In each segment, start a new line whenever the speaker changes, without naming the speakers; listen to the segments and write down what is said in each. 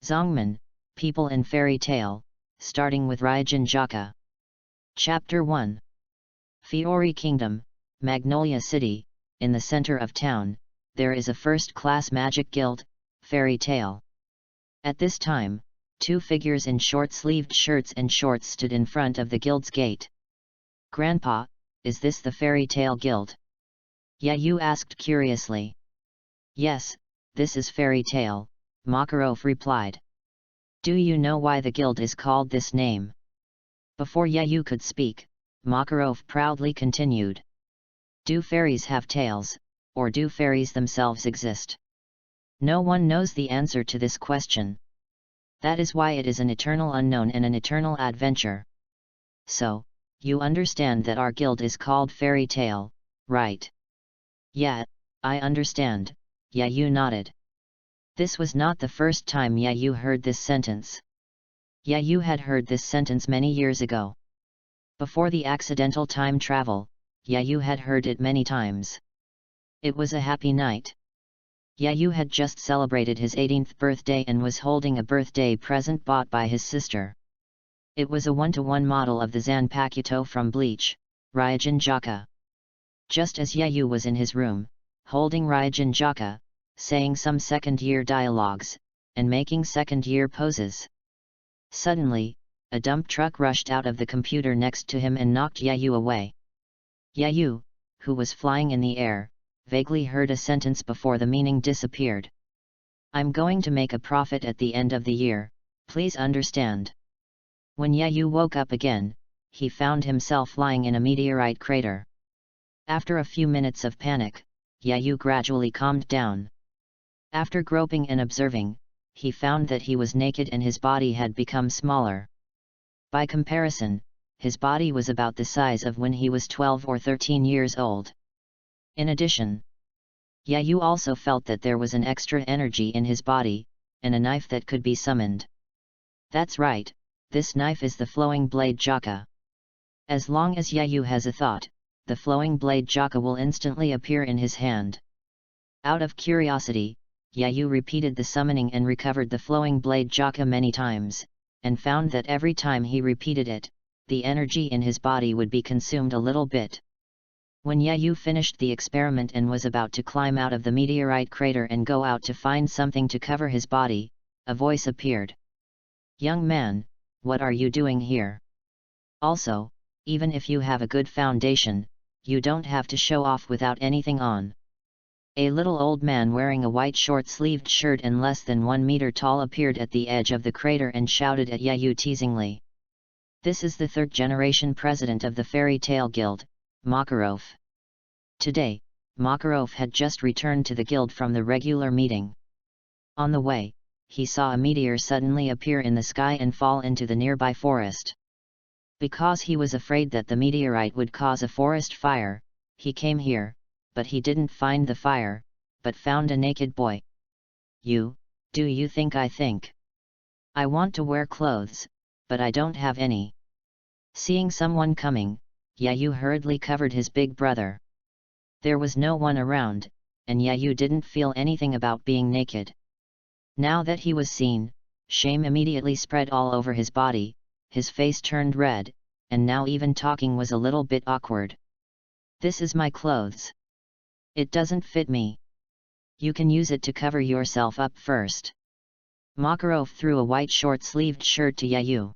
ZONGMAN, People in Fairy Tale, starting with RYUJIN JAKA. Chapter 1. Fiori Kingdom, Magnolia City, in the center of town, there is a first-class magic guild, Fairy Tale. At this time, two figures in short-sleeved shirts and shorts stood in front of the guild's gate. "Grandpa, is this the Fairy Tale Guild?" Yayu asked curiously. "Yes, this is Fairy Tale," Makarov replied. "Do you know why the guild is called this name?" Before Yayu could speak, Makarov proudly continued. "Do fairies have tails, or do fairies themselves exist? No one knows the answer to this question. That is why it is an eternal unknown and an eternal adventure. So, you understand that our guild is called Fairy Tale, right?" "Yeah, I understand," Yayu nodded. This was not the first time Yayu heard this sentence. Yayu had heard this sentence many years ago. Before the accidental time travel, Yayu had heard it many times. It was a happy night. Yayu had just celebrated his 18th birthday and was holding a birthday present bought by his sister. It was a one-to-one model of the Zanpakuto from Bleach, RYUJIN JAKA. Just as Yayu was in his room, holding RYUJIN JAKA, saying some second-year dialogues, and making second-year poses. Suddenly, a dump truck rushed out of the computer next to him and knocked Yayu away. Yayu, who was flying in the air, vaguely heard a sentence before the meaning disappeared. "I'm going to make a profit at the end of the year, please understand." When Yayu woke up again, he found himself lying in a meteorite crater. After a few minutes of panic, Yayu gradually calmed down. After groping and observing, he found that he was naked and his body had become smaller. By comparison, his body was about the size of when he was 12 or 13 years old. In addition, Yayu also felt that there was an extra energy in his body, and a knife that could be summoned. That's right, this knife is the Flowing Blade JAKA. As long as Yayu has a thought, the Flowing Blade JAKA will instantly appear in his hand. Out of curiosity, Yayu repeated the summoning and recovered the Flowing Blade JAKA many times, and found that every time he repeated it, the energy in his body would be consumed a little bit. When Yayu finished the experiment and was about to climb out of the meteorite crater and go out to find something to cover his body, a voice appeared. "Young man, what are you doing here? Also, even if you have a good foundation, you don't have to show off without anything on." A little old man wearing a white short-sleeved shirt and less than 1 meter tall appeared at the edge of the crater and shouted at Yayu teasingly. This is the third-generation president of the Fairy Tale Guild, Makarov. Today, Makarov had just returned to the guild from the regular meeting. On the way, he saw a meteor suddenly appear in the sky and fall into the nearby forest. Because he was afraid that the meteorite would cause a forest fire, he came here, but he didn't find the fire, but found a naked boy. Do you think I want to wear clothes, but I don't have any." Seeing someone coming, Yayu hurriedly covered his big brother. There was no one around, and Yayu didn't feel anything about being naked. Now that he was seen, shame immediately spread all over his body, his face turned red, and now even talking was a little bit awkward. "This is my clothes. It doesn't fit me. You can use it to cover yourself up first." Makarov threw a white short-sleeved shirt to Yayu.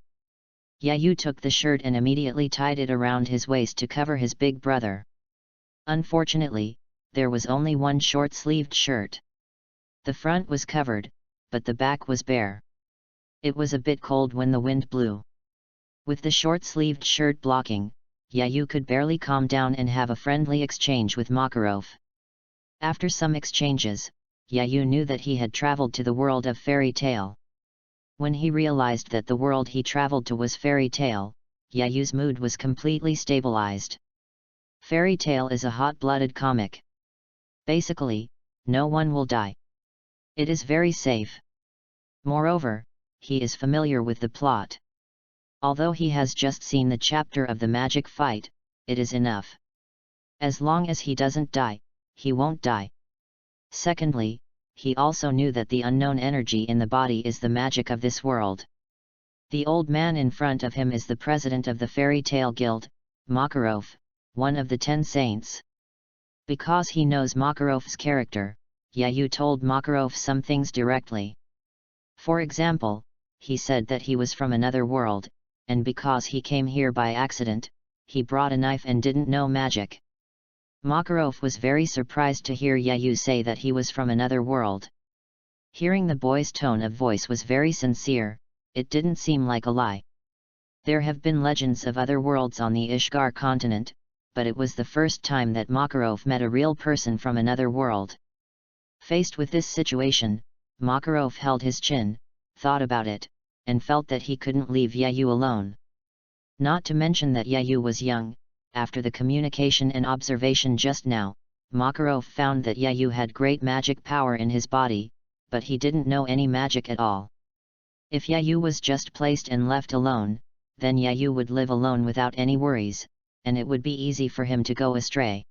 Yayu took the shirt and immediately tied it around his waist to cover his big brother. Unfortunately, there was only one short-sleeved shirt. The front was covered, but the back was bare. It was a bit cold when the wind blew. With the short-sleeved shirt blocking, Yayu could barely calm down and have a friendly exchange with Makarov. After some exchanges, Yayu knew that he had traveled to the world of Fairy Tale. When he realized that the world he traveled to was Fairy Tale, Yayu's mood was completely stabilized. Fairy Tale is a hot-blooded comic. Basically, no one will die. It is very safe. Moreover, he is familiar with the plot. Although he has just seen the chapter of the magic fight, it is enough. As long as he doesn't die, he won't die. Secondly, he also knew that the unknown energy in the body is the magic of this world. The old man in front of him is the president of the Fairy Tale Guild, Makarov, one of the 10 saints. Because he knows Makarov's character, Yayu told Makarov some things directly. For example, he said that he was from another world, and because he came here by accident, he brought a knife and didn't know magic. Makarov was very surprised to hear Yayu say that he was from another world. Hearing the boy's tone of voice was very sincere, it didn't seem like a lie. There have been legends of other worlds on the Ishgar continent, but it was the first time that Makarov met a real person from another world. Faced with this situation, Makarov held his chin, thought about it, and felt that he couldn't leave Yayu alone. Not to mention that Yayu was young. After the communication and observation just now, Makarov found that Yayu had great magic power in his body, but he didn't know any magic at all. If Yayu was just placed and left alone, then Yayu would live alone without any worries, and it would be easy for him to go astray.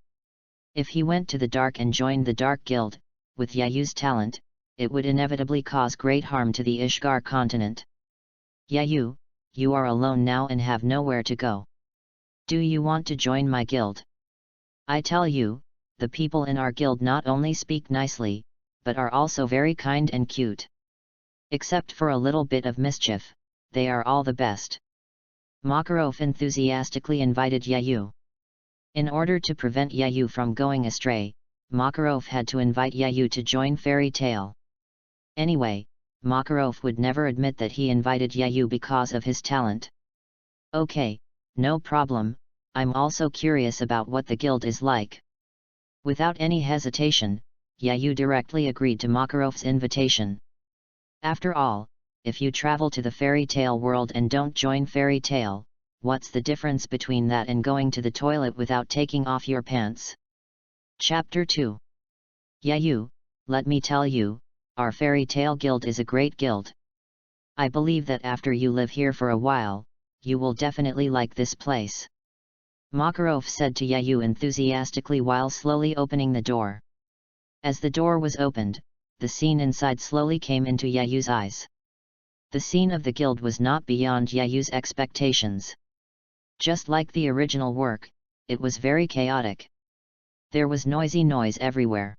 If he went to the dark and joined the Dark Guild, with Yayu's talent, it would inevitably cause great harm to the Ishgar continent. Yayu, you are alone now and have nowhere to go. Do you want to join my guild? I tell you, the people in our guild not only speak nicely, but are also very kind and cute. Except for a little bit of mischief, they are all the best. Makarov enthusiastically invited Yayu. In order to prevent Yayu from going astray, Makarov had to invite Yayu to join Fairy Tale. Anyway, Makarov would never admit that he invited Yayu because of his talent. Okay, no problem, I'm also curious about what the guild is like. Without any hesitation, Yayu directly agreed to Makarov's invitation. After all, if you travel to the fairy tale world and don't join Fairy Tale, what's the difference between that and going to the toilet without taking off your pants? Chapter 2. Yayu, let me tell you, our Fairy Tale Guild is a great guild. I believe that after you live here for a while, you will definitely like this place. Makarov said to Yayu enthusiastically while slowly opening the door. As the door was opened, the scene inside slowly came into Yayu's eyes. The scene of the guild was not beyond Yayu's expectations. Just like the original work, it was very chaotic. There was noisy noise everywhere.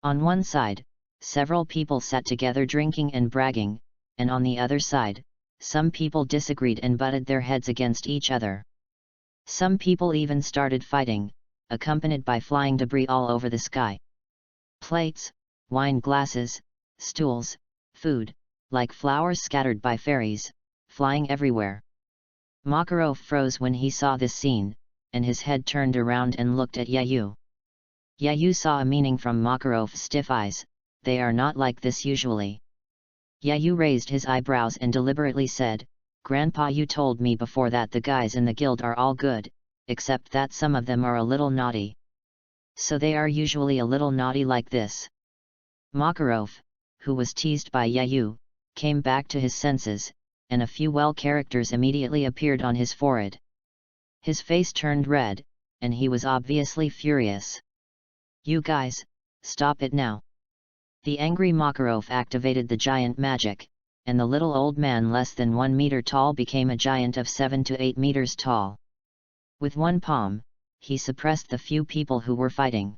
On one side, several people sat together drinking and bragging, and on the other side, some people disagreed and butted their heads against each other. Some people even started fighting, accompanied by flying debris all over the sky. Plates, wine glasses, stools, food, like flowers scattered by fairies, flying everywhere. Makarov froze when he saw this scene, and his head turned around and looked at Yayu. Yayu saw a meaning from Makarov's stiff eyes. They are not like this usually. Yayu raised his eyebrows and deliberately said, Grandpa, you told me before that the guys in the guild are all good, except that some of them are a little naughty. So they are usually a little naughty like this. Makarov, who was teased by Yayu, came back to his senses, and a few well characters immediately appeared on his forehead. His face turned red, and he was obviously furious. You guys, stop it now. The angry Makarov activated the giant magic, and the little old man less than 1 meter tall became a giant of 7 to 8 meters tall. With one palm, he suppressed the few people who were fighting.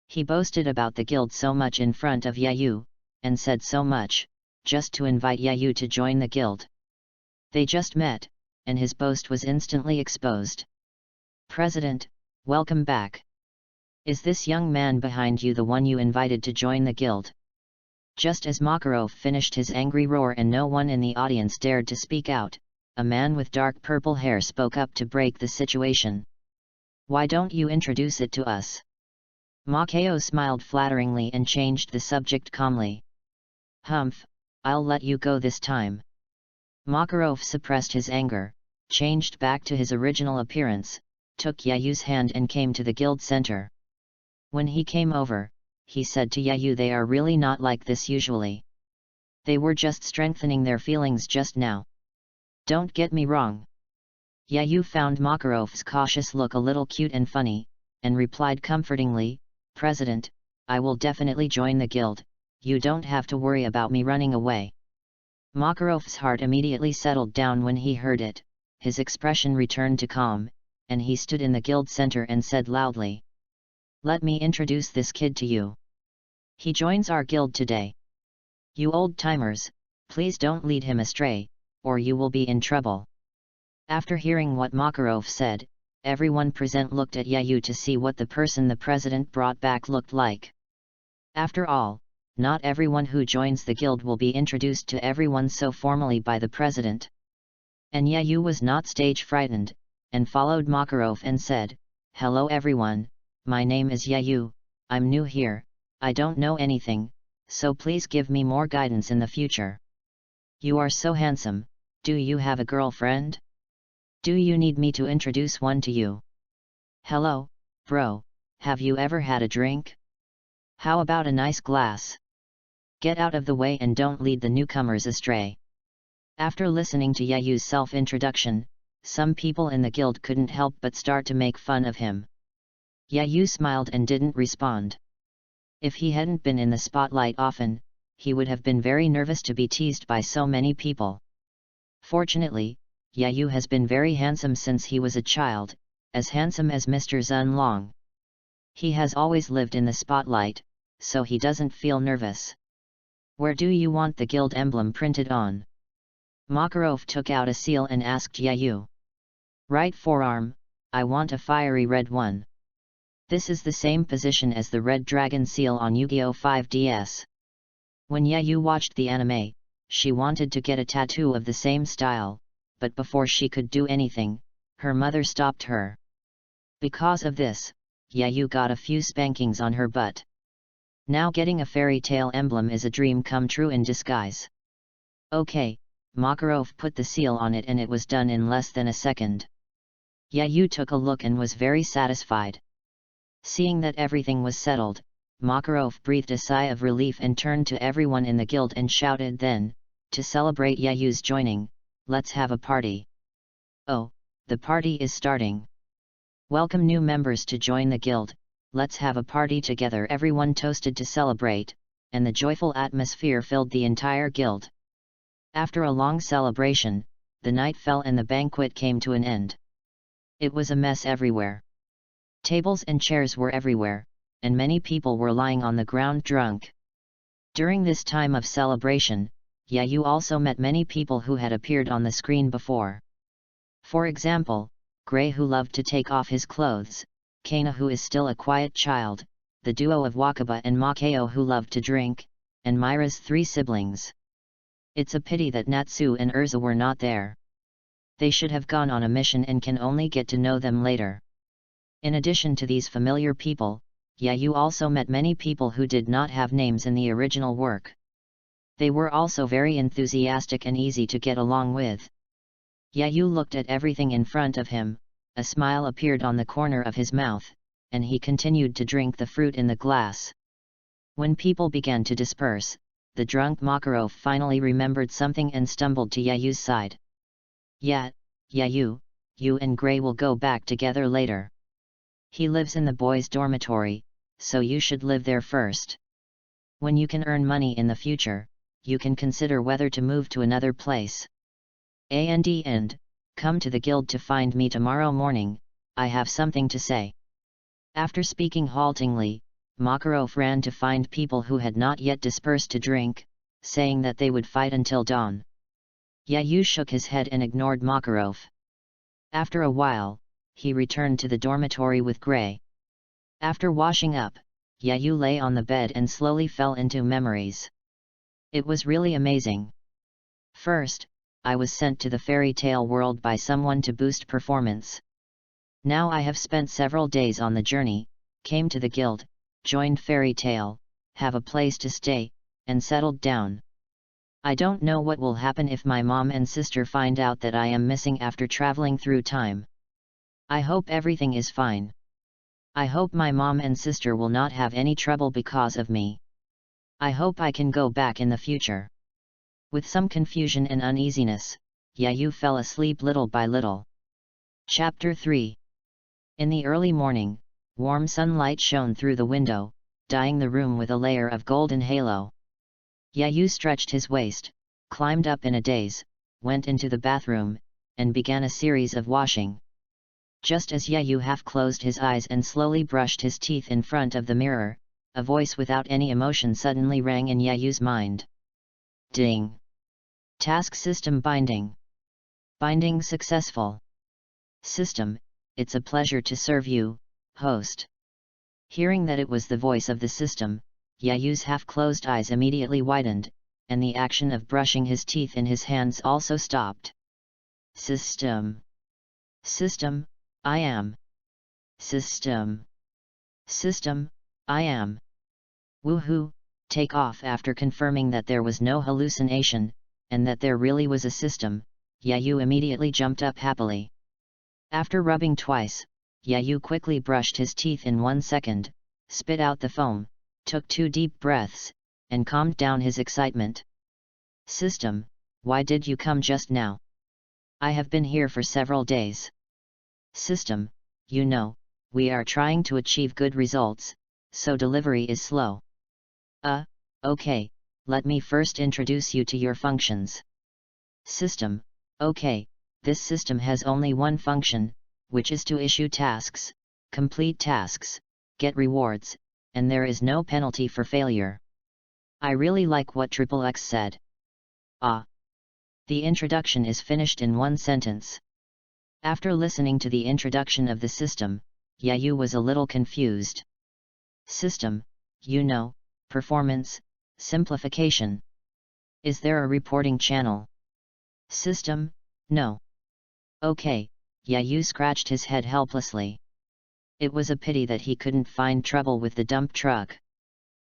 He boasted about the guild so much in front of Yayu, and said so much, just to invite Yayu to join the guild. They just met, and his boast was instantly exposed. President, welcome back. Is this young man behind you the one you invited to join the guild? Just as Makarov finished his angry roar and no one in the audience dared to speak out, a man with dark purple hair spoke up to break the situation. Why don't you introduce it to us? Makarov smiled flatteringly and changed the subject calmly. Humph, I'll let you go this time. Makarov suppressed his anger, changed back to his original appearance, took Yayu's hand and came to the guild center. When he came over, he said to Yayu, they are really not like this usually. They were just strengthening their feelings just now. Don't get me wrong. Yayu found Makarov's cautious look a little cute and funny, and replied comfortingly, President, I will definitely join the guild, you don't have to worry about me running away." Makarov's heart immediately settled down when he heard it, his expression returned to calm, and he stood in the guild center and said loudly, "Let me introduce this kid to you. He joins our guild today. You old-timers, please don't lead him astray, or you will be in trouble." After hearing what Makarov said, everyone present looked at Yayu to see what the person the president brought back looked like. After all, not everyone who joins the guild will be introduced to everyone so formally by the president. And Yayu was not stage frightened, and followed Makarov and said, "Hello everyone, my name is Yayu, I'm new here, I don't know anything, so please give me more guidance in the future. You are so handsome, do you have a girlfriend? Do you need me to introduce one to you? Hello, bro, have you ever had a drink? How about a nice glass? Get out of the way and don't lead the newcomers astray." After listening to Yayu's self-introduction, some people in the guild couldn't help but start to make fun of him. Yayu smiled and didn't respond. If he hadn't been in the spotlight often, he would have been very nervous to be teased by so many people. Fortunately, Yayu has been very handsome since he was a child, as handsome as Mr. Zun Long. He has always lived in the spotlight, so he doesn't feel nervous. "Where do you want the guild emblem printed on?" Makarov took out a seal and asked Yayu. "Right forearm, I want a fiery red one. This is the same position as the red dragon seal on Yu-Gi-Oh! 5DS. When Yayu watched the anime, she wanted to get a tattoo of the same style, but before she could do anything, her mother stopped her. Because of this, Yayu got a few spankings on her butt. Now getting a fairy tale emblem is a dream come true in disguise. Okay, Makarov put the seal on it and it was done in less than a second. Yayu took a look and was very satisfied. Seeing that everything was settled, Makarov breathed a sigh of relief and turned to everyone in the guild and shouted then, to celebrate Yayu's joining, "Let's have a party. Oh, the party is starting. Welcome new members to join the guild, let's have a party together." Everyone toasted to celebrate, and the joyful atmosphere filled the entire guild. After a long celebration, the night fell and the banquet came to an end. It was a mess everywhere. Tables and chairs were everywhere, and many people were lying on the ground drunk. During this time of celebration, Yayu also met many people who had appeared on the screen before. For example, Gray, who loved to take off his clothes, Kana, who is still a quiet child, the duo of Wakaba and Makeo, who loved to drink, and Myra's 3 siblings. It's a pity that Natsu and Urza were not there. They should have gone on a mission and can only get to know them later. In addition to these familiar people, Yayu also met many people who did not have names in the original work. They were also very enthusiastic and easy to get along with. Yayu looked at everything in front of him, a smile appeared on the corner of his mouth, and he continued to drink the fruit in the glass. When people began to disperse, the drunk Makarov finally remembered something and stumbled to Yayu's side. "Yeah, Yayu, you and Gray will go back together later. He lives in the boys' dormitory, so you should live there first. When you can earn money in the future, you can consider whether to move to another place. And, come to the guild to find me tomorrow morning, I have something to say." After speaking haltingly, Makarov ran to find people who had not yet dispersed to drink, saying that they would fight until dawn. Yayu shook his head and ignored Makarov. After a while, he returned to the dormitory with Gray. After washing up, Yayu lay on the bed and slowly fell into memories. It was really amazing. First, I was sent to the fairy tale world by someone to boost performance. Now I have spent several days on the journey, came to the guild, joined fairy tale, have a place to stay, and settled down. I don't know what will happen if my mom and sister find out that I am missing after traveling through time. I hope everything is fine. I hope my mom and sister will not have any trouble because of me. I hope I can go back in the future. With some confusion and uneasiness, Yayu fell asleep little by little. Chapter 3. In the early morning, warm sunlight shone through the window, dyeing the room with a layer of golden halo. Yayu stretched his waist, climbed up in a daze, went into the bathroom, and began a series of washing. Just as Yayu half-closed his eyes and slowly brushed his teeth in front of the mirror, a voice without any emotion suddenly rang in Yayu's mind. Ding! Task system binding. Binding successful. System, it's a pleasure to serve you, host. Hearing that it was the voice of the system, Yayu's half-closed eyes immediately widened, and the action of brushing his teeth in his hands also stopped. System. System, I am. System. System, I am. Woohoo! Take off. After confirming that there was no hallucination, and that there really was a system, Yayu immediately jumped up happily. After rubbing twice, Yayu quickly brushed his teeth in 1 second, spit out the foam, took 2 deep breaths, and calmed down his excitement. System, why did you come just now? I have been here for several days. System, you know, we are trying to achieve good results, so delivery is slow. Okay, let me first introduce you to your functions. System, okay, this system has only one function, which is to issue tasks, complete tasks, get rewards, and there is no penalty for failure. I really like what XXX said. The introduction is finished in 1 sentence. After listening to the introduction of the system, Yayu was a little confused. System, you know, performance, simplification. Is there a reporting channel? System, no. Okay, Yayu scratched his head helplessly. It was a pity that he couldn't find trouble with the dump truck.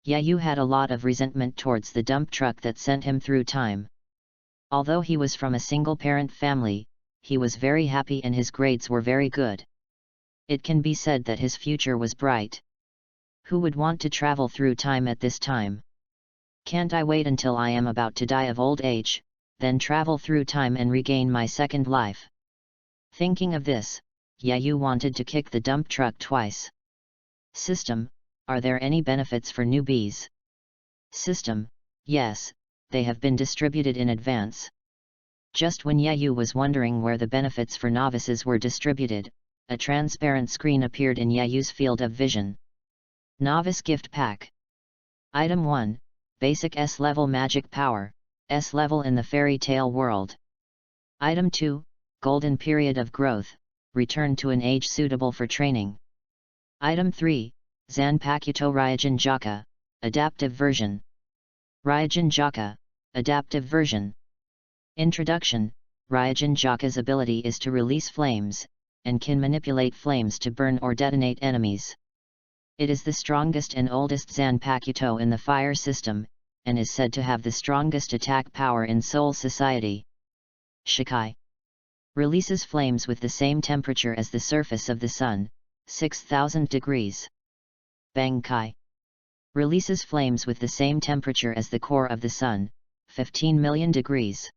Yayu had a lot of resentment towards the dump truck that sent him through time. Although he was from a single-parent family, he was very happy and his grades were very good. It can be said that his future was bright. Who would want to travel through time at this time? Can't I wait until I am about to die of old age, then travel through time and regain my second life? Thinking of this, Yayu wanted to kick the dump truck twice. System, are there any benefits for newbies? System, yes, they have been distributed in advance. Just when Yayu was wondering where the benefits for novices were distributed, a transparent screen appeared in Yayu's field of vision. Novice Gift Pack. Item 1, Basic S-Level Magic Power, S-Level in the Fairy Tale World. Item 2, Golden Period of Growth, Return to an age suitable for training. Item 3, Zanpakuto RYUJIN JAKA, Adaptive Version. RYUJIN JAKA, Adaptive Version. Introduction, RYUJIN JAKA's ability is to release flames, and can manipulate flames to burn or detonate enemies. It is the strongest and oldest Zanpakuto in the fire system, and is said to have the strongest attack power in Soul Society. Shikai. Releases flames with the same temperature as the surface of the sun, 6,000 degrees. Bankai. Releases flames with the same temperature as the core of the sun, 15 million degrees.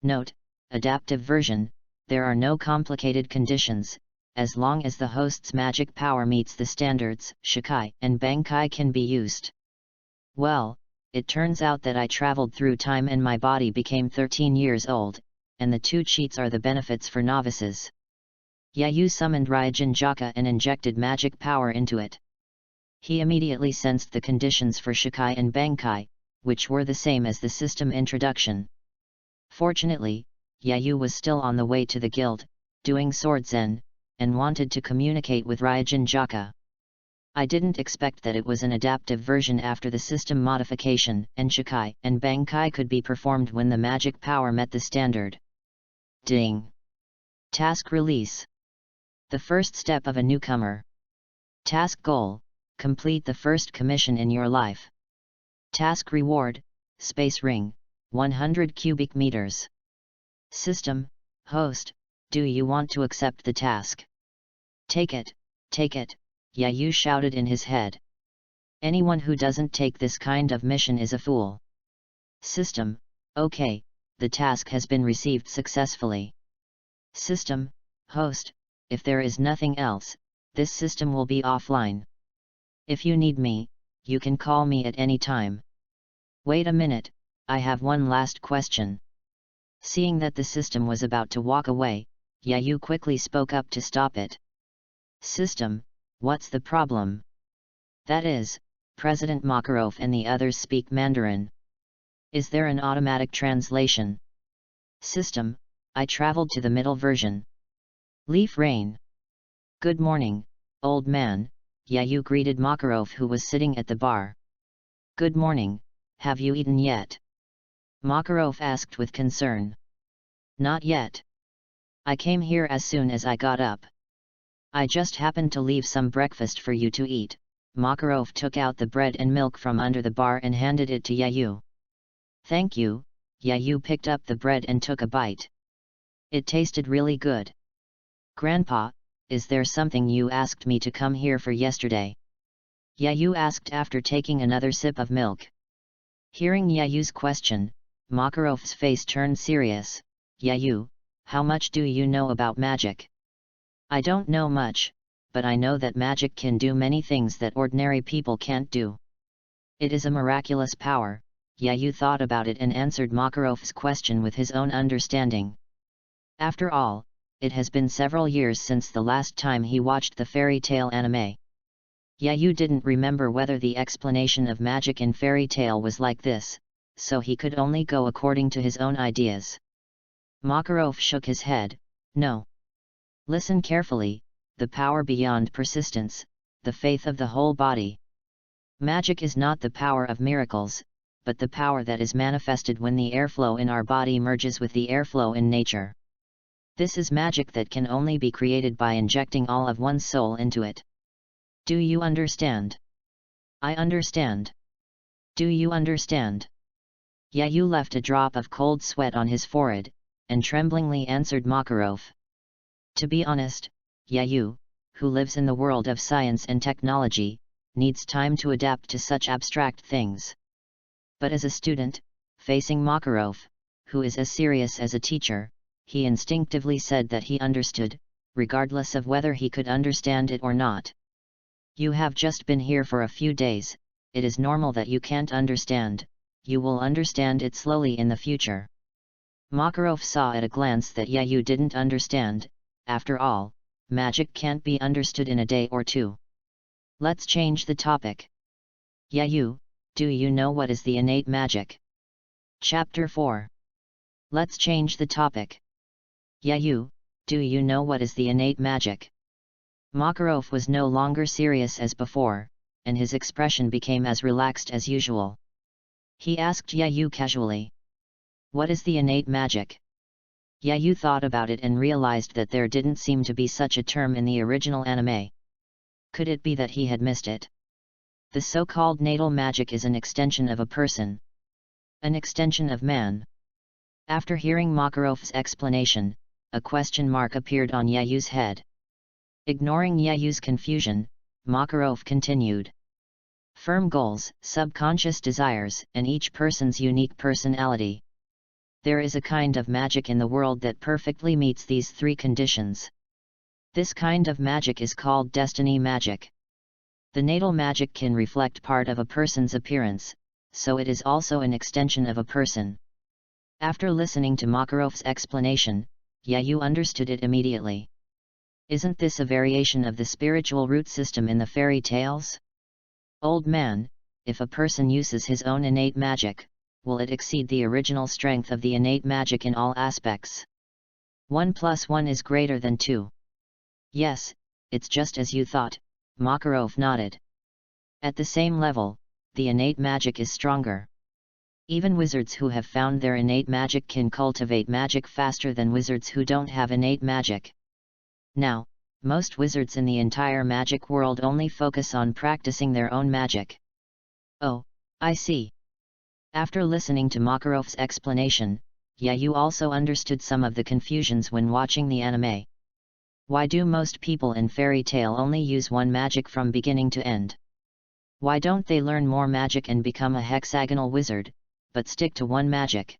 Note, adaptive version, there are no complicated conditions, as long as the host's magic power meets the standards, Shikai and Bankai can be used. Well, it turns out that I traveled through time and my body became 13 years old, and the 2 cheats are the benefits for novices. Yayu summoned RYUJIN JAKA and injected magic power into it. He immediately sensed the conditions for Shikai and Bankai, which were the same as the system introduction. Fortunately, Yayu was still on the way to the guild, doing sword zen, and wanted to communicate with RYUJIN JAKA. I didn't expect that it was an adaptive version after the system modification, and Shikai and Bankai could be performed when the magic power met the standard. Ding! Task Release. The first step of a newcomer. Task Goal, complete the first commission in your life. Task Reward, Space Ring, 100 cubic meters. System, Host, do you want to accept the task? Take it, Yayu shouted in his head. Anyone who doesn't take this kind of mission is a fool. System, okay, the task has been received successfully. System, Host, if there is nothing else, this system will be offline. If you need me, you can call me at any time. Wait a minute, I have one last question. Seeing that the system was about to walk away, Yayu quickly spoke up to stop it. System, what's the problem? That is, President Makarov and the others speak Mandarin. Is there an automatic translation? System, I traveled to the middle version. Leaf Rain. Good morning, old man, Yayu greeted Makarov, who was sitting at the bar. Good morning, have you eaten yet? Makarov asked with concern. Not yet. I came here as soon as I got up. I just happened to leave some breakfast for you to eat. Makarov took out the bread and milk from under the bar and handed it to Yayu. Thank you. Yayu picked up the bread and took a bite. It tasted really good. Grandpa, is there something you asked me to come here for yesterday? Yayu asked after taking another sip of milk. Hearing Yayu's question, Makarov's face turned serious. Yayu, how much do you know about magic? I don't know much, but I know that magic can do many things that ordinary people can't do. It is a miraculous power. Yayu thought about it and answered Makarov's question with his own understanding. After all, it has been several years since the last time he watched the fairy tale anime. Yayu didn't remember whether the explanation of magic in fairy tale was like this, so he could only go according to his own ideas. Makarov shook his head. No. Listen carefully, the power beyond persistence, the faith of the whole body. Magic is not the power of miracles, but the power that is manifested when the airflow in our body merges with the airflow in nature. This is magic that can only be created by injecting all of one's soul into it. Do you understand? I understand. Do you understand? Yayu left a drop of cold sweat on his forehead, and tremblingly answered Makarov. To be honest, Yayu, who lives in the world of science and technology, needs time to adapt to such abstract things. But as a student, facing Makarov, who is as serious as a teacher, he instinctively said that he understood, regardless of whether he could understand it or not. You have just been here for a few days, it is normal that you can't understand, you will understand it slowly in the future. Makarov saw at a glance that Yayu didn't understand. After all, magic can't be understood in a day or two. Let's change the topic. Yayu, do you know what is the innate magic? Chapter 4. Let's change the topic. Yayu, do you know what is the innate magic? Makarov was no longer serious as before, and his expression became as relaxed as usual. He asked Yayu casually. What is the innate magic? Yayu thought about it and realized that there didn't seem to be such a term in the original anime. Could it be that he had missed it? The so-called natal magic is an extension of a person. An extension of man. After hearing Makarov's explanation, a question mark appeared on Yayu's head. Ignoring Yayu's confusion, Makarov continued. Firm goals, subconscious desires, and each person's unique personality. There is a kind of magic in the world that perfectly meets these three conditions. This kind of magic is called destiny magic. The natal magic can reflect part of a person's appearance, so it is also an extension of a person. After listening to Makarov's explanation, Yayu understood it immediately. Isn't this a variation of the spiritual root system in the fairy tales? Old man, if a person uses his own innate magic, will it exceed the original strength of the innate magic in all aspects? 1 + 1 is greater than 2. Yes, it's just as you thought, Makarov nodded. At the same level, the innate magic is stronger. Even wizards who have found their innate magic can cultivate magic faster than wizards who don't have innate magic. Now, most wizards in the entire magic world only focus on practicing their own magic. Oh, I see. After listening to Makarov's explanation, Yayu also understood some of the confusions when watching the anime. Why do most people in fairy tale only use one magic from beginning to end? Why don't they learn more magic and become a hexagonal wizard, but stick to one magic?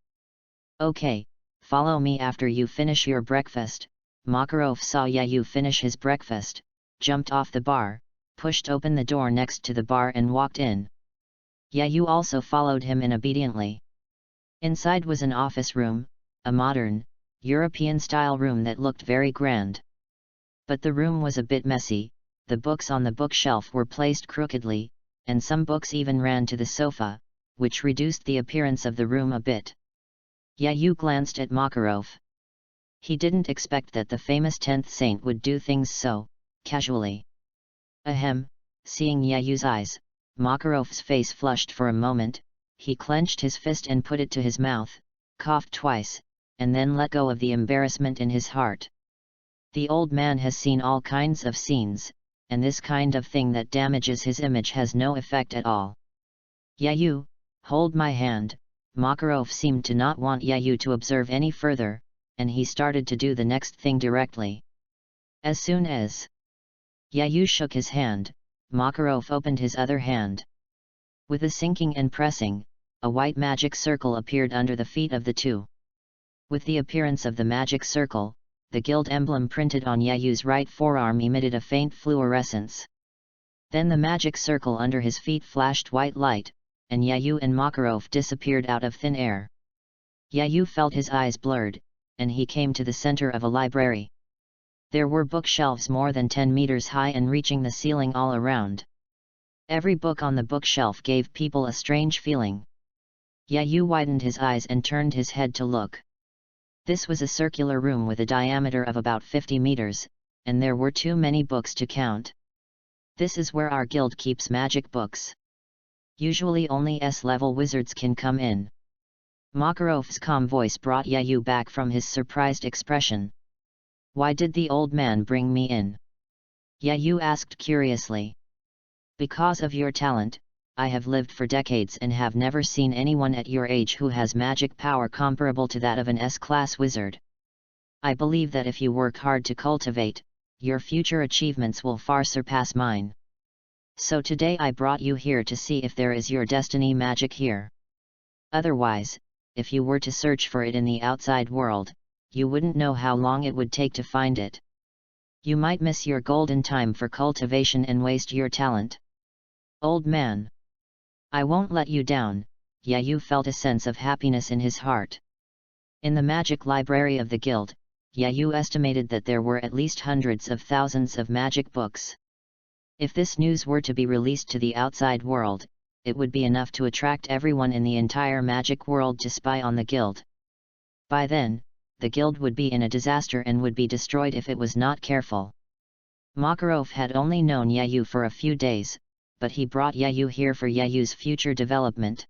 Okay, follow me after you finish your breakfast. Makarov saw Yayu finish his breakfast, jumped off the bar, pushed open the door next to the bar and walked in. Yayu also followed him in obediently. Inside was an office room, a modern, European-style room that looked very grand. But the room was a bit messy, the books on the bookshelf were placed crookedly, and some books even ran to the sofa, which reduced the appearance of the room a bit. Yayu glanced at Makarov. He didn't expect that the famous 10th saint would do things so casually. Ahem, seeing Yayu's eyes, Makarov's face flushed for a moment, he clenched his fist and put it to his mouth, coughed twice, and then let go of the embarrassment in his heart. The old man has seen all kinds of scenes, and this kind of thing that damages his image has no effect at all. Yayu, hold my hand. Makarov seemed to not want Yayu to observe any further, and he started to do the next thing directly. As soon as Yayu shook his hand, Makarov opened his other hand. With a sinking and pressing, a white magic circle appeared under the feet of the two. With the appearance of the magic circle, the guild emblem printed on Yayu's right forearm emitted a faint fluorescence. Then the magic circle under his feet flashed white light, and Yayu and Makarov disappeared out of thin air. Yayu felt his eyes blurred, and he came to the center of a library. There were bookshelves more than 10 meters high and reaching the ceiling all around. Every book on the bookshelf gave people a strange feeling. Yayu widened his eyes and turned his head to look. This was a circular room with a diameter of about 50 meters, and there were too many books to count. This is where our guild keeps magic books. Usually only S-level wizards can come in. Makarov's calm voice brought Yayu back from his surprised expression. Why did the old man bring me in? Yayu asked curiously. Because of your talent, I have lived for decades and have never seen anyone at your age who has magic power comparable to that of an S-class wizard. I believe that if you work hard to cultivate, your future achievements will far surpass mine. So today I brought you here to see if there is your destiny magic here. Otherwise, if you were to search for it in the outside world, you wouldn't know how long it would take to find it. You might miss your golden time for cultivation and waste your talent. Old man, I won't let you down. Yayu felt a sense of happiness in his heart. In the magic library of the guild, Yayu estimated that there were at least hundreds of thousands of magic books. If this news were to be released to the outside world, it would be enough to attract everyone in the entire magic world to spy on the guild. By then, the guild would be in a disaster and would be destroyed if it was not careful. Makarov had only known Yayu for a few days, but he brought Yayu here for Yayu's future development.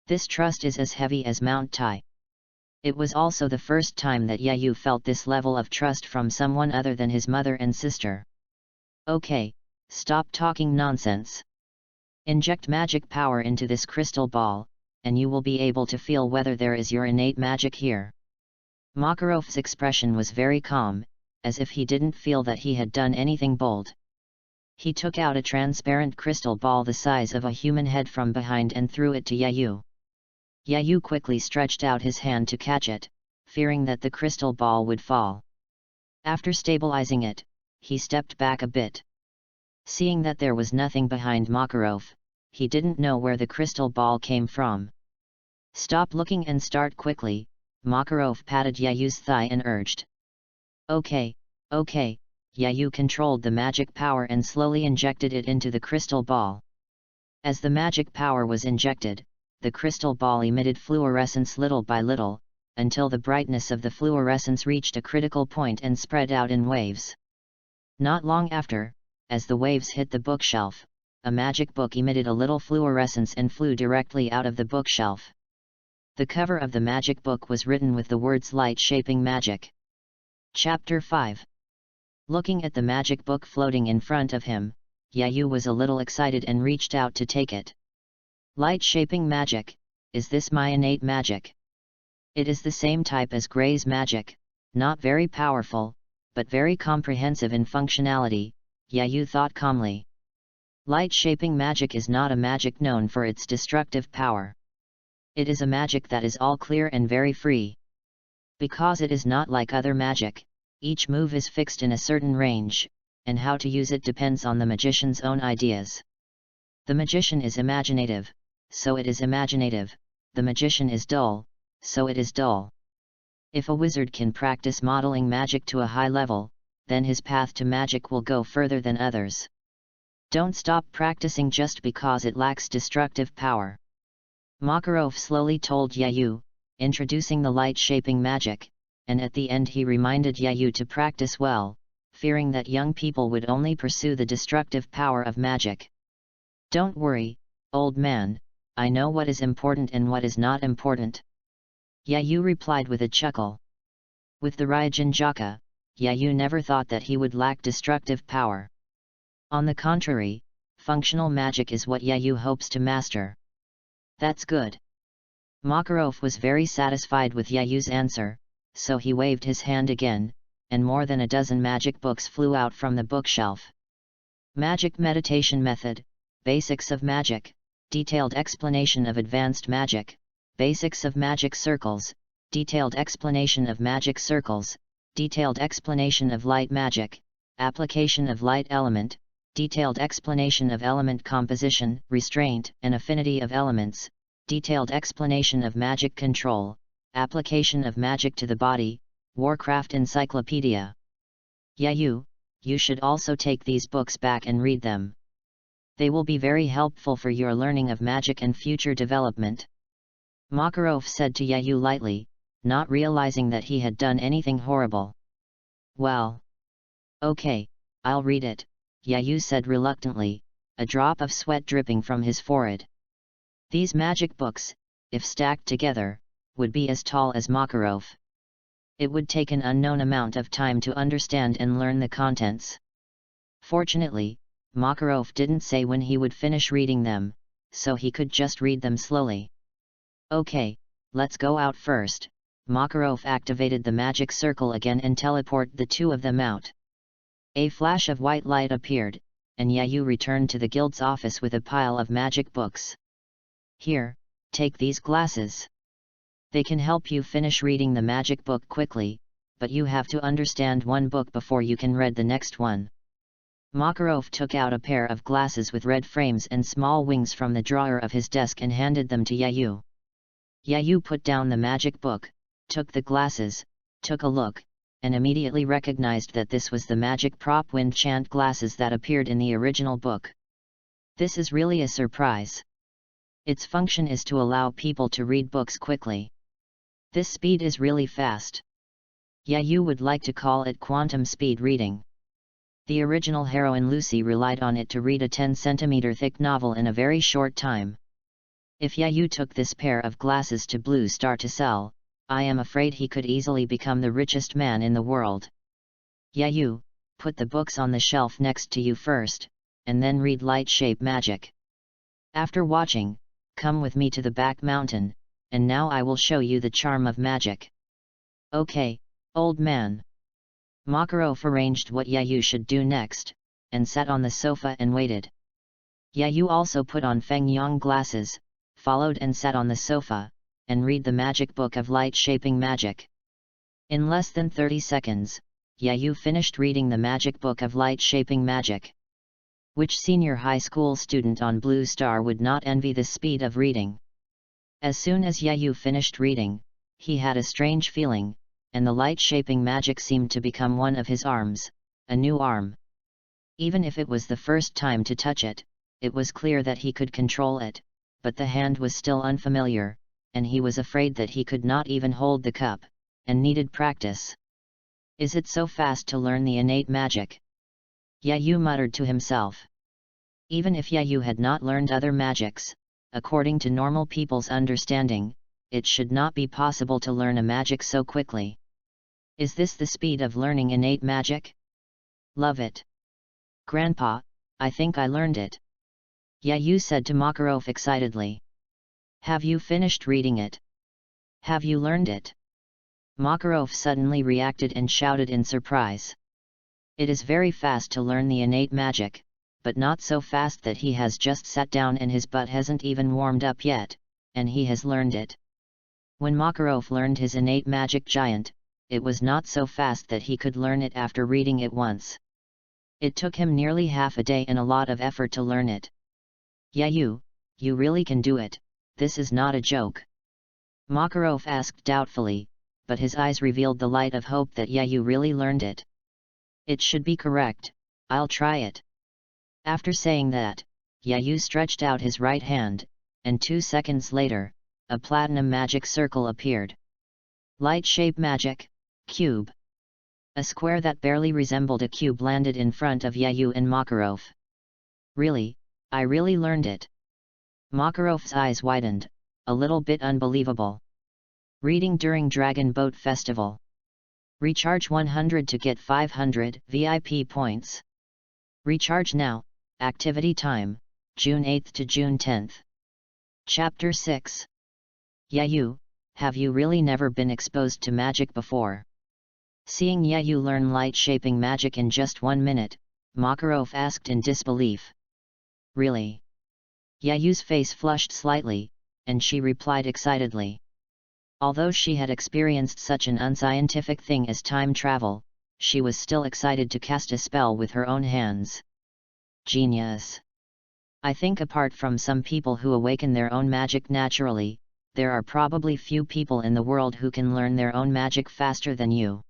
This trust is as heavy as Mount Tai. It was also the first time that Yayu felt this level of trust from someone other than his mother and sister. Okay, stop talking nonsense. Inject magic power into this crystal ball, and you will be able to feel whether there is your innate magic here. Makarov's expression was very calm, as if he didn't feel that he had done anything bold. He took out a transparent crystal ball the size of a human head from behind and threw it to Yayu. Yayu quickly stretched out his hand to catch it, fearing that the crystal ball would fall. After stabilizing it, he stepped back a bit. Seeing that there was nothing behind Makarov, he didn't know where the crystal ball came from. Stop looking and start quickly, Makarov patted Yayu's thigh and urged. Okay, okay. Yayu controlled the magic power and slowly injected it into the crystal ball. As the magic power was injected, the crystal ball emitted fluorescence little by little, until the brightness of the fluorescence reached a critical point and spread out in waves. Not long after, as the waves hit the bookshelf, a magic book emitted a little fluorescence and flew directly out of the bookshelf. The cover of the magic book was written with the words Light-Shaping Magic. Chapter 5. Looking at the magic book floating in front of him, Yayu was a little excited and reached out to take it. Light-shaping magic, is this my innate magic? It is the same type as Gray's magic, not very powerful, but very comprehensive in functionality, Yayu thought calmly. Light-shaping magic is not a magic known for its destructive power. It is a magic that is all clear and very free. Because it is not like other magic, each move is fixed in a certain range, and how to use it depends on the magician's own ideas. The magician is imaginative, so it is imaginative, the magician is dull, so it is dull. If a wizard can practice modeling magic to a high level, then his path to magic will go further than others. Don't stop practicing just because it lacks destructive power. Makarov slowly told Yayu, introducing the light-shaping magic, and at the end he reminded Yayu to practice well, fearing that young people would only pursue the destructive power of magic. Don't worry, old man, I know what is important and what is not important. Yayu replied with a chuckle. With the RYUJIN JAKA, Yayu never thought that he would lack destructive power. On the contrary, functional magic is what Yayu hopes to master. That's good. Makarov was very satisfied with Yayu's answer, so he waved his hand again, and more than a dozen magic books flew out from the bookshelf. Magic Meditation Method, Basics of Magic, Detailed Explanation of Advanced Magic, Basics of Magic Circles, Detailed Explanation of Magic Circles, Detailed Explanation of Light Magic, Application of Light Element, Detailed Explanation of Element Composition, Restraint and Affinity of Elements, Detailed Explanation of Magic Control, Application of Magic to the Body, Warcraft Encyclopedia. Yayu, you should also take these books back and read them. They will be very helpful for your learning of magic and future development. Makarov said to Yayu lightly, not realizing that he had done anything horrible. Well. Okay, I'll read it, Yayu said reluctantly, a drop of sweat dripping from his forehead. These magic books, if stacked together, would be as tall as Makarov. It would take an unknown amount of time to understand and learn the contents. Fortunately, Makarov didn't say when he would finish reading them, so he could just read them slowly. Okay, let's go out first. Makarov activated the magic circle again and teleported the two of them out. A flash of white light appeared, and Yayu returned to the guild's office with a pile of magic books. Here, take these glasses. They can help you finish reading the magic book quickly, but you have to understand one book before you can read the next one. Makarov took out a pair of glasses with red frames and small wings from the drawer of his desk and handed them to Yayu. Yayu put down the magic book, took the glasses, took a look, and immediately recognized that this was the magic prop wind chant glasses that appeared in the original book. This is really a surprise. Its function is to allow people to read books quickly. This speed is really fast. Yayu would like to call it quantum speed reading. The original heroine Lucy relied on it to read a 10-centimeter thick novel in a very short time. If Yayu took this pair of glasses to Blue Star to sell, I am afraid he could easily become the richest man in the world. Yayu, put the books on the shelf next to you first, and then read Light Shape Magic. After watching, come with me to the back mountain, and now I will show you the charm of magic. Okay, old man. Makarov arranged what Yayu should do next, and sat on the sofa and waited. Yayu also put on Feng Yang glasses, followed and sat on the sofa, and read the magic book of light shaping magic. In less than 30 seconds, Yayu finished reading the magic book of light shaping magic. Which senior high school student on Blue Star would not envy the speed of reading? As soon as Yayu finished reading, he had a strange feeling, and the light shaping magic seemed to become one of his arms, a new arm. Even if it was the first time to touch it, it was clear that he could control it, but the hand was still unfamiliar, and he was afraid that he could not even hold the cup, and needed practice. Is it so fast to learn the innate magic? Yayu muttered to himself. Even if Yayu had not learned other magics, according to normal people's understanding, it should not be possible to learn a magic so quickly. Is this the speed of learning innate magic? Love it. Grandpa, I think I learned it. Yayu said to Makarov excitedly. Have you finished reading it? Have you learned it? Makarov suddenly reacted and shouted in surprise. It is very fast to learn the innate magic, but not so fast that he has just sat down and his butt hasn't even warmed up yet, and he has learned it. When Makarov learned his innate magic giant, it was not so fast that he could learn it after reading it once. It took him nearly half a day and a lot of effort to learn it. Yayu, you really can do it, this is not a joke. Makarov asked doubtfully, but his eyes revealed the light of hope that Yayu really learned it. It should be correct, I'll try it. After saying that, Yayu stretched out his right hand, and 2 seconds later, a platinum magic circle appeared. Light shape magic, cube. A square that barely resembled a cube landed in front of Yayu and Makarov. Really, I really learned it. Makarov's eyes widened, a little bit unbelievable. Reading during Dragon Boat Festival. Recharge 100 to get 500 VIP points. Recharge now, activity time, June 8 to June 10. Chapter 6. Yayu, have you really never been exposed to magic before? Seeing Yayu learn light-shaping magic in just 1 minute, Makarov asked in disbelief. Really? Yayu's face flushed slightly, and she replied excitedly. Although she had experienced such an unscientific thing as time travel, she was still excited to cast a spell with her own hands. Genius! I think apart from some people who awaken their own magic naturally, there are probably few people in the world who can learn their own magic faster than you.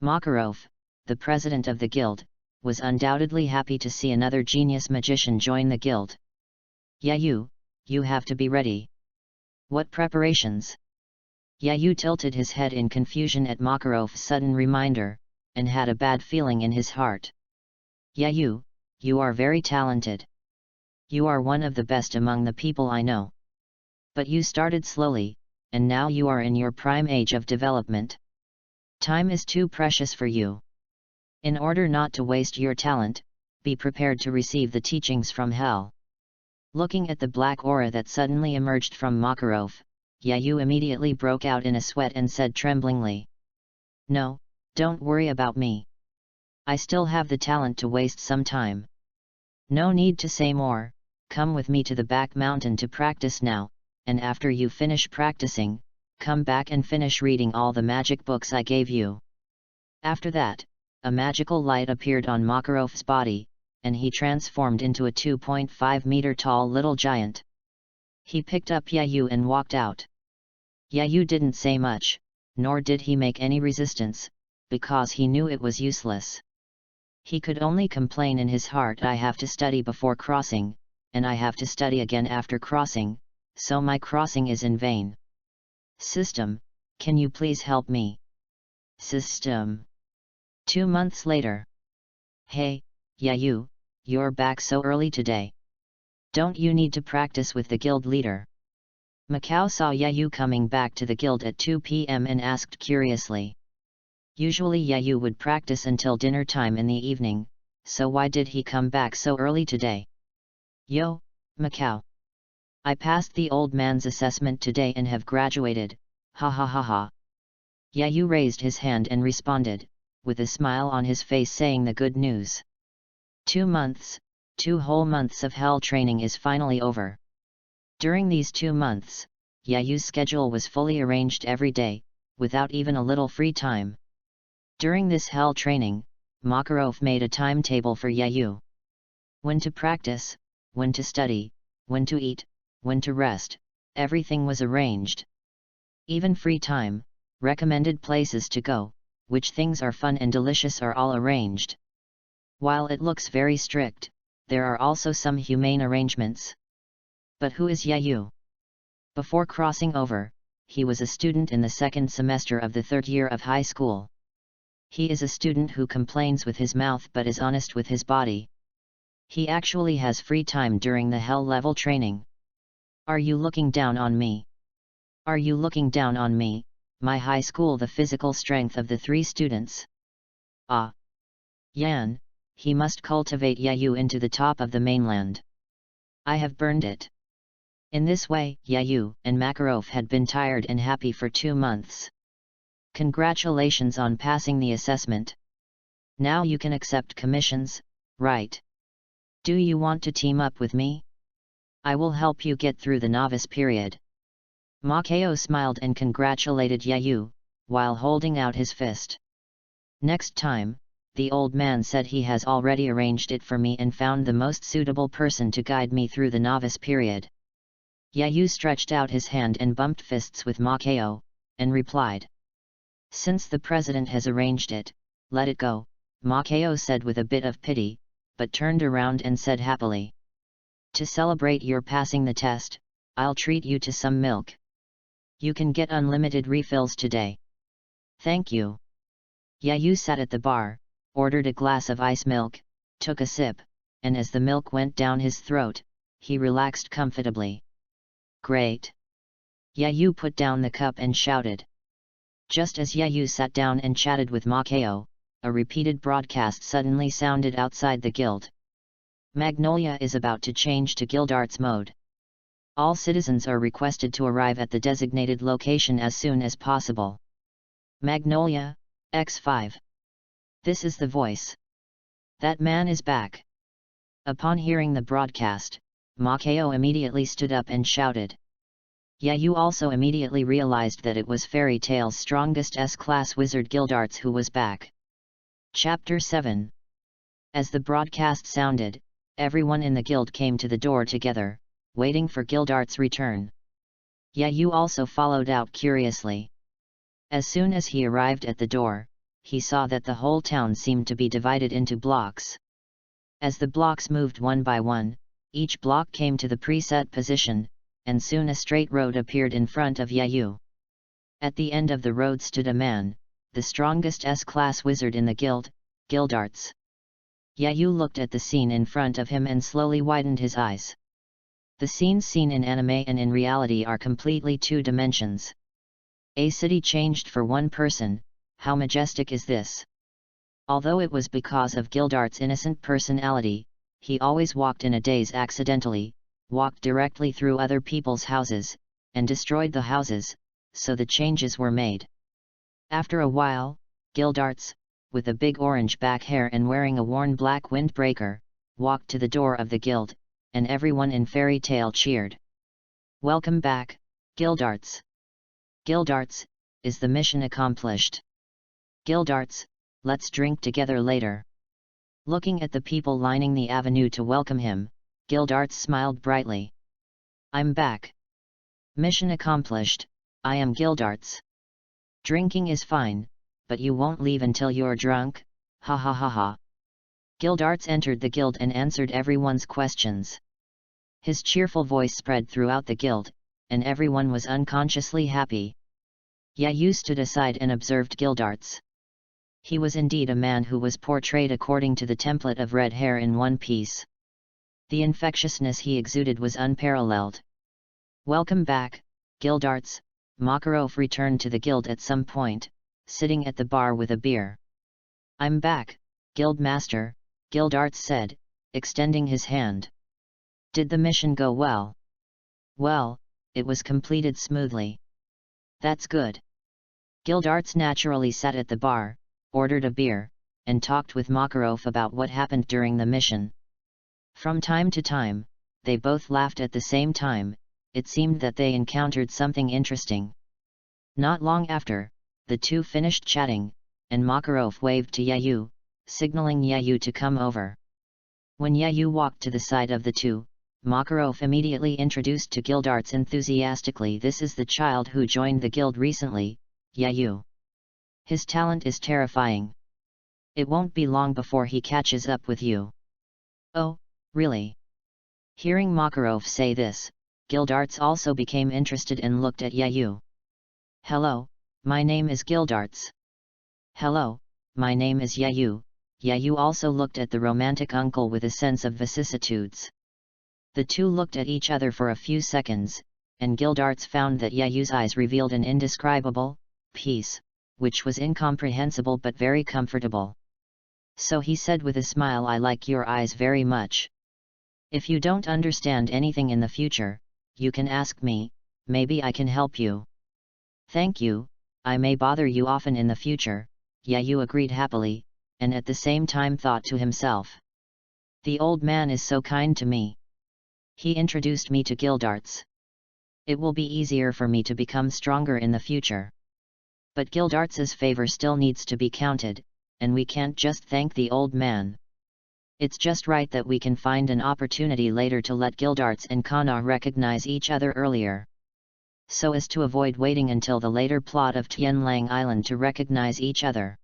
Makarov, the president of the guild, was undoubtedly happy to see another genius magician join the guild. Yayu, you have to be ready. What preparations? Yayu tilted his head in confusion at Makarov's sudden reminder, and had a bad feeling in his heart. Yayu, you are very talented. You are one of the best among the people I know. But you started slowly, and now you are in your prime age of development. Time is too precious for you. In order not to waste your talent, be prepared to receive the teachings from hell. Looking at the black aura that suddenly emerged from Makarov, Yayu immediately broke out in a sweat and said tremblingly. No, don't worry about me. I still have the talent to waste some time. No need to say more, come with me to the back mountain to practice now, and after you finish practicing, come back and finish reading all the magic books I gave you. After that, a magical light appeared on Makarov's body, and he transformed into a 2.5-meter tall little giant. He picked up Yayu and walked out. Yayu didn't say much, nor did he make any resistance, because he knew it was useless. He could only complain in his heart, I have to study before crossing, and I have to study again after crossing, so my crossing is in vain. System, can you please help me? System. 2 months later. Hey, Yayu, you're back so early today. Don't you need to practice with the guild leader? Macau saw Yayu coming back to the guild at 2 p.m. and asked curiously. Usually Yayu would practice until dinner time in the evening, so why did he come back so early today? Yo, Macau. I passed the old man's assessment today and have graduated, ha ha ha ha. Yayu raised his hand and responded, with a smile on his face saying the good news. 2 months, 2 whole months of hell training is finally over. During these 2 months, Yayu's schedule was fully arranged every day, without even a little free time. During this hell training, Makarov made a timetable for Yayu. When to practice, when to study, when to eat, when to rest, everything was arranged. Even free time, recommended places to go, which things are fun and delicious are all arranged. While it looks very strict, there are also some humane arrangements. But who is Yayu? Before crossing over, he was a student in the 2nd semester of the 3rd year of high school. He is a student who complains with his mouth but is honest with his body. He actually has free time during the hell level training. Are you looking down on me? Are you looking down on me, my high school, the physical strength of the 3 students? Ah! Yan, he must cultivate Yayu into the top of the mainland. I have burned it. In this way, Yayu and Makarov had been tired and happy for 2 months. Congratulations on passing the assessment. Now you can accept commissions, right? Do you want to team up with me? I will help you get through the novice period. Makao smiled and congratulated Yayu, while holding out his fist. Next time, the old man said he has already arranged it for me and found the most suitable person to guide me through the novice period. Yayu stretched out his hand and bumped fists with Makao, and replied. Since the president has arranged it, let it go, Makao said with a bit of pity, but turned around and said happily. To celebrate your passing the test, I'll treat you to some milk. You can get unlimited refills today. Thank you. Yayu sat at the bar, ordered a glass of ice milk, took a sip, and as the milk went down his throat, he relaxed comfortably. Great! Yayu put down the cup and shouted. Just as Yayu sat down and chatted with Makao, a repeated broadcast suddenly sounded outside the guild. Magnolia is about to change to guild arts mode. All citizens are requested to arrive at the designated location as soon as possible. Magnolia, X5. This is the voice. That man is back. Upon hearing the broadcast, Makao immediately stood up and shouted. Yayu also immediately realized that it was Fairy Tail's strongest S-class wizard Guildarts who was back. Chapter 7. As the broadcast sounded, everyone in the guild came to the door together, waiting for Guildarts' return. Yayu also followed out curiously. As soon as he arrived at the door, he saw that the whole town seemed to be divided into blocks. As the blocks moved one by one, each block came to the preset position, and soon a straight road appeared in front of Yayu. At the end of the road stood a man, the strongest S-class wizard in the guild, Guildarts. Yayu looked at the scene in front of him and slowly widened his eyes. The scenes seen in anime and in reality are completely two dimensions. A city changed for one person, how majestic is this? Although it was because of Guildarts' innocent personality, he always walked in a daze accidentally, walked directly through other people's houses, and destroyed the houses, so the changes were made. After a while, Guildarts, with a big orange back hair and wearing a worn black windbreaker, walked to the door of the guild, and everyone in Fairy Tail cheered. Welcome back, Guildarts. Guildarts, is the mission accomplished? Guildarts, let's drink together later. Looking at the people lining the avenue to welcome him, Guildarts smiled brightly. I'm back. Mission accomplished, I am Guildarts. Drinking is fine, but you won't leave until you're drunk, ha ha ha ha. Guildarts entered the guild and answered everyone's questions. His cheerful voice spread throughout the guild, and everyone was unconsciously happy. Yayu stood aside and observed Guildarts. He was indeed a man who was portrayed according to the template of red hair in One Piece. The infectiousness he exuded was unparalleled. Welcome back, Guildarts. Makarov returned to the guild at some point, sitting at the bar with a beer. I'm back, Guildmaster, Guildarts said, extending his hand. Did the mission go well? Well, it was completed smoothly. That's good. Guildarts naturally sat at the bar, ordered a beer, and talked with Makarov about what happened during the mission. From time to time, they both laughed at the same time. It seemed that they encountered something interesting. Not long after, the two finished chatting, and Makarov waved to Yayu, signaling Yayu to come over. When Yayu walked to the side of the two, Makarov immediately introduced to Guildarts enthusiastically, this is the child who joined the guild recently, Yayu. His talent is terrifying. It won't be long before he catches up with you. Oh, really? Hearing Makarov say this, Guildarts also became interested and looked at Yayu. Hello, my name is Guildarts. Hello, my name is Yayu. Yayu also looked at the romantic uncle with a sense of vicissitudes. The two looked at each other for a few seconds, and Guildarts found that Yayu's eyes revealed an indescribable peace, which was incomprehensible but very comfortable. So he said with a smile, I like your eyes very much. If you don't understand anything in the future, you can ask me, maybe I can help you. Thank you, I may bother you often in the future, Yayu agreed happily, and at the same time thought to himself. The old man is so kind to me. He introduced me to Guildarts. It will be easier for me to become stronger in the future. But Guildarts's favor still needs to be counted, and we can't just thank the old man. It's just right that we can find an opportunity later to let Gildarts and Kana recognize each other earlier, so as to avoid waiting until the later plot of Tianlang Island to recognize each other.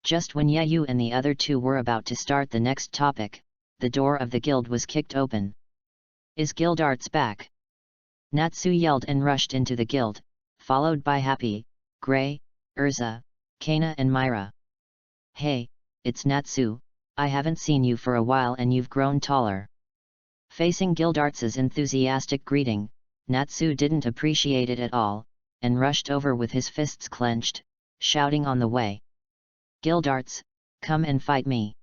Just when Yayu and the other two were about to start the next topic, the door of the guild was kicked open. "Is Gildarts back?" Natsu yelled and rushed into the guild, followed by Happy, Gray, Urza, Kana and Myra. "Hey, it's Natsu, I haven't seen you for a while and you've grown taller." Facing Gildarts's enthusiastic greeting, Natsu didn't appreciate it at all, and rushed over with his fists clenched, shouting on the way, "Gildarts, come and fight me."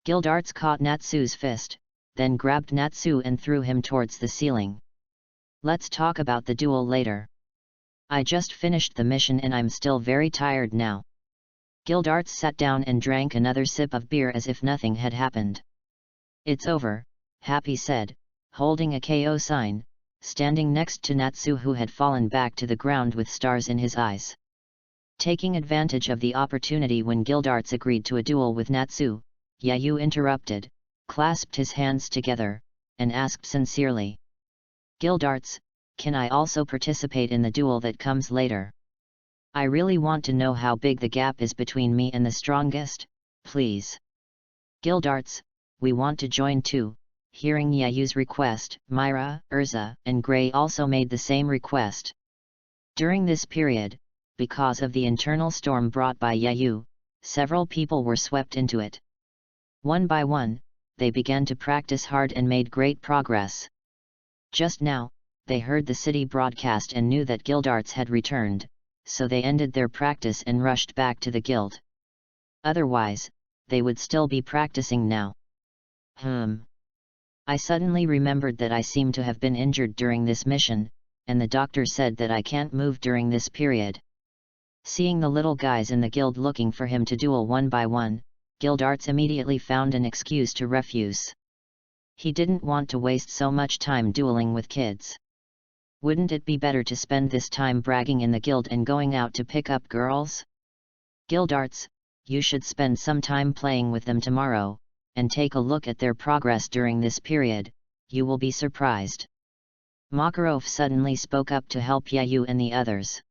Gildarts caught Natsu's fist, then grabbed Natsu and threw him towards the ceiling. "Let's talk about the duel later. I just finished the mission and I'm still very tired now." Gildarts sat down and drank another sip of beer as if nothing had happened. "It's over," Happy said, holding a KO sign, standing next to Natsu who had fallen back to the ground with stars in his eyes. Taking advantage of the opportunity when Gildarts agreed to a duel with Natsu, Yayu interrupted, clasped his hands together, and asked sincerely, "Gildarts, can I also participate in the duel that comes later? I really want to know how big the gap is between me and the strongest, please." "Gildarts, we want to join too." Hearing Yayu's request, Myra, Urza, and Gray also made the same request. During this period, because of the internal storm brought by Yayu, several people were swept into it. One by one, they began to practice hard and made great progress. Just now, they heard the city broadcast and knew that Gildarts had returned, so they ended their practice and rushed back to the guild. Otherwise, they would still be practicing now. I suddenly remembered that I seem to have been injured during this mission, and the doctor said that I can't move during this period." Seeing the little guys in the guild looking for him to duel one by one, Gildarts immediately found an excuse to refuse. He didn't want to waste so much time dueling with kids. Wouldn't it be better to spend this time bragging in the guild and going out to pick up girls? "Gildarts, you should spend some time playing with them tomorrow, and take a look at their progress during this period, you will be surprised." Makarov suddenly spoke up to help Yayu and the others.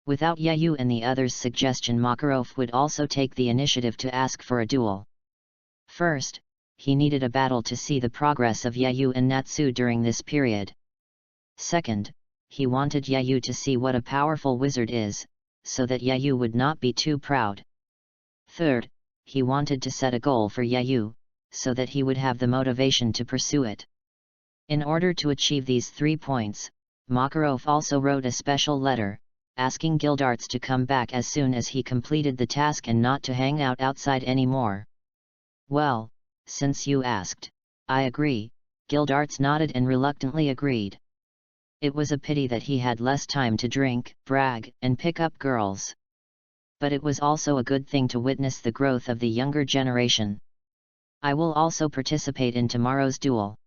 Without Yayu and the others' suggestion, Makarov would also take the initiative to ask for a duel. First, he needed a battle to see the progress of Yayu and Natsu during this period. Second, he wanted Yayu to see what a powerful wizard is, so that Yayu would not be too proud. Third, he wanted to set a goal for Yayu, so that he would have the motivation to pursue it. In order to achieve these 3 points, Makarov also wrote a special letter, asking Gildarts to come back as soon as he completed the task and not to hang out outside anymore. "Well, since you asked, I agree," Gildarts nodded and reluctantly agreed. It was a pity that he had less time to drink, brag, and pick up girls. But it was also a good thing to witness the growth of the younger generation. "I will also participate in tomorrow's duel."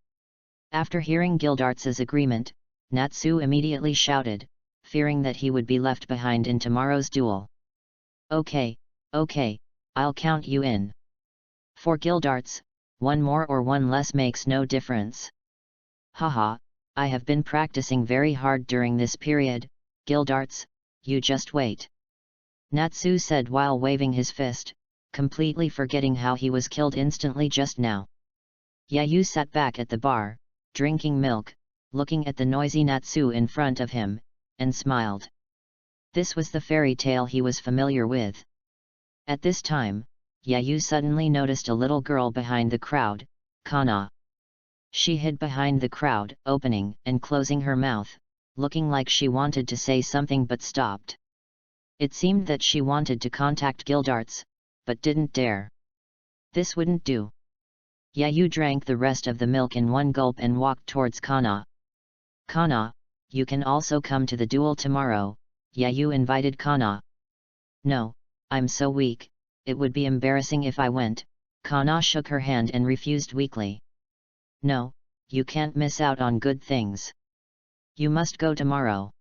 After hearing Gildarts's agreement, Natsu immediately shouted, fearing that he would be left behind in tomorrow's duel. Okay, I'll count you in." For Gildarts, one more or one less makes no difference. "Haha, I have been practicing very hard during this period, Gildarts, you just wait," Natsu said while waving his fist, completely forgetting how he was killed instantly just now. Yayu sat back at the bar, drinking milk, looking at the noisy Natsu in front of him, and smiled. This was the fairy tale he was familiar with. At this time, Yayu suddenly noticed a little girl behind the crowd, Kana. She hid behind the crowd, opening and closing her mouth, looking like she wanted to say something but stopped. It seemed that she wanted to contact Gildarts, but didn't dare. This wouldn't do. Yayu drank the rest of the milk in one gulp and walked towards Kana. "Kana, you can also come to the duel tomorrow," Yayu invited Kana. "No, I'm so weak, it would be embarrassing if I went," Kana shook her hand and refused weakly. "No, you can't miss out on good things. You must go tomorrow.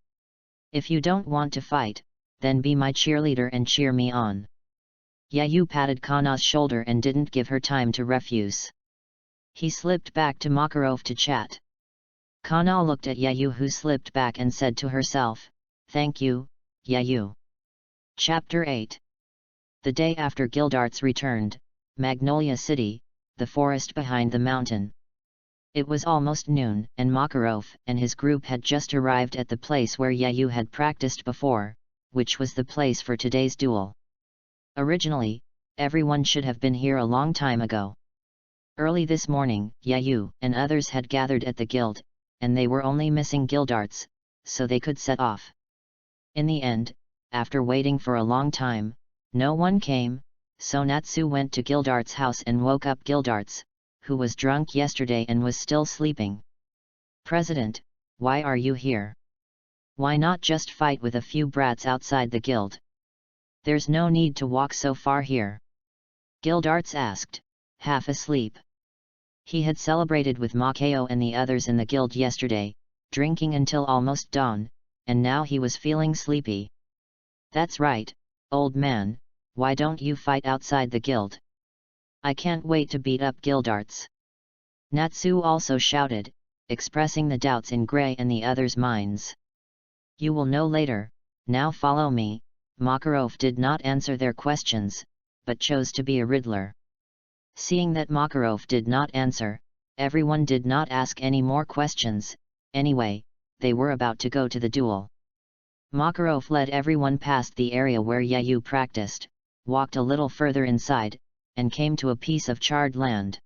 If you don't want to fight, then be my cheerleader and cheer me on." Yayu patted Kana's shoulder and didn't give her time to refuse. He slipped back to Makarov to chat. Kana looked at Yayu, who slipped back and said to herself, "Thank you, Yayu." Chapter 8. The day after Gildarts returned, Magnolia City, the forest behind the mountain. It was almost noon, and Makarov and his group had just arrived at the place where Yayu had practiced before, which was the place for today's duel. Originally, everyone should have been here a long time ago. Early this morning, Yayu and others had gathered at the guild, and they were only missing Gildarts, so they could set off. In the end, after waiting for a long time, no one came, so Natsu went to Gildarts' house and woke up Gildarts, who was drunk yesterday and was still sleeping. "President, why are you here? Why not just fight with a few brats outside the guild? There's no need to walk so far here," Gildarts asked, half asleep. He had celebrated with Makeo and the others in the guild yesterday, drinking until almost dawn, and now he was feeling sleepy. "That's right, old man, why don't you fight outside the guild? I can't wait to beat up Gildarts," Natsu also shouted, expressing the doubts in Gray and the others' minds. "You will know later, now follow me." Makarov did not answer their questions, but chose to be a riddler. Seeing that Makarov did not answer, everyone did not ask any more questions. Anyway, they were about to go to the duel. Makarov led everyone past the area where Yayu practiced, walked a little further inside, and came to a piece of charred land.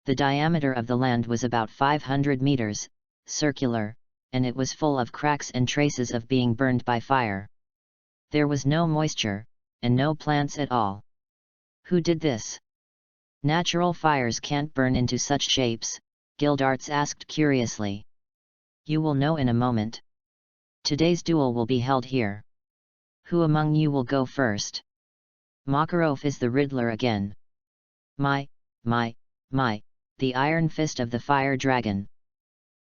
The diameter of the land was about 500 meters, circular, and it was full of cracks and traces of being burned by fire. There was no moisture, and no plants at all. Who did this? Natural fires can't burn into such shapes, Gildarts asked curiously. You will know in a moment. Today's duel will be held here. Who among you will go first? Makarov is the riddler again. My, the iron fist of the fire dragon.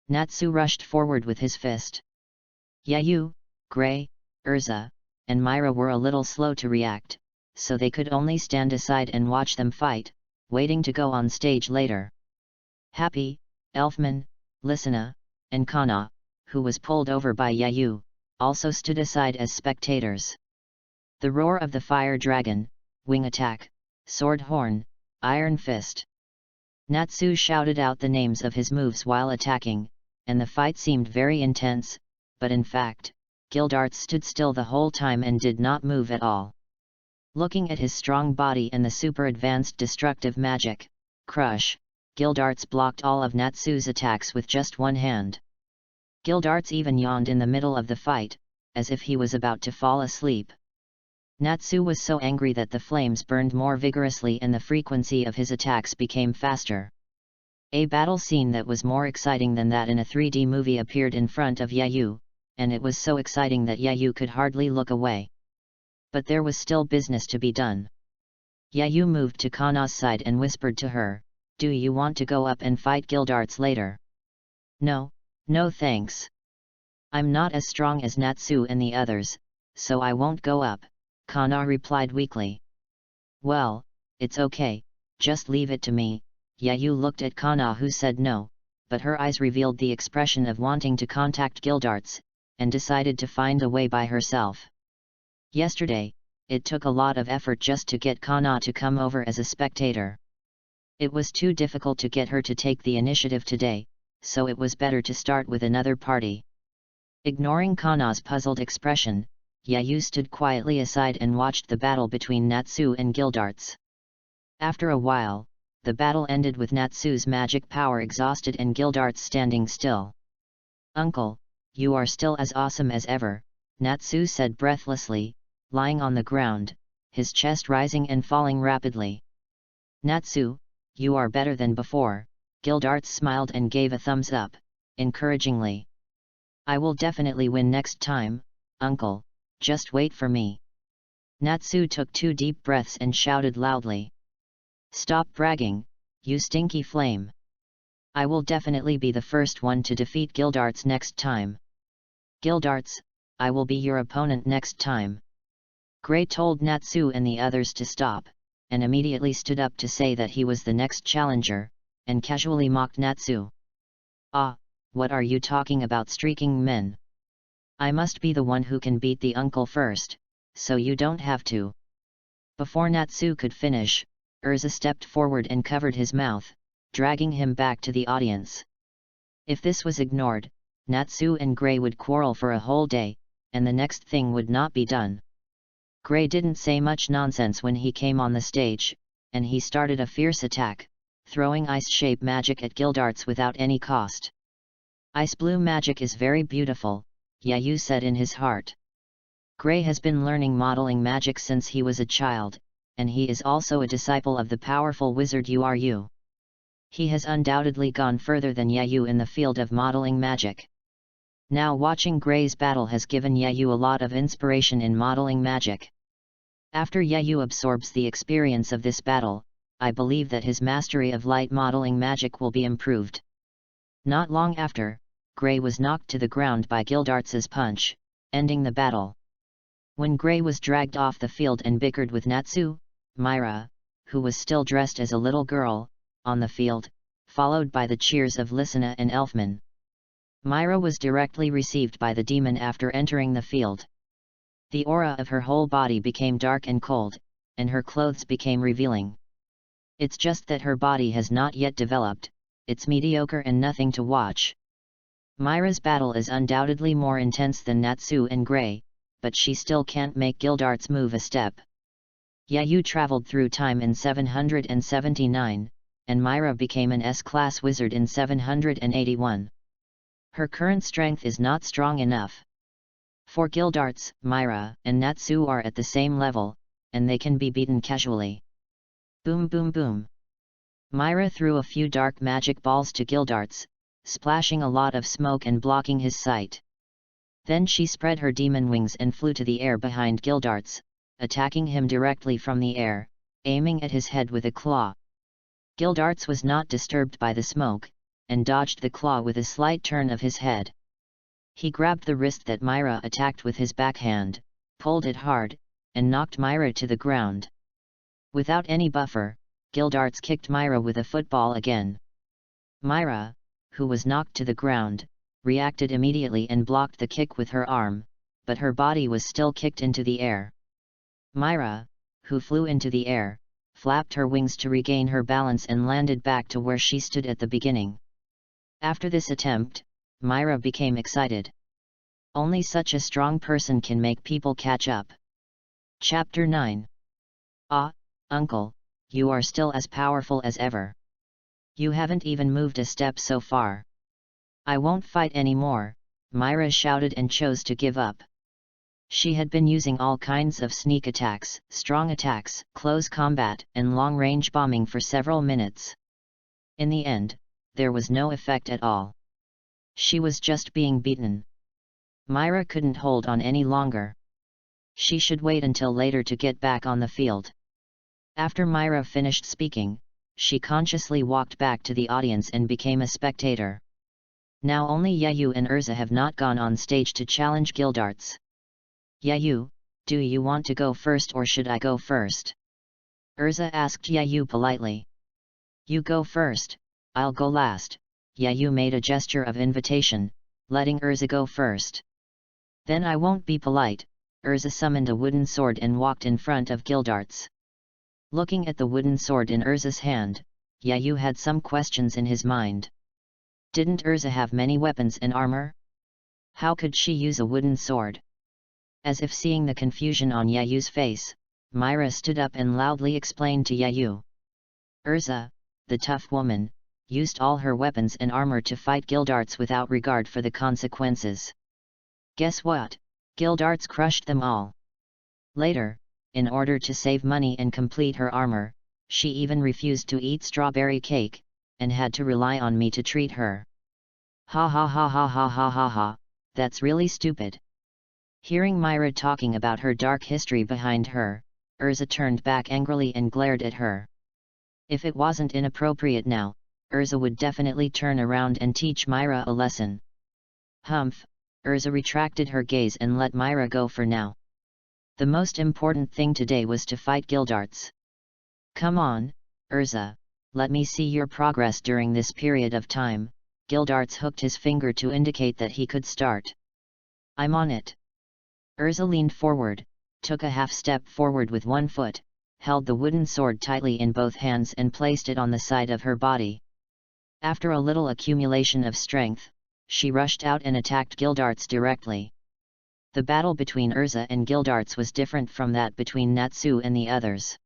Natsu rushed forward with his fist. Yayu, Gray, Urza, and Myra were a little slow to react, so they could only stand aside and watch them fight, waiting to go on stage later. Happy, Elfman, Lysina, and Kana, who was pulled over by Yayu, also stood aside as spectators. The roar of the fire dragon, wing attack, sword horn, iron fist. Natsu shouted out the names of his moves while attacking, and the fight seemed very intense, but in fact, Gildarts stood still the whole time and did not move at all. Looking at his strong body and the super advanced destructive magic, Crush, Gildarts blocked all of Natsu's attacks with just one hand. Gildarts even yawned in the middle of the fight, as if he was about to fall asleep. Natsu was so angry that the flames burned more vigorously and the frequency of his attacks became faster. A battle scene that was more exciting than that in a 3D movie appeared in front of Yayu, and it was so exciting that Yayu could hardly look away. But there was still business to be done. Yayu moved to Kana's side and whispered to her, "Do you want to go up and fight Gildarts later?" No thanks. I'm not as strong as Natsu and the others, so I won't go up," Kana replied weakly. "Well, it's okay, just leave it to me." Yayu looked at Kana, who said no, but her eyes revealed the expression of wanting to contact Gildarts, and decided to find a way by herself. Yesterday, it took a lot of effort just to get Kana to come over as a spectator. It was too difficult to get her to take the initiative today, so it was better to start with another party. Ignoring Kana's puzzled expression, Yayu stood quietly aside and watched the battle between Natsu and Gildarts. After a while, the battle ended with Natsu's magic power exhausted and Gildarts standing still. "Uncle, you are still as awesome as ever," Natsu said breathlessly, lying on the ground, his chest rising and falling rapidly. "Natsu, you are better than before," Gildarts smiled and gave a thumbs up, encouragingly. "I will definitely win next time, uncle, just wait for me." Natsu took 2 deep breaths and shouted loudly. "Stop bragging, you stinky flame. I will definitely be the first one to defeat Gildarts next time. Gildarts, I will be your opponent next time." Gray told Natsu and the others to stop, and immediately stood up to say that he was the next challenger, and casually mocked Natsu. "Ah, what are you talking about, streaking men? I must be the one who can beat the uncle first, so you don't have to." Before Natsu could finish, Urza stepped forward and covered his mouth, dragging him back to the audience. If this was ignored, Natsu and Gray would quarrel for a whole day, and the next thing would not be done. Gray didn't say much nonsense when he came on the stage, and he started a fierce attack, throwing ice-shape magic at Gildarts without any cost. "Ice blue magic is very beautiful," Yayu said in his heart. Gray has been learning modeling magic since he was a child, and he is also a disciple of the powerful wizard Uru. He has undoubtedly gone further than Yayu in the field of modeling magic. Now watching Gray's battle has given Yayu a lot of inspiration in modeling magic. After Yayu absorbs the experience of this battle, I believe that his mastery of light modeling magic will be improved. Not long after, Gray was knocked to the ground by Gildarts's punch, ending the battle. When Gray was dragged off the field and bickered with Natsu, Myra, who was still dressed as a little girl, on the field, followed by the cheers of Lysina and Elfman. Myra was directly received by the demon after entering the field. The aura of her whole body became dark and cold, and her clothes became revealing. It's just that her body has not yet developed, it's mediocre and nothing to watch. Myra's battle is undoubtedly more intense than Natsu and Gray, but she still can't make Gildarts move a step. Yayu traveled through time in 779, and Myra became an S-class wizard in 781. Her current strength is not strong enough. For Gildarts, Myra and Natsu are at the same level, and they can be beaten casually. Boom boom boom. Myra threw a few dark magic balls to Gildarts, splashing a lot of smoke and blocking his sight. Then she spread her demon wings and flew to the air behind Gildarts, attacking him directly from the air, aiming at his head with a claw. Gildarts was not disturbed by the smoke, and dodged the claw with a slight turn of his head. He grabbed the wrist that Myra attacked with his backhand, pulled it hard, and knocked Myra to the ground. Without any buffer, Gildarts kicked Myra with a football again. Myra, who was knocked to the ground, reacted immediately and blocked the kick with her arm, but her body was still kicked into the air. Myra, who flew into the air, flapped her wings to regain her balance and landed back to where she stood at the beginning. After this attempt, Myra became excited. Only such a strong person can make people catch up. Chapter 9. Ah, Uncle, you are still as powerful as ever. You haven't even moved a step so far. I won't fight anymore, Myra shouted and chose to give up. She had been using all kinds of sneak attacks, strong attacks, close combat, and long-range bombing for several minutes. In the end, there was no effect at all. She was just being beaten. Myra couldn't hold on any longer. She should wait until later to get back on the field. After Myra finished speaking, she consciously walked back to the audience and became a spectator. Now only Yayu and Urza have not gone on stage to challenge Gildarts. Yayu, do you want to go first or should I go first? Urza asked Yayu politely. You go first, I'll go last. Yayu made a gesture of invitation, letting Urza go first. Then I won't be polite. Urza summoned a wooden sword and walked in front of Gildarts. Looking at the wooden sword in Urza's hand, Yayu had some questions in his mind. Didn't Urza have many weapons and armor? How could she use a wooden sword? As if seeing the confusion on Yayu's face, Myra stood up and loudly explained to Yayu. Urza, the tough woman, used all her weapons and armor to fight Gildarts without regard for the consequences. Guess what? Gildarts crushed them all. Later, in order to save money and complete her armor, she even refused to eat strawberry cake, and had to rely on me to treat her. Ha ha ha ha ha ha ha ha, that's really stupid. Hearing Myra talking about her dark history behind her, Urza turned back angrily and glared at her. If it wasn't inappropriate now, Urza would definitely turn around and teach Myra a lesson. Humph, Urza retracted her gaze and let Myra go for now. The most important thing today was to fight Gildarts. Come on, Urza, let me see your progress during this period of time. Gildarts hooked his finger to indicate that he could start. I'm on it. Urza leaned forward, took a half step forward with one foot, held the wooden sword tightly in both hands and placed it on the side of her body. After a little accumulation of strength, she rushed out and attacked Gildarts directly. The battle between Urza and Gildarts was different from that between Natsu and the others.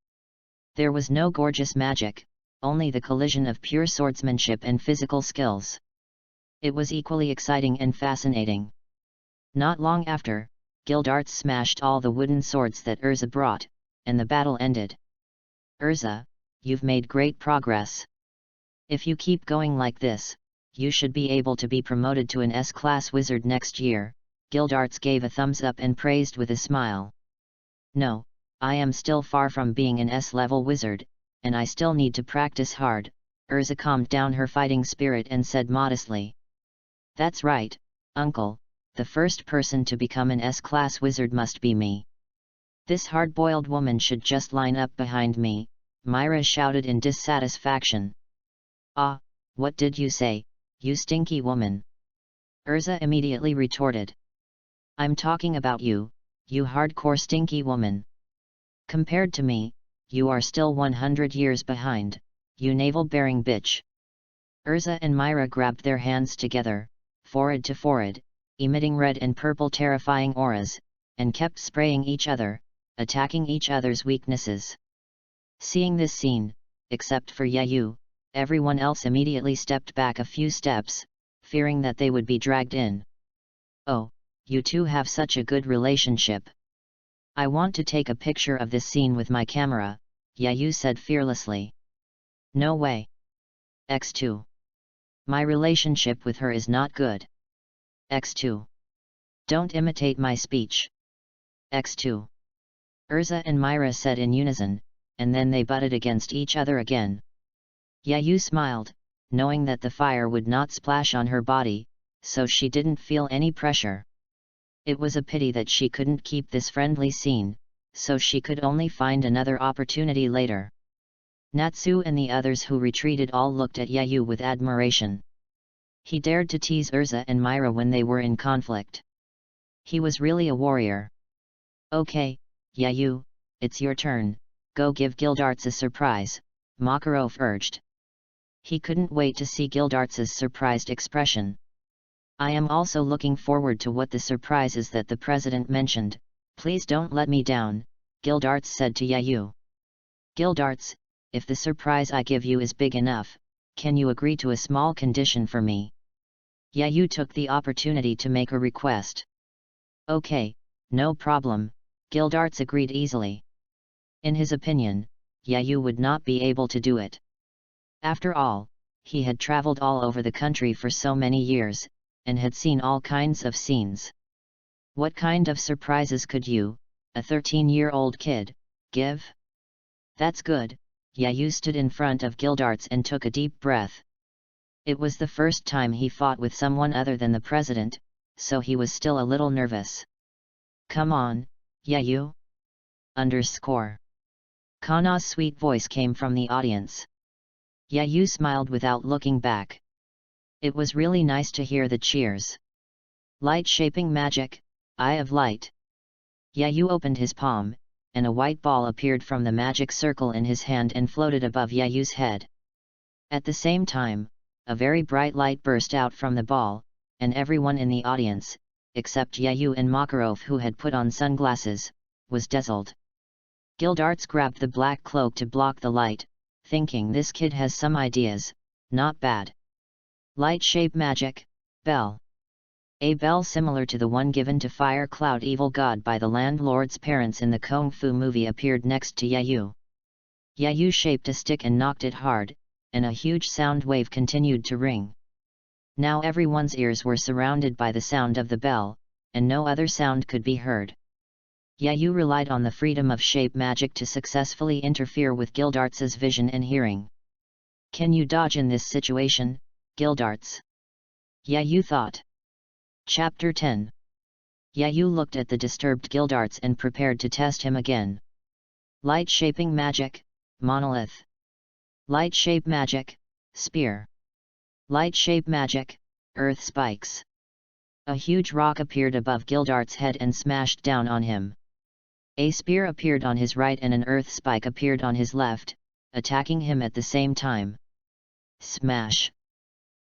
There was no gorgeous magic, only the collision of pure swordsmanship and physical skills. It was equally exciting and fascinating. Not long after, Gildarts smashed all the wooden swords that Urza brought, and the battle ended. Urza, you've made great progress. If you keep going like this, you should be able to be promoted to an S-class wizard next year. Gildarts gave a thumbs up and praised with a smile. No, I am still far from being an S-level wizard, and I still need to practice hard. Urza calmed down her fighting spirit and said modestly. That's right, uncle, the first person to become an S-class wizard must be me. This hard-boiled woman should just line up behind me, Myra shouted in dissatisfaction. Ah, what did you say, you stinky woman? Urza immediately retorted. I'm talking about you, you hardcore stinky woman. Compared to me, you are still 100 years behind, you navel-bearing bitch. Urza and Myra grabbed their hands together, forehead to forehead, emitting red and purple terrifying auras, and kept spraying each other, attacking each other's weaknesses. Seeing this scene, except for Yayu, everyone else immediately stepped back a few steps, fearing that they would be dragged in. Oh, you two have such a good relationship. I want to take a picture of this scene with my camera, Yayu said fearlessly. No way. X2. My relationship with her is not good. X2. Don't imitate my speech. X2. Urza and Myra said in unison, and then they butted against each other again. Yayu smiled, knowing that the fire would not splash on her body, so she didn't feel any pressure. It was a pity that she couldn't keep this friendly scene, so she could only find another opportunity later. Natsu and the others who retreated all looked at Yayu with admiration. He dared to tease Urza and Myra when they were in conflict. He was really a warrior. Okay, Yayu, it's your turn, go give Gildarts a surprise, Makarov urged. He couldn't wait to see Gildarts' surprised expression. I am also looking forward to what the surprise is that the president mentioned. Please don't let me down, Gildarts said to Yayu. Gildarts, if the surprise I give you is big enough, can you agree to a small condition for me? Yayu took the opportunity to make a request. Okay, no problem, Gildarts agreed easily. In his opinion, Yayu would not be able to do it. After all, he had traveled all over the country for so many years, and had seen all kinds of scenes. What kind of surprises could you, a 13-year-old kid, give? That's good, Yayu stood in front of Gildarts and took a deep breath. It was the first time he fought with someone other than the president, so he was still a little nervous. Come on, Yayu. Kana's sweet voice came from the audience. Yayu smiled without looking back. It was really nice to hear the cheers. Light-shaping magic, Eye of Light. Yayu opened his palm, and a white ball appeared from the magic circle in his hand and floated above Yayu's head. At the same time, a very bright light burst out from the ball, and everyone in the audience, except Yayu and Makarov who had put on sunglasses, was dazzled. Gildarts grabbed the black cloak to block the light, thinking this kid has some ideas, not bad. Light shape magic, bell. A bell similar to the one given to Fire Cloud Evil God by the landlord's parents in the Kung Fu movie appeared next to Yayu. Yayu shaped a stick and knocked it hard, and a huge sound wave continued to ring. Now everyone's ears were surrounded by the sound of the bell, and no other sound could be heard. Yayu relied on the freedom of shape magic to successfully interfere with Gildarts' vision and hearing. Can you dodge in this situation, Gildarts? Yayu thought. Chapter 10. Yayu looked at the disturbed Gildarts and prepared to test him again. Light shaping magic, monolith. Light shape magic, spear. Light shape magic, earth spikes. A huge rock appeared above Gildart's head and smashed down on him. A spear appeared on his right and an earth spike appeared on his left, attacking him at the same time. Smash!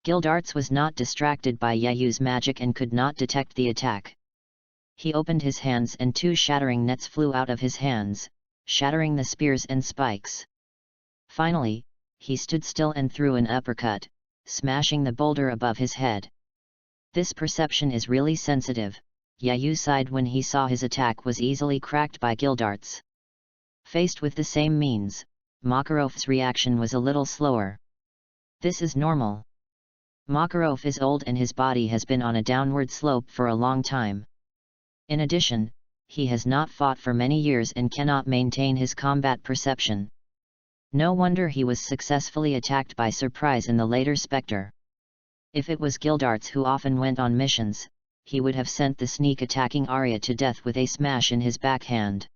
Gildarts was not distracted by Yayu's magic and could not detect the attack. He opened his hands and 2 shattering nets flew out of his hands, shattering the spears and spikes. Finally, he stood still and threw an uppercut, smashing the boulder above his head. This perception is really sensitive, Yayu sighed when he saw his attack was easily cracked by Gildarts. Faced with the same means, Makarov's reaction was a little slower. This is normal. Makarov is old and his body has been on a downward slope for a long time. In addition, he has not fought for many years and cannot maintain his combat perception. No wonder he was successfully attacked by surprise in the later Spectre. If it was Gildarts who often went on missions, he would have sent the sneak attacking Arya to death with a smash in his backhand.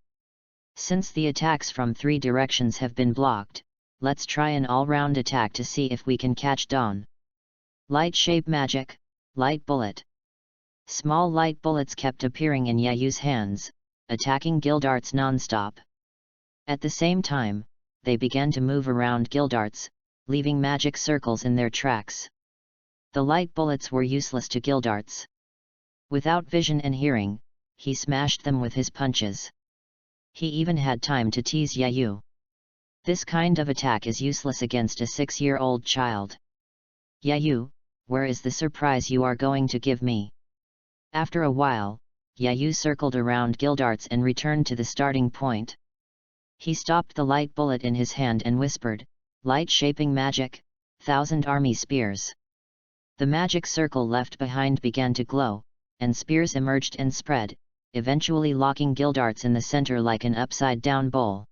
Since the attacks from 3 directions have been blocked, let's try an all-round attack to see if we can catch Dawn. Light shape magic, light bullet. Small light bullets kept appearing in Yayu's hands, attacking Gildarts non-stop. At the same time, they began to move around Gildarts, leaving magic circles in their tracks. The light bullets were useless to Gildarts. Without vision and hearing, he smashed them with his punches. He even had time to tease Yayu. This kind of attack is useless against a 6-year-old child. Yayu, where is the surprise you are going to give me? After a while, Yayu circled around Gildarts and returned to the starting point. He stopped the light bullet in his hand and whispered, "Light shaping magic, 1,000 army spears." The magic circle left behind began to glow, and spears emerged and spread, eventually locking Gildarts in the center like an upside-down bowl.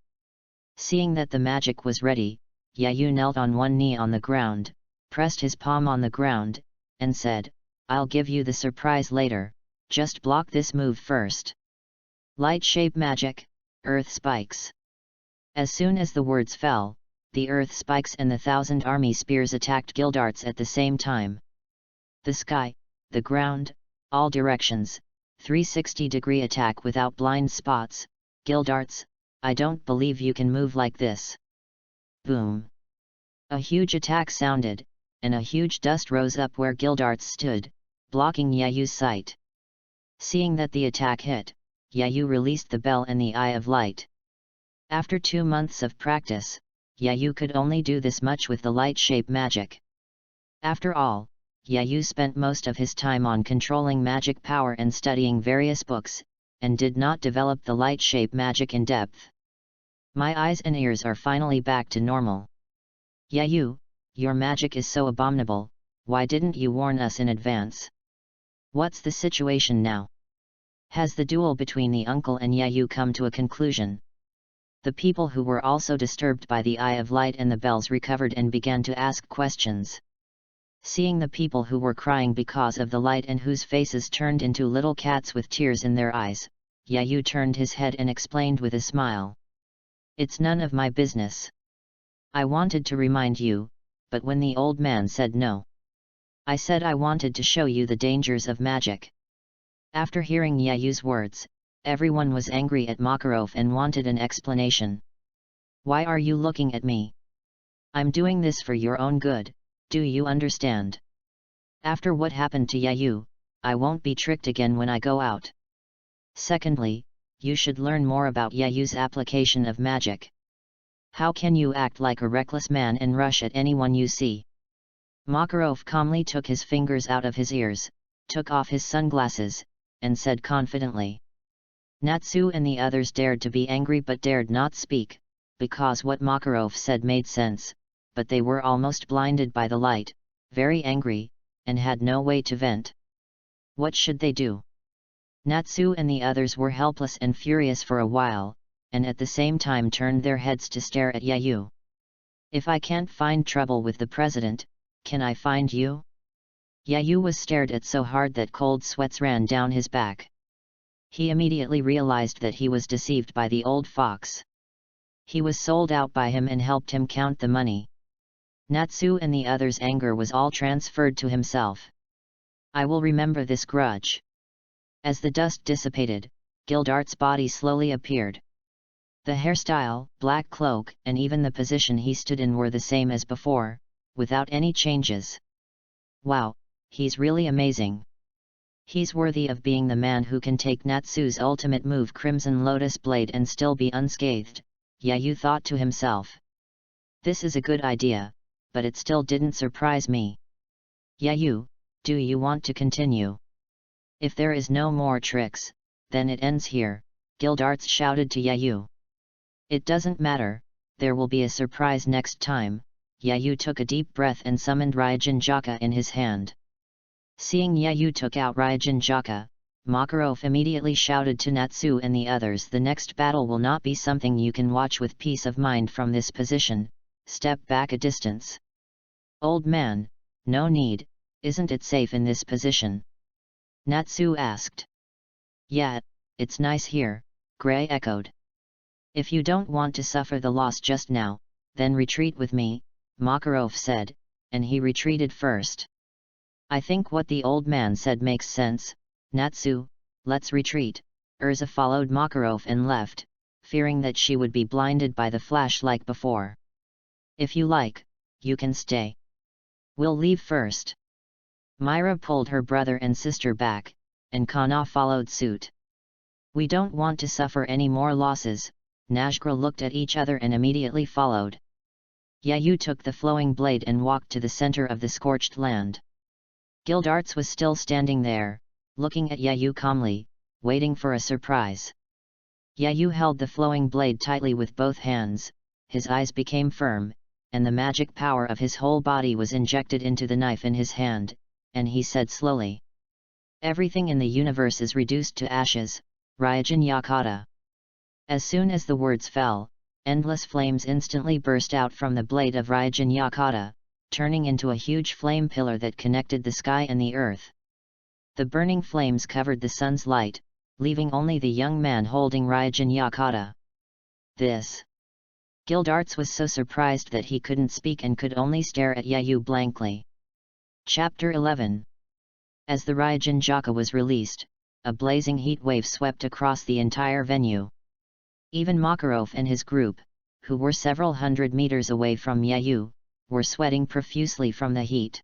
Seeing that the magic was ready, Yayu knelt on one knee on the ground, pressed his palm on the ground, and said, "I'll give you the surprise later, just block this move first." Light shape magic, earth spikes. As soon as the words fell, the earth spikes and the 1,000 army spears attacked Gildarts at the same time. The sky, the ground, all directions, 360-degree attack without blind spots. Gildarts, I don't believe you can move like this. Boom! A huge attack sounded, and a huge dust rose up where Gildarts stood, blocking Yayu's sight. Seeing that the attack hit, Yayu released the bell and the Eye of Light. After 2 months of practice, Yayu could only do this much with the light shape magic. After all, Yayu spent most of his time on controlling magic power and studying various books, and did not develop the light shape magic in depth. My eyes and ears are finally back to normal. Yayu, your magic is so abominable, why didn't you warn us in advance? What's the situation now? Has the duel between the uncle and Yayu come to a conclusion? The people who were also disturbed by the Eye of Light and the bells recovered and began to ask questions. Seeing the people who were crying because of the light and whose faces turned into little cats with tears in their eyes, Yayu turned his head and explained with a smile. "It's none of my business. I wanted to remind you, but when the old man said no. I said I wanted to show you the dangers of magic." After hearing Yayu's words, everyone was angry at Makarov and wanted an explanation. "Why are you looking at me? I'm doing this for your own good, do you understand? After what happened to Yayu, I won't be tricked again when I go out. Secondly, you should learn more about Yayu's application of magic. How can you act like a reckless man and rush at anyone you see?" Makarov calmly took his fingers out of his ears, took off his sunglasses, and said confidently. Natsu and the others dared to be angry but dared not speak, because what Makarov said made sense, but they were almost blinded by the light, very angry, and had no way to vent. What should they do? Natsu and the others were helpless and furious for a while, and at the same time turned their heads to stare at Yayu. "If I can't find trouble with the president, can I find you?" Yayu was stared at so hard that cold sweats ran down his back. He immediately realized that he was deceived by the old fox. He was sold out by him and helped him count the money. Natsu and the others' anger was all transferred to himself. I will remember this grudge. As the dust dissipated, Gildart's body slowly appeared. The hairstyle, black cloak, and even the position he stood in were the same as before, without any changes. Wow, he's really amazing. He's worthy of being the man who can take Natsu's ultimate move, Crimson Lotus Blade, and still be unscathed, Yayu thought to himself. This is a good idea, but it still didn't surprise me. Yayu, do you want to continue? If there is no more tricks, then it ends here, Gildarts shouted to Yayu. It doesn't matter, there will be a surprise next time. Yayu took a deep breath and summoned RYUJIN JAKA in his hand. Seeing Yayu took out RYUJIN JAKA, Makarov immediately shouted to Natsu and the others, the next battle will not be something you can watch with peace of mind from this position, step back a distance. Old man, no need, isn't it safe in this position? Natsu asked. Yeah, it's nice here, Gray echoed. If you don't want to suffer the loss just now, then retreat with me, Makarov said, and he retreated first. I think what the old man said makes sense, Natsu, let's retreat. Urza followed Makarov and left, fearing that she would be blinded by the flash like before. If you like, you can stay. We'll leave first. Myra pulled her brother and sister back, and Kana followed suit. We don't want to suffer any more losses. Najgra looked at each other and immediately followed. Yayu took the flowing blade and walked to the center of the scorched land. Gildarts was still standing there, looking at Yayu calmly, waiting for a surprise. Yayu held the flowing blade tightly with both hands, his eyes became firm, and the magic power of his whole body was injected into the knife in his hand, and he said slowly. Everything in the universe is reduced to ashes, RYUJIN Yakata. As soon as the words fell, endless flames instantly burst out from the blade of RYUJIN Yakata, turning into a huge flame pillar that connected the sky and the earth. The burning flames covered the sun's light, leaving only the young man holding RYUJIN Yakata. This. Gildarts was so surprised that he couldn't speak and could only stare at Yayu blankly. Chapter 11. As the RYUJIN JAKA was released, a blazing heat wave swept across the entire venue. Even Makarov and his group, who were several hundred meters away from Yayu, were sweating profusely from the heat.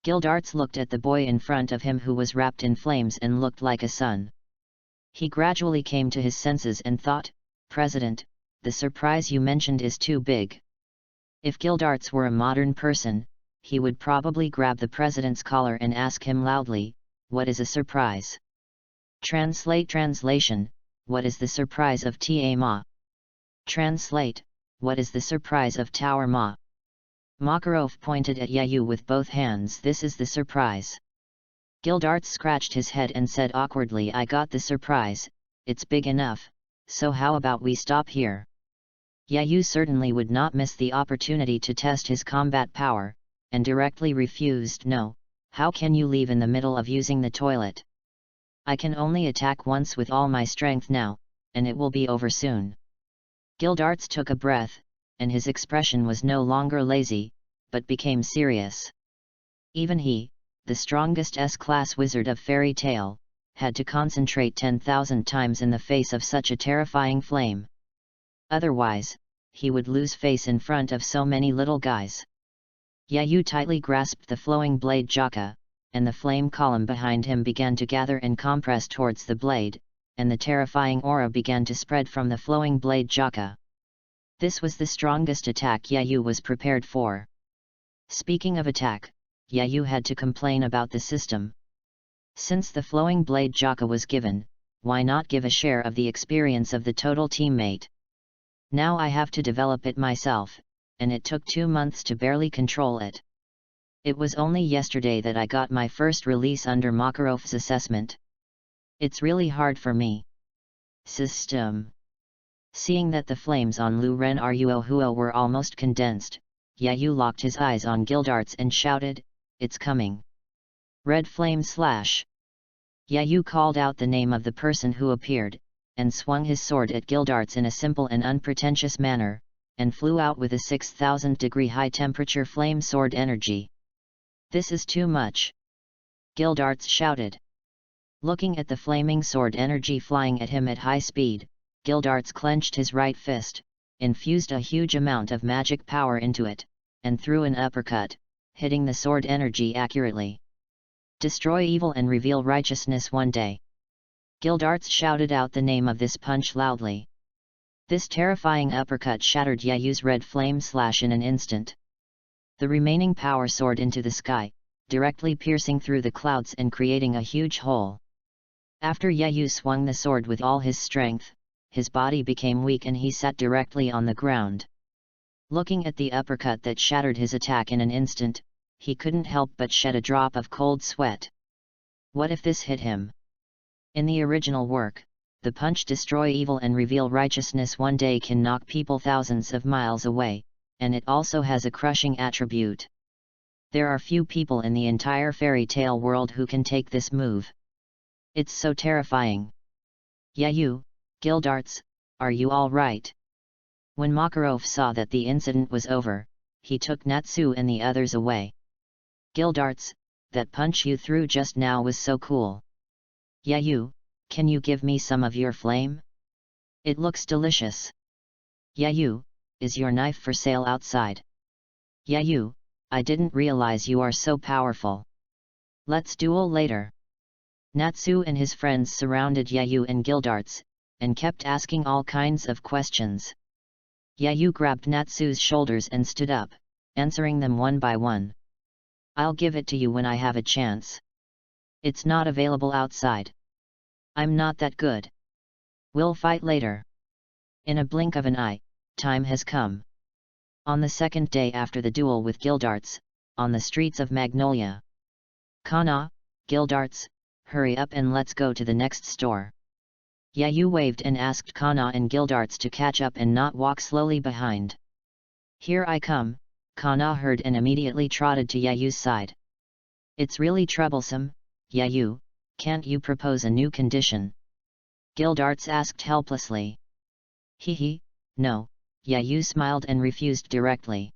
Gildarts looked at the boy in front of him who was wrapped in flames and looked like a sun. He gradually came to his senses and thought, President, the surprise you mentioned is too big. If Gildarts were a modern person, he would probably grab the president's collar and ask him loudly, what is a surprise? Translation, what is the surprise of Ta Ma? Translate, what is the surprise of Tower Ma? Makarov pointed at Yayu with both hands. This is the surprise. Gildarts scratched his head and said awkwardly, I got the surprise, it's big enough, so how about we stop here? Yayu certainly would not miss the opportunity to test his combat power, and directly refused. No, how can you leave in the middle of using the toilet? I can only attack once with all my strength now, and it will be over soon. Gildarts took a breath, and his expression was no longer lazy, but became serious. Even he, the strongest S-class wizard of fairy tale, had to concentrate 10,000 times in the face of such a terrifying flame. Otherwise, he would lose face in front of so many little guys. Yayu tightly grasped the flowing blade JAKA, and the flame column behind him began to gather and compress towards the blade, and the terrifying aura began to spread from the flowing blade JAKA. This was the strongest attack Yayu was prepared for. Speaking of attack, Yayu had to complain about the system. Since the flowing blade JAKA was given, why not give a share of the experience of the total teammate? Now I have to develop it myself, and it took 2 months to barely control it. It was only yesterday that I got my first release under Makarov's assessment. It's really hard for me. System. Seeing that the flames on Lu Ren Ruohuo were almost condensed, Yayu locked his eyes on Gildarts and shouted, it's coming. Red flame slash. Yayu called out the name of the person who appeared, and swung his sword at Gildarts in a simple and unpretentious manner, and flew out with a 6,000-degree high-temperature flame sword energy. "This is too much!" Gildarts shouted. Looking at the flaming sword energy flying at him at high speed, Gildarts clenched his right fist, infused a huge amount of magic power into it, and threw an uppercut, hitting the sword energy accurately. "Destroy evil and reveal righteousness one day." Gildarts shouted out the name of this punch loudly. This terrifying uppercut shattered Yayu's red flame slash in an instant. The remaining power soared into the sky, directly piercing through the clouds and creating a huge hole. After Yayu swung the sword with all his strength, his body became weak and he sat directly on the ground. Looking at the uppercut that shattered his attack in an instant, he couldn't help but shed a drop of cold sweat. What if this hit him? In the original work, the punch "Destroy evil and reveal righteousness one day" can knock people thousands of miles away, and it also has a crushing attribute. There are few people in the entire fairy tale world who can take this move. It's so terrifying. "Yayu, Gildarts, are you all right?" When Makarov saw that the incident was over, he took Natsu and the others away. "Gildarts, that punch you threw just now was so cool. Yayu, can you give me some of your flame? It looks delicious. Yayu, is your knife for sale outside? Yayu, I didn't realize you are so powerful. Let's duel later." Natsu and his friends surrounded Yayu and Gildarts, and kept asking all kinds of questions. Yayu grabbed Natsu's shoulders and stood up, answering them one by one. "I'll give it to you when I have a chance. It's not available outside. I'm not that good. We'll fight later." In a blink of an eye, time has come. On the second day after the duel with Gildarts, on the streets of Magnolia. "Kana, Gildarts, hurry up and let's go to the next store." Yayu waved and asked Kana and Gildarts to catch up and not walk slowly behind. "Here I come," Kana heard and immediately trotted to Yayu's side. "It's really troublesome, Yayu, can't you propose a new condition?" Gildarts asked helplessly. "Hee, no," Yayu smiled and refused directly.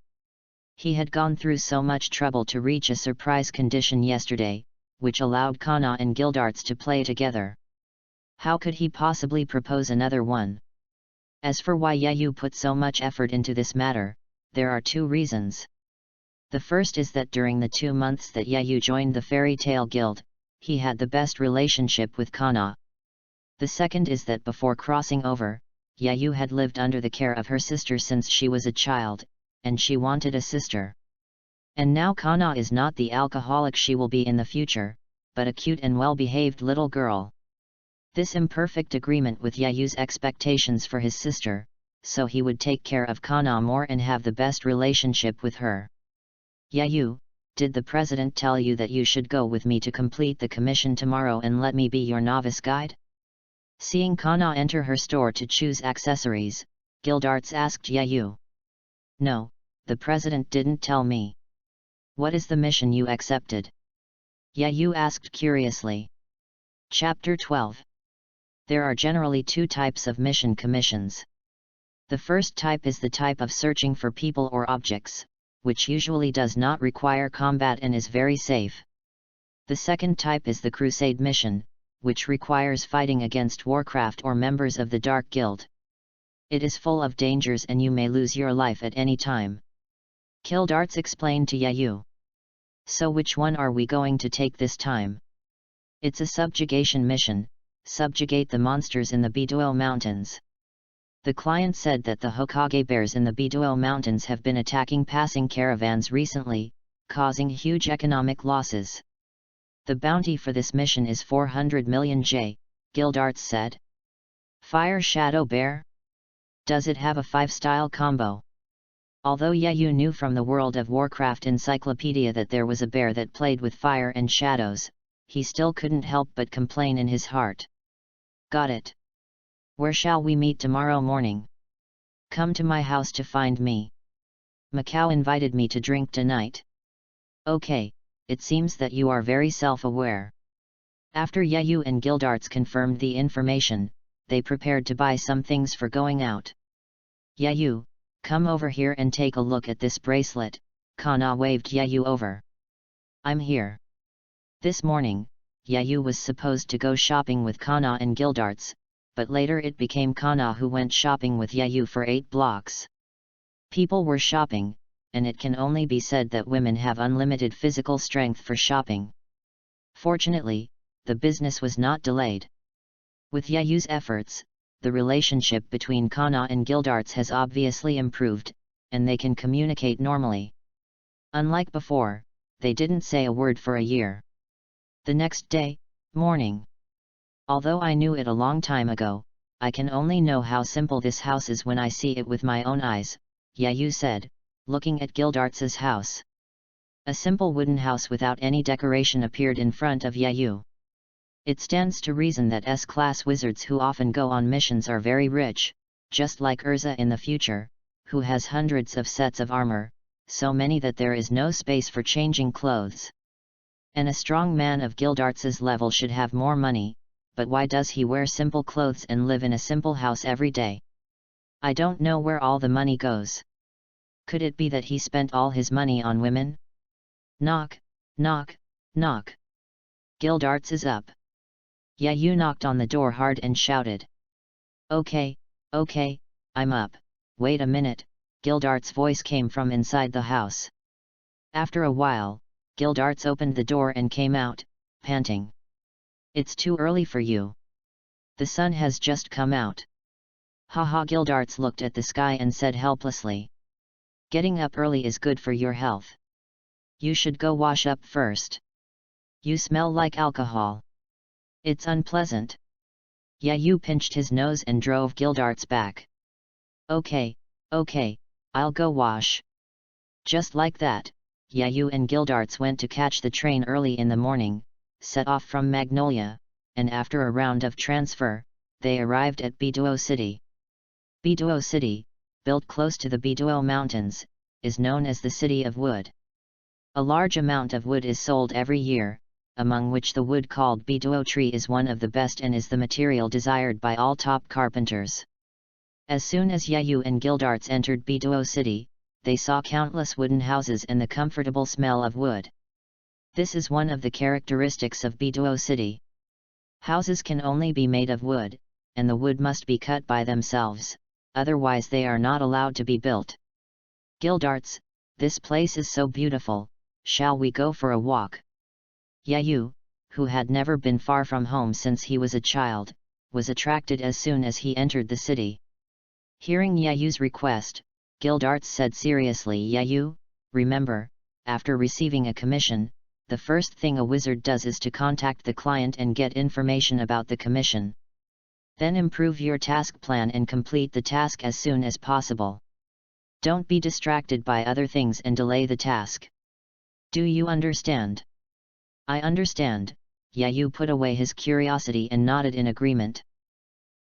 He had gone through so much trouble to reach a surprise condition yesterday, which allowed Kana and Gildarts to play together. How could he possibly propose another one? As for why Yayu put so much effort into this matter, there are two reasons. The first is that during the 2 months that Yayu joined the Fairy Tale Guild, he had the best relationship with Kana. The second is that before crossing over, Yayu had lived under the care of her sister since she was a child, and she wanted a sister. And now Kana is not the alcoholic she will be in the future, but a cute and well-behaved little girl. This imperfect agreement with Yayu's expectations for his sister, so he would take care of Kana more and have the best relationship with her. "Yayu, did the president tell you that you should go with me to complete the commission tomorrow and let me be your novice guide?" Seeing Kana enter her store to choose accessories, Gildarts asked Yayu. "No, the president didn't tell me." "What is the mission you accepted?" Yayu asked curiously. Chapter 12. There are generally two types of mission commissions. The first type is the type of searching for people or objects, which usually does not require combat and is very safe. The second type is the crusade mission, which requires fighting against Warcraft or members of the Dark Guild. It is full of dangers and you may lose your life at any time. Gildarts explained to Yayu. "So which one are we going to take this time?" "It's a subjugation mission, subjugate the monsters in the Biduo Mountains." The client said that the Hokage bears in the Biduo Mountains have been attacking passing caravans recently, causing huge economic losses. "The bounty for this mission is 400 million J, Gildarts said. "Fire Shadow Bear? Does it have a 5-style combo?" Although Yayu knew from the World of Warcraft encyclopedia that there was a bear that played with fire and shadows, he still couldn't help but complain in his heart. "Got it. Where shall we meet tomorrow morning?" "Come to my house to find me. Macau invited me to drink tonight." "Okay, it seems that you are very self-aware. After Yayu and Gildarts confirmed the information, they prepared to buy some things for going out. Yayu, come over here and take a look at this bracelet. Kana waved Yayu over. I'm here. This morning, Yayu was supposed to go shopping with Kana and Gildarts, but later it became Kana who went shopping with Yayu for 8 blocks. People were shopping, and it can only be said that women have unlimited physical strength for shopping. Fortunately, the business was not delayed. With Yayu's efforts, the relationship between Kana and Gildarts has obviously improved, and they can communicate normally. Unlike before, they didn't say a word for a year. The next day, morning. Although I knew it a long time ago, I can only know how simple this house is when I see it with my own eyes, Yayu said, looking at Gildarts's house. A simple wooden house without any decoration appeared in front of Yayu. It stands to reason that S-class wizards who often go on missions are very rich, just like Urza in the future, who has hundreds of sets of armor, so many that there is no space for changing clothes. And a strong man of Gildarts's level should have more money, but why does he wear simple clothes and live in a simple house every day? I don't know where all the money goes. Could it be that he spent all his money on women? Knock, knock, knock. Gildarts is up. Yayu knocked on the door hard and shouted. Okay, I'm up. Wait a minute, Gildarts' voice came from inside the house. After a while, Gildarts opened the door and came out, panting. It's too early for you. The sun has just come out. Haha, Gildarts looked at the sky and said helplessly. Getting up early is good for your health. You should go wash up first. You smell like alcohol. It's unpleasant. Yayu pinched his nose and drove Gildarts back. Okay, I'll go wash. Just like that, Yayu and Gildarts went to catch the train early in the morning, set off from Magnolia, and after a round of transfer, they arrived at Biduo City. Biduo City, built close to the Biduo Mountains, is known as the City of Wood. A large amount of wood is sold every year, among which the wood called Biduo tree is one of the best and is the material desired by all top carpenters. As soon as Yayu and Gildarts entered Biduo City, they saw countless wooden houses and the comfortable smell of wood. This is one of the characteristics of Biduo City. Houses can only be made of wood, and the wood must be cut by themselves, otherwise they are not allowed to be built. Gildarts, this place is so beautiful, shall we go for a walk? Yayu, who had never been far from home since he was a child, was attracted as soon as he entered the city. Hearing Yayu's request, Gildarts said seriously, Yayu, remember, after receiving a commission, the first thing a wizard does is to contact the client and get information about the commission. Then improve your task plan and complete the task as soon as possible. Don't be distracted by other things and delay the task. Do you understand? I understand, Yayu put away his curiosity and nodded in agreement.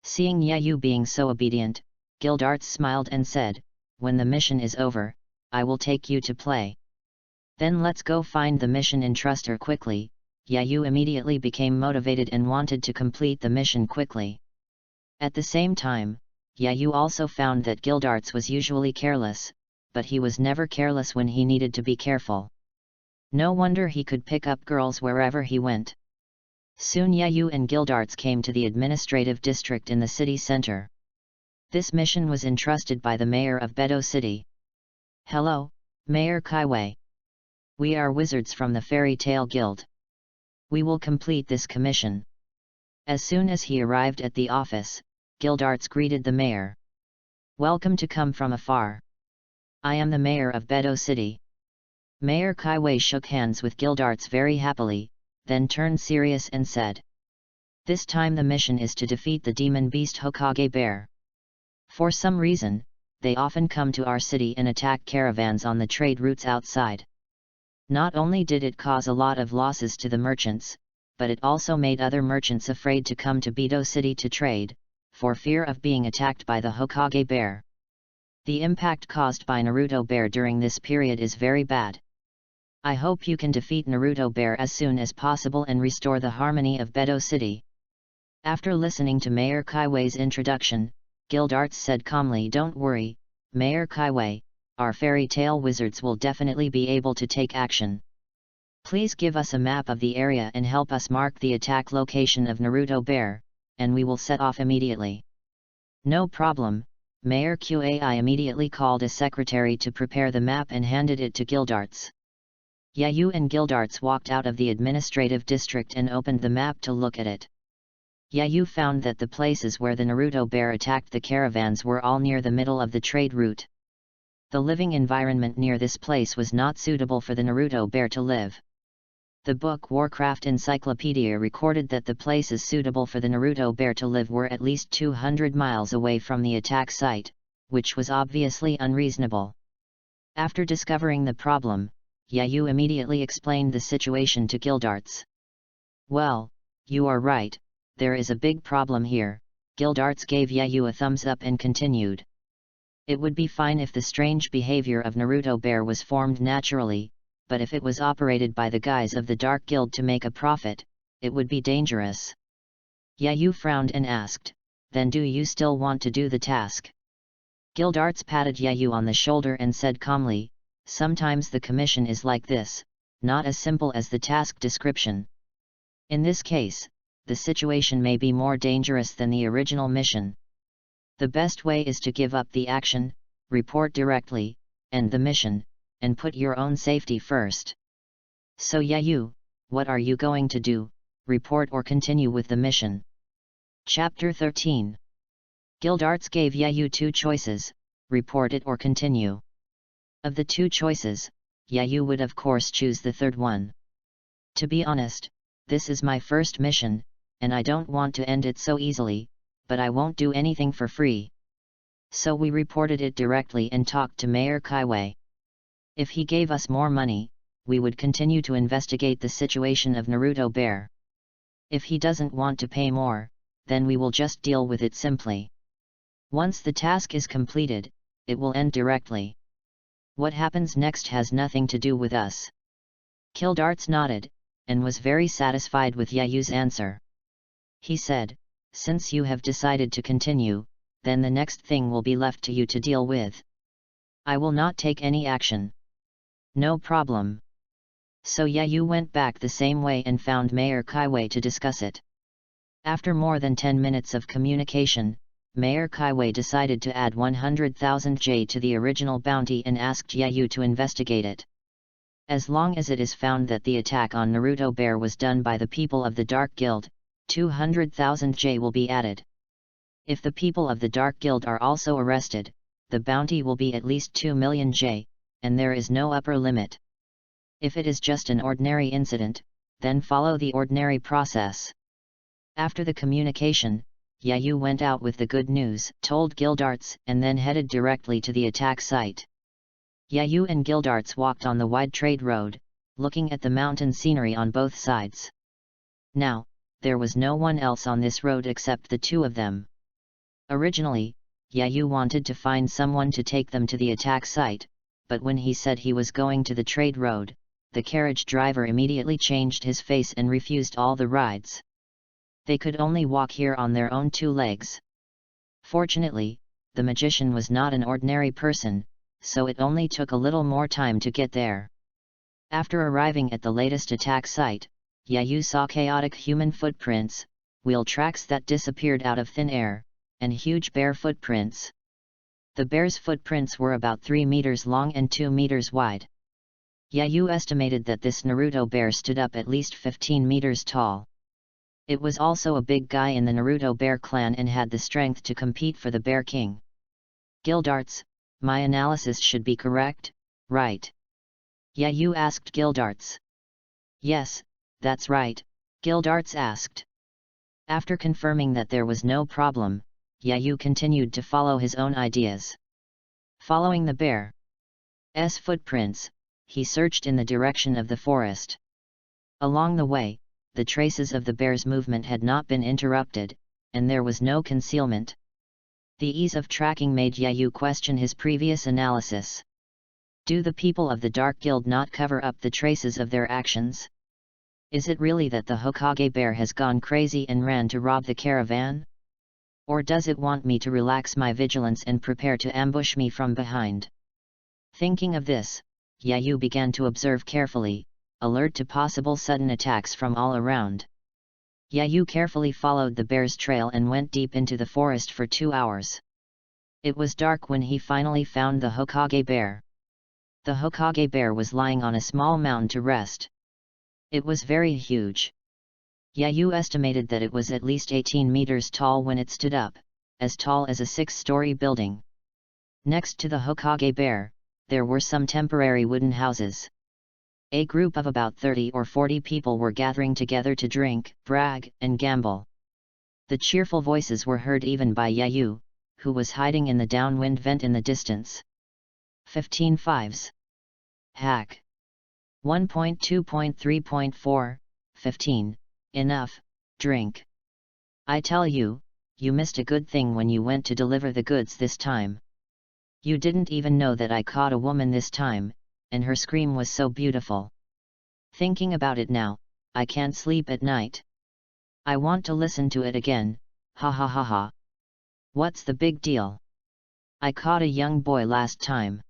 Seeing Yayu being so obedient, Gildarts smiled and said, when the mission is over, I will take you to play. Then let's go find the mission entrustor quickly. Yayu immediately became motivated and wanted to complete the mission quickly. At the same time, Yayu also found that Gildarts was usually careless, but he was never careless when he needed to be careful. No wonder he could pick up girls wherever he went. Soon Yayu and Gildarts came to the administrative district in the city center. This mission was entrusted by the mayor of Bedo City. Hello, Mayor Kaiwei. We are wizards from the Fairy Tale Guild. We will complete this commission. As soon as he arrived at the office, Gildarts greeted the mayor. Welcome to come from afar. I am the mayor of Bedo City. Mayor Kaiwei shook hands with Gildarts very happily, then turned serious and said. This time the mission is to defeat the demon beast Hokage Bear. For some reason, they often come to our city and attack caravans on the trade routes outside. Not only did it cause a lot of losses to the merchants, but it also made other merchants afraid to come to Bedo City to trade, for fear of being attacked by the Hokage Bear. The impact caused by Naruto Bear during this period is very bad. I hope you can defeat Naruto Bear as soon as possible and restore the harmony of Beto City. After listening to Mayor Kaiwei's introduction, Gildarts said calmly, "Don't worry, Mayor Kaiwei, our fairy tale wizards will definitely be able to take action. Please give us a map of the area and help us mark the attack location of Naruto Bear, and we will set off immediately." "No problem," Mayor Qai immediately called a secretary to prepare the map and handed it to Gildarts. Yayu and Gildarts walked out of the administrative district and opened the map to look at it. Yayu found that the places where the Naruto Bear attacked the caravans were all near the middle of the trade route. The living environment near this place was not suitable for the Naruto Bear to live. The book Warcraft Encyclopedia recorded that the places suitable for the Naruto Bear to live were at least 200 miles away from the attack site, which was obviously unreasonable. After discovering the problem, Yayu immediately explained the situation to Gildarts. "Well, you are right, there is a big problem here." Gildarts gave Yayu a thumbs up and continued. "It would be fine if the strange behavior of Naruto Bear was formed naturally, but if it was operated by the guys of the Dark Guild to make a profit, it would be dangerous." Yayu frowned and asked, "Then do you still want to do the task?" Gildarts patted Yayu on the shoulder and said calmly, "Sometimes the commission is like this, not as simple as the task description. In this case, the situation may be more dangerous than the original mission. The best way is to give up the action, report directly, end the mission, and put your own safety first. So Yayu, what are you going to do, report or continue with the mission?" Chapter 13. Gildarts gave Yayu two choices, report it or continue. Of the two choices, Yayu would of course choose the third one. "To be honest, this is my first mission, and I don't want to end it so easily, but I won't do anything for free. So we reported it directly and talked to Mayor Kaiwei. If he gave us more money, we would continue to investigate the situation of Naruto Bear. If he doesn't want to pay more, then we will just deal with it simply. Once the task is completed, it will end directly. What happens next has nothing to do with us." Gildarts nodded, and was very satisfied with Yayu's answer. He said, "Since you have decided to continue, then the next thing will be left to you to deal with. I will not take any action." "No problem." So Yayu went back the same way and found Mayor Kaiwei to discuss it. After more than 10 minutes of communication, Mayor Kaiwei decided to add 100,000 J to the original bounty and asked Yayu to investigate it. As long as it is found that the attack on Naruto Bear was done by the people of the Dark Guild, 200,000 J will be added. If the people of the Dark Guild are also arrested, the bounty will be at least 2 million J, and there is no upper limit. If it is just an ordinary incident, then follow the ordinary process. After the communication, Yayu went out with the good news, told Gildarts, and then headed directly to the attack site. Yayu and Gildarts walked on the wide trade road, looking at the mountain scenery on both sides. Now, there was no one else on this road except the two of them. Originally, Yayu wanted to find someone to take them to the attack site, but when he said he was going to the trade road, the carriage driver immediately changed his face and refused all the rides. They could only walk here on their own two legs. Fortunately, the magician was not an ordinary person, so it only took a little more time to get there. After arriving at the latest attack site, Yayu saw chaotic human footprints, wheel tracks that disappeared out of thin air, and huge bear footprints. The bear's footprints were about 3 meters long and 2 meters wide. Yayu estimated that this Naruto Bear stood up at least 15 meters tall. It was also a big guy in the Naruto Bear clan and had the strength to compete for the Bear King. "Gildarts, my analysis should be correct, right?" Yayu asked Gildarts. "Yes, that's right," Gildarts asked. After confirming that there was no problem, Yayu continued to follow his own ideas. Following the bear's footprints, he searched in the direction of the forest. Along the way, the traces of the bear's movement had not been interrupted, and there was no concealment. The ease of tracking made Yayu question his previous analysis. Do the people of the Dark Guild not cover up the traces of their actions? Is it really that the Hokage bear has gone crazy and ran to rob the caravan? Or does it want me to relax my vigilance and prepare to ambush me from behind? Thinking of this, Yayu began to observe carefully, alert to possible sudden attacks from all around. Yayu carefully followed the bear's trail and went deep into the forest for 2 hours. It was dark when he finally found the Hokage bear. The Hokage bear was lying on a small mound to rest. It was very huge. Yayu estimated that it was at least 18 meters tall when it stood up, as tall as a 6-story building. Next to the Hokage bear, there were some temporary wooden houses. A group of about 30 or 40 people were gathering together to drink, brag, and gamble. The cheerful voices were heard even by Yayu, who was hiding in the downwind vent in the distance. 15 fives. Hack. 1.2.3.4, 15. Enough, drink. I tell you, you missed a good thing when you went to deliver the goods this time. You didn't even know that I caught a woman this time, and her scream was so beautiful. Thinking about it now, I can't sleep at night. I want to listen to it again, ha ha ha ha. What's the big deal? I caught a young boy last time.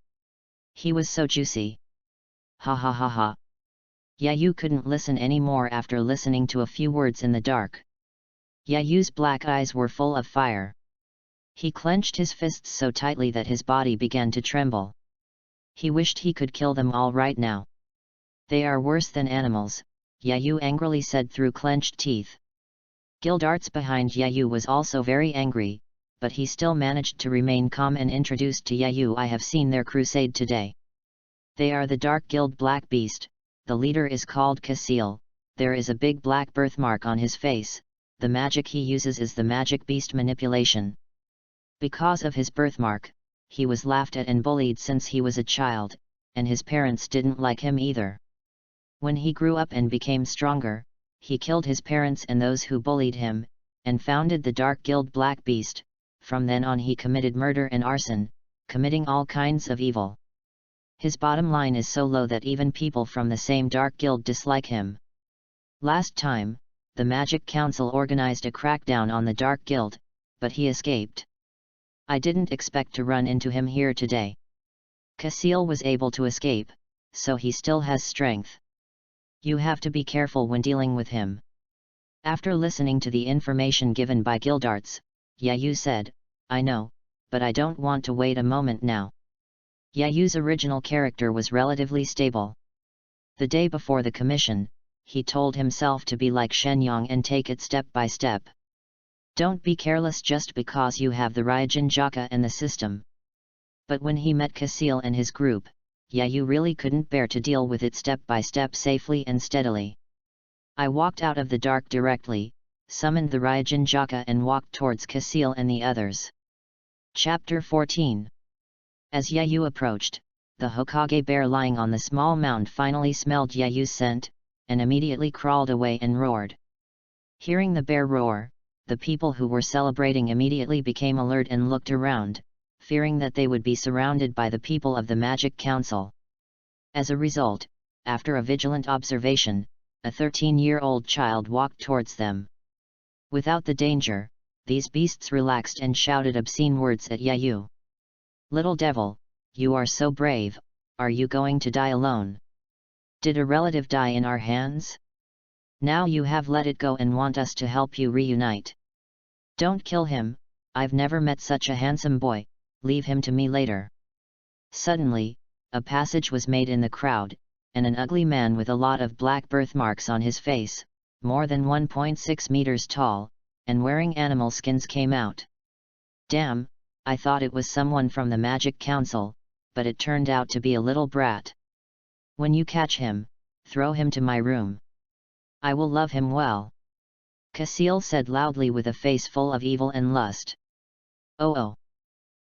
He was so juicy. Ha ha ha ha. Yayu couldn't listen anymore after listening to a few words in the dark. Yayu's black eyes were full of fire. He clenched his fists so tightly that his body began to tremble. He wished he could kill them all right now. They are worse than animals, Yayu angrily said through clenched teeth. Gildarts behind Yayu was also very angry, but he still managed to remain calm and introduced to Yayu, I have seen their crusade today. They are the Dark Guild Black Beast, the leader is called Casil, there is a big black birthmark on his face, the magic he uses is the magic beast manipulation. Because of his birthmark, he was laughed at and bullied since he was a child, and his parents didn't like him either. When he grew up and became stronger, he killed his parents and those who bullied him, and founded the Dark Guild Black Beast. From then on he committed murder and arson, committing all kinds of evil. His bottom line is so low that even people from the same Dark Guild dislike him. Last time, the Magic Council organized a crackdown on the Dark Guild, but he escaped. I didn't expect to run into him here today. Casil was able to escape, so he still has strength. You have to be careful when dealing with him. After listening to the information given by Gildarts, Yayu said, I know, but I don't want to wait a moment now. Yayu's original character was relatively stable. The day before the commission, he told himself to be like Shenyang and take it step by step. Don't be careless just because you have the RYUJIN JAKA and the system. But when he met Casil and his group, Yayu really couldn't bear to deal with it step by step safely and steadily. I walked out of the dark directly, summoned the RYUJIN JAKA and walked towards Casil and the others. Chapter 14. As Yayu approached, the Hokage bear lying on the small mound finally smelled Yayu's scent, and immediately crawled away and roared. Hearing the bear roar, the people who were celebrating immediately became alert and looked around, fearing that they would be surrounded by the people of the Magic Council. As a result, after a vigilant observation, a 13-year-old child walked towards them. Without the danger, these beasts relaxed and shouted obscene words at Yayu. Little devil, you are so brave, are you going to die alone? Did a relative die in our hands? Now you have let it go and want us to help you reunite. Don't kill him, I've never met such a handsome boy, leave him to me later. Suddenly, a passage was made in the crowd, and an ugly man with a lot of black birthmarks on his face, more than 1.6 meters tall, and wearing animal skins came out. Damn, I thought it was someone from the Magic Council, but it turned out to be a little brat. When you catch him, throw him to my room. I will love him well. Casil said loudly with a face full of evil and lust. Oh!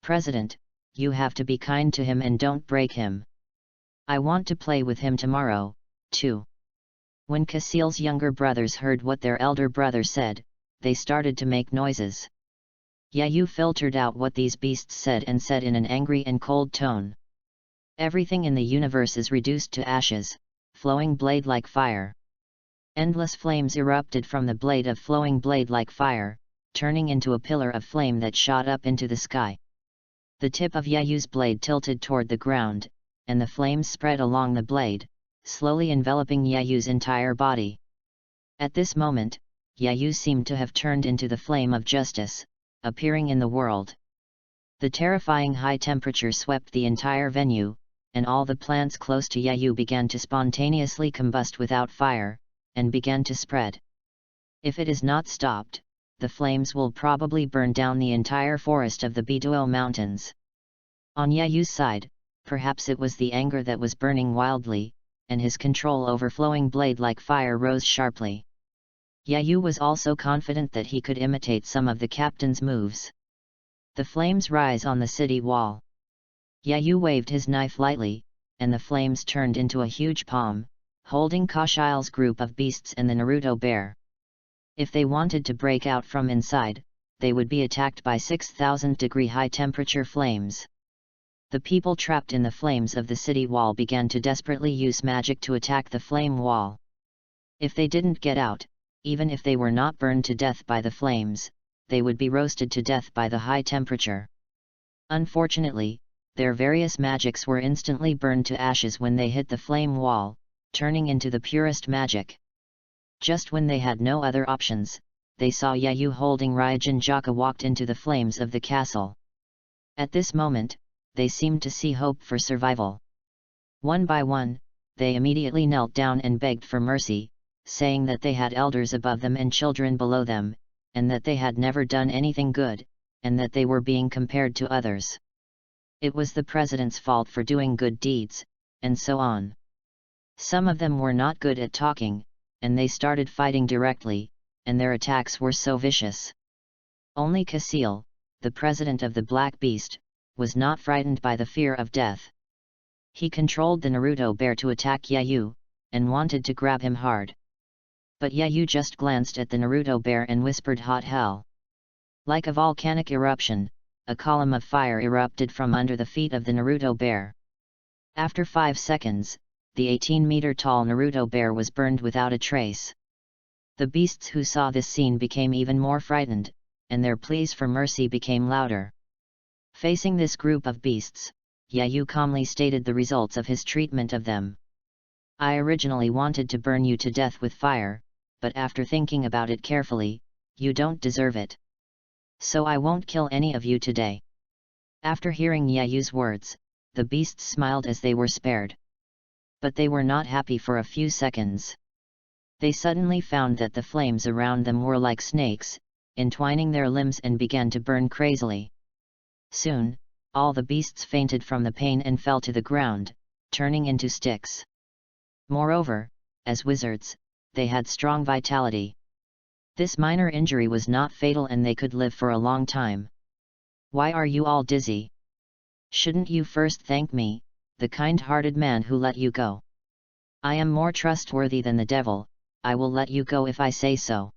President, you have to be kind to him and don't break him. I want to play with him tomorrow, too. When Casil's younger brothers heard what their elder brother said, they started to make noises. Yayu filtered out what these beasts said and said in an angry and cold tone. Everything in the universe is reduced to ashes, flowing blade like fire. Endless flames erupted from the blade of flowing blade like fire, turning into a pillar of flame that shot up into the sky. The tip of Yayu's blade tilted toward the ground, and the flames spread along the blade, slowly enveloping Yayu's entire body. At this moment, Yayu seemed to have turned into the flame of justice, appearing in the world. The terrifying high temperature swept the entire venue, and all the plants close to Yayu began to spontaneously combust without fire, and began to spread. If it is not stopped, the flames will probably burn down the entire forest of the Biduo Mountains. On Yayu's side, perhaps it was the anger that was burning wildly, and his control over flowing blade like fire rose sharply. Yayu was also confident that he could imitate some of the captain's moves. The flames rise on the city wall. Yayu waved his knife lightly, and the flames turned into a huge palm, holding Kashile's group of beasts and the Naruto bear. If they wanted to break out from inside, they would be attacked by 6,000-degree high temperature flames. The people trapped in the flames of the city wall began to desperately use magic to attack the flame wall. If they didn't get out, even if they were not burned to death by the flames, they would be roasted to death by the high temperature. Unfortunately, their various magics were instantly burned to ashes when they hit the flame wall, turning into the purest magic. Just when they had no other options, they saw Yayu holding RYUJIN JAKA walked into the flames of the castle. At this moment, they seemed to see hope for survival. One by one, they immediately knelt down and begged for mercy, saying that they had elders above them and children below them, and that they had never done anything good, and that they were being compared to others. It was the president's fault for doing good deeds, and so on. Some of them were not good at talking, and they started fighting directly, and their attacks were so vicious. Only Kasile, the president of the Black Beast, was not frightened by the fear of death. He controlled the Naruto bear to attack Yayu, and wanted to grab him hard. But Yayu just glanced at the Naruto bear and whispered "Hot hell." Like a volcanic eruption, a column of fire erupted from under the feet of the Naruto bear. After 5 seconds, the 18-meter-tall Naruto bear was burned without a trace. The beasts who saw this scene became even more frightened, and their pleas for mercy became louder. Facing this group of beasts, Yayu calmly stated the results of his treatment of them. "I originally wanted to burn you to death with fire, but after thinking about it carefully, you don't deserve it. So I won't kill any of you today." After hearing Yayu's words, the beasts smiled as they were spared. But they were not happy for a few seconds. They suddenly found that the flames around them were like snakes, entwining their limbs and began to burn crazily. Soon, all the beasts fainted from the pain and fell to the ground, turning into sticks. Moreover, as wizards, they had strong vitality. This minor injury was not fatal and they could live for a long time. "Why are you all dizzy? Shouldn't you first thank me, the kind-hearted man who let you go? I am more trustworthy than the devil, I will let you go if I say so."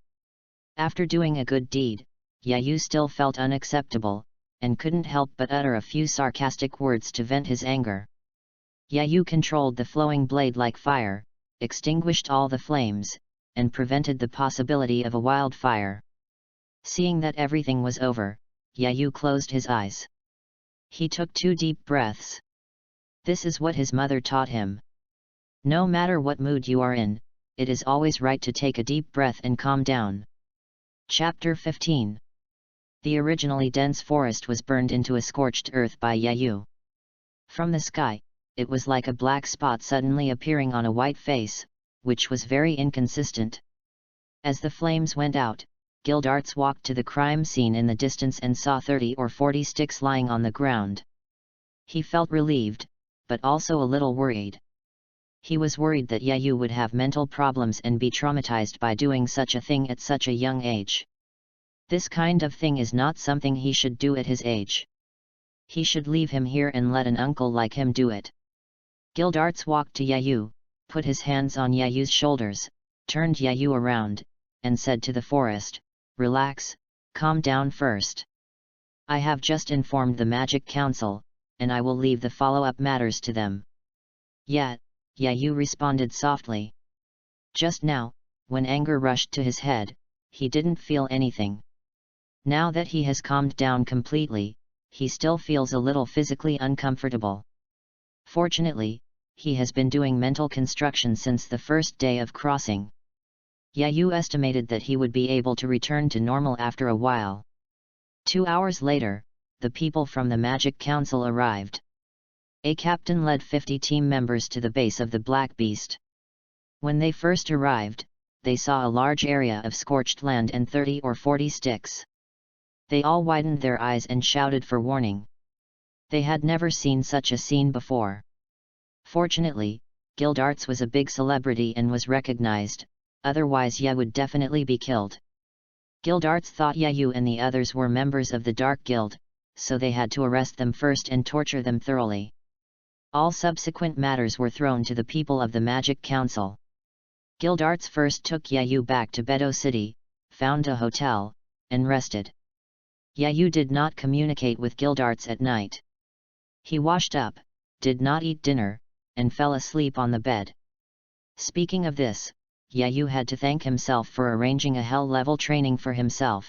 After doing a good deed, Yayu still felt unacceptable, and couldn't help but utter a few sarcastic words to vent his anger. Yayu controlled the flowing blade like fire, extinguished all the flames, and prevented the possibility of a wildfire. Seeing that everything was over, Yayu closed his eyes. He took 2 deep breaths. This is what his mother taught him. No matter what mood you are in, it is always right to take a deep breath and calm down. Chapter 15. The originally dense forest was burned into a scorched earth by Yayu. From the sky, it was like a black spot suddenly appearing on a white face, which was very inconsistent. As the flames went out, Gildarts walked to the crime scene in the distance and saw 30 or 40 sticks lying on the ground. He felt relieved, but also a little worried. He was worried that Yayu would have mental problems and be traumatized by doing such a thing at such a young age. This kind of thing is not something he should do at his age. He should leave him here and let an uncle like him do it. Gildarts walked to Yayu, put his hands on Yayu's shoulders, turned Yayu around, and said to the forest, "Relax, calm down first. I have just informed the Magic Council, and I will leave the follow-up matters to them. Yet, Yayu responded softly. Just now, when anger rushed to his head, he didn't feel anything. Now that he has calmed down completely, he still feels a little physically uncomfortable. Fortunately, he has been doing mental construction since the first day of crossing. Yayu estimated that he would be able to return to normal after a while. 2 hours later, the people from the Magic Council arrived. A captain led 50 team members to the base of the Black Beast. When they first arrived, they saw a large area of scorched land and 30 or 40 sticks. They all widened their eyes and shouted for warning. They had never seen such a scene before. Fortunately, Gildarts was a big celebrity and was recognized, otherwise Yayu would definitely be killed. Gildarts thought Yayu and the others were members of the Dark Guild, so they had to arrest them first and torture them thoroughly. All subsequent matters were thrown to the people of the Magic Council. Gildarts first took Yayu back to Beto City, found a hotel, and rested. Yayu did not communicate with Gildarts at night. He washed up, did not eat dinner, and fell asleep on the bed. Speaking of this, Yayu had to thank himself for arranging a hell-level training for himself.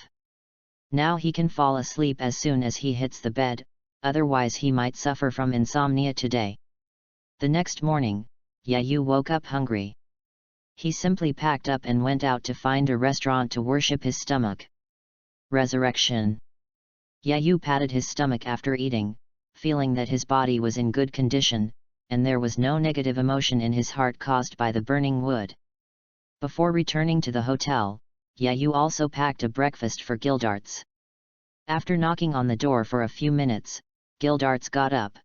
Now he can fall asleep as soon as he hits the bed, otherwise he might suffer from insomnia today. The next morning, Yayu woke up hungry. He simply packed up and went out to find a restaurant to worship his stomach. Resurrection. Yayu patted his stomach after eating, feeling that his body was in good condition, and there was no negative emotion in his heart caused by the burning wood. Before returning to the hotel, Yayu also packed a breakfast for Gildarts. After knocking on the door for a few minutes, Gildarts got up.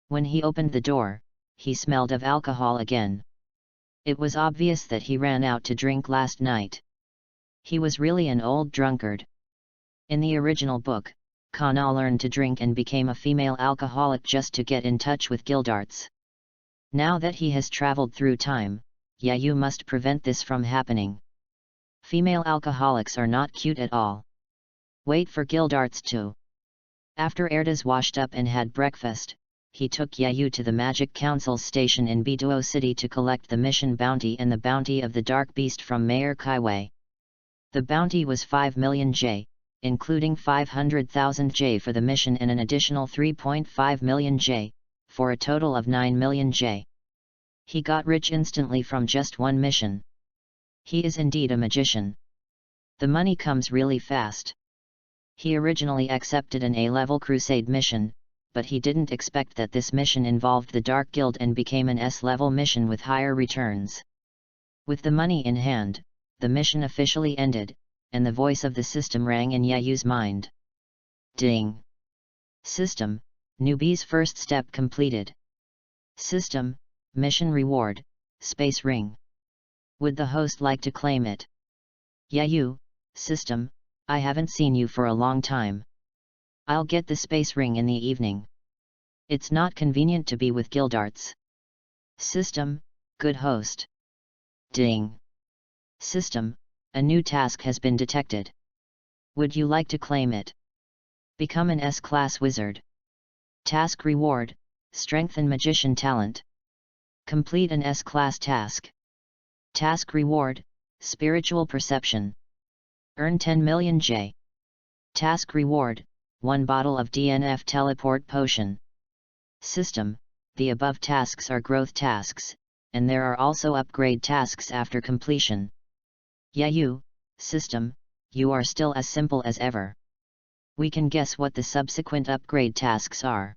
When he opened the door, he smelled of alcohol again. It was obvious that he ran out to drink last night. He was really an old drunkard. In the original book, Kana learned to drink and became a female alcoholic just to get in touch with Gildarts. Now that he has traveled through time, Yayu must prevent this from happening. Female alcoholics are not cute at all. Wait for Gildarts too. After Erdas washed up and had breakfast, he took Yayu to the Magic Council's station in Beto City to collect the mission bounty and the bounty of the Dark Beast from Mayor Kaiwei. The bounty was 5 million J, including 500,000 J for the mission and an additional 3.5 million J, for a total of 9 million J. He got rich instantly from just one mission. He is indeed a magician. The money comes really fast. He originally accepted an A-level crusade mission, but he didn't expect that this mission involved the Dark Guild and became an S-level mission with higher returns. With the money in hand, the mission officially ended, and the voice of the system rang in Yayu's mind. Ding! System, newbie's first step completed. System, mission reward, space ring. Would the host like to claim it? Yayu, system, I haven't seen you for a long time. I'll get the space ring in the evening. It's not convenient to be with Gildarts. System, good host. Ding! System, a new task has been detected. Would you like to claim it? Become an S-class wizard. Task reward, strengthen magician talent. Complete an S-class task. Task reward, spiritual perception. Earn 10 million J. Task reward, 1 bottle of DNF teleport potion. System, the above tasks are growth tasks, and there are also upgrade tasks after completion. Yayu, system, you are still as simple as ever. We can guess what the subsequent upgrade tasks are.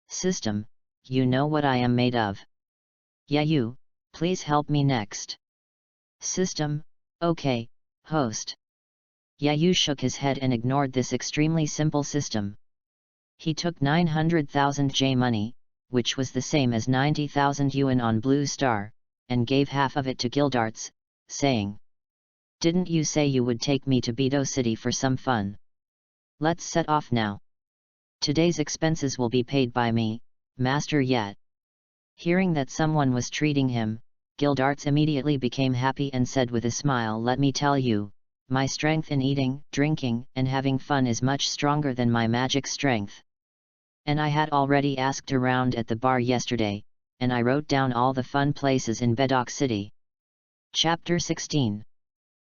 System, you know what I am made of. Yayu, please help me next. System, okay, host. Yayu shook his head and ignored this extremely simple system. He took 900,000 J money, which was the same as 90,000 yuan on Blue Star, and gave half of it to Gildarts, saying, "Didn't you say you would take me to Beto City for some fun? Let's set off now. Today's expenses will be paid by me, Master Yat." Hearing that someone was treating him, Gildarts immediately became happy and said with a smile, "Let me tell you, my strength in eating, drinking, and having fun is much stronger than my magic strength. And I had already asked around at the bar yesterday, and I wrote down all the fun places in Bedok City. Chapter 16.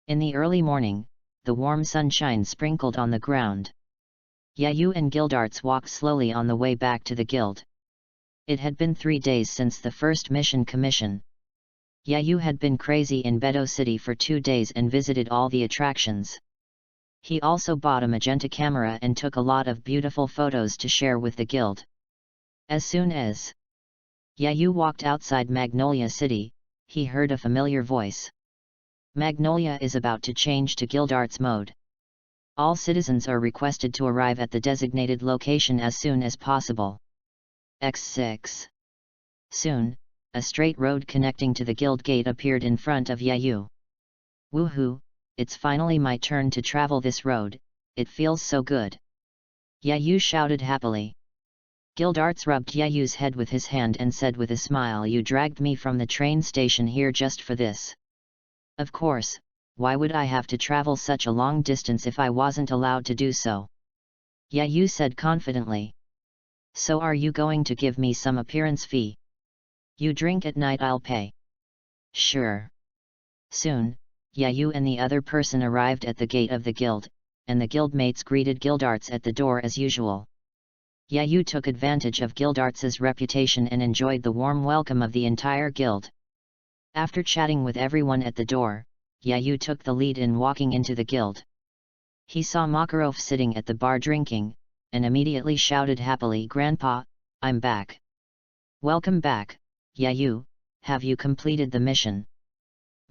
In the early morning, the warm sunshine sprinkled on the ground. Yayu and Gildarts walked slowly on the way back to the guild. It had been 3 days since the first mission commission. Yayu had been crazy in Bedok City for 2 days and visited all the attractions. He also bought a magenta camera and took a lot of beautiful photos to share with the guild. As soon as Yayu walked outside Magnolia City, he heard a familiar voice. Magnolia is about to change to Guild Arts mode. All citizens are requested to arrive at the designated location as soon as possible. X6. Soon, a straight road connecting to the guild gate appeared in front of Yayu. Woohoo, it's finally my turn to travel this road, it feels so good. Yayu shouted happily. Gildarts rubbed Yayu's head with his hand and said with a smile, you dragged me from the train station here just for this. Of course, why would I have to travel such a long distance if I wasn't allowed to do so? Yayu said confidently. So are you going to give me some appearance fee? You drink at night, I'll pay. Sure. Soon, Yayu and the other person arrived at the gate of the guild, and the guildmates greeted Gildarts at the door as usual. Yayu took advantage of Gildarts's reputation and enjoyed the warm welcome of the entire guild. After chatting with everyone at the door, Yayu took the lead in walking into the guild. He saw Makarov sitting at the bar drinking, and immediately shouted happily, Grandpa, I'm back. Welcome back, Yayu, have you completed the mission?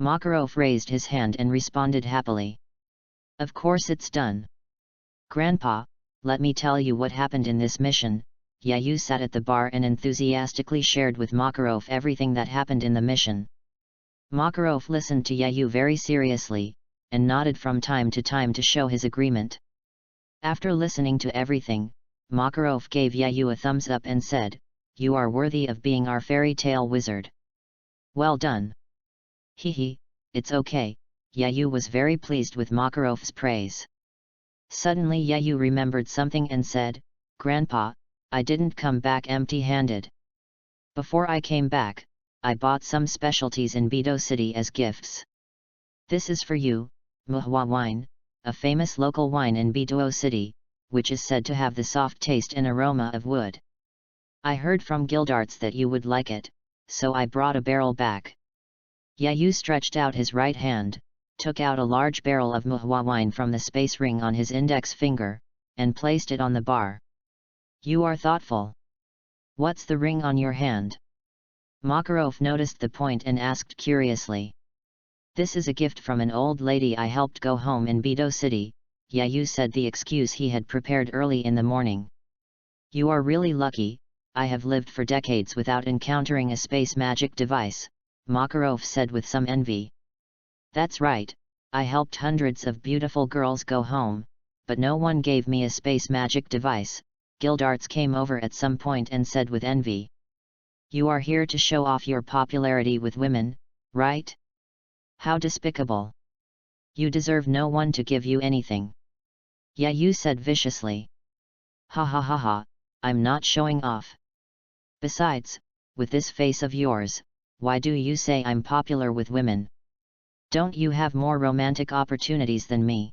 Makarov raised his hand and responded happily. Of course it's done. Grandpa, let me tell you what happened in this mission. Yayu sat at the bar and enthusiastically shared with Makarov everything that happened in the mission. Makarov listened to Yayu very seriously, and nodded from time to time to show his agreement. After listening to everything, Makarov gave Yayu a thumbs up and said, you are worthy of being our fairy tale wizard. Well done. Hehe, it's okay, Yayu was very pleased with Makarov's praise. Suddenly Yayu remembered something and said, Grandpa, I didn't come back empty-handed. Before I came back, I bought some specialties in Bedok City as gifts. This is for you, Muhwa wine, a famous local wine in Bedok City, which is said to have the soft taste and aroma of wood. I heard from Gildarts that you would like it, so I brought a barrel back. Yayu stretched out his right hand, took out a large barrel of Muhwa wine from the space ring on his index finger, and placed it on the bar. You are thoughtful. What's the ring on your hand? Makarov noticed the point and asked curiously. This is a gift from an old lady I helped go home in Bedok City, Yayu said, the excuse he had prepared early in the morning. You are really lucky, I have lived for decades without encountering a space magic device, Makarov said with some envy. That's right, I helped hundreds of beautiful girls go home, but no one gave me a space magic device, Gildarts came over at some point and said with envy. You are here to show off your popularity with women, right? How despicable. You deserve no one to give you anything. Yayu said viciously. Ha ha ha ha, I'm not showing off. Besides, with this face of yours, why do you say I'm popular with women? Don't you have more romantic opportunities than me?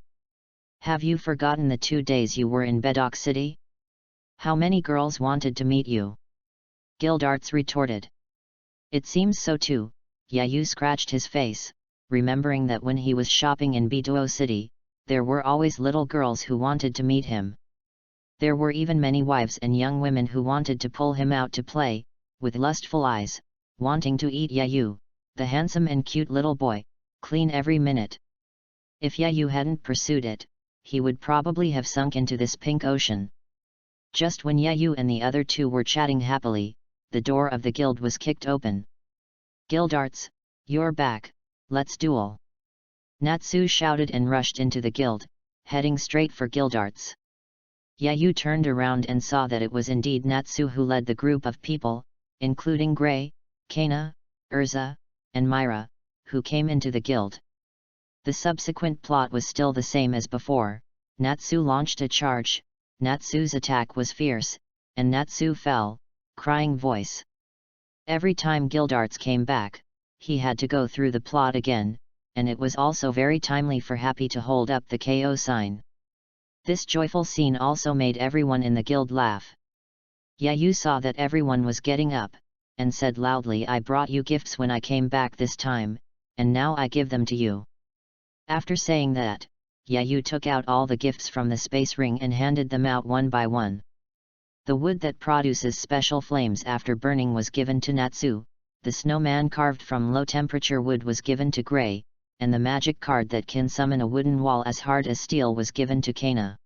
Have you forgotten the 2 days you were in Bedok City? How many girls wanted to meet you? Gildarts retorted. It seems so too, Yayu scratched his face, remembering that when he was shopping in Bedok City, there were always little girls who wanted to meet him. There were even many wives and young women who wanted to pull him out to play, with lustful eyes, wanting to eat Yayu, the handsome and cute little boy, clean every minute. If Yayu hadn't pursued it, he would probably have sunk into this pink ocean. Just when Yayu and the other two were chatting happily, the door of the guild was kicked open. Gildarts, you're back, let's duel. Natsu shouted and rushed into the guild, heading straight for Gildarts. Yayu turned around and saw that it was indeed Natsu who led the group of people, including Gray, Kana, Urza, and Myra, who came into the guild. The subsequent plot was still the same as before. Natsu launched a charge. Natsu's attack was fierce, and Natsu fell, crying voice. Every time Gildarts came back, he had to go through the plot again, and it was also very timely for Happy to hold up the KO sign. This joyful scene also made everyone in the guild laugh. Yayu saw that everyone was getting up, and said loudly, "I brought you gifts when I came back this time, and now I give them to you." After saying that, Yayu took out all the gifts from the space ring and handed them out one by one. The wood that produces special flames after burning was given to Natsu, the snowman carved from low-temperature wood was given to Gray, and the magic card that can summon a wooden wall as hard as steel was given to Kana.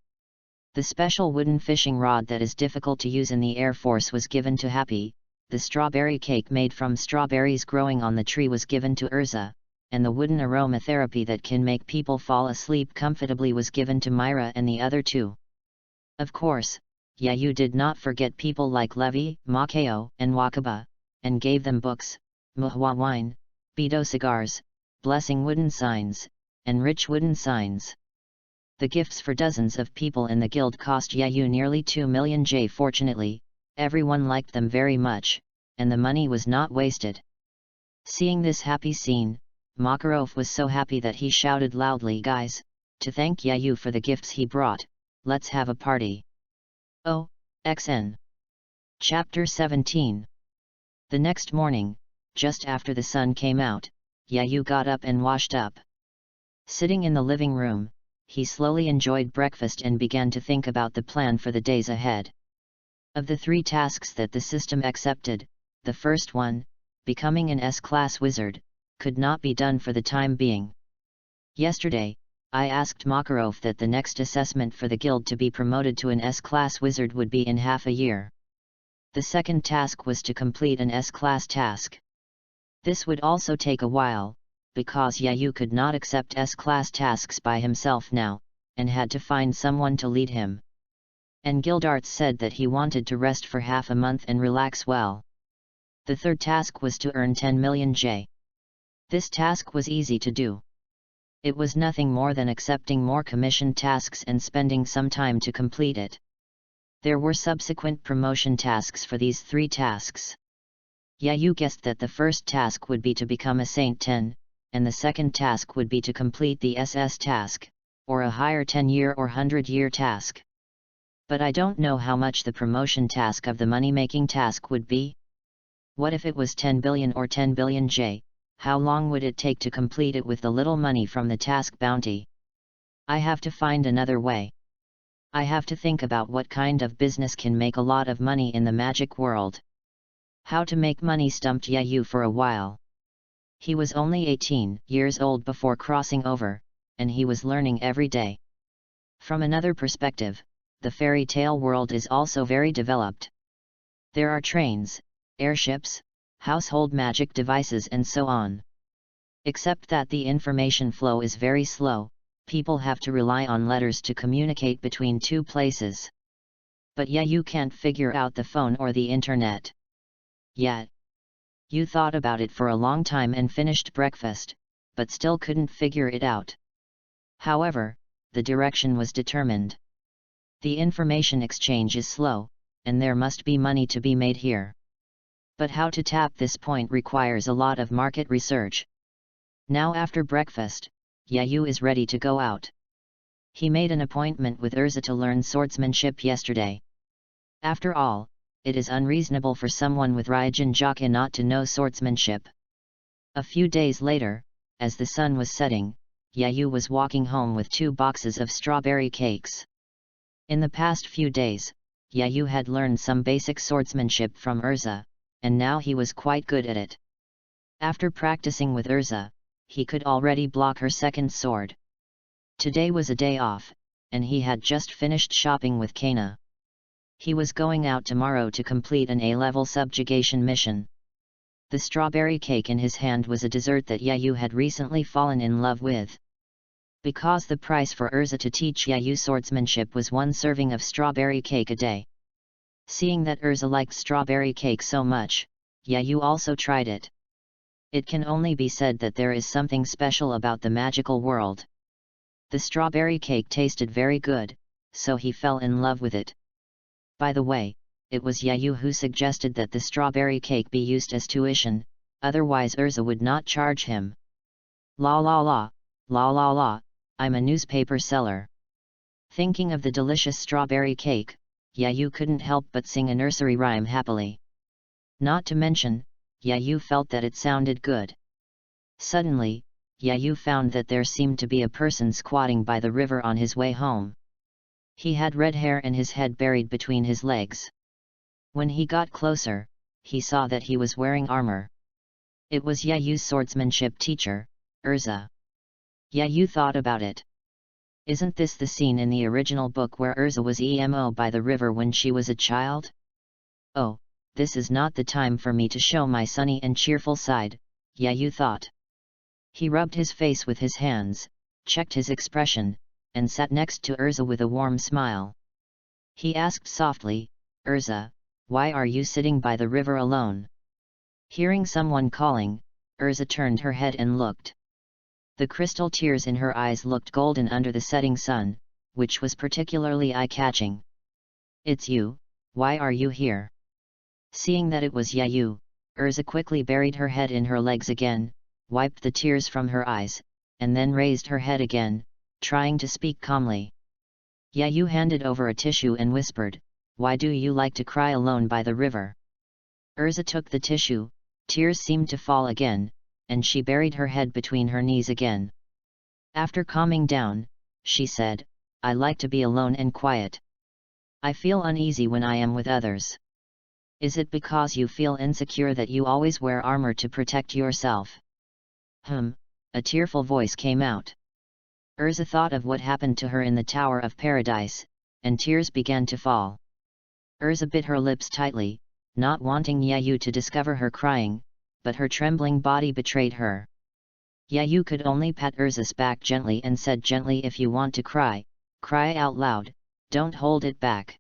The special wooden fishing rod that is difficult to use in the Air Force was given to Happy, the strawberry cake made from strawberries growing on the tree was given to Urza, and the wooden aromatherapy that can make people fall asleep comfortably was given to Myra and the other two. Of course, Yayu did not forget people like Levi, Makeo, and Wakaba, and gave them books, muhwa wine, Bido cigars, blessing wooden signs, and rich wooden signs. The gifts for dozens of people in the guild cost Yayu nearly 2 million J. Fortunately, everyone liked them very much, and the money was not wasted. Seeing this happy scene, Makarov was so happy that he shouted loudly, "Guys, to thank Yayu for the gifts he brought, let's have a party." Oh, XN. Chapter 17. The next morning, just after the sun came out, Yayu got up and washed up. Sitting in the living room, he slowly enjoyed breakfast and began to think about the plan for the days ahead. Of the 3 tasks that the system accepted, the first one, becoming an S-class wizard, could not be done for the time being. Yesterday, I asked Makarov that the next assessment for the guild to be promoted to an S-class wizard would be in half a year. The second task was to complete an S-class task. This would also take a while, because Yayu could not accept S-class tasks by himself now, and had to find someone to lead him. And Gildarts said that he wanted to rest for half a month and relax well. The third task was to earn 10 million J. This task was easy to do. It was nothing more than accepting more commission tasks and spending some time to complete it. There were subsequent promotion tasks for these 3 tasks. Yayu guessed that the first task would be to become a Saint 10, and the second task would be to complete the SS task, or a higher 10-year or 100-year task. But I don't know how much the promotion task of the money-making task would be. What if it was 10 billion or 10 billion J? How long would it take to complete it with the little money from the task bounty? I have to find another way. I have to think about what kind of business can make a lot of money in the magic world. How to make money stumped Yayu for a while. He was only 18 years old before crossing over, and he was learning every day. From another perspective, the fairy tale world is also very developed. There are trains, airships, household magic devices and so on. Except that the information flow is very slow, people have to rely on letters to communicate between 2 places. But Yayu can't figure out the phone or the internet yet. You thought about it for a long time and finished breakfast, but still couldn't figure it out. However, the direction was determined. The information exchange is slow, and there must be money to be made here. But how to tap this point requires a lot of market research. Now after breakfast, Yayu is ready to go out. He made an appointment with Urza to learn swordsmanship yesterday. After all, it is unreasonable for someone with RYUJIN JAKA not to know swordsmanship. A few days later, as the sun was setting, Yayu was walking home with 2 boxes of strawberry cakes. In the past few days, Yayu had learned some basic swordsmanship from Urza, and now he was quite good at it. After practicing with Urza, he could already block her second sword. Today was a day off, and he had just finished shopping with Kana. He was going out tomorrow to complete an A-level subjugation mission. The strawberry cake in his hand was a dessert that Yayu had recently fallen in love with. Because the price for Urza to teach Yayu swordsmanship was 1 serving of strawberry cake a day. Seeing that Urza liked strawberry cake so much, Yayu also tried it. It can only be said that there is something special about the magical world. The strawberry cake tasted very good, so he fell in love with it. By the way, it was Yayu who suggested that the strawberry cake be used as tuition, otherwise Urza would not charge him. La la la, la la la, I'm a newspaper seller. Thinking of the delicious strawberry cake, Yayu couldn't help but sing a nursery rhyme happily. Not to mention, Yayu felt that it sounded good. Suddenly, Yayu found that there seemed to be a person squatting by the river on his way home. He had red hair and his head buried between his legs. When he got closer, he saw that he was wearing armor. It was Yayu's swordsmanship teacher, Urza. Yayu thought about it. Isn't this the scene in the original book where Urza was emo by the river when she was a child? Oh, this is not the time for me to show my sunny and cheerful side, Yayu thought. He rubbed his face with his hands, checked his expression, and sat next to Urza with a warm smile. He asked softly, Urza, why are you sitting by the river alone? Hearing someone calling, Urza turned her head and looked. The crystal tears in her eyes looked golden under the setting sun, which was particularly eye-catching. It's you, why are you here? Seeing that it was Yayu, Urza quickly buried her head in her legs again, wiped the tears from her eyes, and then raised her head again, trying to speak calmly. Yayu handed over a tissue and whispered, why do you like to cry alone by the river? Urza took the tissue, tears seemed to fall again, and she buried her head between her knees again. After calming down, she said, I like to be alone and quiet. I feel uneasy when I am with others. Is it because you feel insecure that you always wear armor to protect yourself? A tearful voice came out. Urza thought of what happened to her in the Tower of Paradise, and tears began to fall. Urza bit her lips tightly, not wanting Yayu to discover her crying, but her trembling body betrayed her. Yayu could only pat Urza's back gently and said gently, if you want to cry, cry out loud, don't hold it back.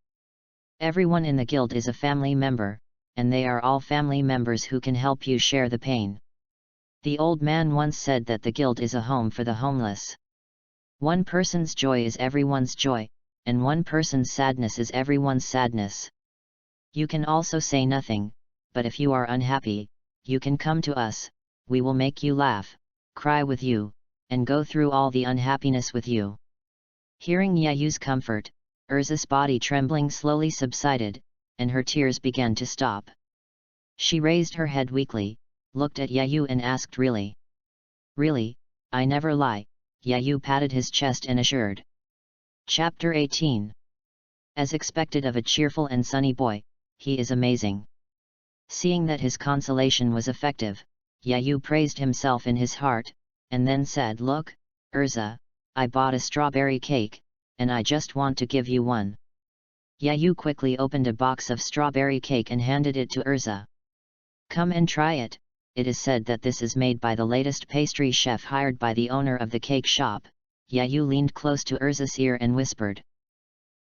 Everyone in the guild is a family member, and they are all family members who can help you share the pain. The old man once said that the guild is a home for the homeless. One person's joy is everyone's joy, and one person's sadness is everyone's sadness. You can also say nothing, but if you are unhappy, you can come to us, we will make you laugh, cry with you, and go through all the unhappiness with you. Hearing Yayu's comfort, Urza's body trembling slowly subsided, and her tears began to stop. She raised her head weakly, looked at Yayu and asked, really? Really, I never lie, Yayu patted his chest and assured. Chapter 18. As expected of a cheerful and sunny boy, he is amazing. Seeing that his consolation was effective, Yayu praised himself in his heart, and then said, look, Urza, I bought a strawberry cake, and I just want to give you one. Yayu quickly opened a box of strawberry cake and handed it to Urza. Come and try it. It is said that this is made by the latest pastry chef hired by the owner of the cake shop. Yayu leaned close to Urza's ear and whispered.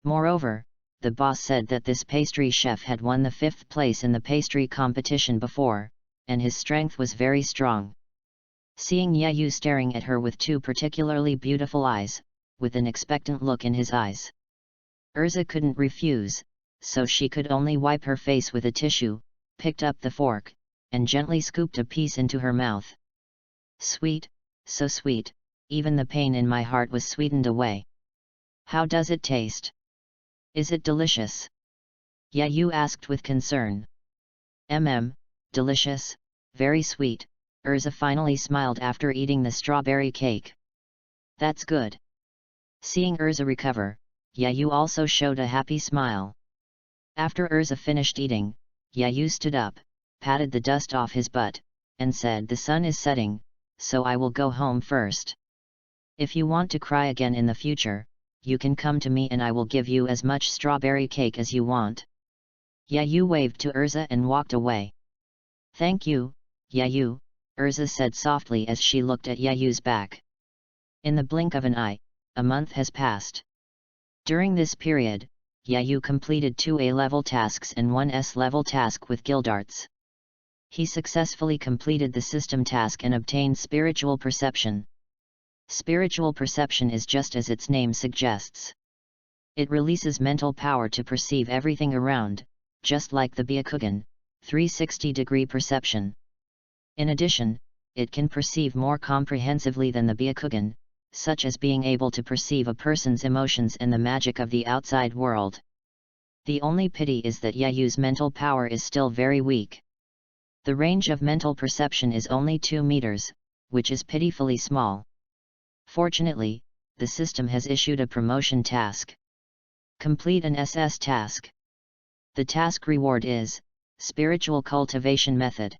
Moreover, the boss said that this pastry chef had won the 5th place in the pastry competition before, and his strength was very strong. Seeing Yayu staring at her with two particularly beautiful eyes, with an expectant look in his eyes, Urza couldn't refuse, so she could only wipe her face with a tissue, picked up the fork, and gently scooped a piece into her mouth. Sweet, so sweet, even the pain in my heart was sweetened away. How does it taste? Is it delicious? Yayu asked with concern. Delicious, very sweet, Urza finally smiled after eating the strawberry cake. That's good. Seeing Urza recover, Yayu also showed a happy smile. After Urza finished eating, Yayu stood up, patted the dust off his butt, and said, the sun is setting, so I will go home first. If you want to cry again in the future, you can come to me and I will give you as much strawberry cake as you want. Yayu waved to Urza and walked away. Thank you, Yayu, Urza said softly as she looked at Yayu's back. In the blink of an eye, a month has passed. During this period, Yayu completed 2 A-level tasks and 1 S-level task with Guildarts. He successfully completed the system task and obtained spiritual perception. Spiritual perception is just as its name suggests. It releases mental power to perceive everything around, just like the Byakugan, 360-degree perception. In addition, it can perceive more comprehensively than the Byakugan, such as being able to perceive a person's emotions and the magic of the outside world. The only pity is that Yayu's mental power is still very weak. The range of mental perception is only 2 meters, which is pitifully small. Fortunately, the system has issued a promotion task. Complete an SS task. The task reward is Spiritual Cultivation Method.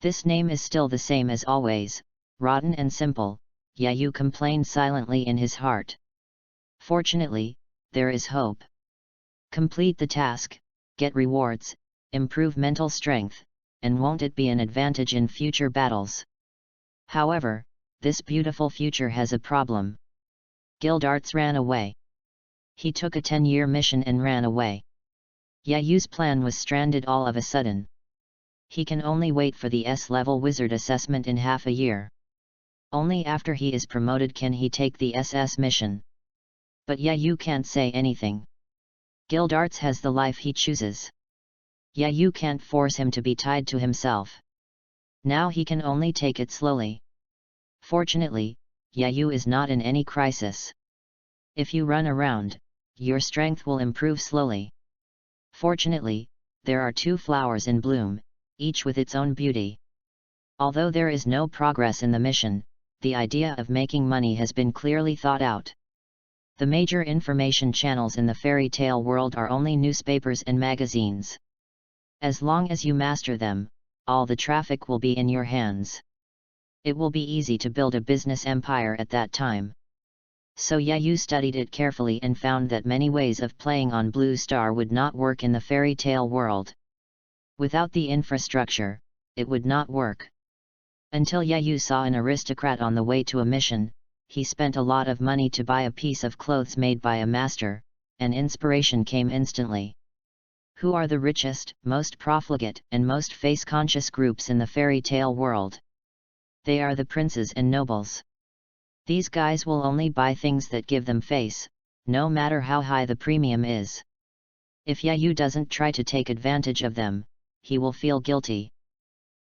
This name is still the same as always, rotten and simple. Yayu complained silently in his heart. Fortunately, there is hope. Complete the task, get rewards, improve mental strength, and won't it be an advantage in future battles? However, this beautiful future has a problem. Gildarts ran away. He took a 10-year mission and ran away. Yayu's plan was stranded all of a sudden. He can only wait for the S-level wizard assessment in half a year. Only after he is promoted can he take the SS mission. But Yayu can't say anything. Gildarts has the life he chooses. Yayu can't force him to be tied to himself. Now he can only take it slowly. Fortunately, Yayu is not in any crisis. If you run around, your strength will improve slowly. Fortunately, there are 2 flowers in bloom, each with its own beauty. Although there is no progress in the mission, the idea of making money has been clearly thought out. The major information channels in the fairy tale world are only newspapers and magazines. As long as you master them, all the traffic will be in your hands. It will be easy to build a business empire at that time. So Yayu studied it carefully and found that many ways of playing on Blue Star would not work in the fairy tale world. Without the infrastructure, it would not work. Until Yayu saw an aristocrat on the way to a mission, he spent a lot of money to buy a piece of clothes made by a master, and inspiration came instantly. Who are the richest, most profligate, and most face-conscious groups in the fairy tale world? They are the princes and nobles. These guys will only buy things that give them face, no matter how high the premium is. If Yayu doesn't try to take advantage of them, he will feel guilty.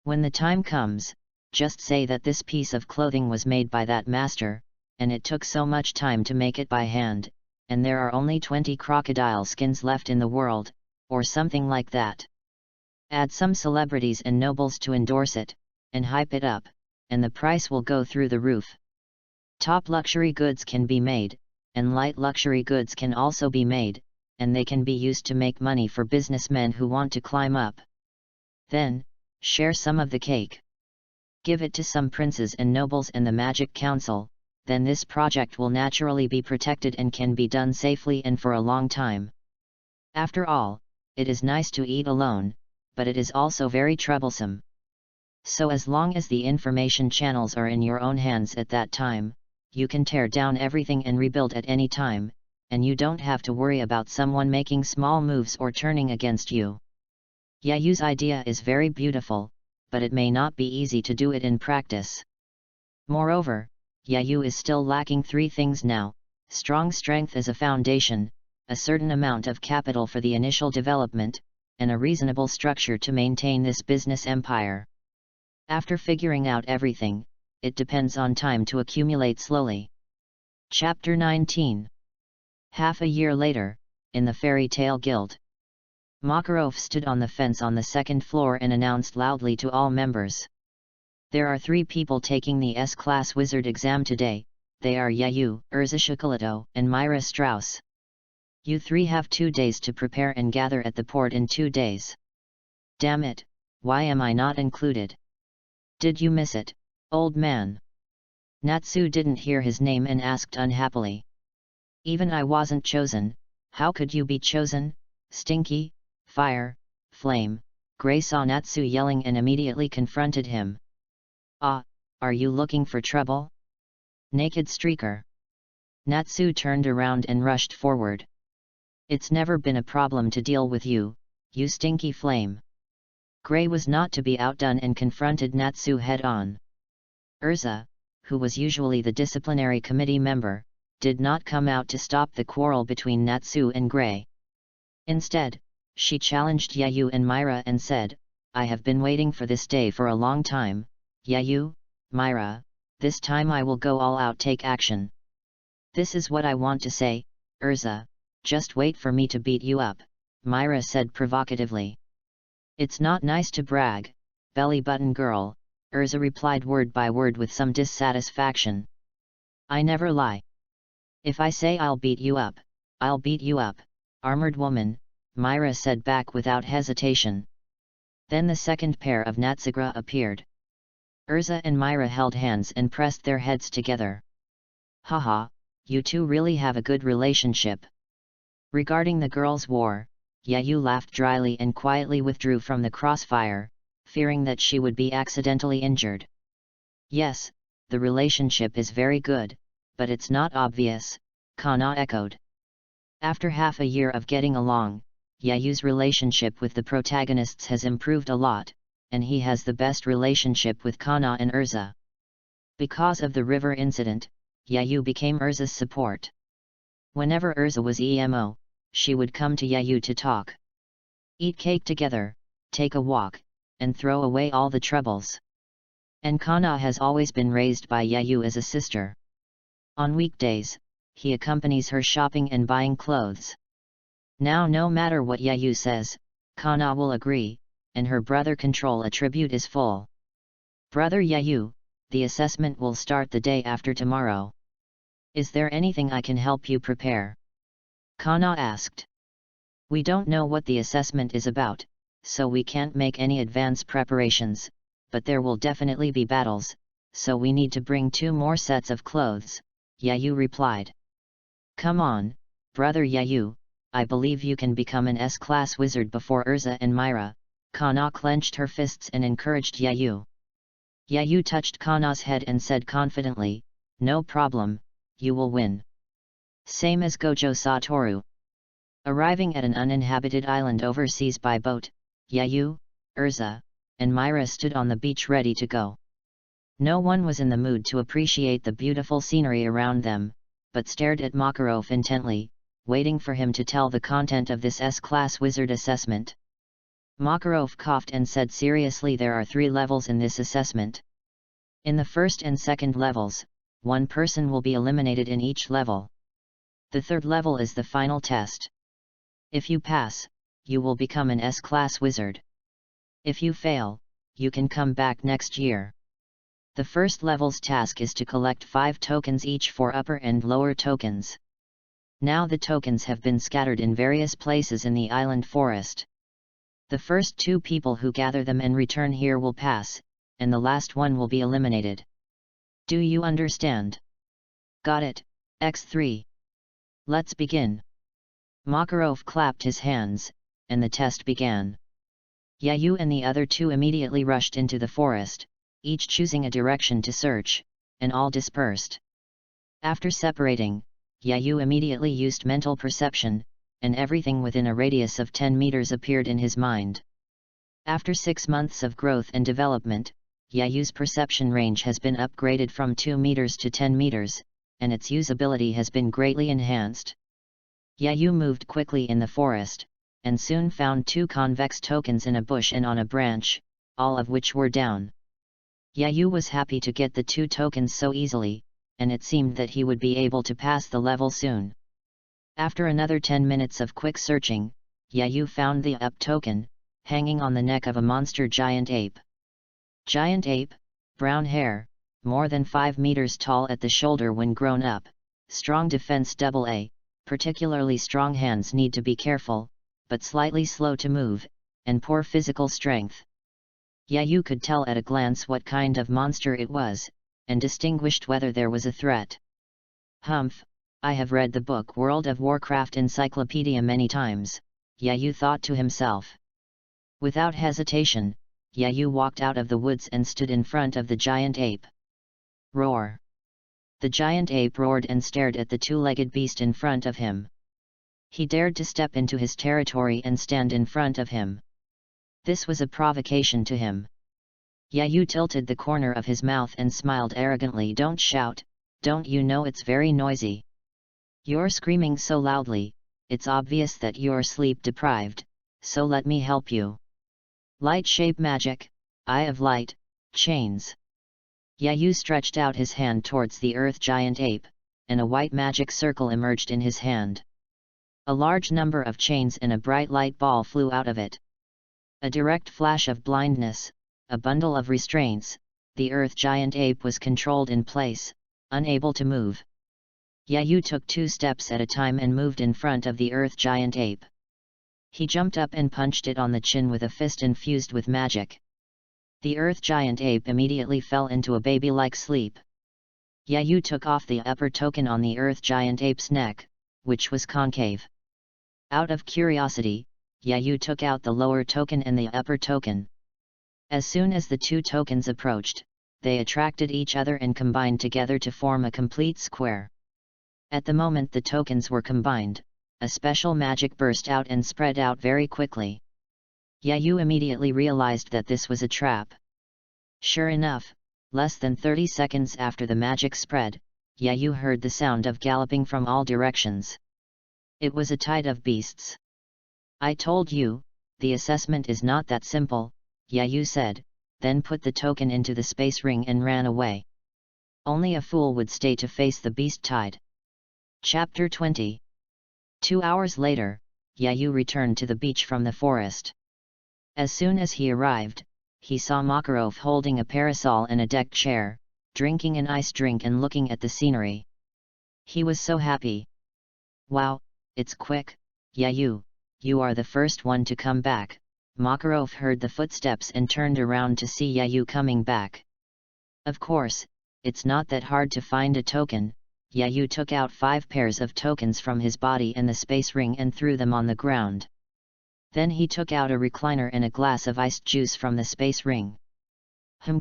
When the time comes, just say that this piece of clothing was made by that master, and it took so much time to make it by hand, and there are only 20 crocodile skins left in the world, or something like that. Add some celebrities and nobles to endorse it, and hype it up, and the price will go through the roof. Top luxury goods can be made, and light luxury goods can also be made, and they can be used to make money for businessmen who want to climb up. Then, share some of the cake. Give it to some princes and nobles and the Magic Council, then this project will naturally be protected and can be done safely and for a long time. After all, it is nice to eat alone, but it is also very troublesome. So as long as the information channels are in your own hands at that time, you can tear down everything and rebuild at any time, and you don't have to worry about someone making small moves or turning against you. Yayu's idea is very beautiful, but it may not be easy to do it in practice. Moreover, Yayu is still lacking 3 things now: strong strength as a foundation, a certain amount of capital for the initial development, and a reasonable structure to maintain this business empire. After figuring out everything, it depends on time to accumulate slowly. Chapter 19. Half a year later, in the Fairy Tale Guild. Makarov stood on the fence on the 2nd floor and announced loudly to all members. There are 3 people taking the S-Class Wizard exam today. They are Yayu, Urza Shokolato, and Myra Strauss. You 3 have 2 days to prepare and gather at the port in 2 days. Damn it, why am I not included? Did you miss it, old man? Natsu didn't hear his name and asked unhappily. Even I wasn't chosen. How could you be chosen, Stinky? Fire, Flame. Gray saw Natsu yelling and immediately confronted him. Ah, are you looking for trouble? Naked Streaker. Natsu turned around and rushed forward. It's never been a problem to deal with you, you stinky flame. Gray was not to be outdone and confronted Natsu head-on. Urza, who was usually the disciplinary committee member, did not come out to stop the quarrel between Natsu and Gray. Instead, she challenged Yayu and Myra and said, "I have been waiting for this day for a long time, Yayu, Myra, this time I will go all out, take action. This is what I want to say, Urza, just wait for me to beat you up," Myra said provocatively. "It's not nice to brag, belly button girl," Urza replied word by word with some dissatisfaction. "I never lie. If I say I'll beat you up, I'll beat you up, armored woman," Myra said back without hesitation. Then the second pair of Natsagra appeared. Urza and Myra held hands and pressed their heads together. "Haha, you two really have a good relationship." Regarding the girls' war, Yayu laughed dryly and quietly withdrew from the crossfire, fearing that she would be accidentally injured. "Yes, the relationship is very good, but it's not obvious," Kana echoed. After half a year of getting along, Yayu's relationship with the protagonists has improved a lot, and he has the best relationship with Kana and Urza. Because of the river incident, Yayu became Urza's support. Whenever Urza was emo, she would come to Yayu to talk. Eat cake together, take a walk, and throw away all the troubles. And Kana has always been raised by Yayu as a sister. On weekdays, he accompanies her shopping and buying clothes. Now no matter what Yayu says, Kana will agree, and her brother control attribute is full. "Brother Yayu, the assessment will start the day after tomorrow. Is there anything I can help you prepare?" Kana asked. "We don't know what the assessment is about, so we can't make any advance preparations, but there will definitely be battles, so we need to bring 2 more sets of clothes," Yayu replied. "Come on, brother Yayu, I believe you can become an S-class wizard before Urza and Myra," Kana clenched her fists and encouraged Yayu. Yayu touched Kana's head and said confidently, "No problem, you will win." Same as Gojo Satoru. Arriving at an uninhabited island overseas by boat, Yayu, Urza, and Myra stood on the beach ready to go. No one was in the mood to appreciate the beautiful scenery around them, but stared at Makarov intently, waiting for him to tell the content of this S-class wizard assessment. Makarov coughed and said seriously, "There are 3 levels in this assessment. In the first and second levels, 1 person will be eliminated in each level. The 3rd level is the final test. If you pass, you will become an S-class wizard. If you fail, you can come back next year. The first level's task is to collect 5 tokens each for upper and lower tokens. Now the tokens have been scattered in various places in the island forest. The first 2 people who gather them and return here will pass, and the last one will be eliminated. Do you understand?" "Got it, X3. Let's begin." Makarov clapped his hands, and the test began. Yayu and the other 2 immediately rushed into the forest, each choosing a direction to search, and all dispersed. After separating, Yayu immediately used mental perception, and everything within a radius of 10 meters appeared in his mind. After 6 months of growth and development, Yayu's perception range has been upgraded from 2 meters to 10 meters, and its usability has been greatly enhanced. Yayu moved quickly in the forest, and soon found 2 convex tokens in a bush and on a branch, all of which were down. Yayu was happy to get the 2 tokens so easily, and it seemed that he would be able to pass the level soon. After another 10 minutes of quick searching, Yayu found the up token, hanging on the neck of a monster giant ape. Giant ape, brown hair, more than 5 meters tall at the shoulder when grown up, strong defense AA, particularly strong hands need to be careful, but slightly slow to move, and poor physical strength. Yayu could tell at a glance what kind of monster it was, and distinguished whether there was a threat. "Humph, I have read the book World of Warcraft encyclopedia many times," Yayu thought to himself. Without hesitation, Yayu walked out of the woods and stood in front of the giant ape. Roar! The giant ape roared and stared at the 2-legged beast in front of him. He dared to step into his territory and stand in front of him. This was a provocation to him. Yayu tilted the corner of his mouth and smiled arrogantly. "Don't shout, don't you know it's very noisy? You're screaming so loudly, it's obvious that you're sleep deprived, so let me help you. Light shape magic, eye of light, chains. Yayu stretched out his hand towards the earth giant ape, and a white magic circle emerged in his hand. A large number of chains and a bright light ball flew out of it. A direct flash of blindness, a bundle of restraints, the earth giant ape was controlled in place, unable to move. Yayu took 2 steps at a time and moved in front of the earth giant ape. He jumped up and punched it on the chin with a fist infused with magic. The earth giant ape immediately fell into a baby-like sleep. Yayu took off the upper token on the earth giant ape's neck, which was concave. Out of curiosity, Yayu took out the lower token and the upper token. As soon as the 2 tokens approached, they attracted each other and combined together to form a complete square. At the moment the tokens were combined, a special magic burst out and spread out very quickly. Yayu immediately realized that this was a trap. Sure enough, less than 30 seconds after the magic spread, Yayu heard the sound of galloping from all directions. It was a tide of beasts. I told you, the assessment is not that simple, Yayu said, then put the token into the space ring and ran away. Only a fool would stay to face the beast tide. Chapter 20. 2 hours later, Yayu returned to the beach from the forest. As soon as he arrived, he saw Makarov holding a parasol and a deck chair, drinking an ice drink and looking at the scenery. He was so happy. Wow, it's quick, Yayu, you are the first one to come back. Makarov heard the footsteps and turned around to see Yayu coming back. Of course, it's not that hard to find a token. Yayu took out 5 pairs of tokens from his body and the space ring and threw them on the ground. Then he took out a recliner and a glass of iced juice from the space ring.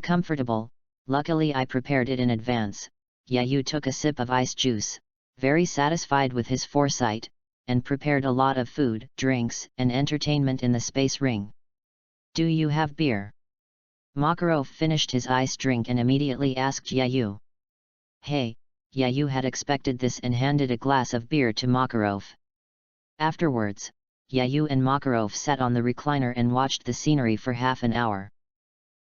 Comfortable, luckily I prepared it in advance. Yayu took a sip of iced juice, very satisfied with his foresight, and prepared a lot of food, drinks, and entertainment in the space ring. Do you have beer? Makarov finished his ice drink and immediately asked Yayu. Hey, Yayu had expected this and handed a glass of beer to Makarov. Afterwards, Yayu and Makarov sat on the recliner and watched the scenery for half an hour.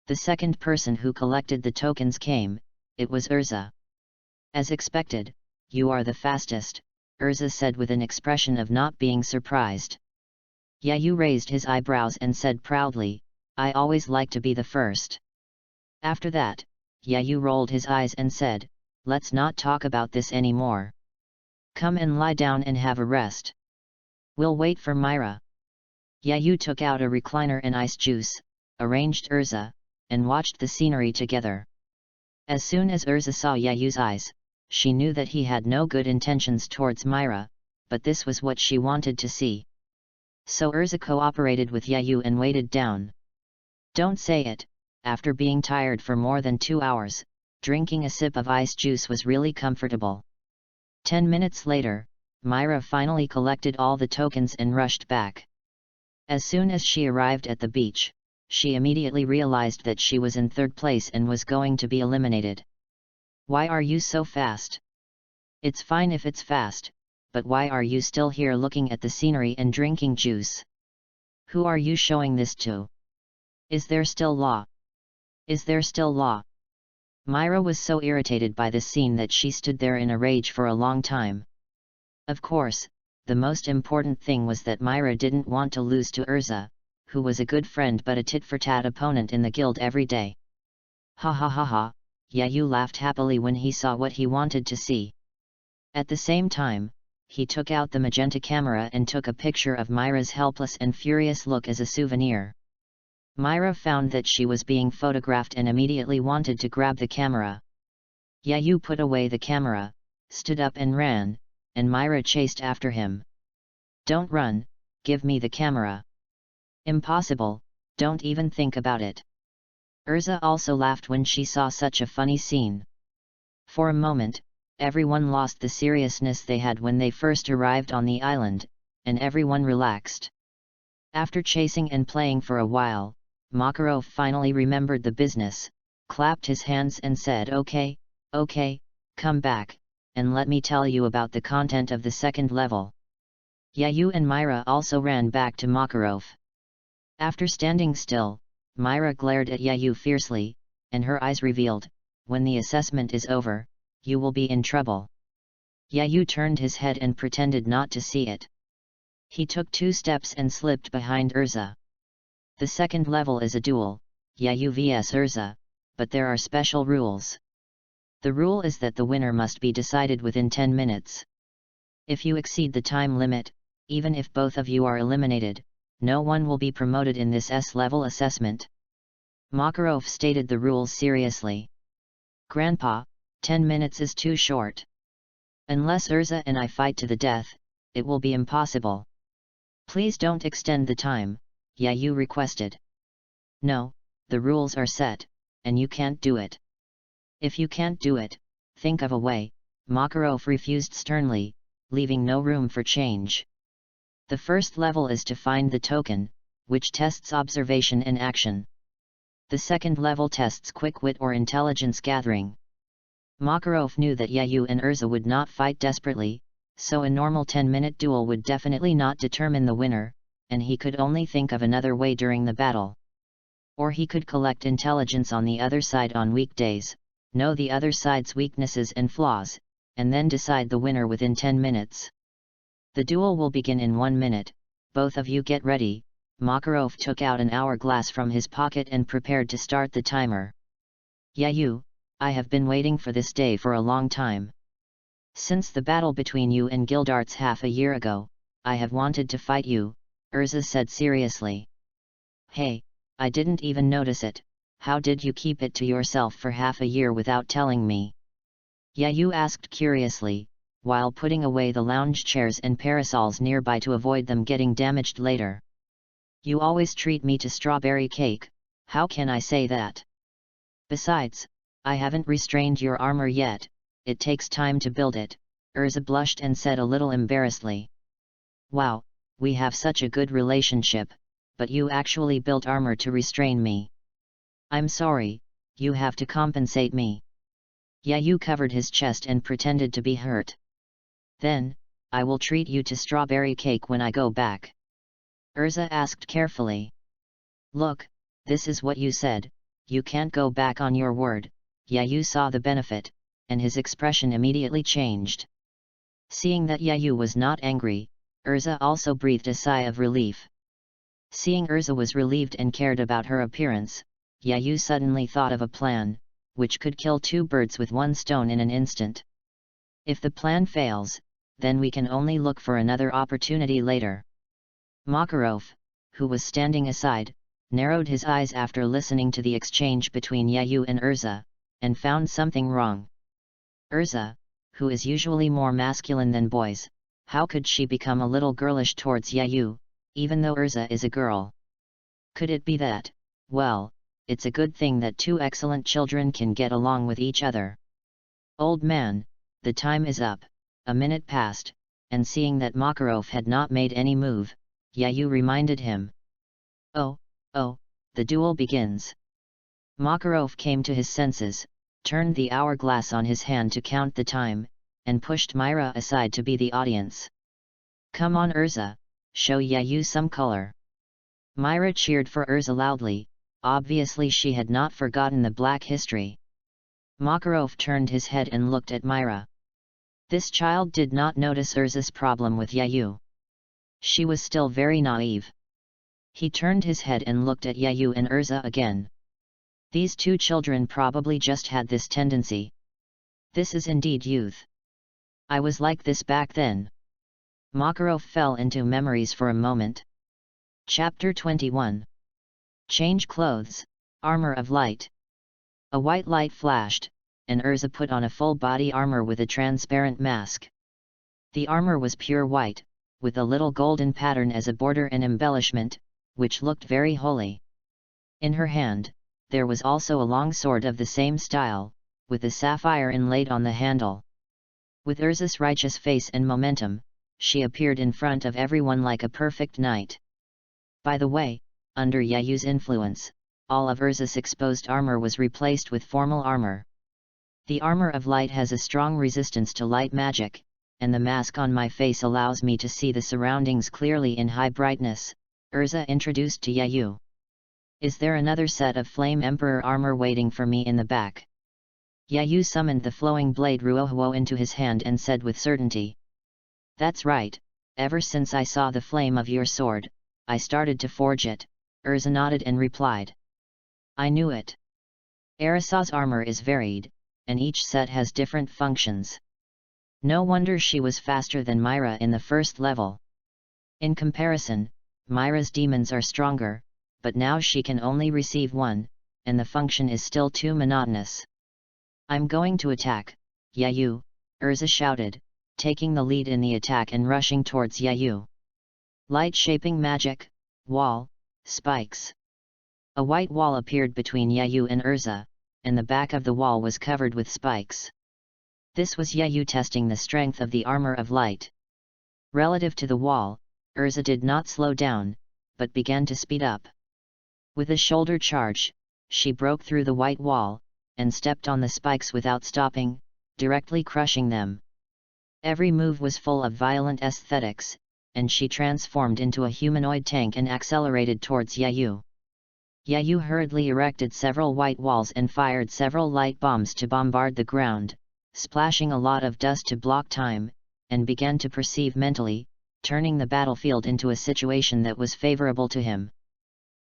The second person who collected the tokens came, it was Urza. As expected, you are the fastest, Urza said with an expression of not being surprised. Yayu raised his eyebrows and said proudly, I always like to be the first. After that, Yayu rolled his eyes and said, let's not talk about this anymore. Come and lie down and have a rest. We'll wait for Myra. Yayu took out a recliner and ice juice, arranged Urza, and watched the scenery together. As soon as Urza saw Yayu's eyes, she knew that he had no good intentions towards Myra, but this was what she wanted to see. So Urza cooperated with Yayu and waited down. Don't say it, after being tired for more than 2 hours, drinking a sip of ice juice was really comfortable. 10 minutes later, Myra finally collected all the tokens and rushed back. As soon as she arrived at the beach, she immediately realized that she was in 3rd place and was going to be eliminated. Why are you so fast? It's fine if it's fast, but why are you still here looking at the scenery and drinking juice? Who are you showing this to? Is there still law? Is there still law? Myra was so irritated by this scene that she stood there in a rage for a long time. Of course, the most important thing was that Myra didn't want to lose to Urza, who was a good friend but a tit-for-tat opponent in the guild every day. Ha ha ha ha, Yayu laughed happily when he saw what he wanted to see. At the same time, he took out the magenta camera and took a picture of Myra's helpless and furious look as a souvenir. Myra found that she was being photographed and immediately wanted to grab the camera. Yayu put away the camera, stood up and ran, and Myra chased after him. Don't run, give me the camera. Impossible, don't even think about it. Urza also laughed when she saw such a funny scene. For a moment, everyone lost the seriousness they had when they first arrived on the island, and everyone relaxed. After chasing and playing for a while, Makarov finally remembered the business, clapped his hands and said okay, come back, and let me tell you about the content of the 2nd level. Yayu and Myra also ran back to Makarov. After standing still, Myra glared at Yayu fiercely, and her eyes revealed, "When the assessment is over, you will be in trouble." Yayu turned his head and pretended not to see it. He took 2 steps and slipped behind Urza. The second level is a duel, Yayu vs Urza, but there are special rules. The rule is that the winner must be decided within 10 minutes. If you exceed the time limit, even if both of you are eliminated, no one will be promoted in this S-level assessment. Makarov stated the rules seriously. "Grandpa, 10 minutes is too short. Unless Urza and I fight to the death, it will be impossible. Please don't extend the time," Yayu requested. "No, the rules are set, and you can't do it. If you can't do it, think of a way," Makarov refused sternly, leaving no room for change. The first level is to find the token, which tests observation and action. The second level tests quick wit or intelligence gathering. Makarov knew that Yayu and Urza would not fight desperately, so a normal 10-minute duel would definitely not determine the winner, and he could only think of another way during the battle. Or he could collect intelligence on the other side on weekdays, know the other side's weaknesses and flaws, and then decide the winner within 10 minutes. "The duel will begin in 1 minute, both of you get ready." Makarov took out an hourglass from his pocket and prepared to start the timer. "Yayu, I have been waiting for this day for a long time. Since the battle between you and Gildarts half a year ago, I have wanted to fight you," Urza said seriously. "Hey, I didn't even notice it. How did you keep it to yourself for half a year without telling me?" Yayu asked curiously, while putting away the lounge chairs and parasols nearby to avoid them getting damaged later. "You always treat me to strawberry cake, how can I say that? Besides, I haven't restrained your armor yet, it takes time to build it," Urza blushed and said a little embarrassedly. "Wow, we have such a good relationship, but you actually built armor to restrain me. I'm sorry, you have to compensate me." Yayu covered his chest and pretended to be hurt. "Then, I will treat you to strawberry cake when I go back." Urza asked carefully. "Look, this is what you said, you can't go back on your word." Yayu saw the benefit, and his expression immediately changed. Seeing that Yayu was not angry, Urza also breathed a sigh of relief. Seeing Urza was relieved and cared about her appearance, Yayu suddenly thought of a plan, which could kill 2 birds with 1 stone in an instant. "If the plan fails, then we can only look for another opportunity later." Makarov, who was standing aside, narrowed his eyes after listening to the exchange between Yayu and Urza, and found something wrong. Urza, who is usually more masculine than boys, how could she become a little girlish towards Yayu, even though Urza is a girl? Could it be that, well, it's a good thing that 2 excellent children can get along with each other. "Old man, the time is up." A minute passed, and seeing that Makarov had not made any move, Yayu reminded him. Oh, the duel begins." Makarov came to his senses, turned the hourglass on his hand to count the time, and pushed Myra aside to be the audience. "Come on Urza, show Yayu some color." Myra cheered for Urza loudly, obviously she had not forgotten the black history. Makarov turned his head and looked at Myra. This child did not notice Urza's problem with Yayu. She was still very naive. He turned his head and looked at Yayu and Urza again. These 2 children probably just had this tendency. This is indeed youth. I was like this back then. Makarov fell into memories for a moment. Chapter 21. Change clothes, armor of light. A white light flashed, and Urza put on a full-body armor with a transparent mask. The armor was pure white, with a little golden pattern as a border and embellishment, which looked very holy. In her hand, there was also a long sword of the same style, with a sapphire inlaid on the handle. With Urza's righteous face and momentum, she appeared in front of everyone like a perfect knight. By the way, under Yayu's influence, all of Urza's exposed armor was replaced with formal armor. The armor of light has a strong resistance to light magic, and the mask on my face allows me to see the surroundings clearly in high brightness, Urza introduced to Yayu. Is there another set of Flame Emperor armor waiting for me in the back? Yayu summoned the flowing blade Ruohuo into his hand and said with certainty. That's right, ever since I saw the flame of your sword, I started to forge it, Urza nodded and replied. I knew it. Arisa's armor is varied, and each set has different functions. No wonder she was faster than Myra in the first level. In comparison, Myra's demons are stronger, but now she can only receive one, and the function is still too monotonous. I'm going to attack, Yayu, Urza shouted, taking the lead in the attack and rushing towards Yayu. Light shaping magic, wall, spikes. A white wall appeared between Yayu and Urza, and the back of the wall was covered with spikes. This was Yayu testing the strength of the armor of light. Relative to the wall, Urza did not slow down, but began to speed up. With a shoulder charge, she broke through the white wall, and stepped on the spikes without stopping, directly crushing them. Every move was full of violent aesthetics, and she transformed into a humanoid tank and accelerated towards Yayu. Yayu hurriedly erected several white walls and fired several light bombs to bombard the ground, splashing a lot of dust to block time, and began to perceive mentally, turning the battlefield into a situation that was favorable to him.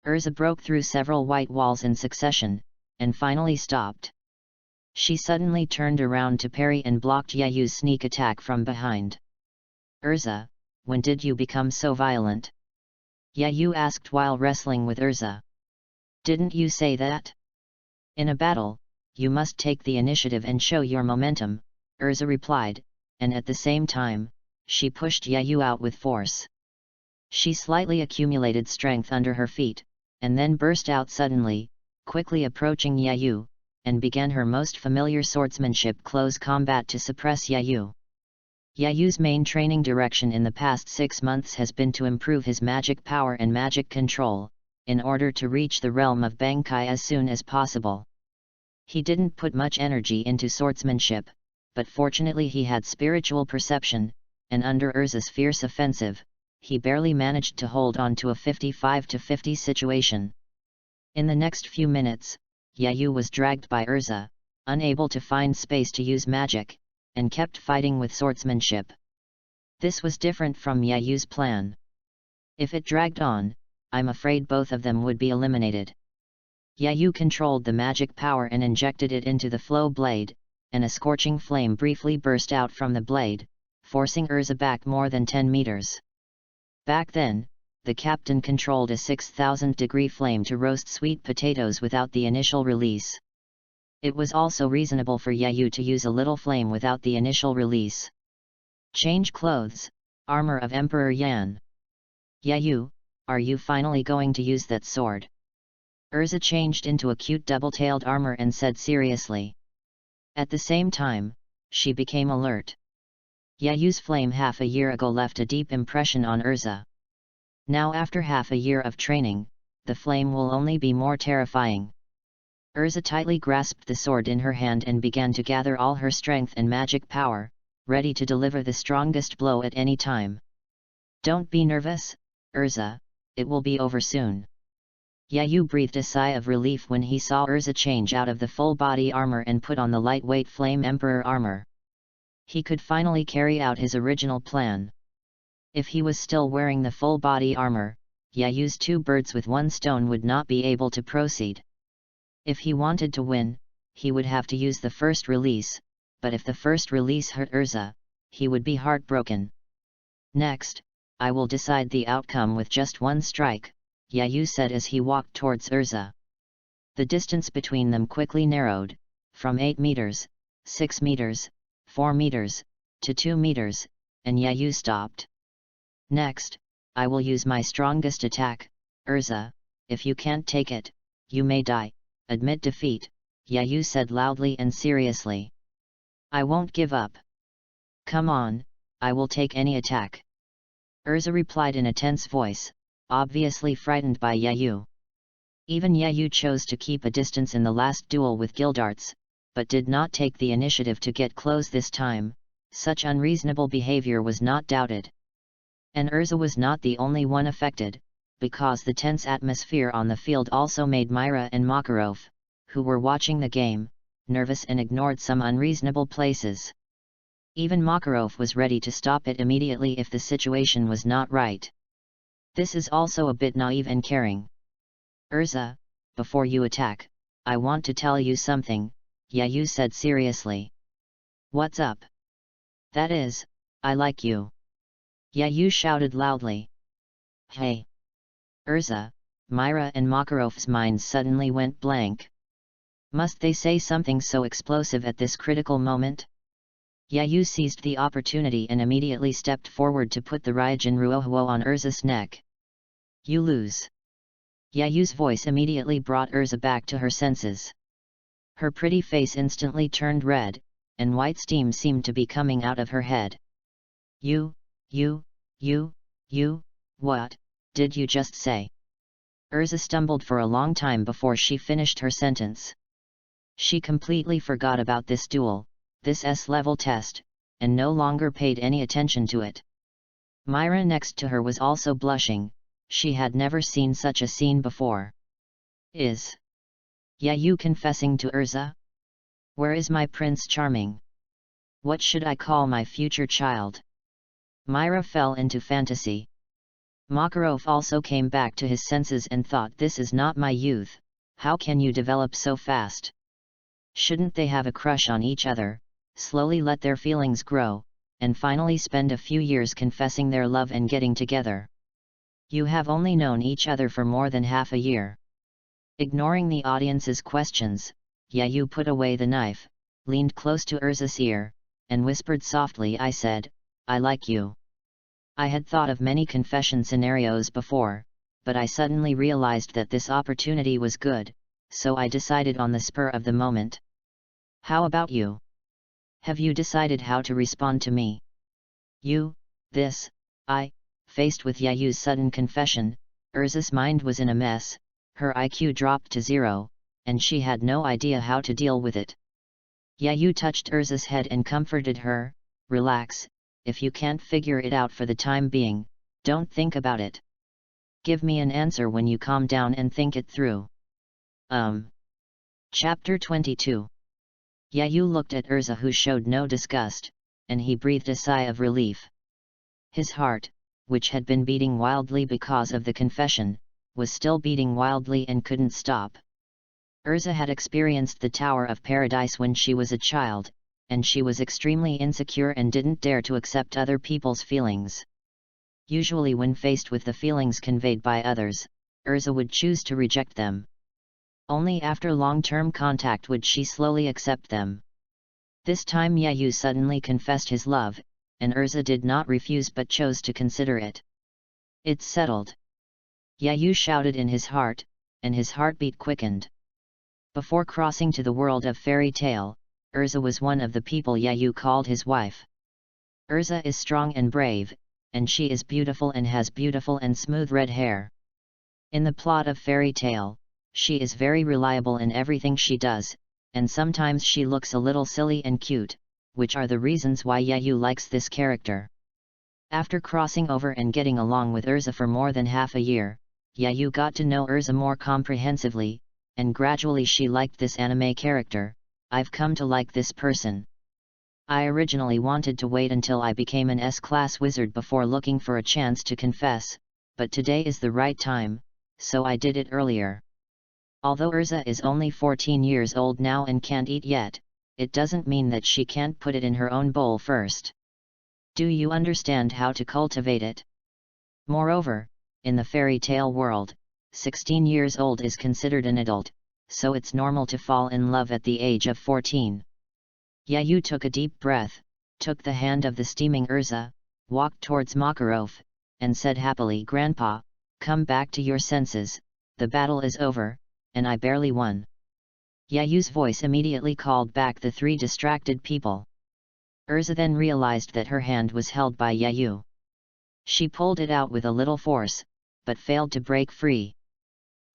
Urza broke through several white walls in succession, and finally stopped. She suddenly turned around to parry and blocked Yayu's sneak attack from behind. Urza, when did you become so violent? Yayu asked while wrestling with Urza. Didn't you say that? In a battle, you must take the initiative and show your momentum, Urza replied, and at the same time, she pushed Yayu out with force. She slightly accumulated strength under her feet, and then burst out suddenly, quickly approaching Yayu, and began her most familiar swordsmanship close combat to suppress Yayu. Yayu's main training direction in the past 6 months has been to improve his magic power and magic control, in order to reach the realm of Bankai as soon as possible. He didn't put much energy into swordsmanship, but fortunately he had spiritual perception, and under Urza's fierce offensive, he barely managed to hold on to a 55-50 situation. In the next few minutes, Yayu was dragged by Urza, unable to find space to use magic, and kept fighting with swordsmanship. This was different from Yayu's plan. If it dragged on, I'm afraid both of them would be eliminated. Yayu controlled the magic power and injected it into the flow blade, and a scorching flame briefly burst out from the blade, forcing Urza back more than 10 meters. Back then, the captain controlled a 6,000-degree flame to roast sweet potatoes without the initial release. It was also reasonable for Yayu to use a little flame without the initial release. Change clothes, armor of Emperor Yan. Yayu, are you finally going to use that sword? Urza changed into a cute double-tailed armor and said seriously. At the same time, she became alert. Yayu's flame half a year ago left a deep impression on Urza. Now after half a year of training, the flame will only be more terrifying. Urza tightly grasped the sword in her hand and began to gather all her strength and magic power, ready to deliver the strongest blow at any time. Don't be nervous, Urza, it will be over soon. Yayu breathed a sigh of relief when he saw Urza change out of the full-body armor and put on the lightweight Flame Emperor armor. He could finally carry out his original plan. If he was still wearing the full-body armor, Yayu's 2 birds with 1 stone would not be able to proceed. If he wanted to win, he would have to use the first release, but if the first release hurt Urza, he would be heartbroken. Next, I will decide the outcome with just 1 strike, Yayu said as he walked towards Urza. The distance between them quickly narrowed, from 8 meters, 6 meters, 4 meters, to 2 meters, and Yayu stopped. Next, I will use my strongest attack, Urza, if you can't take it, you may die, admit defeat, Yayu said loudly and seriously. I won't give up. Come on, I will take any attack. Urza replied in a tense voice, obviously frightened by Yayu. Even Yayu chose to keep a distance in the last duel with Gildarts, but did not take the initiative to get close this time. Such unreasonable behavior was not doubted. And Urza was not the only one affected. because the tense atmosphere on the field also made Myra and Makarov, who were watching the game, nervous and ignored some unreasonable places. Even Makarov was ready to stop it immediately if the situation was not right. This is also a bit naive and caring. Urza, before you attack, I want to tell you something, Yayu said seriously. What's up? That is, I like you. Yayu shouted loudly. Hey! Urza, Myra and Makarov's minds suddenly went blank. Must they say something so explosive at this critical moment? Yayu seized the opportunity and immediately stepped forward to put the RYUJIN Ruohuo on Urza's neck. You lose. Yayu's voice immediately brought Urza back to her senses. Her pretty face instantly turned red, and white steam seemed to be coming out of her head. You, what did you just say? Urza stumbled for a long time before she finished her sentence. She completely forgot about this duel, this S-level test, and no longer paid any attention to it. Myra next to her was also blushing, she had never seen such a scene before. Is Yayu confessing to Urza? Where is my Prince Charming? What should I call my future child? Myra fell into fantasy. Makarov also came back to his senses and thought, this is not my youth, how can you develop so fast? Shouldn't they have a crush on each other, slowly let their feelings grow, and finally spend a few years confessing their love and getting together? You have only known each other for more than half a year. Ignoring the audience's questions, Yayu put away the knife, leaned close to Urza's ear, and whispered softly, I said, I like you. I had thought of many confession scenarios before, but I suddenly realized that this opportunity was good, so I decided on the spur of the moment. How about you? Have you decided how to respond to me? Faced with Yayu's sudden confession, Urza's mind was in a mess, her IQ dropped to 0, and she had no idea how to deal with it. Yayu touched Urza's head and comforted her, relax, if you can't figure it out for the time being, don't think about it. Give me an answer when you calm down and think it through. Chapter 22. Yayu looked at Urza, who showed no disgust, and he breathed a sigh of relief. His heart, which had been beating wildly because of the confession, was still beating wildly and couldn't stop. Urza had experienced the Tower of Paradise when she was a child, and she was extremely insecure and didn't dare to accept other people's feelings. Usually when faced with the feelings conveyed by others, Urza would choose to reject them. Only after long-term contact would she slowly accept them. This time Yayu suddenly confessed his love, and Urza did not refuse but chose to consider it. It's settled. Yayu shouted in his heart, and his heartbeat quickened. Before crossing to the world of fairy tale, Urza was one of the people Yayu called his wife. Urza is strong and brave, and she is beautiful and has beautiful and smooth red hair. In the plot of fairy tale, she is very reliable in everything she does, and sometimes she looks a little silly and cute, which are the reasons why Yayu likes this character. After crossing over and getting along with Urza for more than half a year, Yayu got to know Urza more comprehensively, and gradually she liked this anime character. I've come to like this person. I originally wanted to wait until I became an S-class wizard before looking for a chance to confess, but today is the right time, so I did it earlier. Although Urza is only 14 years old now and can't eat yet, it doesn't mean that she can't put it in her own bowl first. Do you understand how to cultivate it? Moreover, in the fairy tale world, 16 years old is considered an adult, so it's normal to fall in love at the age of 14. Yayu took a deep breath, took the hand of the steaming Urza, walked towards Makarov, and said happily, Grandpa, come back to your senses, the battle is over, and I barely won. Yayu's voice immediately called back the three distracted people. Urza then realized that her hand was held by Yayu. She pulled it out with a little force, but failed to break free.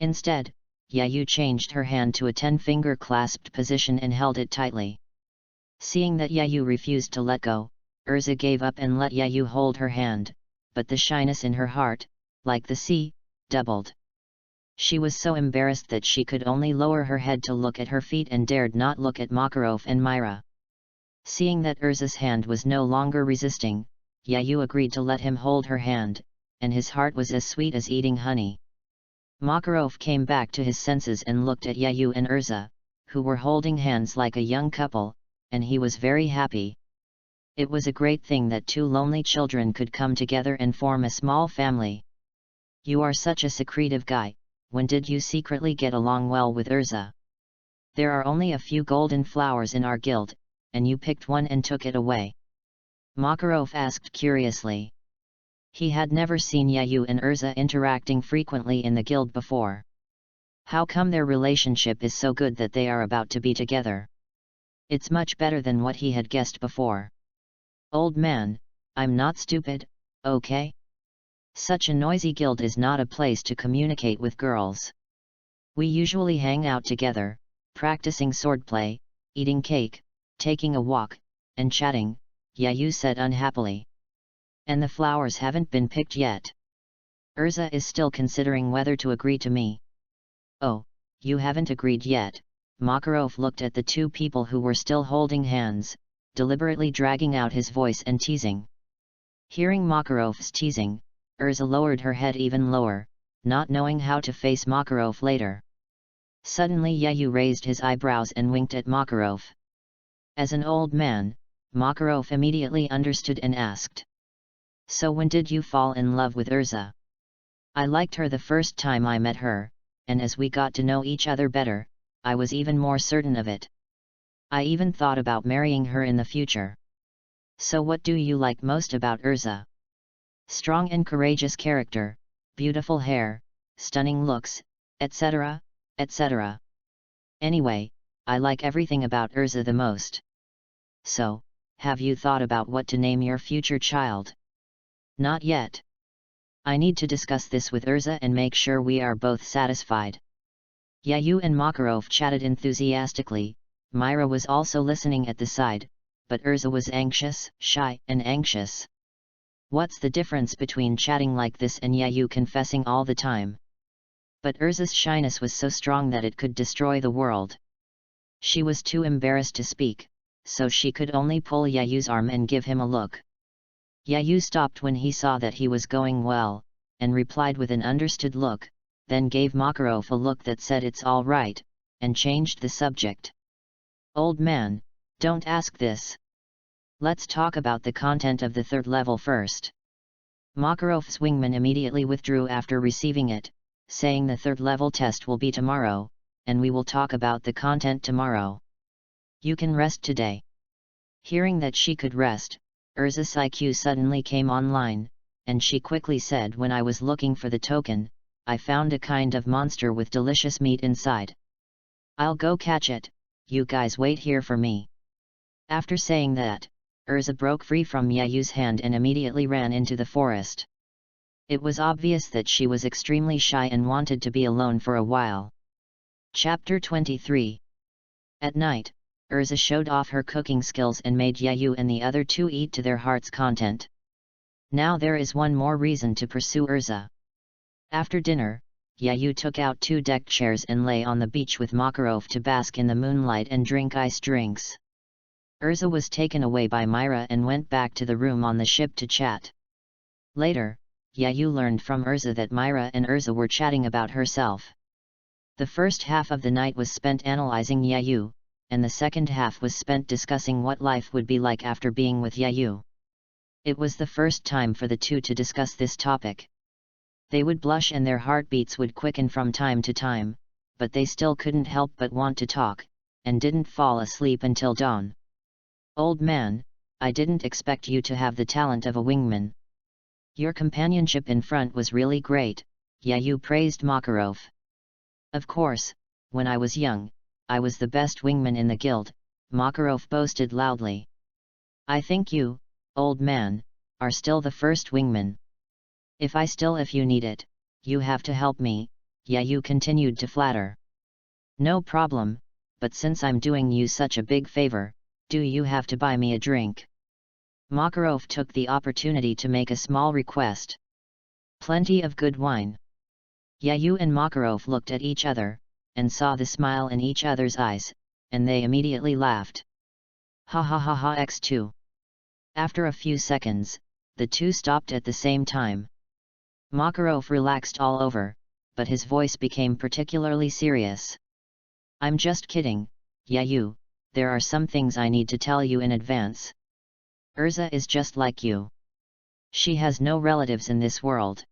Instead, Yayu changed her hand to a 10-finger clasped position and held it tightly. Seeing that Yayu refused to let go, Urza gave up and let Yayu hold her hand, but the shyness in her heart, like the sea, doubled. She was so embarrassed that she could only lower her head to look at her feet and dared not look at Makarov and Myra. Seeing that Urza's hand was no longer resisting, Yayu agreed to let him hold her hand, and his heart was as sweet as eating honey. Makarov came back to his senses and looked at Yayu and Urza, who were holding hands like a young couple, and he was very happy. It was a great thing that two lonely children could come together and form a small family. "You are such a secretive guy, when did you secretly get along well with Urza? There are only a few golden flowers in our guild, and you picked one and took it away?" Makarov asked curiously. He had never seen Yayu and Urza interacting frequently in the guild before. How come their relationship is so good that they are about to be together? It's much better than what he had guessed before. "Old man, I'm not stupid, okay? Such a noisy guild is not a place to communicate with girls. We usually hang out together, practicing swordplay, eating cake, taking a walk, and chatting," Yayu said unhappily. "And the flowers haven't been picked yet. Urza is still considering whether to agree to me." "Oh, you haven't agreed yet." Makarov looked at the two people who were still holding hands, deliberately dragging out his voice and teasing. Hearing Makarov's teasing, Urza lowered her head even lower, not knowing how to face Makarov later. Suddenly Yayu raised his eyebrows and winked at Makarov. As an old man, Makarov immediately understood and asked, "So when did you fall in love with Urza?" "I liked her the first time I met her, and as we got to know each other better, I was even more certain of it. I even thought about marrying her in the future." "So what do you like most about Urza?" "Strong and courageous character, beautiful hair, stunning looks, etc., etc. Anyway, I like everything about Urza the most." "So, have you thought about what to name your future child?" "Not yet. I need to discuss this with Urza and make sure we are both satisfied." Yayu and Makarov chatted enthusiastically. Myra was also listening at the side, but Urza was anxious, shy, and anxious. What's the difference between chatting like this and Yayu confessing all the time? But Urza's shyness was so strong that it could destroy the world. She was too embarrassed to speak, so she could only pull Yayu's arm and give him a look. Yayu stopped when he saw that he was going well, and replied with an understood look, then gave Makarov a look that said it's all right, and changed the subject. "Old man, don't ask this. Let's talk about the content of the third level first." Makarov's wingman immediately withdrew after receiving it, saying the third level test will be tomorrow, and we will talk about the content tomorrow. You can rest today. Hearing that she could rest, Urza's IQ suddenly came online, and she quickly said, "When I was looking for the token, I found a kind of monster with delicious meat inside. I'll go catch it, you guys wait here for me." After saying that, Urza broke free from Yayu's hand and immediately ran into the forest. It was obvious that she was extremely shy and wanted to be alone for a while. Chapter 23. At night, Urza showed off her cooking skills and made Yayu and the other two eat to their heart's content. Now there is one more reason to pursue Urza. After dinner, Yayu took out 2 deck chairs and lay on the beach with Makarov to bask in the moonlight and drink ice drinks. Urza was taken away by Myra and went back to the room on the ship to chat. Later, Yayu learned from Urza that Myra and Urza were chatting about herself. The first half of the night was spent analyzing Yayu, and the second half was spent discussing what life would be like after being with Yayu. It was the first time for the two to discuss this topic. They would blush and their heartbeats would quicken from time to time, but they still couldn't help but want to talk, and didn't fall asleep until dawn. "Old man, I didn't expect you to have the talent of a wingman. Your companionship in front was really great," Yayu praised Makarov. "Of course, when I was young, I was the best wingman in the guild," Makarov boasted loudly. "I think you, old man, are still the first wingman. If you need it, you have to help me," Yayu continued to flatter. "No problem, but since I'm doing you such a big favor, do you have to buy me a drink?" Makarov took the opportunity to make a small request. "Plenty of good wine. Yayu and Makarov looked at each other, and saw the smile in each other's eyes, and they immediately laughed. Ha ha ha ha x2. After a few seconds, the two stopped at the same time. Makarov relaxed all over, but his voice became particularly serious. I'm just kidding, Yayu, there are some things I need to tell you in advance. Urza is just like you. She has no relatives in this world.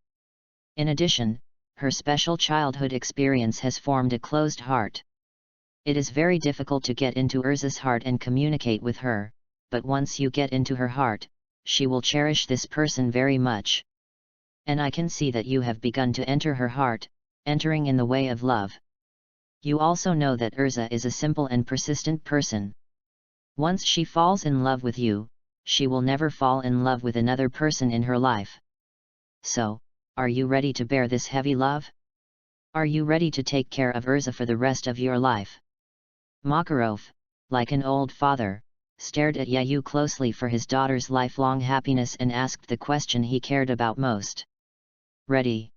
In addition, her special childhood experience has formed a closed heart. It is very difficult to get into Urza's heart and communicate with her, but once you get into her heart, she will cherish this person very much. And I can see that you have begun to enter her heart, entering in the way of love. You also know that Urza is a simple and persistent person. Once she falls in love with you, she will never fall in love with another person in her life. So, are you ready to bear this heavy love? Are you ready to take care of Urza for the rest of your life? Makarov, like an old father, stared at Yayu closely for his daughter's lifelong happiness and asked the question he cared about most. Ready?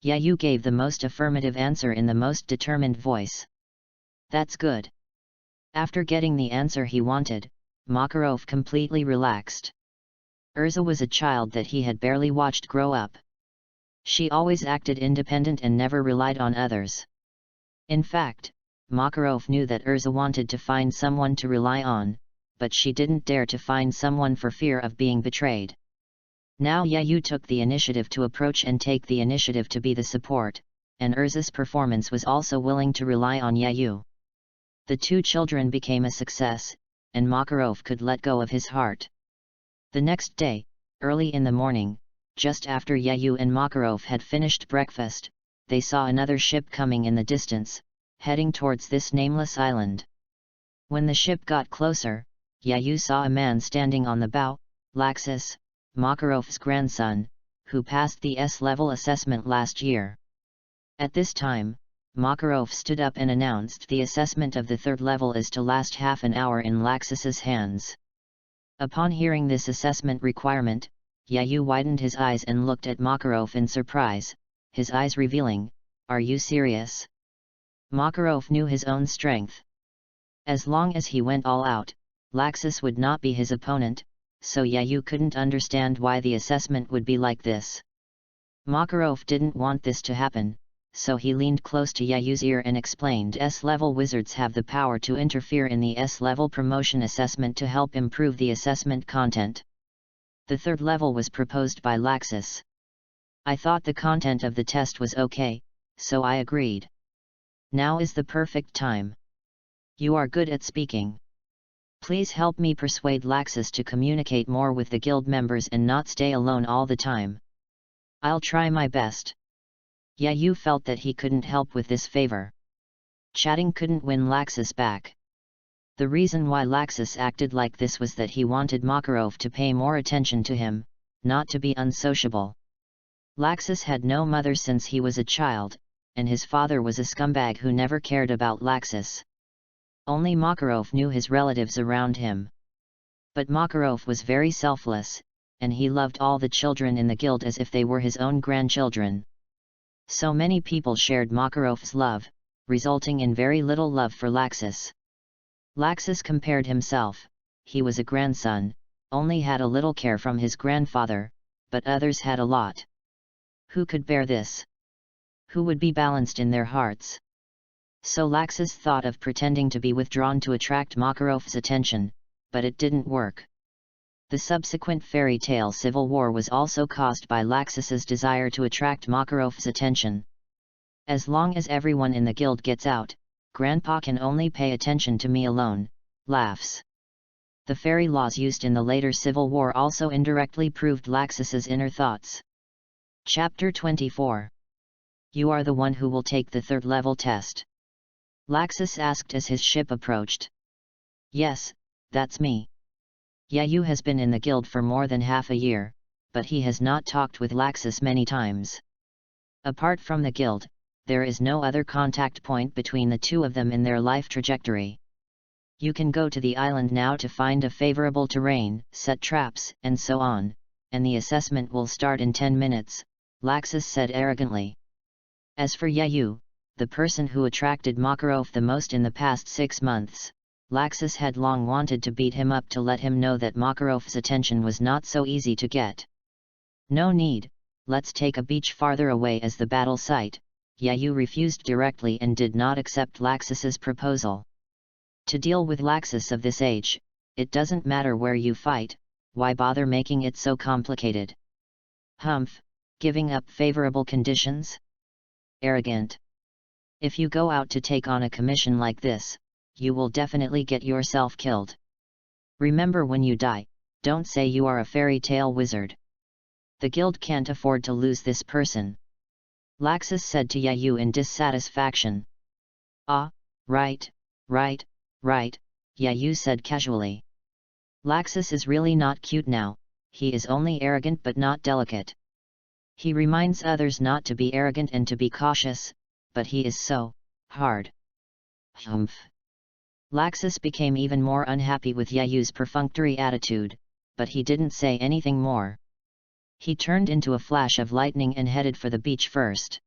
Yayu gave the most affirmative answer in the most determined voice. That's good. After getting the answer he wanted, Makarov completely relaxed. Urza was a child that he had barely watched grow up. She always acted independent and never relied on others. In fact, Makarov knew that Urza wanted to find someone to rely on, but she didn't dare to find someone for fear of being betrayed. Now Yayu took the initiative to approach and take the initiative to be the support, and Urza's performance was also willing to rely on Yayu. The two children became a success, and Makarov could let go of his heart. The next day, early in the morning, just after Yayu and Makarov had finished breakfast, they saw another ship coming in the distance, heading towards this nameless island. When the ship got closer, Yayu saw a man standing on the bow, Laxus, Makarov's grandson, who passed the S-level assessment last year. At this time, Makarov stood up and announced the assessment of the third level is to last half an hour in Laxus's hands. Upon hearing this assessment requirement, Yayu widened his eyes and looked at Makarov in surprise, his eyes revealing, "Are you serious?" Makarov knew his own strength. As long as he went all out, Laxus would not be his opponent, so Yayu couldn't understand why the assessment would be like this. Makarov didn't want this to happen, so he leaned close to Yayu's ear and explained S-level wizards have the power to interfere in the S-level promotion assessment to help improve the assessment content. The third level was proposed by Laxus. I thought the content of the test was okay, so I agreed. Now is the perfect time. You are good at speaking. Please help me persuade Laxus to communicate more with the guild members and not stay alone all the time. I'll try my best. Yayu felt that he couldn't help with this favor. Chatting couldn't win Laxus back. The reason why Laxus acted like this was that he wanted Makarov to pay more attention to him, not to be unsociable. Laxus had no mother since he was a child, and his father was a scumbag who never cared about Laxus. Only Makarov knew his relatives around him. But Makarov was very selfless, and he loved all the children in the guild as if they were his own grandchildren. So many people shared Makarov's love, resulting in very little love for Laxus. Laxus compared himself, he was a grandson, only had a little care from his grandfather, but others had a lot. Who could bear this? Who would be balanced in their hearts? So Laxus thought of pretending to be withdrawn to attract Makarov's attention, but it didn't work. The subsequent fairy tale civil war was also caused by Laxus's desire to attract Makarov's attention. As long as everyone in the guild gets out, Grandpa can only pay attention to me alone, laughs. The fairy laws used in the later civil war also indirectly proved Laxus's inner thoughts. Chapter 24. You are the one who will take the third level test? Laxus asked as his ship approached. Yes, that's me. Yayu has been in the guild for more than half a year, but he has not talked with Laxus many times. Apart from the guild, there is no other contact point between the two of them in their life trajectory. You can go to the island now to find a favorable terrain, set traps, and so on, and the assessment will start in 10 minutes, Laxus said arrogantly. As for Yayu, the person who attracted Makarov the most in the past 6 months, Laxus had long wanted to beat him up to let him know that Makarov's attention was not so easy to get. No need, let's take a beach farther away as the battle site. Yayu refused directly and did not accept Laxus's proposal. To deal with Laxus of this age, it doesn't matter where you fight, why bother making it so complicated? Humph, giving up favorable conditions? Arrogant. If you go out to take on a commission like this, you will definitely get yourself killed. Remember, when you die, don't say you are a fairy tale wizard. The guild can't afford to lose this person. Laxus said to Yayu in dissatisfaction. Ah, right, Yayu said casually. Laxus is really not cute now, he is only arrogant but not delicate. He reminds others not to be arrogant and to be cautious, but he is so hard. Humph. Laxus became even more unhappy with Yayu's perfunctory attitude, but he didn't say anything more. He turned into a flash of lightning and headed for the beach first.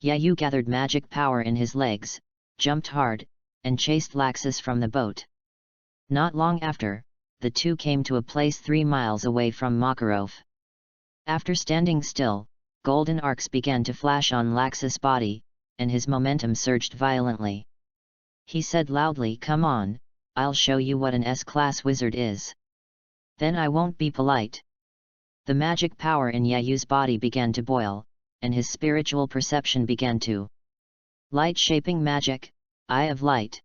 Yayu gathered magic power in his legs, jumped hard, and chased Laxus from the boat. Not long after, the two came to a place 3 miles away from Makarov. After standing still, golden arcs began to flash on Laxus' body, and his momentum surged violently. He said loudly, "Come on, I'll show you what an S-class wizard is. Then I won't be polite." The magic power in Yayu's body began to boil, and his spiritual perception began to. Light-shaping magic, Eye of Light.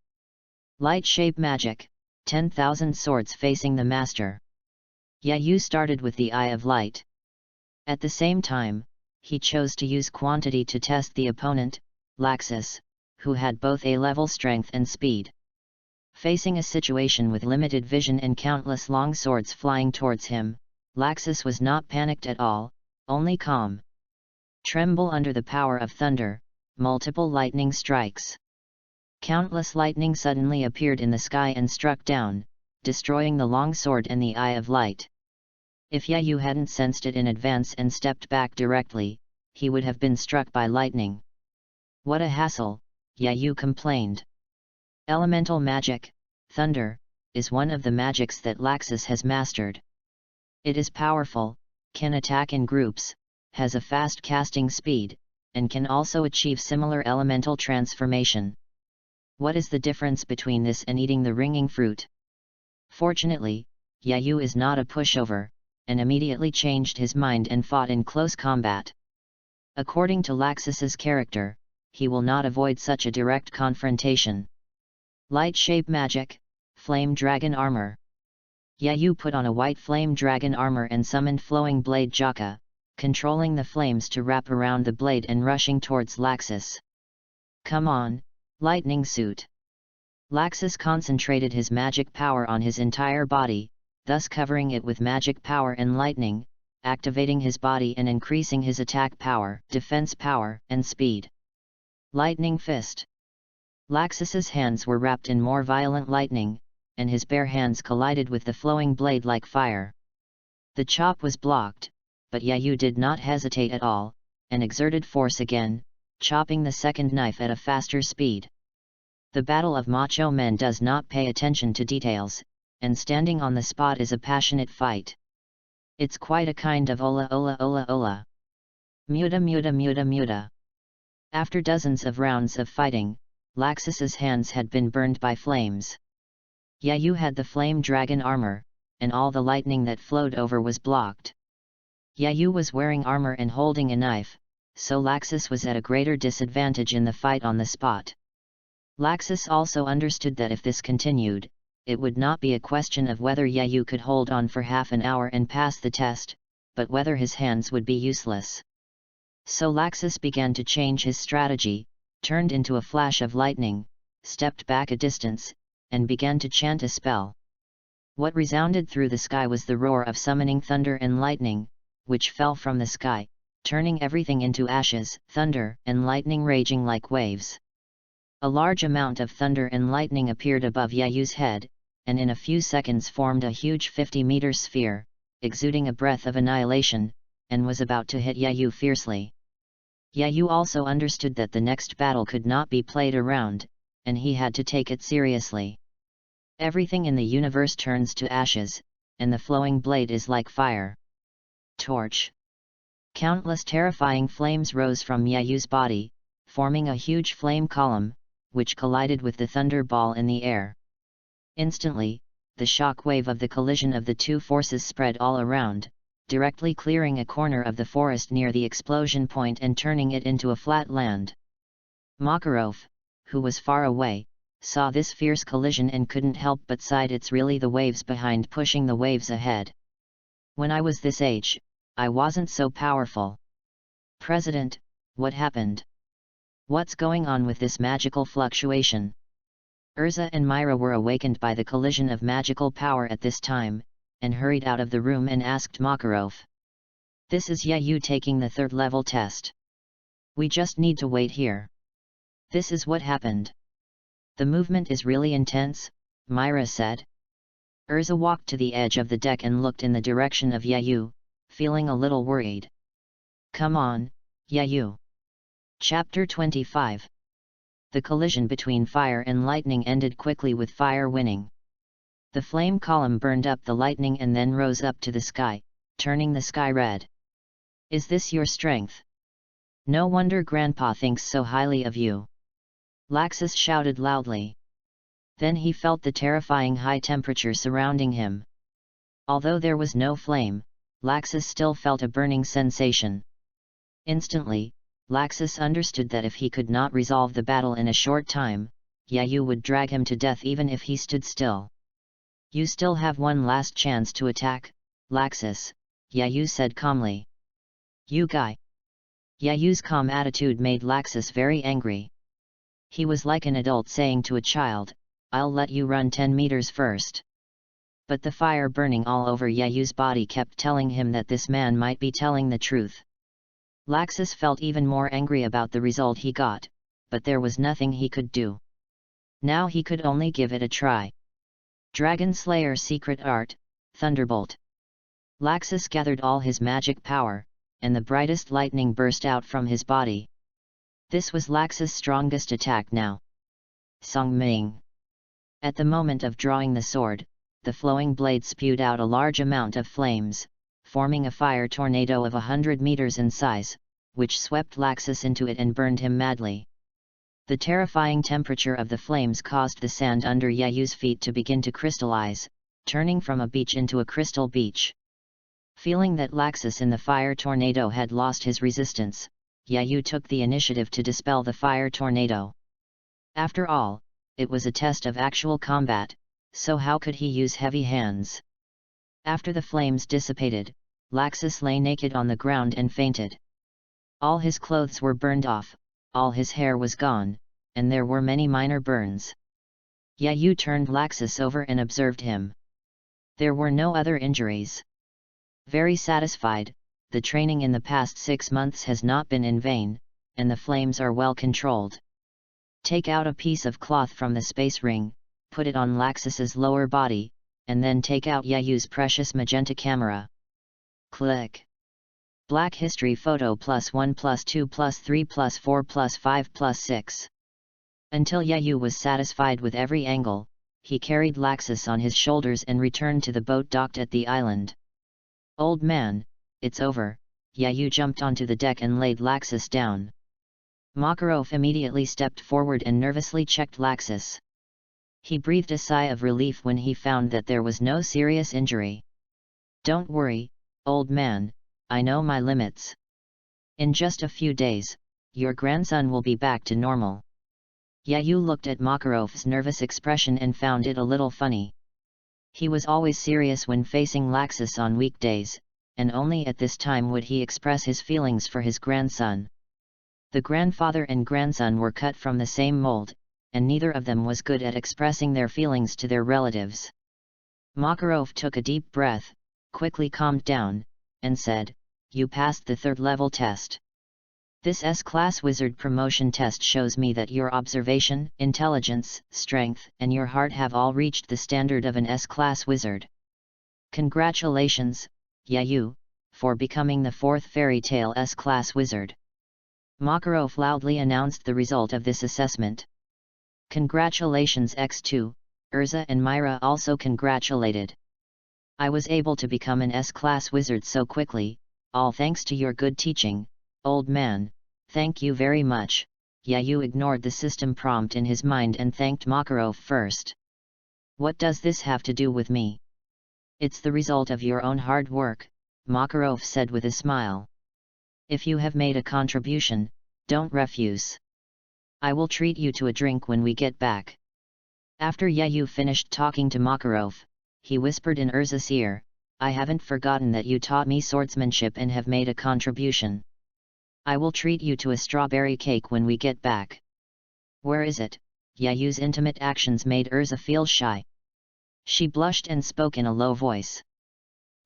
Light-shape magic, 10,000 swords facing the master. Yayu started with the Eye of Light. At the same time, he chose to use quantity to test the opponent, Laxus, who had both A-level strength and speed. Facing a situation with limited vision and countless long swords flying towards him, Laxus was not panicked at all, only calm. Tremble under the power of thunder, multiple lightning strikes. Countless lightning suddenly appeared in the sky and struck down, destroying the long sword and the Eye of Light. If Yayu hadn't sensed it in advance and stepped back directly, he would have been struck by lightning. What a hassle, Yayu complained. Elemental magic, thunder, is one of the magics that Laxus has mastered. It is powerful, can attack in groups, has a fast casting speed, and can also achieve similar elemental transformation. What is the difference between this and eating the ringing fruit? Fortunately, Yayu is not a pushover, and immediately changed his mind and fought in close combat. According to Laxus's character, he will not avoid such a direct confrontation. Light shape magic, flame dragon armor. Yayu put on a white flame dragon armor and summoned flowing blade JAKA, controlling the flames to wrap around the blade and rushing towards Laxus. Come on, lightning suit. Laxus concentrated his magic power on his entire body, thus covering it with magic power and lightning, activating his body and increasing his attack power, defense power, and speed. Lightning fist. Laxus's hands were wrapped in more violent lightning, and his bare hands collided with the flowing blade like fire. The chop was blocked, but Yayu did not hesitate at all, and exerted force again, chopping the second knife at a faster speed. The battle of macho men does not pay attention to details, and standing on the spot is a passionate fight. It's quite a kind of ola ola ola ola. Muta muta muta muta. After dozens of rounds of fighting, Laxus's hands had been burned by flames. Yayu had the flame dragon armor, and all the lightning that flowed over was blocked. Yayu was wearing armor and holding a knife, so Laxus was at a greater disadvantage in the fight on the spot. Laxus also understood that if this continued, it would not be a question of whether Yayu could hold on for half an hour and pass the test, but whether his hands would be useless. So Laxus began to change his strategy, turned into a flash of lightning, stepped back a distance, and began to chant a spell. What resounded through the sky was the roar of summoning thunder and lightning, which fell from the sky, turning everything into ashes, thunder and lightning raging like waves. A large amount of thunder and lightning appeared above Yayu's head, and in a few seconds formed a huge 50-meter sphere, exuding a breath of annihilation, and was about to hit Yayu fiercely. Yayu also understood that the next battle could not be played around, and he had to take it seriously. Everything in the universe turns to ashes, and the flowing blade is like fire. Torch. Countless terrifying flames rose from Yayu's body, forming a huge flame column, which collided with the thunder ball in the air. Instantly, the shock wave of the collision of the two forces spread all around, directly clearing a corner of the forest near the explosion point and turning it into a flat land. Makarov, who was far away, saw this fierce collision and couldn't help but sigh. It's really the waves behind pushing the waves ahead. When I was this age, I wasn't so powerful. President, what happened? What's going on with this magical fluctuation? Urza and Myra were awakened by the collision of magical power at this time, and hurried out of the room and asked Makarov. This is Yayu taking the third level test. We just need to wait here. This is what happened. The movement is really intense, Myra said. Urza walked to the edge of the deck and looked in the direction of Yayu, feeling a little worried. Come on, Yayu. Chapter 25. The collision between fire and lightning ended quickly with fire winning. The flame column burned up the lightning and then rose up to the sky, turning the sky red. Is this your strength? No wonder Grandpa thinks so highly of you. Laxus shouted loudly. Then he felt the terrifying high temperature surrounding him. Although there was no flame, Laxus still felt a burning sensation. Instantly, Laxus understood that if he could not resolve the battle in a short time, Yayu would drag him to death even if he stood still. You still have one last chance to attack, Laxus, Yayu said calmly. You guy. Yayu's calm attitude made Laxus very angry. He was like an adult saying to a child, I'll let you run 10 meters first. But the fire burning all over Yayu's body kept telling him that this man might be telling the truth. Laxus felt even more angry about the result he got, but there was nothing he could do. Now he could only give it a try. Dragon Slayer Secret Art, Thunderbolt. Laxus gathered all his magic power, and the brightest lightning burst out from his body. This was Laxus' strongest attack now. ZONGMAN. At the moment of drawing the sword, the flowing blade spewed out a large amount of flames, forming a fire tornado of 100 meters in size, which swept Laxus into it and burned him madly. The terrifying temperature of the flames caused the sand under Yayu's feet to begin to crystallize, turning from a beach into a crystal beach. Feeling that Laxus in the fire tornado had lost his resistance, Yayu took the initiative to dispel the fire tornado. After all, it was a test of actual combat, so how could he use heavy hands? After the flames dissipated, Laxus lay naked on the ground and fainted. All his clothes were burned off, all his hair was gone, and there were many minor burns. Yayu turned Laxus over and observed him. There were no other injuries. Very satisfied, the training in the past 6 months has not been in vain, and the flames are well controlled. Take out a piece of cloth from the space ring, put it on Laxus's lower body, and then take out Yayu's precious magenta camera. Click. Black history photo +1 +2 +3 +4 +5 +6. Until Yayu was satisfied with every angle, he carried Laxus on his shoulders and returned to the boat docked at the island. Old man, it's over. Yayu jumped onto the deck and laid Laxus down. Makarov immediately stepped forward and nervously checked Laxus. He breathed a sigh of relief when he found that there was no serious injury. Don't worry, old man, I know my limits. In just a few days, your grandson will be back to normal. Yayu looked at Makarov's nervous expression and found it a little funny. He was always serious when facing Laxus on weekdays, and only at this time would he express his feelings for his grandson. The grandfather and grandson were cut from the same mold, and neither of them was good at expressing their feelings to their relatives. Makarov took a deep breath, quickly calmed down, and said, You passed the 3rd level test. This S-class wizard promotion test shows me that your observation, intelligence, strength, and your heart have all reached the standard of an S-class wizard. Congratulations, Yayu, for becoming the 4th fairy tale S-class wizard. Makarov loudly announced the result of this assessment. Congratulations X2, Urza and Myra also congratulated. I was able to become an S-class wizard so quickly, all thanks to your good teaching, old man, thank you very much. Yayu ignored the system prompt in his mind and thanked Makarov first. What does this have to do with me? It's the result of your own hard work, Makarov said with a smile. If you have made a contribution, don't refuse. I will treat you to a drink when we get back. After Yayu finished talking to Makarov, he whispered in Urza's ear, I haven't forgotten that you taught me swordsmanship and have made a contribution. I will treat you to a strawberry cake when we get back. Where is it? Yayu's intimate actions made Urza feel shy. She blushed and spoke in a low voice.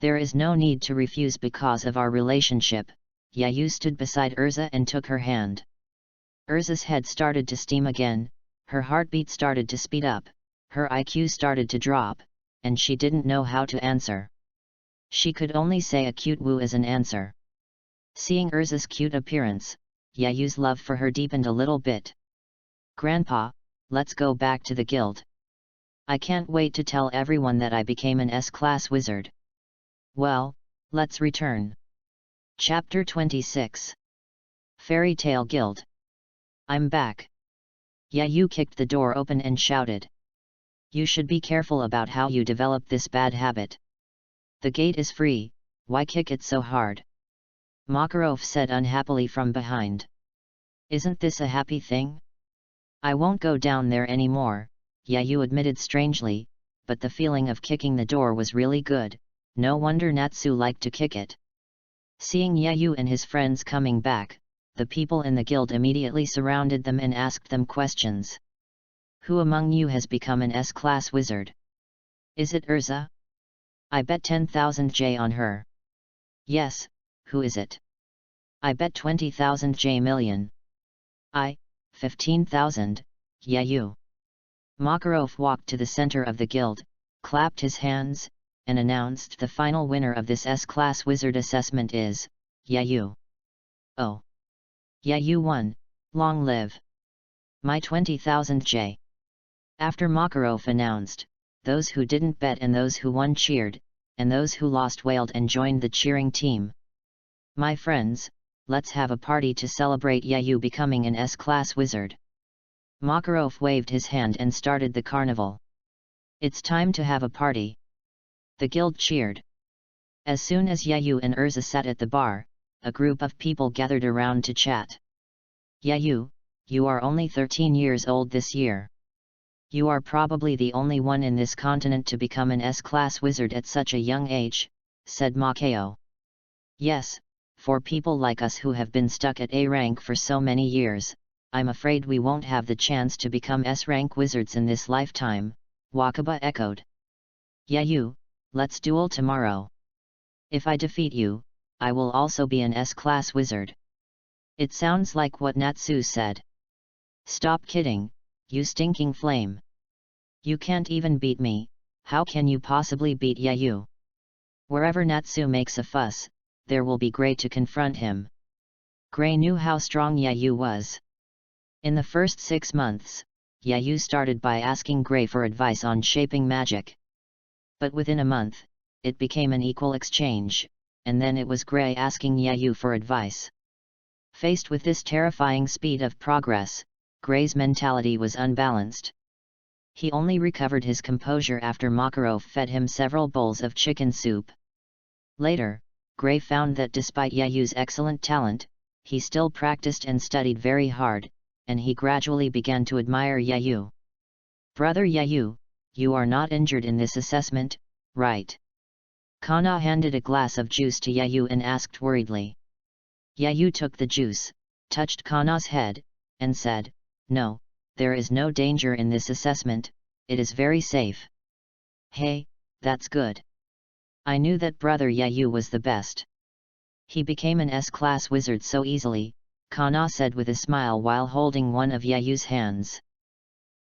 There is no need to refuse because of our relationship. Yayu stood beside Urza and took her hand. Urza's head started to steam again, her heartbeat started to speed up, her IQ started to drop, and she didn't know how to answer. She could only say a cute woo as an answer. Seeing Urza's cute appearance, Yayu's love for her deepened a little bit. Grandpa, let's go back to the guild. I can't wait to tell everyone that I became an S-class wizard. Well, let's return. Chapter 26. Fairy Tale Guild. I'm back. Yayu kicked the door open and shouted. You should be careful about how you develop this bad habit. The gate is free, why kick it so hard? Makarov said unhappily from behind. Isn't this a happy thing? I won't go down there anymore, Yayu admitted strangely, but the feeling of kicking the door was really good, no wonder Natsu liked to kick it. Seeing Yayu and his friends coming back, the people in the guild immediately surrounded them and asked them questions. Who among you has become an S-class wizard? Is it Urza? I bet 10,000 J on her. Yes, who is it? I bet 20,000 J million. 15,000, Yayu. Makarov walked to the center of the guild, clapped his hands, and announced the final winner of this S-class wizard assessment is, Yayu. Oh! Yayu won, long live! My 20,000 J. After Makarov announced, those who didn't bet and those who won cheered, and those who lost wailed and joined the cheering team. My friends, let's have a party to celebrate Yayu becoming an S-class wizard. Makarov waved his hand and started the carnival. It's time to have a party. The guild cheered. As soon as Yayu and Urza sat at the bar, a group of people gathered around to chat. Yayu, you are only 13 years old this year. You are probably the only one in this continent to become an S-class wizard at such a young age, said Makeo. Yes, for people like us who have been stuck at A rank for so many years, I'm afraid we won't have the chance to become S-rank wizards in this lifetime, Wakaba echoed. Yayu, let's duel tomorrow. If I defeat you, I will also be an S-class wizard. It sounds like what Natsu said. Stop kidding, you stinking flame. You can't even beat me, how can you possibly beat Yayu? Wherever Natsu makes a fuss, there will be Gray to confront him. Gray knew how strong Yayu was. In the first 6 months, Yayu started by asking Gray for advice on shaping magic. But within a month, it became an equal exchange, and then it was Gray asking Yayu for advice. Faced with this terrifying speed of progress, Gray's mentality was unbalanced. He only recovered his composure after Makarov fed him several bowls of chicken soup. Later, Gray found that despite Yayu's excellent talent, he still practiced and studied very hard, and he gradually began to admire Yayu. Brother Yayu, you are not injured in this assessment, right? Kana handed a glass of juice to Yayu and asked worriedly. Yayu took the juice, touched Kana's head, and said, No, there is no danger in this assessment, it is very safe. Hey, that's good. I knew that brother Yayu was the best. He became an S-class wizard so easily, Kana said with a smile while holding one of Yayu's hands.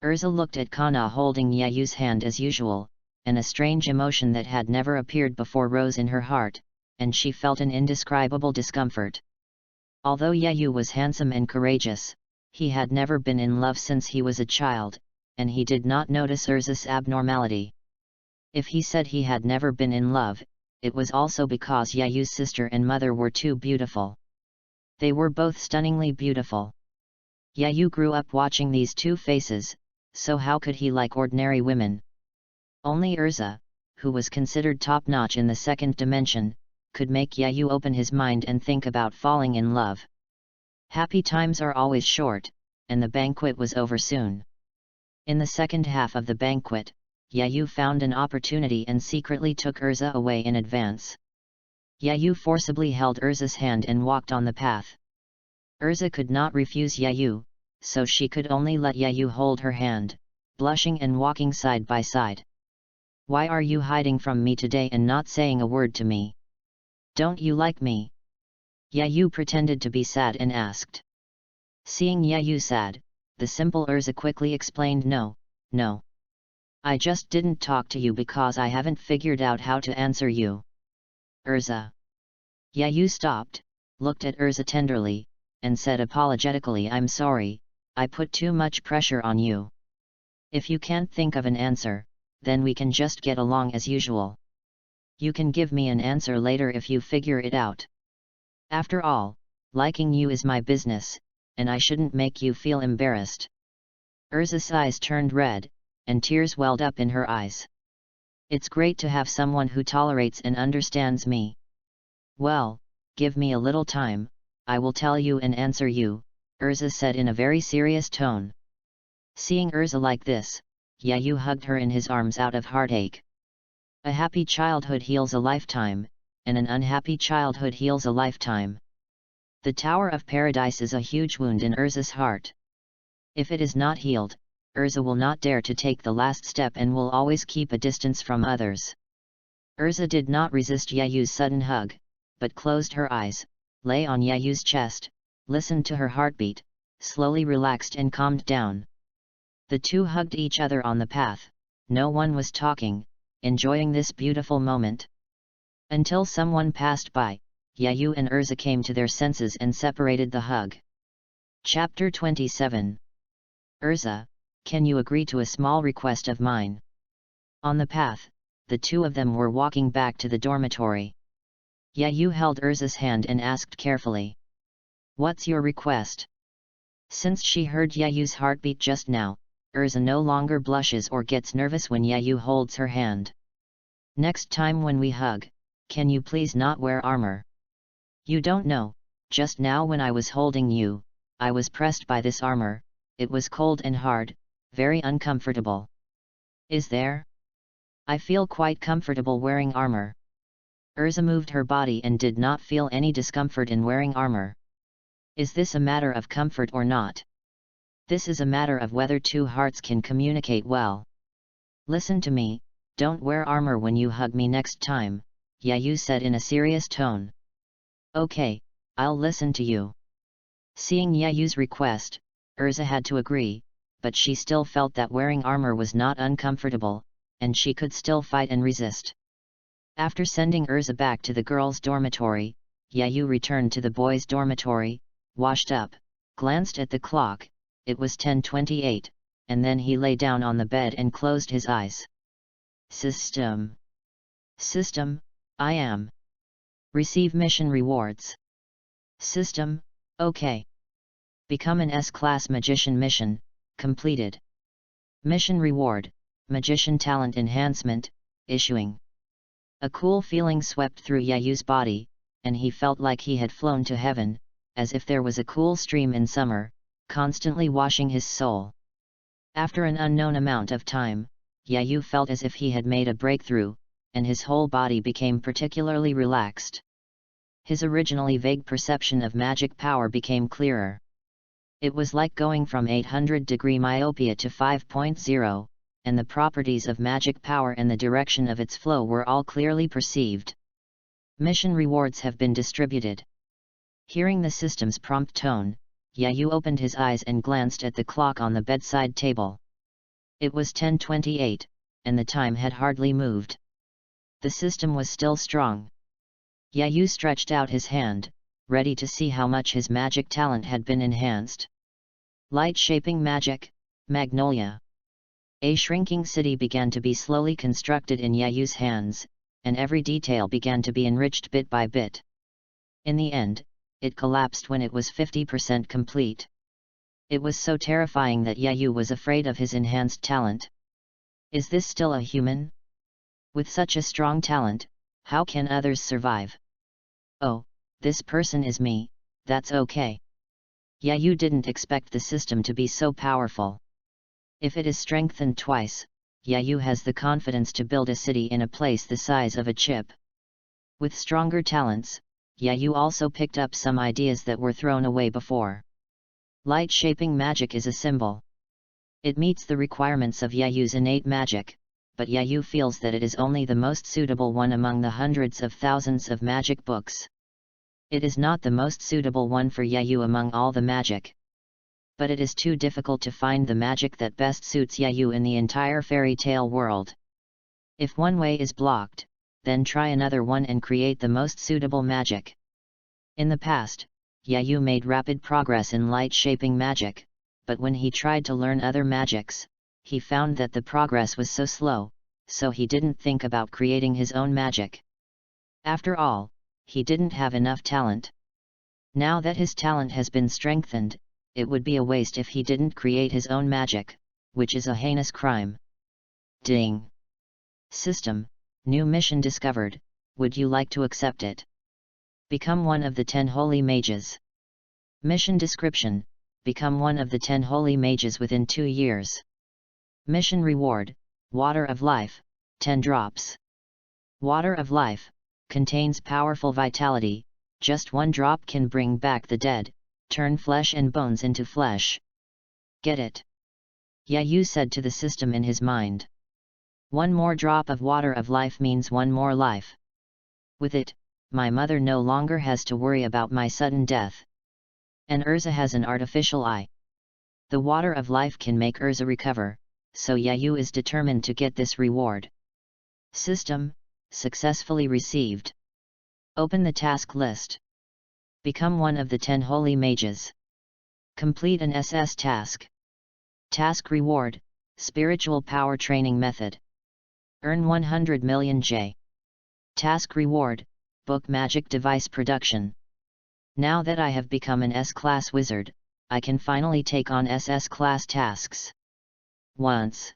Urza looked at Kana holding Yayu's hand as usual, and a strange emotion that had never appeared before rose in her heart, and she felt an indescribable discomfort. Although Yayu was handsome and courageous, he had never been in love since he was a child, and he did not notice Urza's abnormality. If he said he had never been in love, it was also because Yayu's sister and mother were too beautiful. They were both stunningly beautiful. Yayu grew up watching these two faces, so how could he like ordinary women? Only Urza, who was considered top-notch in the second dimension, could make Yayu open his mind and think about falling in love. Happy times are always short, and the banquet was over soon. In the second half of the banquet, Yayu found an opportunity and secretly took Urza away in advance. Yayu forcibly held Urza's hand and walked on the path. Urza could not refuse Yayu, so she could only let Yayu hold her hand, blushing and walking side by side. "Why are you hiding from me today and not saying a word to me? Don't you like me?" Yayu pretended to be sad and asked. Seeing Yayu sad, the simple Urza quickly explained, No. I just didn't talk to you because I haven't figured out how to answer you." Urza. Yayu stopped, looked at Urza tenderly, and said apologetically, "I'm sorry, I put too much pressure on you. If you can't think of an answer, then we can just get along as usual. You can give me an answer later if you figure it out. After all, liking you is my business, and I shouldn't make you feel embarrassed." Urza's eyes turned red, and tears welled up in her eyes. "It's great to have someone who tolerates and understands me. Well, give me a little time, I will tell you and answer you," Urza said in a very serious tone. Seeing Urza like this, Yayu hugged her in his arms out of heartache. A happy childhood heals a lifetime, and an unhappy childhood heals a lifetime. The Tower of Paradise is a huge wound in Urza's heart. If it is not healed, Urza will not dare to take the last step and will always keep a distance from others. Urza did not resist Yayu's sudden hug, but closed her eyes, lay on Yayu's chest, listened to her heartbeat, slowly relaxed and calmed down. The two hugged each other on the path, no one was talking, enjoying this beautiful moment. Until someone passed by, Yayu and Urza came to their senses and separated the hug. Chapter 27. Urza, can you agree to a small request of mine? On the path, the two of them were walking back to the dormitory. Yayu held Urza's hand and asked carefully. "What's your request?" Since she heard Yayu's heartbeat just now, Urza no longer blushes or gets nervous when Yayu holds her hand. "Next time when we hug, can you please not wear armor? You don't know, just now when I was holding you, I was pressed by this armor, it was cold and hard, very uncomfortable. Is there? I feel quite comfortable wearing armor." Urza moved her body and did not feel any discomfort in wearing armor. Is this a matter of comfort or not? This is a matter of whether two hearts can communicate well. Listen to me, don't wear armor when you hug me next time, Yayu said in a serious tone. Okay, I'll listen to you. Seeing Yayu's request, Urza had to agree, but she still felt that wearing armor was not uncomfortable, and she could still fight and resist. After sending Urza back to the girls' dormitory, Yayu returned to the boys' dormitory, washed up, glanced at the clock, it was 10:28, and then he lay down on the bed and closed his eyes. System, I am. Receive mission rewards. System, okay. Become an S-class magician mission, completed. Mission reward, magician talent enhancement, issuing. A cool feeling swept through Yayu's body, and he felt like he had flown to heaven, as if there was a cool stream in summer, constantly washing his soul. After an unknown amount of time, Yayu felt as if he had made a breakthrough, and his whole body became particularly relaxed. His originally vague perception of magic power became clearer. It was like going from 800-degree myopia to 5.0, and the properties of magic power and the direction of its flow were all clearly perceived. Mission rewards have been distributed. Hearing the system's prompt tone, Yayu opened his eyes and glanced at the clock on the bedside table. It was 10:28, and the time had hardly moved. The system was still strong. Yayu stretched out his hand, ready to see how much his magic talent had been enhanced. Light-shaping magic, Magnolia. A shrinking city began to be slowly constructed in Yayu's hands, and every detail began to be enriched bit by bit. In the end, it collapsed when it was 50% complete. It was so terrifying that Yayu was afraid of his enhanced talent. Is this still a human? With such a strong talent, how can others survive? Oh, this person is me, that's okay. Yayu didn't expect the system to be so powerful. If it is strengthened twice, Yayu has the confidence to build a city in a place the size of a chip. With stronger talents, Yayu also picked up some ideas that were thrown away before. Light-shaping magic is a symbol. It meets the requirements of Yayu's innate magic, but Yayu feels that it is only the most suitable one among the hundreds of thousands of magic books. It is not the most suitable one for Yayu among all the magic. But it is too difficult to find the magic that best suits Yayu in the entire fairy tale world. If one way is blocked, then try another one and create the most suitable magic. In the past, Yayu made rapid progress in light-shaping magic, but when he tried to learn other magics, he found that the progress was so slow, so he didn't think about creating his own magic. After all, he didn't have enough talent. Now that his talent has been strengthened, it would be a waste if he didn't create his own magic, which is a heinous crime. Ding! System, new mission discovered, would you like to accept it? Become one of the 10 holy mages. Mission description, become one of the 10 holy mages within 2 years. Mission reward, Water of Life, 10 drops. Water of Life, contains powerful vitality, just 1 drop can bring back the dead, turn flesh and bones into flesh. Get it? Yayu said to the system in his mind. 1 more drop of Water of Life means 1 more life. With it, my mother no longer has to worry about my sudden death. And Urza has an artificial eye. The Water of Life can make Urza recover, so Yayu is determined to get this reward. System, successfully received. Open the task list. Become one of the 10 holy mages. Complete an SS task. Task reward, Spiritual Power Training Method. Earn 100 million J. Task reward, Book Magic Device Production. Now that I have become an S-class wizard, I can finally take on SS-class tasks. Once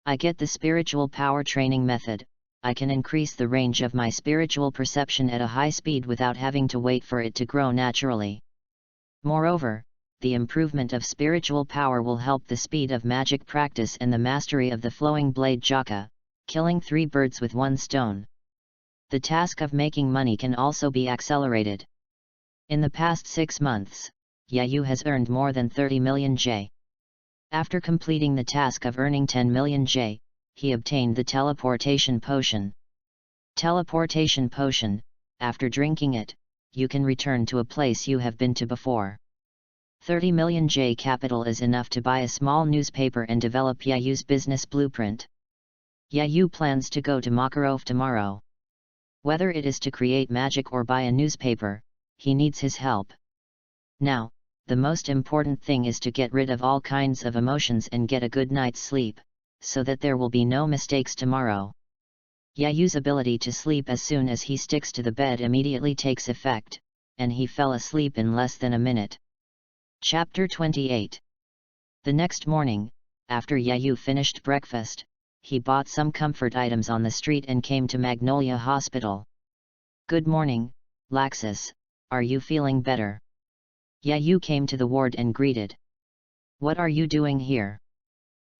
I get the Spiritual Power Training Method, I can increase the range of my spiritual perception at a high speed without having to wait for it to grow naturally. Moreover, the improvement of spiritual power will help the speed of magic practice and the mastery of the flowing blade JAKA, killing 3 birds with 1 stone. The task of making money can also be accelerated. In the past 6 months, Yayu has earned more than 30 million J. After completing the task of earning 10 million J, he obtained the Teleportation Potion. Teleportation Potion, after drinking it, you can return to a place you have been to before. 30 million J capital is enough to buy a small newspaper and develop Yayu's business blueprint. Yayu plans to go to Makarov tomorrow. Whether it is to create magic or buy a newspaper, he needs his help. Now, the most important thing is to get rid of all kinds of emotions and get a good night's sleep, so that there will be no mistakes tomorrow. Yayu's ability to sleep as soon as he sticks to the bed immediately takes effect, and he fell asleep in less than a minute. Chapter 28. The next morning, after Yayu finished breakfast, he bought some comfort items on the street and came to Magnolia Hospital. Good morning, Laxus, are you feeling better? Yayu came to the ward and greeted. What are you doing here?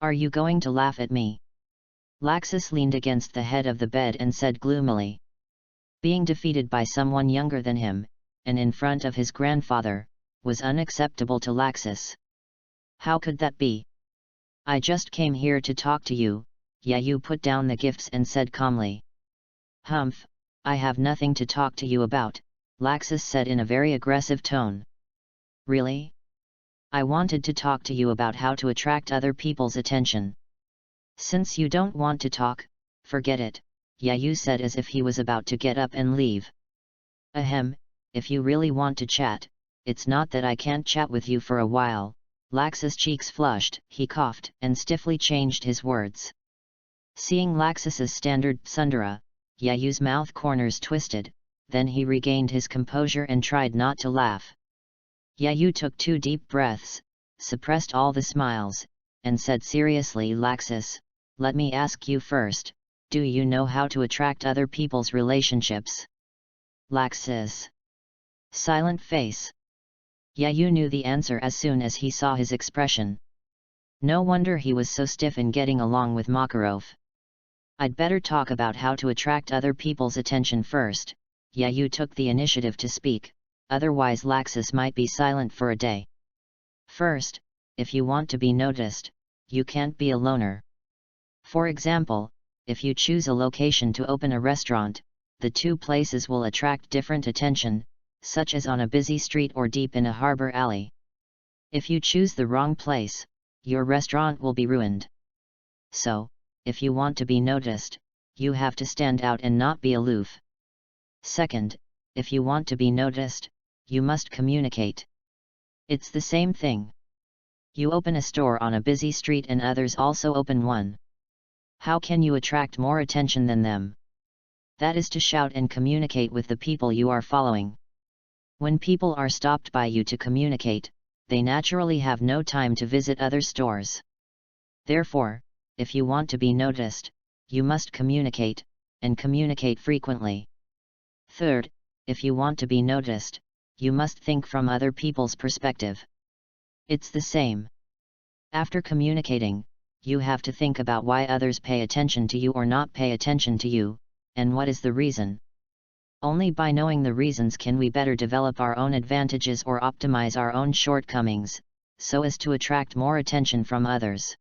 Are you going to laugh at me? Laxus leaned against the head of the bed and said gloomily. Being defeated by someone younger than him, and in front of his grandfather, was unacceptable to Laxus. How could that be? I just came here to talk to you, Yayu put down the gifts and said calmly. Humph, I have nothing to talk to you about, Laxus said in a very aggressive tone. Really? I wanted to talk to you about how to attract other people's attention. Since you don't want to talk, forget it, Yayu said as if he was about to get up and leave. Ahem, if you really want to chat, it's not that I can't chat with you for a while. Laxus' cheeks flushed, he coughed, and stiffly changed his words. Seeing Laxus's standard tsundere, Yayu's mouth corners twisted, then he regained his composure and tried not to laugh. Yayu took 2 deep breaths, suppressed all the smiles, and said seriously, Laxus, let me ask you first, do you know how to attract other people's relationships? Laxus. Silent face. Yayu knew the answer as soon as he saw his expression. No wonder he was so stiff in getting along with Makarov. I'd better talk about how to attract other people's attention first. Yayu took the initiative to speak, otherwise Laxus might be silent for a day. First, if you want to be noticed, you can't be a loner. For example, if you choose a location to open a restaurant, the 2 places will attract different attention, such as on a busy street or deep in a harbor alley. If you choose the wrong place, your restaurant will be ruined. So, if you want to be noticed, you have to stand out and not be aloof. Second, if you want to be noticed, you must communicate. It's the same thing. You open a store on a busy street and others also open one. How can you attract more attention than them? That is to shout and communicate with the people you are following. When people are stopped by you to communicate, they naturally have no time to visit other stores. Therefore, if you want to be noticed, you must communicate, and communicate frequently. Third, if you want to be noticed, you must think from other people's perspective. It's the same. After communicating, you have to think about why others pay attention to you or not pay attention to you, and what is the reason. Only by knowing the reasons can we better develop our own advantages or optimize our own shortcomings, so as to attract more attention from others.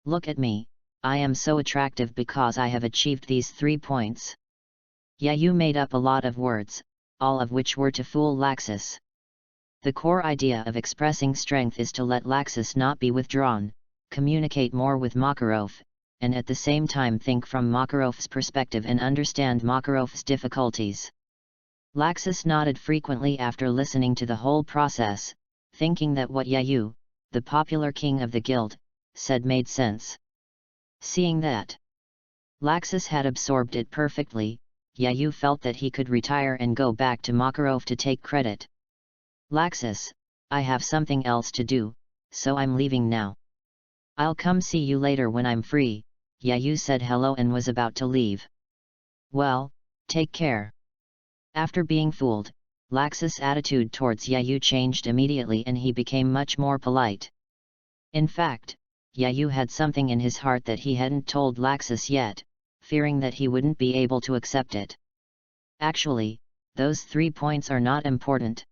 Look at me, I am so attractive because I have achieved these 3 points. Yayu made up a lot of words, all of which were to fool Laxus. The core idea of expressing strength is to let Laxus not be withdrawn, communicate more with Makarov, and at the same time think from Makarov's perspective and understand Makarov's difficulties. Laxus nodded frequently after listening to the whole process, thinking that what Yayu, the popular king of the guild, said made sense. Seeing that Laxus had absorbed it perfectly, Yayu felt that he could retire and go back to Makarov to take credit. Laxus, I have something else to do, so I'm leaving now. I'll come see you later when I'm free. Yayu said hello and was about to leave. Well, take care. After being fooled, Laxus' attitude towards Yayu changed immediately and he became much more polite. In fact, Yayu had something in his heart that he hadn't told Laxus yet, fearing that he wouldn't be able to accept it. Actually, those 3 points are not important.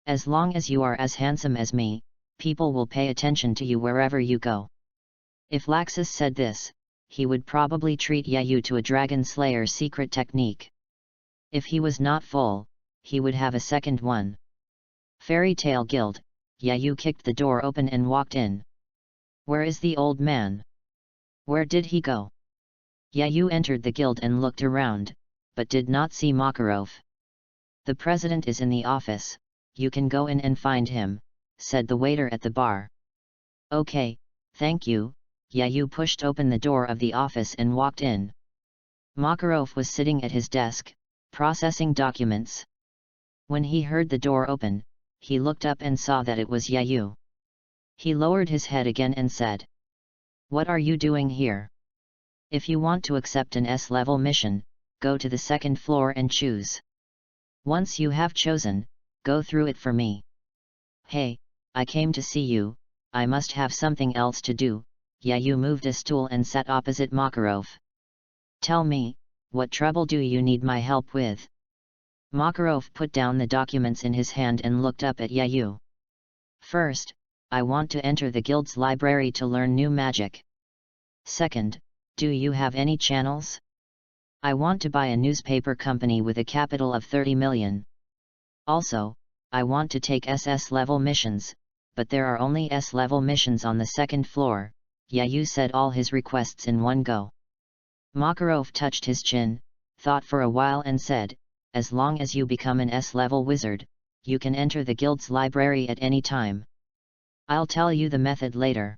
As long as you are as handsome as me, people will pay attention to you wherever you go. If Laxus said this, he would probably treat Yayu to a dragon slayer secret technique. If he was not full, he would have a second one. Fairy Tale Guild, Yayu kicked the door open and walked in. Where is the old man? Where did he go? Yayu entered the guild and looked around, but did not see Makarov. The president is in the office, you can go in and find him, said the waiter at the bar. Okay, thank you. Yayu pushed open the door of the office and walked in. Makarov was sitting at his desk, processing documents. When he heard the door open, he looked up and saw that it was Yayu. He lowered his head again and said, "What are you doing here? If you want to accept an S-level mission, go to the second floor and choose. Once you have chosen, go through it for me." "Hey, I came to see you, I must have something else to do." Yayu moved a stool and sat opposite Makarov. "Tell me, what trouble do you need my help with?" Makarov put down the documents in his hand and looked up at Yayu. "First, I want to enter the guild's library to learn new magic. Second, do you have any channels? I want to buy a newspaper company with a capital of 30 million. Also, I want to take SS-level missions, but there are only S-level missions on the second floor." Yayu said all his requests in one go. Makarov touched his chin, thought for a while and said, as long as you become an S-level wizard, you can enter the guild's library at any time. I'll tell you the method later.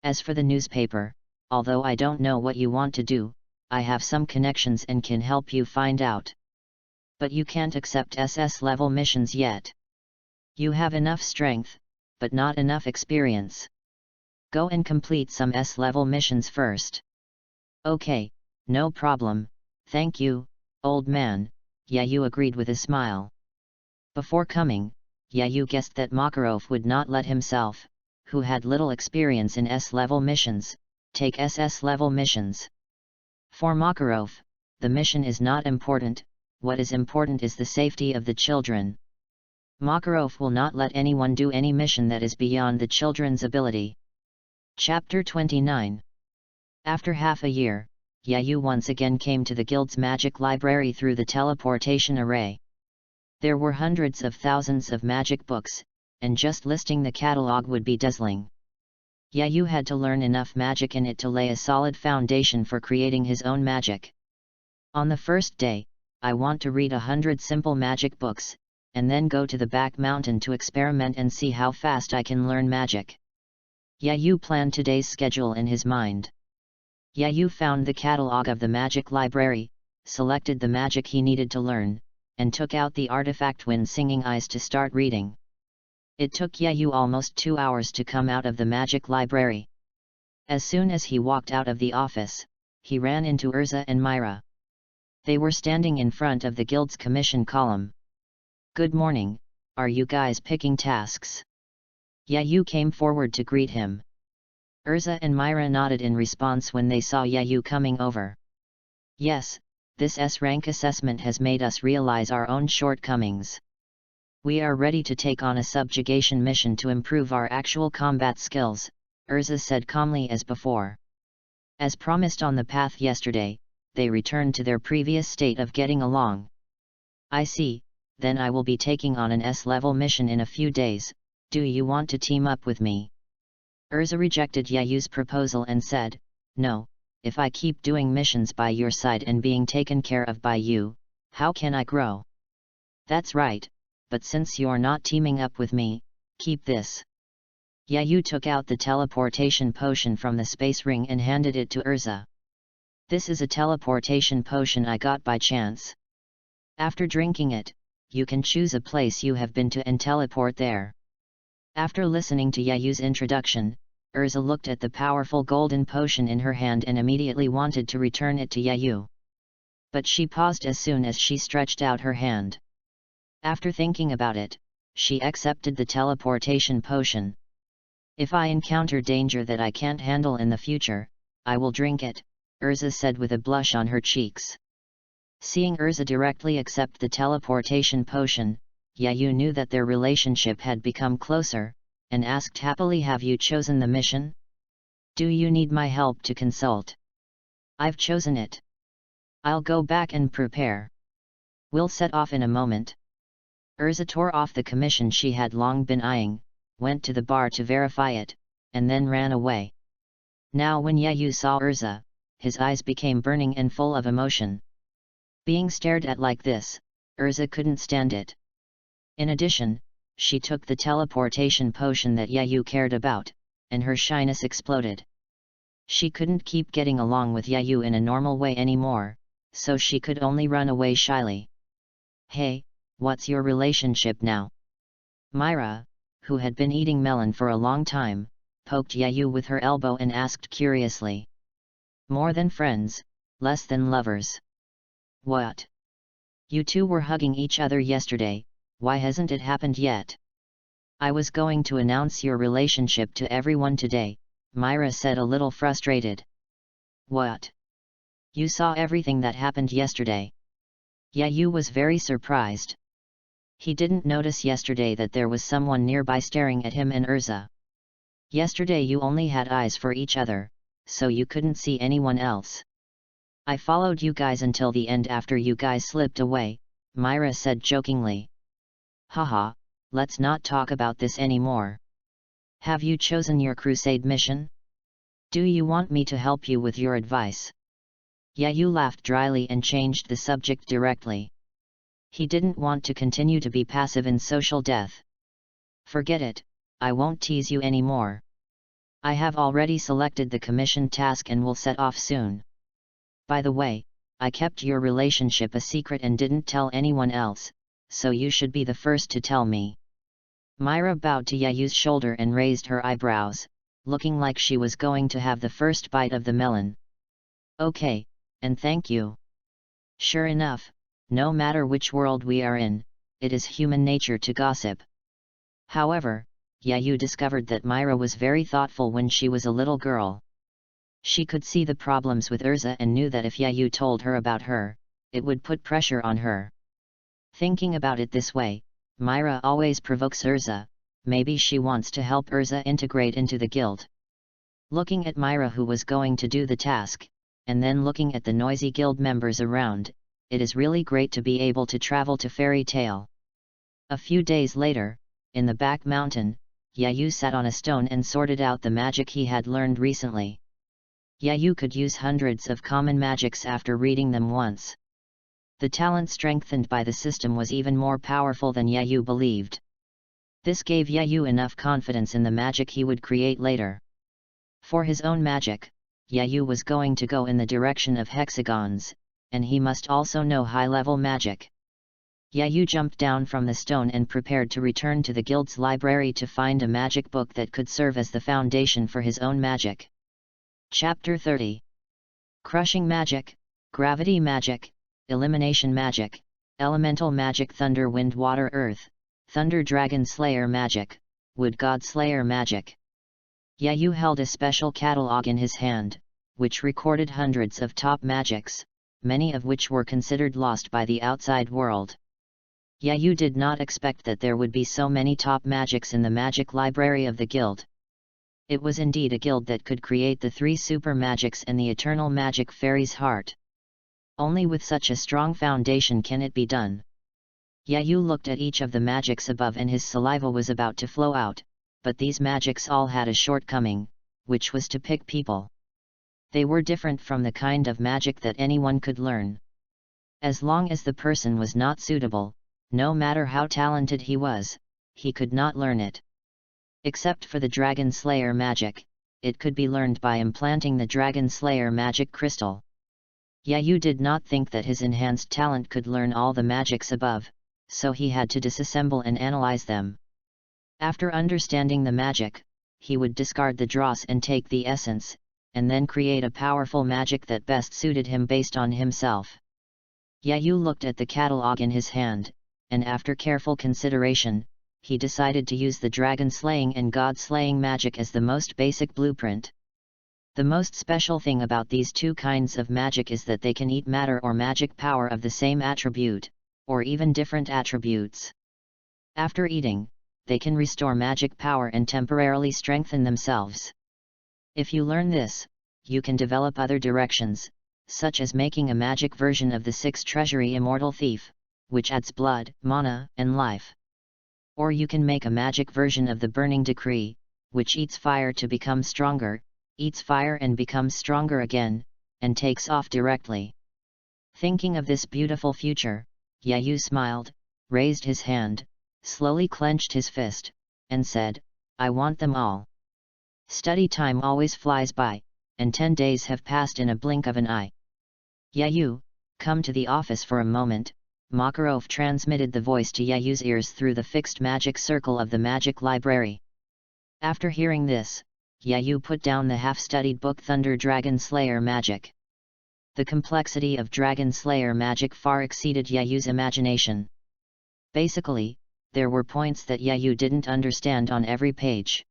As for the newspaper, although I don't know what you want to do, I have some connections and can help you find out. But you can't accept SS-level missions yet. You have enough strength, but not enough experience. Go and complete some S-level missions first. Okay, no problem, thank you, old man, Yayu agreed with a smile. Before coming, Yayu guessed that Makarov would not let himself, who had little experience in S-level missions, take SS-level missions. For Makarov, the mission is not important, what is important is the safety of the children. Makarov will not let anyone do any mission that is beyond the children's ability. Chapter 29. After half a year, Yayu once again came to the guild's magic library through the teleportation array. There were hundreds of thousands of magic books, and just listing the catalog would be dazzling. Yayu had to learn enough magic in it to lay a solid foundation for creating his own magic. On the first day, I want to read 100 simple magic books, and then go to the back mountain to experiment and see how fast I can learn magic. Yayu planned today's schedule in his mind. Yayu found the catalog of the magic library, selected the magic he needed to learn, and took out the artifact Wind Singing Eyes to start reading. It took Yayu almost 2 hours to come out of the magic library. As soon as he walked out of the office, he ran into Urza and Myra. They were standing in front of the guild's commission column. Good morning, are you guys picking tasks? Yayu came forward to greet him. Urza and Myra nodded in response when they saw Yayu coming over. Yes, this S-rank assessment has made us realize our own shortcomings. We are ready to take on a subjugation mission to improve our actual combat skills, Urza said calmly as before. As promised on the path yesterday, they returned to their previous state of getting along. I see, then I will be taking on an S-level mission in a few days, do you want to team up with me? Urza rejected Yayu's proposal and said, no, if I keep doing missions by your side and being taken care of by you, how can I grow? That's right, but since you're not teaming up with me, keep this. Yayu took out the teleportation potion from the space ring and handed it to Urza. This is a teleportation potion I got by chance. After drinking it, you can choose a place you have been to and teleport there. After listening to Yayu's introduction, Urza looked at the powerful golden potion in her hand and immediately wanted to return it to Yayu. But she paused as soon as she stretched out her hand. After thinking about it, she accepted the teleportation potion. If I encounter danger that I can't handle in the future, I will drink it, Urza said with a blush on her cheeks. Seeing Urza directly accept the teleportation potion, Yayu knew that their relationship had become closer, and asked happily, have you chosen the mission? Do you need my help to consult? I've chosen it. I'll go back and prepare. We'll set off in a moment. Urza tore off the commission she had long been eyeing, went to the bar to verify it, and then ran away. Now when Yayu saw Urza, his eyes became burning and full of emotion. Being stared at like this, Urza couldn't stand it. In addition, she took the teleportation potion that Yayu cared about, and her shyness exploded. She couldn't keep getting along with Yayu in a normal way anymore, so she could only run away shyly. Hey, what's your relationship now? Myra, who had been eating melon for a long time, poked Yayu with her elbow and asked curiously. More than friends, less than lovers. What? You two were hugging each other yesterday, why hasn't it happened yet? I was going to announce your relationship to everyone today, Myra said a little frustrated. What? You saw everything that happened yesterday? Yayu was very surprised. He didn't notice yesterday that there was someone nearby staring at him and Urza. Yesterday you only had eyes for each other, so you couldn't see anyone else. I followed you guys until the end after you guys slipped away, Myra said jokingly. Haha, let's not talk about this anymore. Have you chosen your crusade mission? Do you want me to help you with your advice? Yayu laughed dryly and changed the subject directly. He didn't want to continue to be passive in social death. Forget it, I won't tease you anymore. I have already selected the commissioned task and will set off soon. By the way, I kept your relationship a secret and didn't tell anyone else, so you should be the first to tell me. Myra bowed to Yayu's shoulder and raised her eyebrows, looking like she was going to have the first bite of the melon. Okay, and thank you. Sure enough, no matter which world we are in, it is human nature to gossip. However, Yayu discovered that Myra was very thoughtful when she was a little girl. She could see the problems with Urza and knew that if Yayu told her about her, it would put pressure on her. Thinking about it this way, Myra always provokes Urza. Maybe she wants to help Urza integrate into the guild. Looking at Myra, who was going to do the task, and then looking at the noisy guild members around, it is really great to be able to travel to Fairy Tale. A few days later, in the back mountain, Yayu sat on a stone and sorted out the magic he had learned recently. Yayu could use hundreds of common magics after reading them once. The talent strengthened by the system was even more powerful than Yayu believed. This gave Yayu enough confidence in the magic he would create later. For his own magic, Yayu was going to go in the direction of hexagons, and he must also know high-level magic. Yayu jumped down from the stone and prepared to return to the guild's library to find a magic book that could serve as the foundation for his own magic. Chapter 30. Crushing Magic, Gravity Magic, Elimination Magic, Elemental Magic, Thunder, Wind, Water, Earth, Thunder Dragon Slayer Magic, Wood God Slayer Magic. Yayu held a special catalog in his hand, which recorded hundreds of top magics, many of which were considered lost by the outside world. Yayu did not expect that there would be so many top magics in the magic library of the guild. It was indeed a guild that could create the 3 super magics and the eternal magic fairy's heart. Only with such a strong foundation can it be done. Yayu looked at each of the magics above and his saliva was about to flow out, but these magics all had a shortcoming, which was to pick people. They were different from the kind of magic that anyone could learn. As long as the person was not suitable, no matter how talented he was, he could not learn it. Except for the Dragon Slayer magic, it could be learned by implanting the Dragon Slayer magic crystal. Yayu did not think that his enhanced talent could learn all the magics above, so he had to disassemble and analyze them. After understanding the magic, he would discard the dross and take the essence, and then create a powerful magic that best suited him based on himself. Yayu looked at the catalog in his hand, and after careful consideration, he decided to use the dragon slaying and god slaying magic as the most basic blueprint. The most special thing about these 2 kinds of magic is that they can eat matter or magic power of the same attribute, or even different attributes. After eating, they can restore magic power and temporarily strengthen themselves. If you learn this, you can develop other directions, such as making a magic version of the 6 treasury Immortal Thief, which adds blood, mana, and life. Or you can make a magic version of the Burning Decree, which eats fire to become stronger, eats fire and becomes stronger again, and takes off directly. Thinking of this beautiful future, Yayu smiled, raised his hand, slowly clenched his fist, and said, "I want them all." Study time always flies by, and 10 days have passed in a blink of an eye. "Yayu, come to the office for a moment," Makarov transmitted the voice to Yayu's ears through the fixed magic circle of the magic library. After hearing this, Yayu put down the half-studied book Thunder Dragon Slayer Magic. The complexity of Dragon Slayer magic far exceeded Yayu's imagination. Basically, there were points that Yayu didn't understand on every page.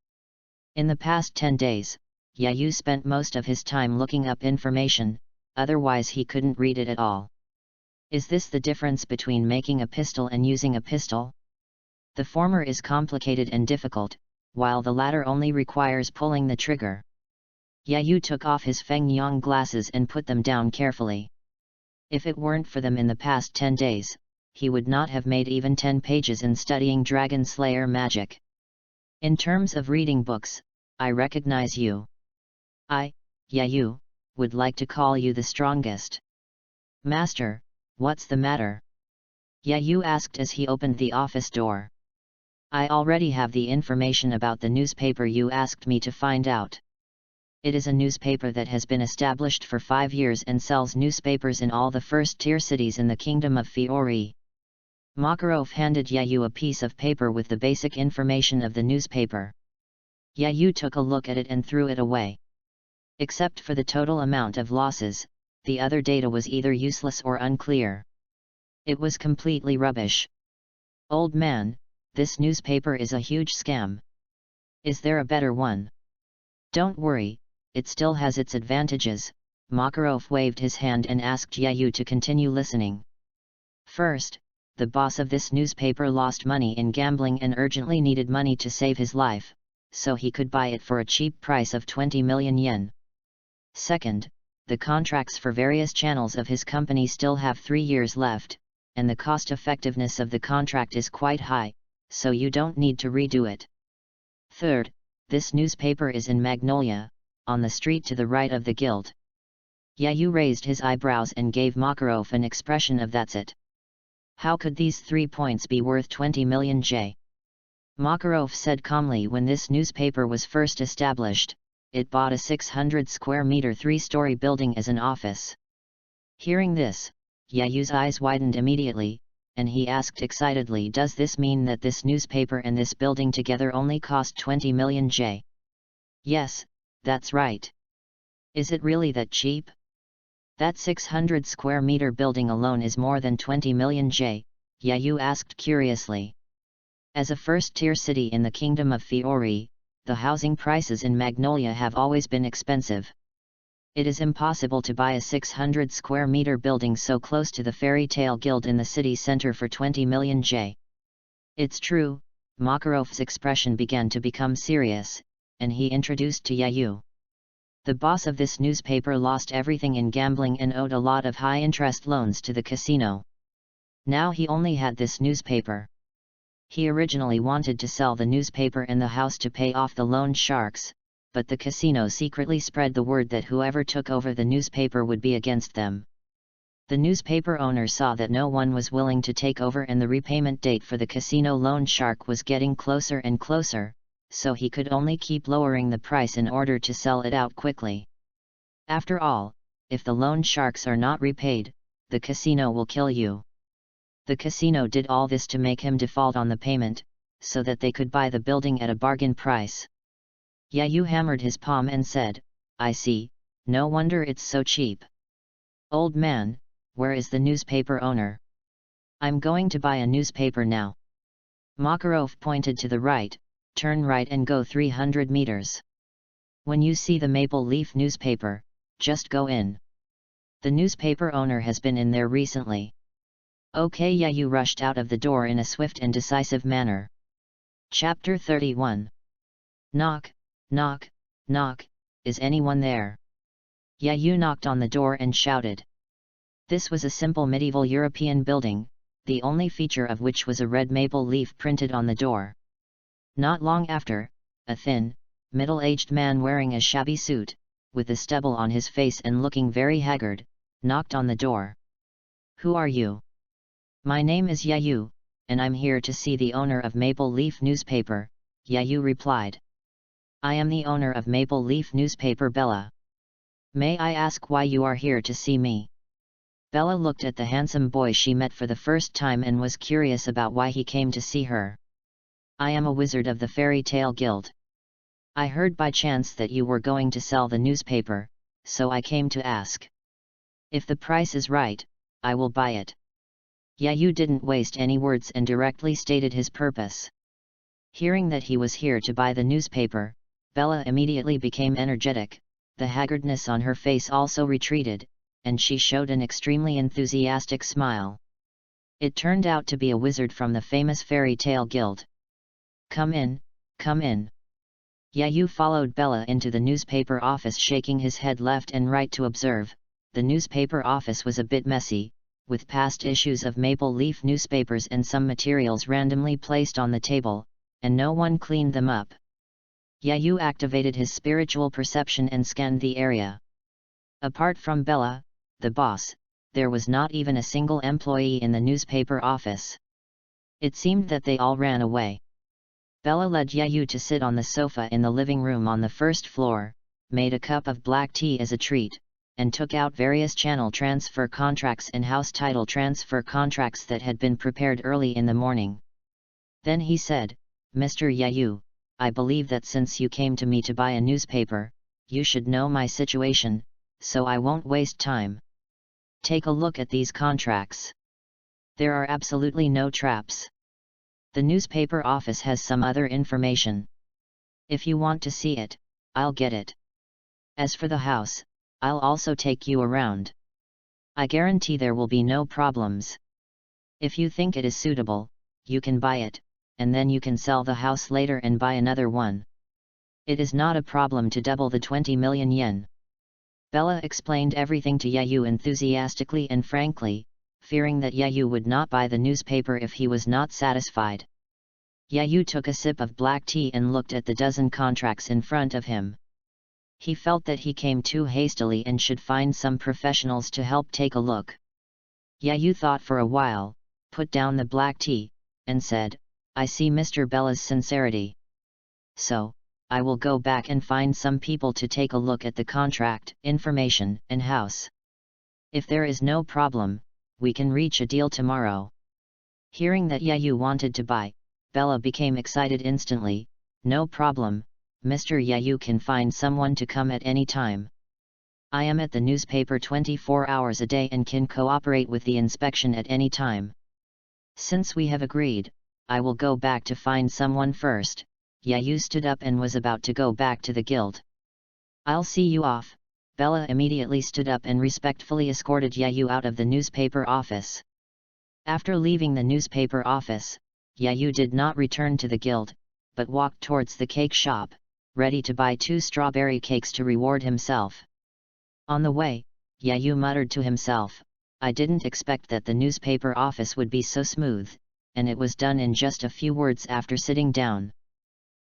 In the past 10 days, Yayu spent most of his time looking up information, otherwise he couldn't read it at all. Is this the difference between making a pistol and using a pistol? The former is complicated and difficult, while the latter only requires pulling the trigger. Yayu took off his Feng Yang glasses and put them down carefully. If it weren't for them in the past 10 days, he would not have made even 10 pages in studying Dragon Slayer magic. In terms of reading books, I recognize you. I, Yayu, would like to call you the strongest. Master, what's the matter? Yayu asked as he opened the office door. I already have the information about the newspaper you asked me to find out. It is a newspaper that has been established for 5 years and sells newspapers in all the first-tier cities in the Kingdom of Fiori. Makarov handed Yayu a piece of paper with the basic information of the newspaper. Yayu took a look at it and threw it away. Except for the total amount of losses, the other data was either useless or unclear. It was completely rubbish. Old man, this newspaper is a huge scam. Is there a better one? Don't worry, it still has its advantages. Makarov waved his hand and asked Yayu to continue listening. First, the boss of this newspaper lost money in gambling and urgently needed money to save his life, so he could buy it for a cheap price of 20 million yen. Second, the contracts for various channels of his company still have 3 years left, and the cost-effectiveness of the contract is quite high, so you don't need to redo it. Third, this newspaper is in Magnolia, on the street to the right of the guild. Yayu raised his eyebrows and gave Makarov an expression of "that's it." How could these 3 points be worth 20 million J? Makarov said calmly, when this newspaper was first established, it bought a 600 square meter 3-story building as an office. Hearing this, Yayu's eyes widened immediately, and he asked excitedly, does this mean that this newspaper and this building together only cost 20 million J? Yes, that's right. Is it really that cheap? That 600 square meter building alone is more than 20 million J, Yayu asked curiously. As a first-tier city in the Kingdom of Fiori, the housing prices in Magnolia have always been expensive. It is impossible to buy a 600 square meter building so close to the fairy tale guild in the city center for 20 million J. It's true. Makarov's expression began to become serious, and he introduced to Yayu. The boss of this newspaper lost everything in gambling and owed a lot of high-interest loans to the casino. Now he only had this newspaper. He originally wanted to sell the newspaper and the house to pay off the loan sharks, but the casino secretly spread the word that whoever took over the newspaper would be against them. The newspaper owner saw that no one was willing to take over and the repayment date for the casino loan shark was getting closer and closer, so he could only keep lowering the price in order to sell it out quickly. After all, if the loan sharks are not repaid, the casino will kill you. The casino did all this to make him default on the payment, so that they could buy the building at a bargain price. Yayu hammered his palm and said, I see, no wonder it's so cheap. Old man, where is the newspaper owner? I'm going to buy a newspaper now. Makarov pointed to the right, turn right and go 300 meters. When you see the maple leaf newspaper, just go in. The newspaper owner has been in there recently. Okay, Yayu rushed out of the door in a swift and decisive manner. Chapter 31. Knock, knock, knock, is anyone there? Yayu knocked on the door and shouted. This was a simple medieval European building, the only feature of which was a red maple leaf printed on the door. Not long after, a thin, middle-aged man wearing a shabby suit, with a stubble on his face and looking very haggard, knocked on the door. Who are you? My name is Yayu, and I'm here to see the owner of Maple Leaf newspaper, Yayu replied. I am the owner of Maple Leaf newspaper, Bella. May I ask why you are here to see me? Bella looked at the handsome boy she met for the first time and was curious about why he came to see her. I am a wizard of the Fairy Tale Guild. I heard by chance that you were going to sell the newspaper, so I came to ask. If the price is right, I will buy it. Yayu didn't waste any words and directly stated his purpose. Hearing that he was here to buy the newspaper, Bella immediately became energetic, the haggardness on her face also retreated, and she showed an extremely enthusiastic smile. It turned out to be a wizard from the famous Fairy Tale Guild. Come in, come in. Yayu followed Bella into the newspaper office, shaking his head left and right to observe. The newspaper office was a bit messy, with past issues of Maple Leaf newspapers and some materials randomly placed on the table, and no one cleaned them up. Yayu activated his spiritual perception and scanned the area. Apart from Bella, the boss, there was not even a single employee in the newspaper office. It seemed that they all ran away. Bella led Yayu to sit on the sofa in the living room on the first floor, made a cup of black tea as a treat, and took out various channel transfer contracts and house title transfer contracts that had been prepared early in the morning. Then he said, "Mr. Yayu, I believe that since you came to me to buy a newspaper, you should know my situation, so I won't waste time. Take a look at these contracts. There are absolutely no traps. The newspaper office has some other information. If you want to see it, I'll get it. As for the house, I'll also take you around. I guarantee there will be no problems. If you think it is suitable, you can buy it, and then you can sell the house later and buy another one. It is not a problem to double the 20 million yen. Bella explained everything to Yayu enthusiastically and frankly, fearing that Yayu would not buy the newspaper if he was not satisfied. Yayu took a sip of black tea and looked at the dozen contracts in front of him. He felt that he came too hastily and should find some professionals to help take a look. Yayu thought for a while, put down the black tea, and said, "I see Mr. Bella's sincerity. So, I will go back and find some people to take a look at the contract, information, and house. If there is no problem, we can reach a deal tomorrow." Hearing that Yayu wanted to buy, Bella became excited instantly. "No problem, Mr. Yayu can find someone to come at any time. I am at the newspaper 24 hours a day and can cooperate with the inspection at any time. Since we have agreed, I will go back to find someone first." Yayu stood up and was about to go back to the guild. "I'll see you off." Bella immediately stood up and respectfully escorted Yayu out of the newspaper office. After leaving the newspaper office, Yayu did not return to the guild, but walked towards the cake shop, ready to buy 2 strawberry cakes to reward himself. On the way, Yayu muttered to himself, "I didn't expect that the newspaper office would be so smooth," and it was done in just a few words after sitting down.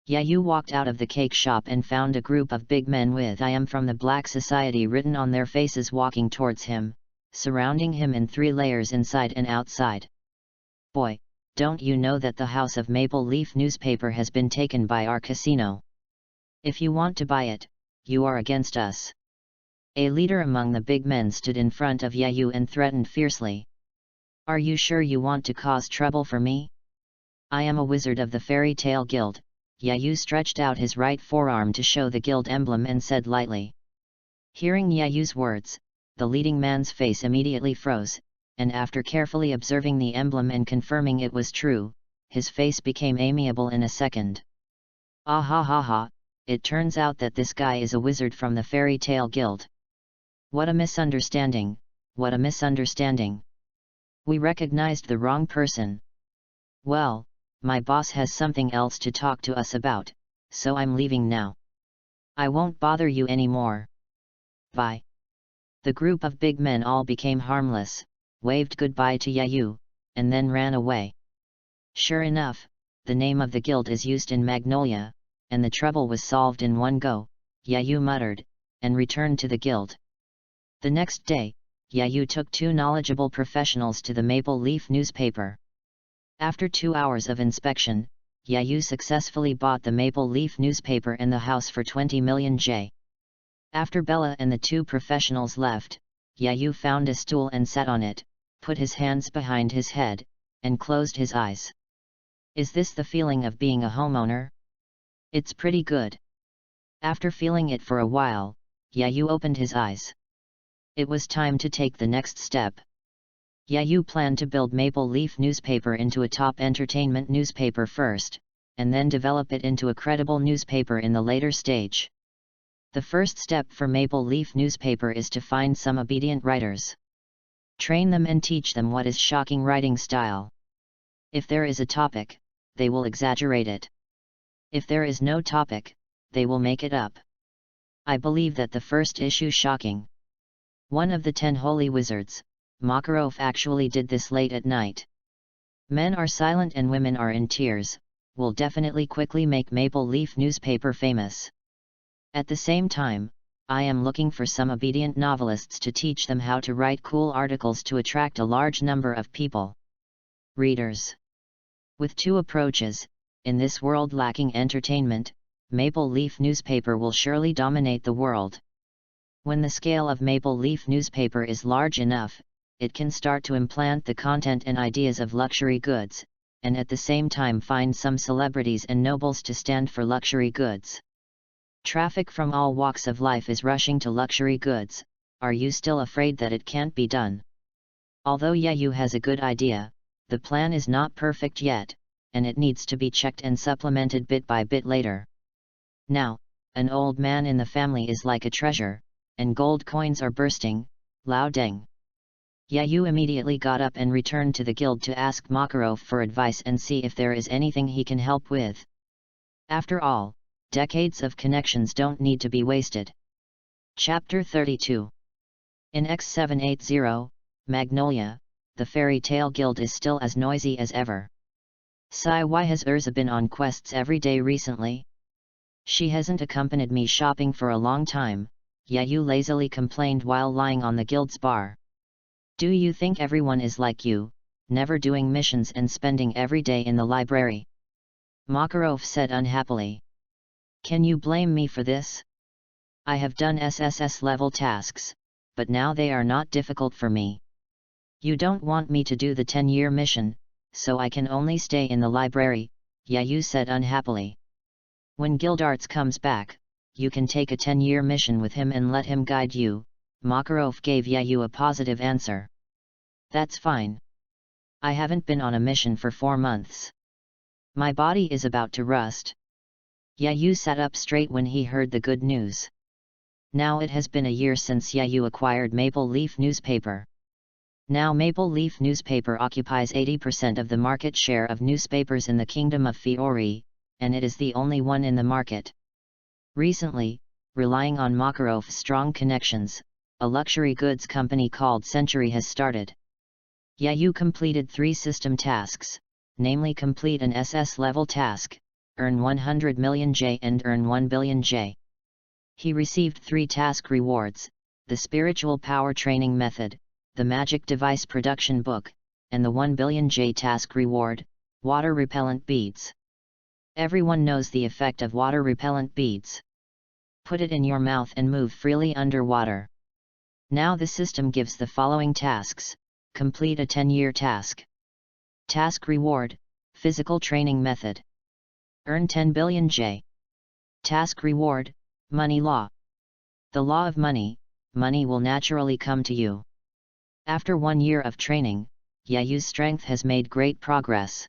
Yayu walked out of the cake shop and found a group of big men with "I am from the Black Society" written on their faces walking towards him, surrounding him in 3 layers inside and outside. "Boy, don't you know that the House of Maple Leaf newspaper has been taken by our casino? If you want to buy it, you are against us." A leader among the big men stood in front of Yayu and threatened fiercely. "Are you sure you want to cause trouble for me? I am a wizard of the Fairy Tale Guild." Yayu stretched out his right forearm to show the guild emblem and said lightly. Hearing Yayu's words, the leading man's face immediately froze, and after carefully observing the emblem and confirming it was true, his face became amiable in a second. "Ah ha ha ha, it turns out that this guy is a wizard from the Fairy Tale Guild. What a misunderstanding, what a misunderstanding. We recognized the wrong person. Well, my boss has something else to talk to us about, so I'm leaving now. I won't bother you anymore. Bye." The group of big men all became harmless, waved goodbye to Yayu, and then ran away. Sure enough, the name of the guild is used in Magnolia, and the trouble was solved in one go, Yayu muttered, and returned to the guild. The next day, Yayu took 2 knowledgeable professionals to the Maple Leaf newspaper. After 2 hours of inspection, Yayu successfully bought the Maple Leaf newspaper and the house for 20 million J. After Bella and the 2 professionals left, Yayu found a stool and sat on it, put his hands behind his head, and closed his eyes. Is this the feeling of being a homeowner? It's pretty good. After feeling it for a while, Yayu opened his eyes. It was time to take the next step. Yayu planned to build Maple Leaf newspaper into a top entertainment newspaper first, and then develop it into a credible newspaper in the later stage. The first step for Maple Leaf newspaper is to find some obedient writers. Train them and teach them what is shocking writing style. If there is a topic, they will exaggerate it. If there is no topic, they will make it up. I believe that the first issue shocking. One of the 10 holy wizards, Makarov, actually did this late at night. Men are silent and women are in tears, will definitely quickly make Maple Leaf newspaper famous. At the same time, I am looking for some obedient novelists to teach them how to write cool articles to attract a large number of people. Readers. With two approaches, in this world lacking entertainment, Maple Leaf newspaper will surely dominate the world. When the scale of Maple Leaf newspaper is large enough, it can start to implant the content and ideas of luxury goods, and at the same time find some celebrities and nobles to stand for luxury goods. Traffic from all walks of life is rushing to luxury goods. Are you still afraid that it can't be done? Although Yayu has a good idea, the plan is not perfect yet, and it needs to be checked and supplemented bit by bit later. Now, an old man in the family is like a treasure, and gold coins are bursting. Lao Deng. Yayu immediately got up and returned to the guild to ask Makarov for advice and see if there is anything he can help with. After all, decades of connections don't need to be wasted. Chapter 32. In X780, Magnolia, the fairy tale guild is still as noisy as ever. Sigh, why has Urza been on quests every day recently? She hasn't accompanied me shopping for a long time, Yayu lazily complained while lying on the guild's bar. Do you think everyone is like you, never doing missions and spending every day in the library? Makarov said unhappily. Can you blame me for this? I have done SSS level tasks, but now they are not difficult for me. You don't want me to do the 10-year mission, so I can only stay in the library, Yayu said unhappily. When Gildarts comes back, you can take a 10-year mission with him and let him guide you, Makarov gave Yayu a positive answer. That's fine. I haven't been on a mission for 4 months. My body is about to rust. Yayu sat up straight when he heard the good news. Now it has been a year since Yayu acquired Maple Leaf newspaper. Now Maple Leaf newspaper occupies 80% of the market share of newspapers in the Kingdom of Fiori, and it is the only one in the market. Recently, relying on Makarov's strong connections, a luxury goods company called Century has started. Yayu completed 3 system tasks, namely complete an SS level task, earn 100 million J and earn 1 billion J. He received 3 task rewards, the Spiritual Power Training Method, the Magic Device Production Book, and the 1 billion J task reward, Water Repellent Beads. Everyone knows the effect of water repellent beads. Put it in your mouth and move freely underwater. Now the system gives the following tasks. Complete a 10-year task. Task reward, Physical Training Method. Earn 10 billion J. Task reward, Money Law. The law of money, money will naturally come to you. After 1 year of training, Yayu's strength has made great progress.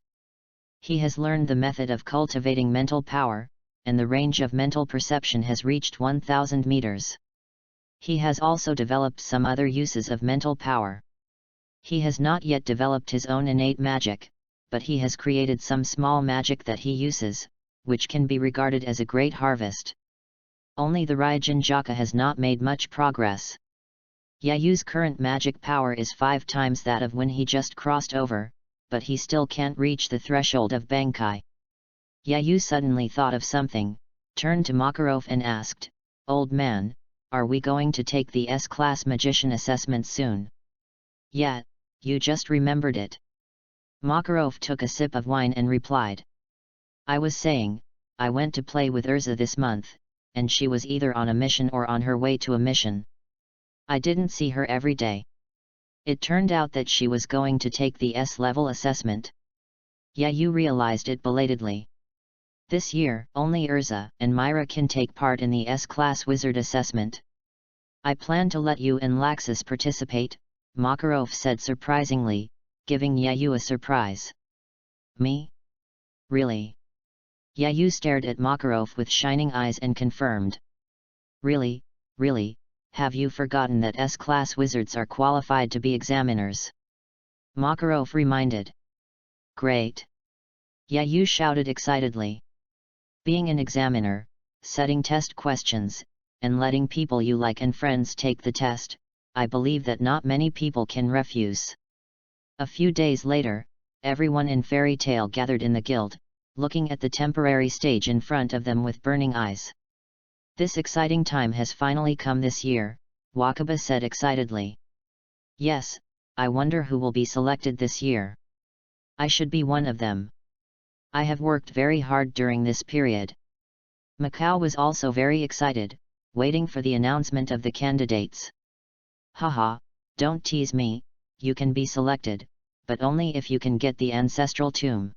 He has learned the method of cultivating mental power, and the range of mental perception has reached 1000 meters. He has also developed some other uses of mental power. He has not yet developed his own innate magic, but he has created some small magic that he uses, which can be regarded as a great harvest. Only the RYUJIN JAKA has not made much progress. Yayu's current magic power is 5 times that of when he just crossed over, but he still can't reach the threshold of Bankai. Yayu suddenly thought of something, turned to Makarov and asked, "Old man, are we going to take the S-Class Magician assessment soon?" "Yeah, you just remembered it." Makarov took a sip of wine and replied. "I was saying, I went to play with Urza this month, and she was either on a mission or on her way to a mission. I didn't see her every day. It turned out that she was going to take the S-level assessment." Yayu realized it belatedly. This year, only Urza and Myra can take part in the S-Class Wizard assessment. "I plan to let you and Laxus participate," Makarov said surprisingly, giving Yayu a surprise. "Me? Really?" Yayu stared at Makarov with shining eyes and confirmed. Really, have you forgotten that S-Class Wizards are qualified to be examiners?" Makarov reminded. "Great!" Yayu shouted excitedly. "Being an examiner, setting test questions, and letting people you like and friends take the test, I believe that not many people can refuse." A few days later, everyone in Fairy Tale gathered in the guild, looking at the temporary stage in front of them with burning eyes. This exciting time has finally come this year, Wakaba said excitedly. Yes, I wonder who will be selected this year. I should be one of them. I have worked very hard during this period. Macau was also very excited, waiting for the announcement of the candidates. Haha, don't tease me, you can be selected, but only if you can get the ancestral tomb.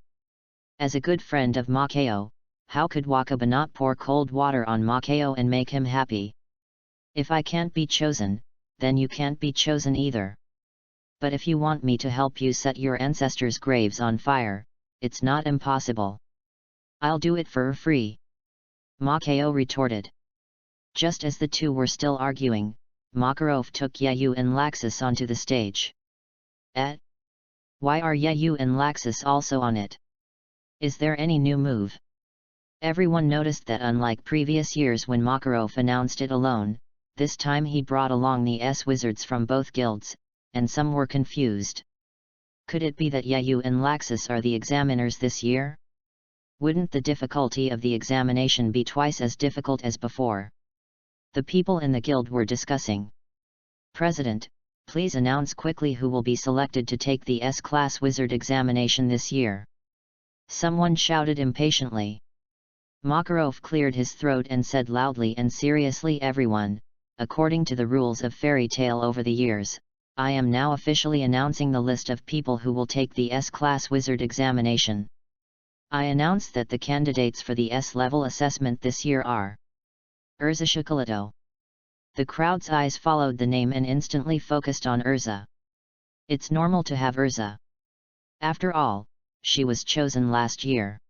As a good friend of Macao, how could Wakaba not pour cold water on Macao and make him happy? If I can't be chosen, then you can't be chosen either. But if you want me to help you set your ancestors' graves on fire, it's not impossible. I'll do it for free. Macao retorted. Just as the two were still arguing, Makarov took Yayu and Laxus onto the stage. Why are Yayu and Laxus also on it? Is there any new move? Everyone noticed that unlike previous years when Makarov announced it alone, this time he brought along the S-wizards from both guilds, and some were confused. Could it be that Yayu and Laxus are the examiners this year? Wouldn't the difficulty of the examination be twice as difficult as before? The people in the guild were discussing. President, please announce quickly who will be selected to take the S-class wizard examination this year. Someone shouted impatiently. Makarov cleared his throat and said loudly and seriously, everyone, according to the rules of fairy tale over the years, I am now officially announcing the list of people who will take the S-class wizard examination. I announce that the candidates for the S-level assessment this year are Urza Chocolatito. The crowd's eyes followed the name and instantly focused on Urza. It's normal to have Urza. After all, she was chosen last year.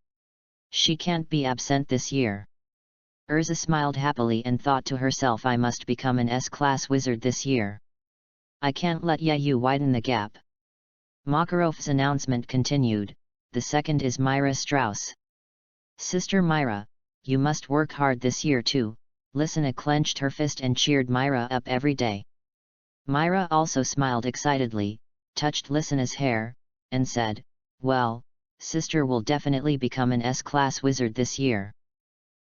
She can't be absent this year. Urza smiled happily and thought to herself, I must become an S-class wizard this year. I can't let Yayu widen the gap. Makarov's announcement continued. The second is Myra Strauss. Sister Myra, you must work hard this year too. Lysina clenched her fist and cheered Myra up every day. Myra also smiled excitedly, touched Lysina's hair, and said, well, sister will definitely become an S-class wizard this year.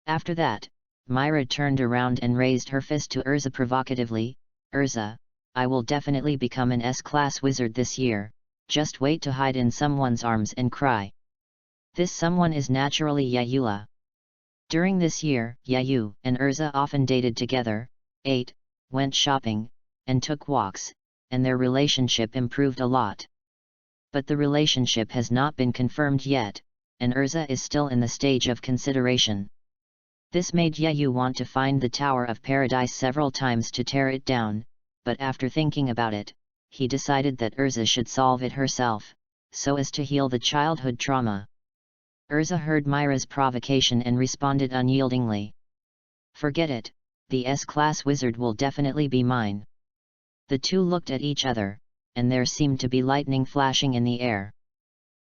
After that, Myra turned around and raised her fist to Urza provocatively, Urza, I will definitely become an S-class wizard this year, just wait to hide in someone's arms and cry. This someone is naturally Yayula. During this year, Yayu and Urza often dated together, ate, went shopping, and took walks, and their relationship improved a lot. But the relationship has not been confirmed yet, and Urza is still in the stage of consideration. This made Yayu want to find the Tower of Paradise several times to tear it down, but after thinking about it, he decided that Urza should solve it herself, so as to heal the childhood trauma. Urza heard Myra's provocation and responded unyieldingly. Forget it, the S-class wizard will definitely be mine. The two looked at each other, and there seemed to be lightning flashing in the air.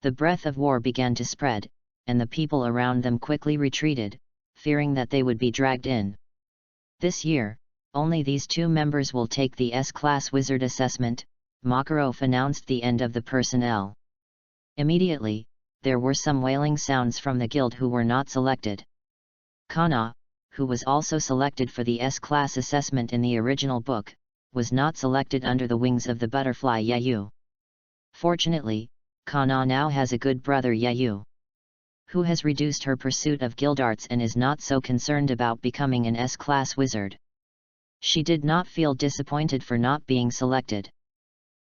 The breath of war began to spread, and the people around them quickly retreated, fearing that they would be dragged in. This year, only these two members will take the S-class wizard assessment. Makarov announced the end of the personnel. Immediately, there were some wailing sounds from the guild who were not selected. Kana, who was also selected for the S-class assessment in the original book, was not selected under the wings of the butterfly Yayu. Fortunately, Kana now has a good brother Yayu, who has reduced her pursuit of guild arts and is not so concerned about becoming an S-class wizard. She did not feel disappointed for not being selected.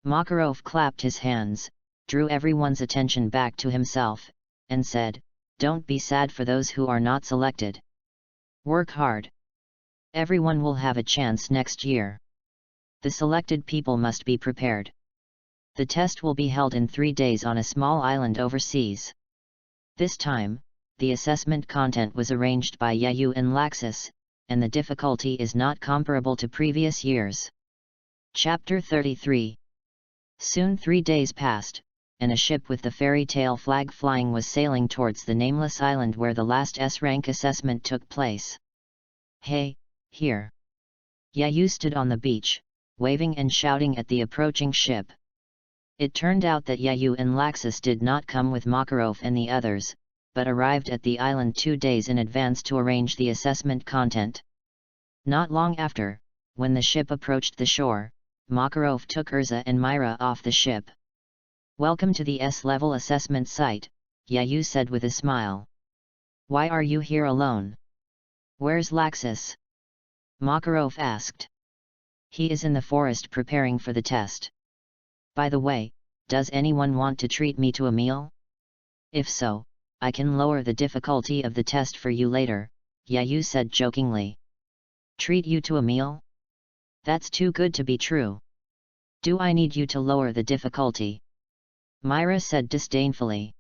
Makarov clapped his hands, drew everyone's attention back to himself, and said, don't be sad for those who are not selected. Work hard. Everyone will have a chance next year. The selected people must be prepared. The test will be held in 3 days on a small island overseas. This time, the assessment content was arranged by Yayu and Laxus, and the difficulty is not comparable to previous years. Chapter 33. Soon 3 days passed, and a ship with the fairy tale flag flying was sailing towards the nameless island where the last S-rank assessment took place. Hey, here! Yayu stood on the beach, waving and shouting at the approaching ship. It turned out that Yayu and Laxus did not come with Makarov and the others, but arrived at the island 2 days in advance to arrange the assessment content. Not long after, when the ship approached the shore, Makarov took Urza and Myra off the ship. "Welcome to the S-level assessment site," Yayu said with a smile. "Why are you here alone? Where's Laxus?" Makarov asked. "He is in the forest preparing for the test. By the way, does anyone want to treat me to a meal? If so, I can lower the difficulty of the test for you later," Yayu said jokingly. "Treat you to a meal? That's too good to be true. Do I need you to lower the difficulty?" Myra said disdainfully.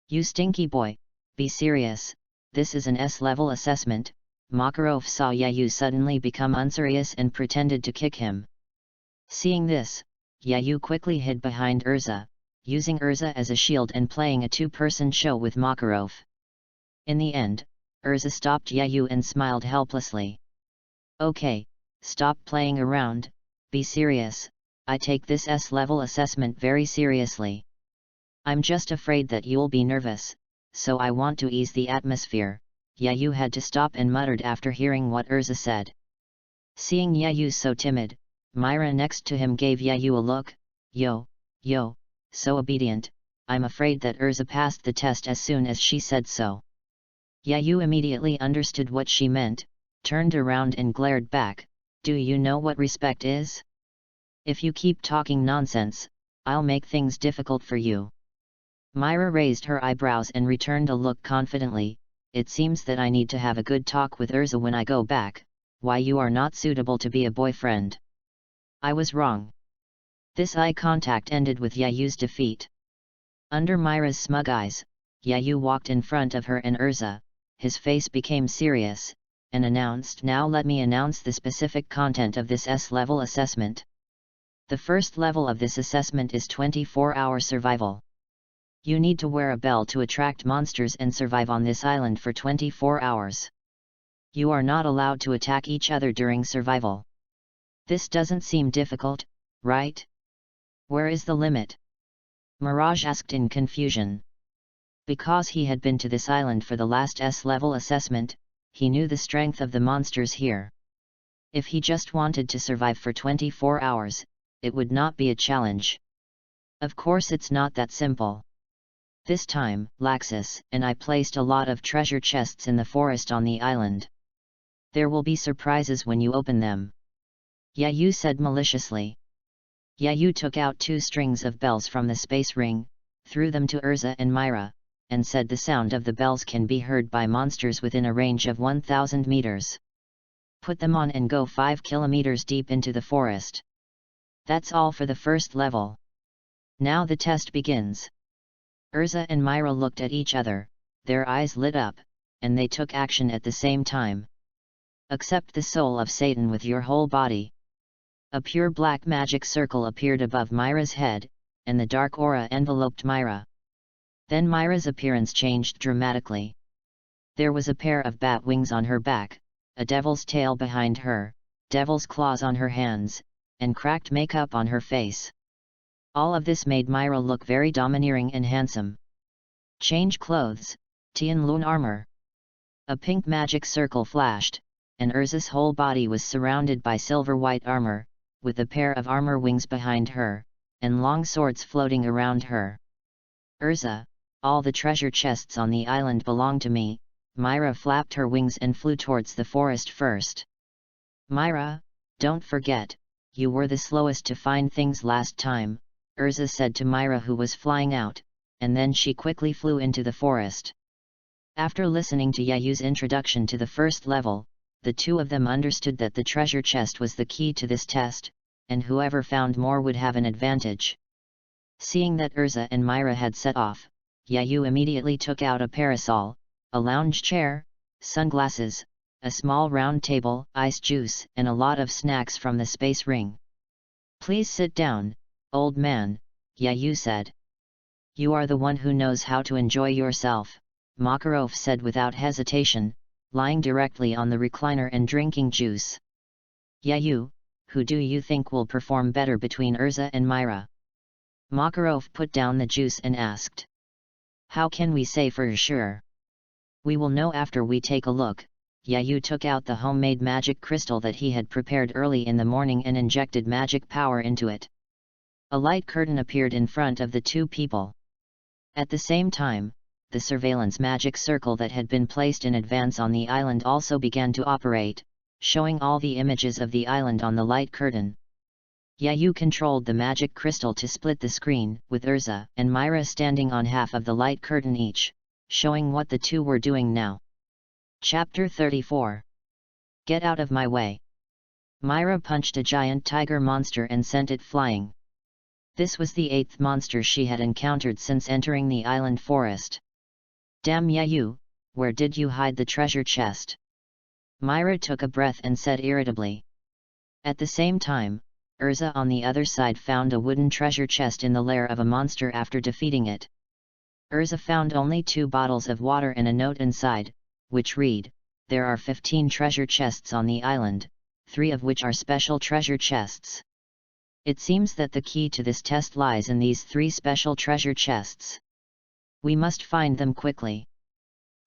"You stinky boy, be serious, this is an S-level assessment." Makarov saw Yayu suddenly become unserious and pretended to kick him. Seeing this, Yayu quickly hid behind Urza, using Urza as a shield and playing a two-person show with Makarov. In the end, Urza stopped Yayu and smiled helplessly. "Okay, stop playing around, be serious, I take this S-level assessment very seriously. I'm just afraid that you'll be nervous, so I want to ease the atmosphere." Yayu had to stop and muttered after hearing what Urza said. Seeing Yayu so timid, Myra next to him gave Yayu a look. Yo, so obedient, I'm afraid that Urza passed the test as soon as she said so." Yayu immediately understood what she meant, turned around and glared back. "Do you know what respect is? If you keep talking nonsense, I'll make things difficult for you." Myra raised her eyebrows and returned a look confidently. "It seems that I need to have a good talk with Urza when I go back. Why you are not suitable to be a boyfriend. I was wrong." This eye contact ended with Yayu's defeat. Under Myra's smug eyes, Yayu walked in front of her and Urza, his face became serious, and announced, "Now let me announce the specific content of this S-level assessment. The first level of this assessment is 24-hour survival. You need to wear a bell to attract monsters and survive on this island for 24 hours. You are not allowed to attack each other during survival. This doesn't seem difficult, right? Where is the limit?" Mirage asked in confusion. Because he had been to this island for the last S-level assessment, he knew the strength of the monsters here. If he just wanted to survive for 24 hours, it would not be a challenge. Of course it's not that simple. This time, Laxus and I placed a lot of treasure chests in the forest on the island. There will be surprises when you open them," Yayu said maliciously. Yayu took out 2 strings of bells from the space ring, threw them to Urza and Myra, and said the sound of the bells can be heard by monsters within a range of 1,000 meters. Put them on and go 5 kilometers deep into the forest. That's all for the first level. Now the test begins." Urza and Myra looked at each other, their eyes lit up, and they took action at the same time. "Accept the soul of Satan with your whole body." A pure black magic circle appeared above Myra's head, and the dark aura enveloped Myra. Then Myra's appearance changed dramatically. There was a pair of bat wings on her back, a devil's tail behind her, devil's claws on her hands, and cracked makeup on her face. All of this made Myra look very domineering and handsome. "Change clothes, Tianlun armor." A pink magic circle flashed, and Urza's whole body was surrounded by silver-white armor, with a pair of armor wings behind her, and long swords floating around her. "Urza, all the treasure chests on the island belong to me." Myra flapped her wings and flew towards the forest first. "Myra, don't forget, you were the slowest to find things last time," Urza said to Myra, who was flying out, and then she quickly flew into the forest. After listening to Yayu's introduction to the first level, the two of them understood that the treasure chest was the key to this test, and whoever found more would have an advantage. Seeing that Urza and Myra had set off, Yayu immediately took out a parasol, a lounge chair, sunglasses, a small round table, ice juice, and a lot of snacks from the space ring. "Please sit down, old man," Yayu said. "You are the one who knows how to enjoy yourself," Makarov said without hesitation, lying directly on the recliner and drinking juice. "Yayu, who do you think will perform better between Urza and Myra?" Makarov put down the juice and asked. "How can we say for sure? We will know after we take a look," Yayu took out the homemade magic crystal that he had prepared early in the morning and injected magic power into it. A light curtain appeared in front of the two people. At the same time, the surveillance magic circle that had been placed in advance on the island also began to operate, showing all the images of the island on the light curtain. Yayu controlled the magic crystal to split the screen, with Urza and Myra standing on half of the light curtain each, showing what the two were doing now. Chapter 34. Get out of my way. Myra punched a giant tiger monster and sent it flying. This was the 8th monster she had encountered since entering the island forest. Damn Yayu, where did you hide the treasure chest? Myra took a breath and said irritably. At the same time, Urza on the other side found a wooden treasure chest in the lair of a monster after defeating it. Urza found only 2 bottles of water and a note inside, which read, "There are 15 treasure chests on the island, 3 of which are special treasure chests. It seems that the key to this test lies in these 3 special treasure chests. We must find them quickly."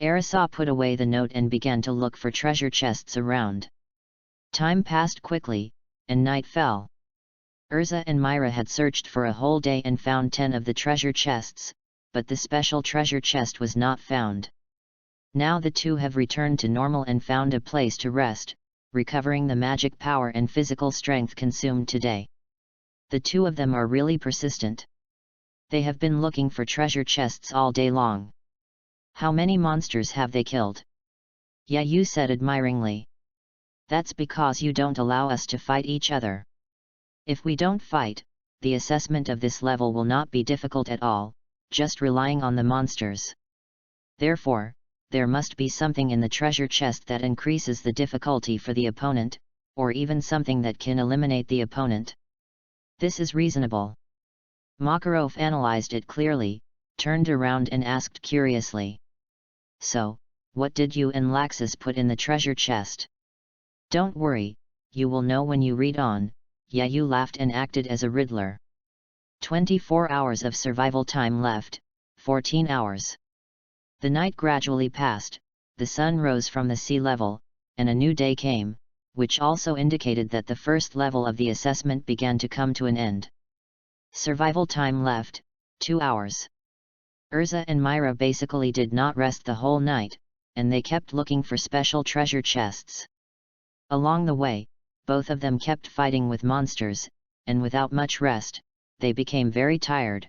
Arisa put away the note and began to look for treasure chests around. Time passed quickly, and night fell. Urza and Myra had searched for a whole day and found 10 of the treasure chests, but the special treasure chest was not found. Now the two have returned to normal and found a place to rest, recovering the magic power and physical strength consumed today. The two of them are really persistent. They have been looking for treasure chests all day long. How many monsters have they killed? Yayu said admiringly. That's because you don't allow us to fight each other. If we don't fight, the assessment of this level will not be difficult at all, just relying on the monsters. Therefore, there must be something in the treasure chest that increases the difficulty for the opponent, or even something that can eliminate the opponent. This is reasonable. Makarov analyzed it clearly, turned around and asked curiously. So, what did you and Laxus put in the treasure chest? Don't worry, you will know when you read on, Yayu laughed and acted as a riddler. 24 hours of survival time left, 14 hours. The night gradually passed, the sun rose from the sea level, and a new day came, which also indicated that the first level of the assessment began to come to an end. Survival time left, 2 hours. Urza and Myra basically did not rest the whole night, and they kept looking for special treasure chests. Along the way, both of them kept fighting with monsters, and without much rest, they became very tired.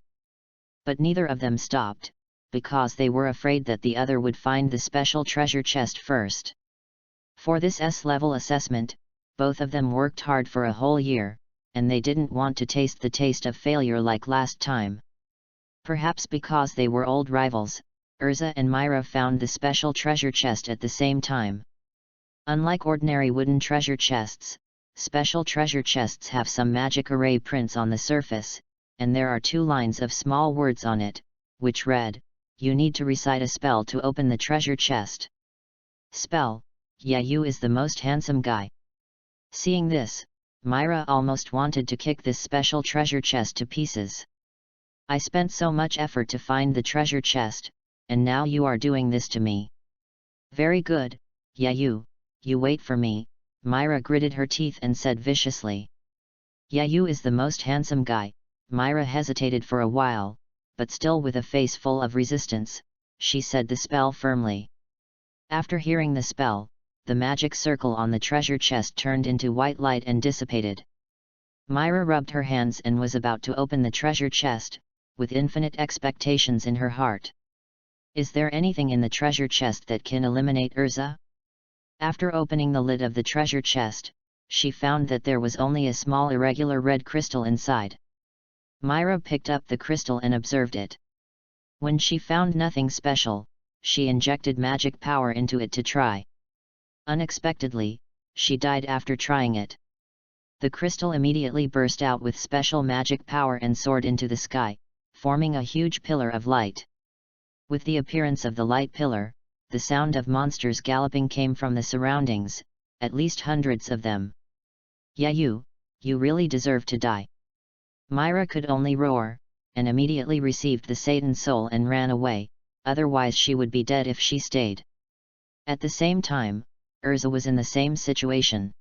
But neither of them stopped, because they were afraid that the other would find the special treasure chest first. For this S-level assessment, both of them worked hard for a whole year, and they didn't want to taste the taste of failure like last time. Perhaps because they were old rivals, Urza and Myra found the special treasure chest at the same time. Unlike ordinary wooden treasure chests, special treasure chests have some magic array prints on the surface, and there are 2 lines of small words on it, which read, "You need to recite a spell to open the treasure chest." Spell, Yayu is the most handsome guy. Seeing this, Myra almost wanted to kick this special treasure chest to pieces. I spent so much effort to find the treasure chest, and now you are doing this to me. Very good, Yayu, you wait for me, Myra gritted her teeth and said viciously. Yayu is the most handsome guy. Myra hesitated for a while, but still with a face full of resistance, she said the spell firmly. After hearing the spell, the magic circle on the treasure chest turned into white light and dissipated. Myra rubbed her hands and was about to open the treasure chest, with infinite expectations in her heart. Is there anything in the treasure chest that can eliminate Urza? After opening the lid of the treasure chest, she found that there was only a small irregular red crystal inside. Myra picked up the crystal and observed it. When she found nothing special, she injected magic power into it to try. Unexpectedly, she died after trying it. The crystal immediately burst out with special magic power and soared into the sky, forming a huge pillar of light. With the appearance of the light pillar, the sound of monsters galloping came from the surroundings, at least hundreds of them. Yayu, you really deserve to die. Myra could only roar, and immediately received the Satan soul and ran away, otherwise she would be dead if she stayed. At the same time, Urza was in the same situation.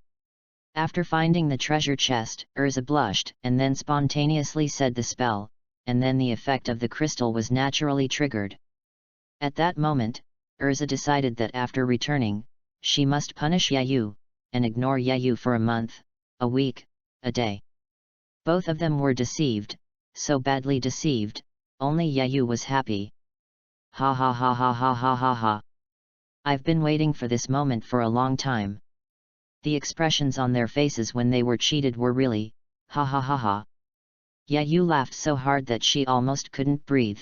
After finding the treasure chest, Urza blushed, and then spontaneously said the spell, and then the effect of the crystal was naturally triggered. At that moment, Urza decided that after returning, she must punish Yayu, and ignore Yayu for a month, a week, a day. Both of them were deceived, so badly deceived, only Yayu was happy. Ha ha ha ha ha ha ha ha. I've been waiting for this moment for a long time. The expressions on their faces when they were cheated were really, ha ha ha ha. Yayu laughed so hard that she almost couldn't breathe.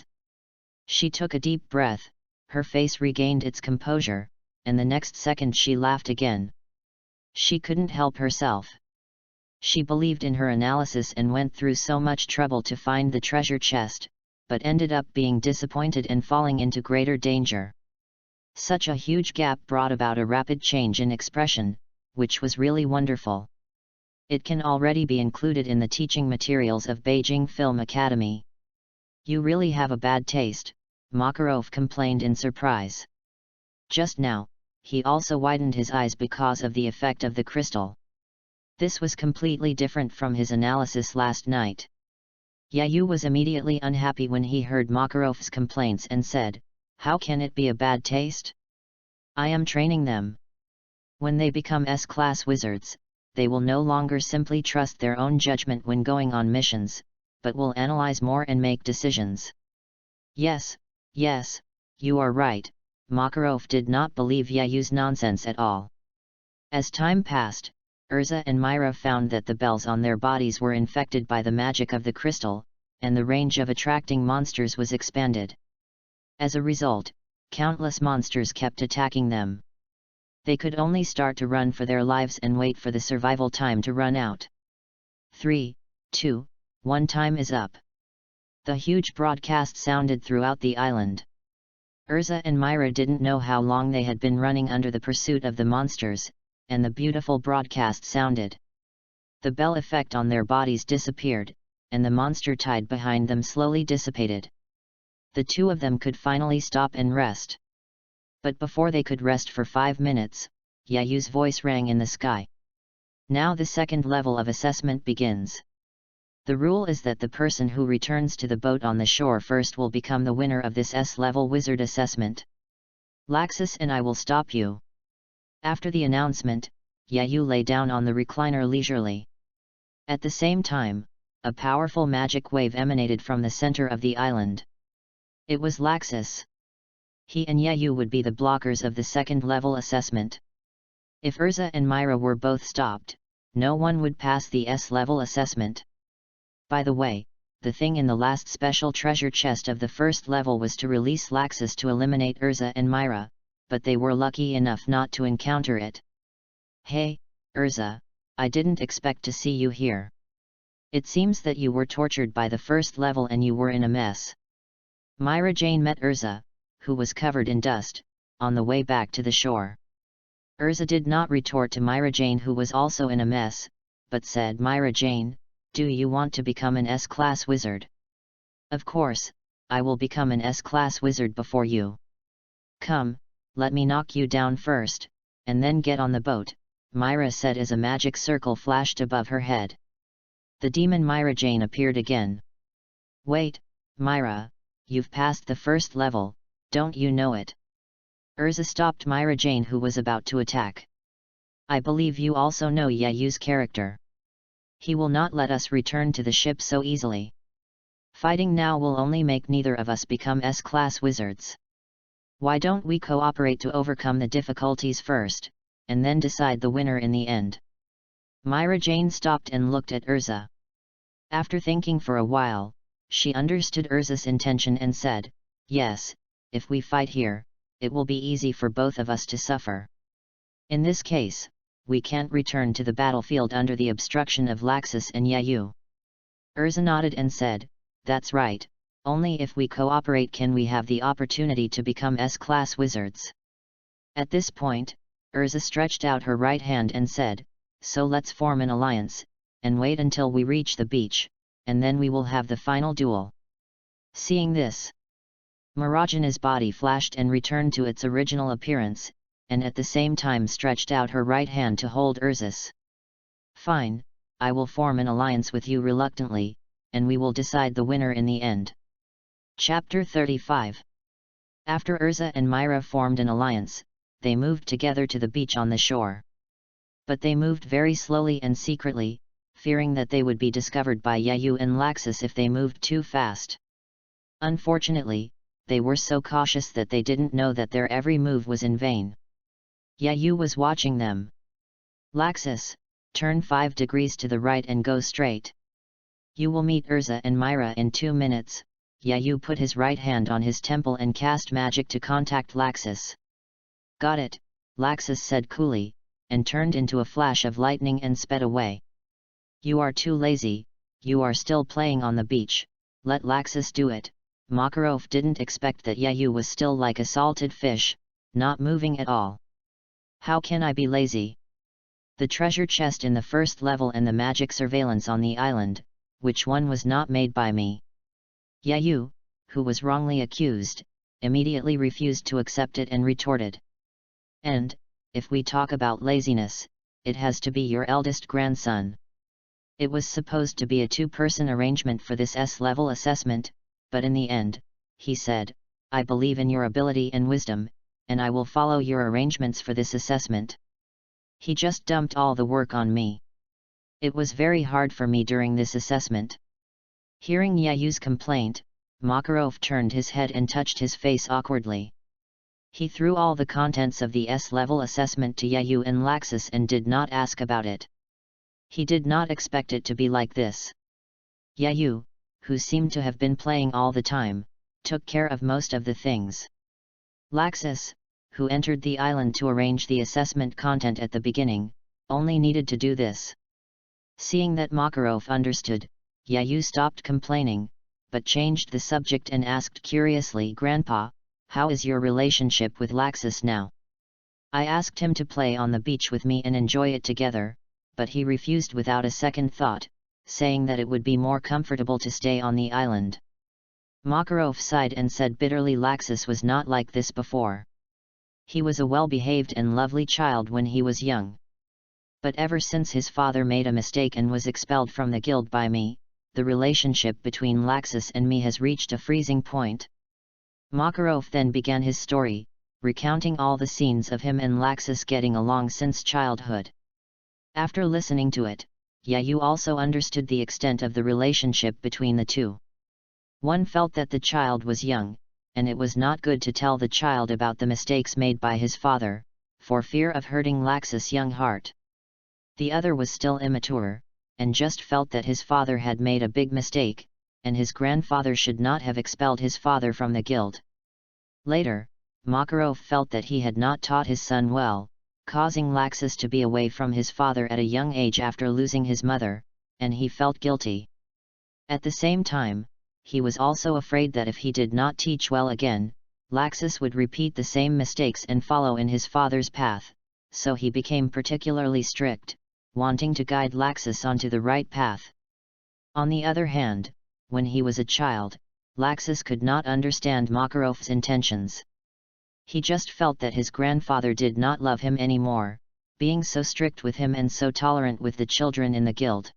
She took a deep breath, her face regained its composure, and the next second she laughed again. She couldn't help herself. She believed in her analysis and went through so much trouble to find the treasure chest, but ended up being disappointed and falling into greater danger. Such a huge gap brought about a rapid change in expression, which was really wonderful. It can already be included in the teaching materials of Beijing Film Academy. You really have a bad taste, Makarov complained in surprise. Just now, he also widened his eyes because of the effect of the crystal. This was completely different from his analysis last night. Yayu was immediately unhappy when he heard Makarov's complaints and said, "How can it be a bad taste? I am training them. When they become S-class wizards, they will no longer simply trust their own judgment when going on missions, but will analyze more and make decisions." Yes, you are right, Makarov did not believe Yayu's nonsense at all. As time passed, Urza and Myra found that the bells on their bodies were infected by the magic of the crystal, and the range of attracting monsters was expanded. As a result, countless monsters kept attacking them. They could only start to run for their lives and wait for the survival time to run out. 3, 2, 1 time is up. The huge broadcast sounded throughout the island. Urza and Myra didn't know how long they had been running under the pursuit of the monsters, and the beautiful broadcast sounded. The bell effect on their bodies disappeared, and the monster tide behind them slowly dissipated. The two of them could finally stop and rest. But before they could rest for 5 minutes, Yayu's voice rang in the sky. Now the second level of assessment begins. The rule is that the person who returns to the boat on the shore first will become the winner of this S-level wizard assessment. Laxus and I will stop you. After the announcement, Yayu lay down on the recliner leisurely. At the same time, a powerful magic wave emanated from the center of the island. It was Laxus. He and Yayu would be the blockers of the second level assessment. If Urza and Myra were both stopped, no one would pass the S-level assessment. By the way, the thing in the last special treasure chest of the first level was to release Laxus to eliminate Urza and Myra, but they were lucky enough not to encounter it. Hey, Urza, I didn't expect to see you here. It seems that you were tortured by the first level and you were in a mess. Myra Jane met Urza, who was covered in dust, on the way back to the shore. Urza did not retort to Myra Jane, who was also in a mess, but said, "Myra Jane, do you want to become an S-class wizard?" "Of course, I will become an S-class wizard before you. Come, let me knock you down first, and then get on the boat," Myra said as a magic circle flashed above her head. The demon Myra Jane appeared again. "Wait, Myra, you've passed the first level, don't you know it?" Urza stopped Myra Jane, who was about to attack. "I believe you also know Yayu's character. He will not let us return to the ship so easily. Fighting now will only make neither of us become S-class wizards. Why don't we cooperate to overcome the difficulties first, and then decide the winner in the end?" Myra Jane stopped and looked at Urza. After thinking for a while, she understood Urza's intention and said, "Yes, if we fight here, it will be easy for both of us to suffer. In this case, we can't return to the battlefield under the obstruction of Laxus and Yayu." Urza nodded and said, "That's right, only if we cooperate can we have the opportunity to become S-class wizards." At this point, Urza stretched out her right hand and said, "So let's form an alliance, and wait until we reach the beach, and then we will have the final duel." Seeing this, Marajana's body flashed and returned to its original appearance, and at the same time stretched out her right hand to hold Ursus. "Fine, I will form an alliance with you reluctantly, and we will decide the winner in the end." Chapter 35. After Urza and Myra formed an alliance, they moved together to the beach on the shore. But they moved very slowly and secretly, fearing that they would be discovered by Yayu and Laxus if they moved too fast. Unfortunately, they were so cautious that they didn't know that their every move was in vain. Yayu was watching them. "Laxus, turn 5 degrees to the right and go straight. You will meet Urza and Myra in 2 minutes." Yayu put his right hand on his temple and cast magic to contact Laxus. "Got it," Laxus said coolly, and turned into a flash of lightning and sped away. "You are too lazy, you are still playing on the beach, let Laxus do it." Makarov didn't expect that Yayu was still like a salted fish, not moving at all. "How can I be lazy? The treasure chest in the first level and the magic surveillance on the island, which one was not made by me?" Yayu, who was wrongly accused, immediately refused to accept it and retorted. "And, if we talk about laziness, it has to be your eldest grandson. It was supposed to be a 2-person arrangement for this S-level assessment, but in the end," he said, "I believe in your ability and wisdom, and I will follow your arrangements for this assessment." He just dumped all the work on me. It was very hard for me during this assessment. Hearing Yayu's complaint, Makarov turned his head and touched his face awkwardly. He threw all the contents of the S-level assessment to Yayu and Laxus and did not ask about it. He did not expect it to be like this. Yayu, who seemed to have been playing all the time, took care of most of the things. Laxus, who entered the island to arrange the assessment content at the beginning, only needed to do this. Seeing that Makarov understood, Yayu stopped complaining, but changed the subject and asked curiously, "Grandpa, how is your relationship with Laxus now? I asked him to play on the beach with me and enjoy it together, but he refused without a second thought, saying that it would be more comfortable to stay on the island." Makarov sighed and said bitterly, "Laxus was not like this before. He was a well-behaved and lovely child when he was young. But ever since his father made a mistake and was expelled from the guild by me, the relationship between Laxus and me has reached a freezing point." Makarov then began his story, recounting all the scenes of him and Laxus getting along since childhood. After listening to it, Yayu also understood the extent of the relationship between the two. One felt that the child was young, and it was not good to tell the child about the mistakes made by his father, for fear of hurting Laxus' young heart. The other was still immature, and just felt that his father had made a big mistake, and his grandfather should not have expelled his father from the guild. Later, Makarov felt that he had not taught his son well, causing Laxus to be away from his father at a young age after losing his mother, and he felt guilty. At the same time, he was also afraid that if he did not teach well again, Laxus would repeat the same mistakes and follow in his father's path, so he became particularly strict, wanting to guide Laxus onto the right path. On the other hand, when he was a child, Laxus could not understand Makarov's intentions. He just felt that his grandfather did not love him anymore, being so strict with him and so tolerant with the children in the guild.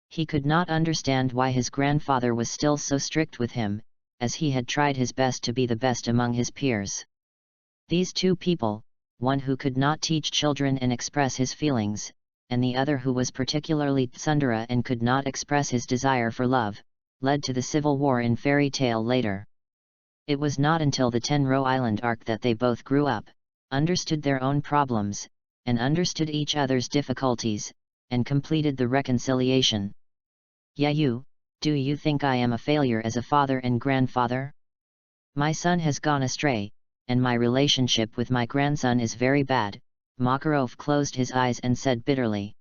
He could not understand why his grandfather was still so strict with him, as he had tried his best to be the best among his peers. These two people, one who could not teach children and express his feelings, and the other who was particularly tsundere and could not express his desire for love, led to the civil war in fairy tale later. It was not until the Tenro Island arc that they both grew up, understood their own problems, and understood each other's difficulties, and completed the reconciliation. Yayu, do you think I am a failure as a father and grandfather? My son has gone astray, and my relationship with my grandson is very bad. Makarov closed his eyes and said bitterly.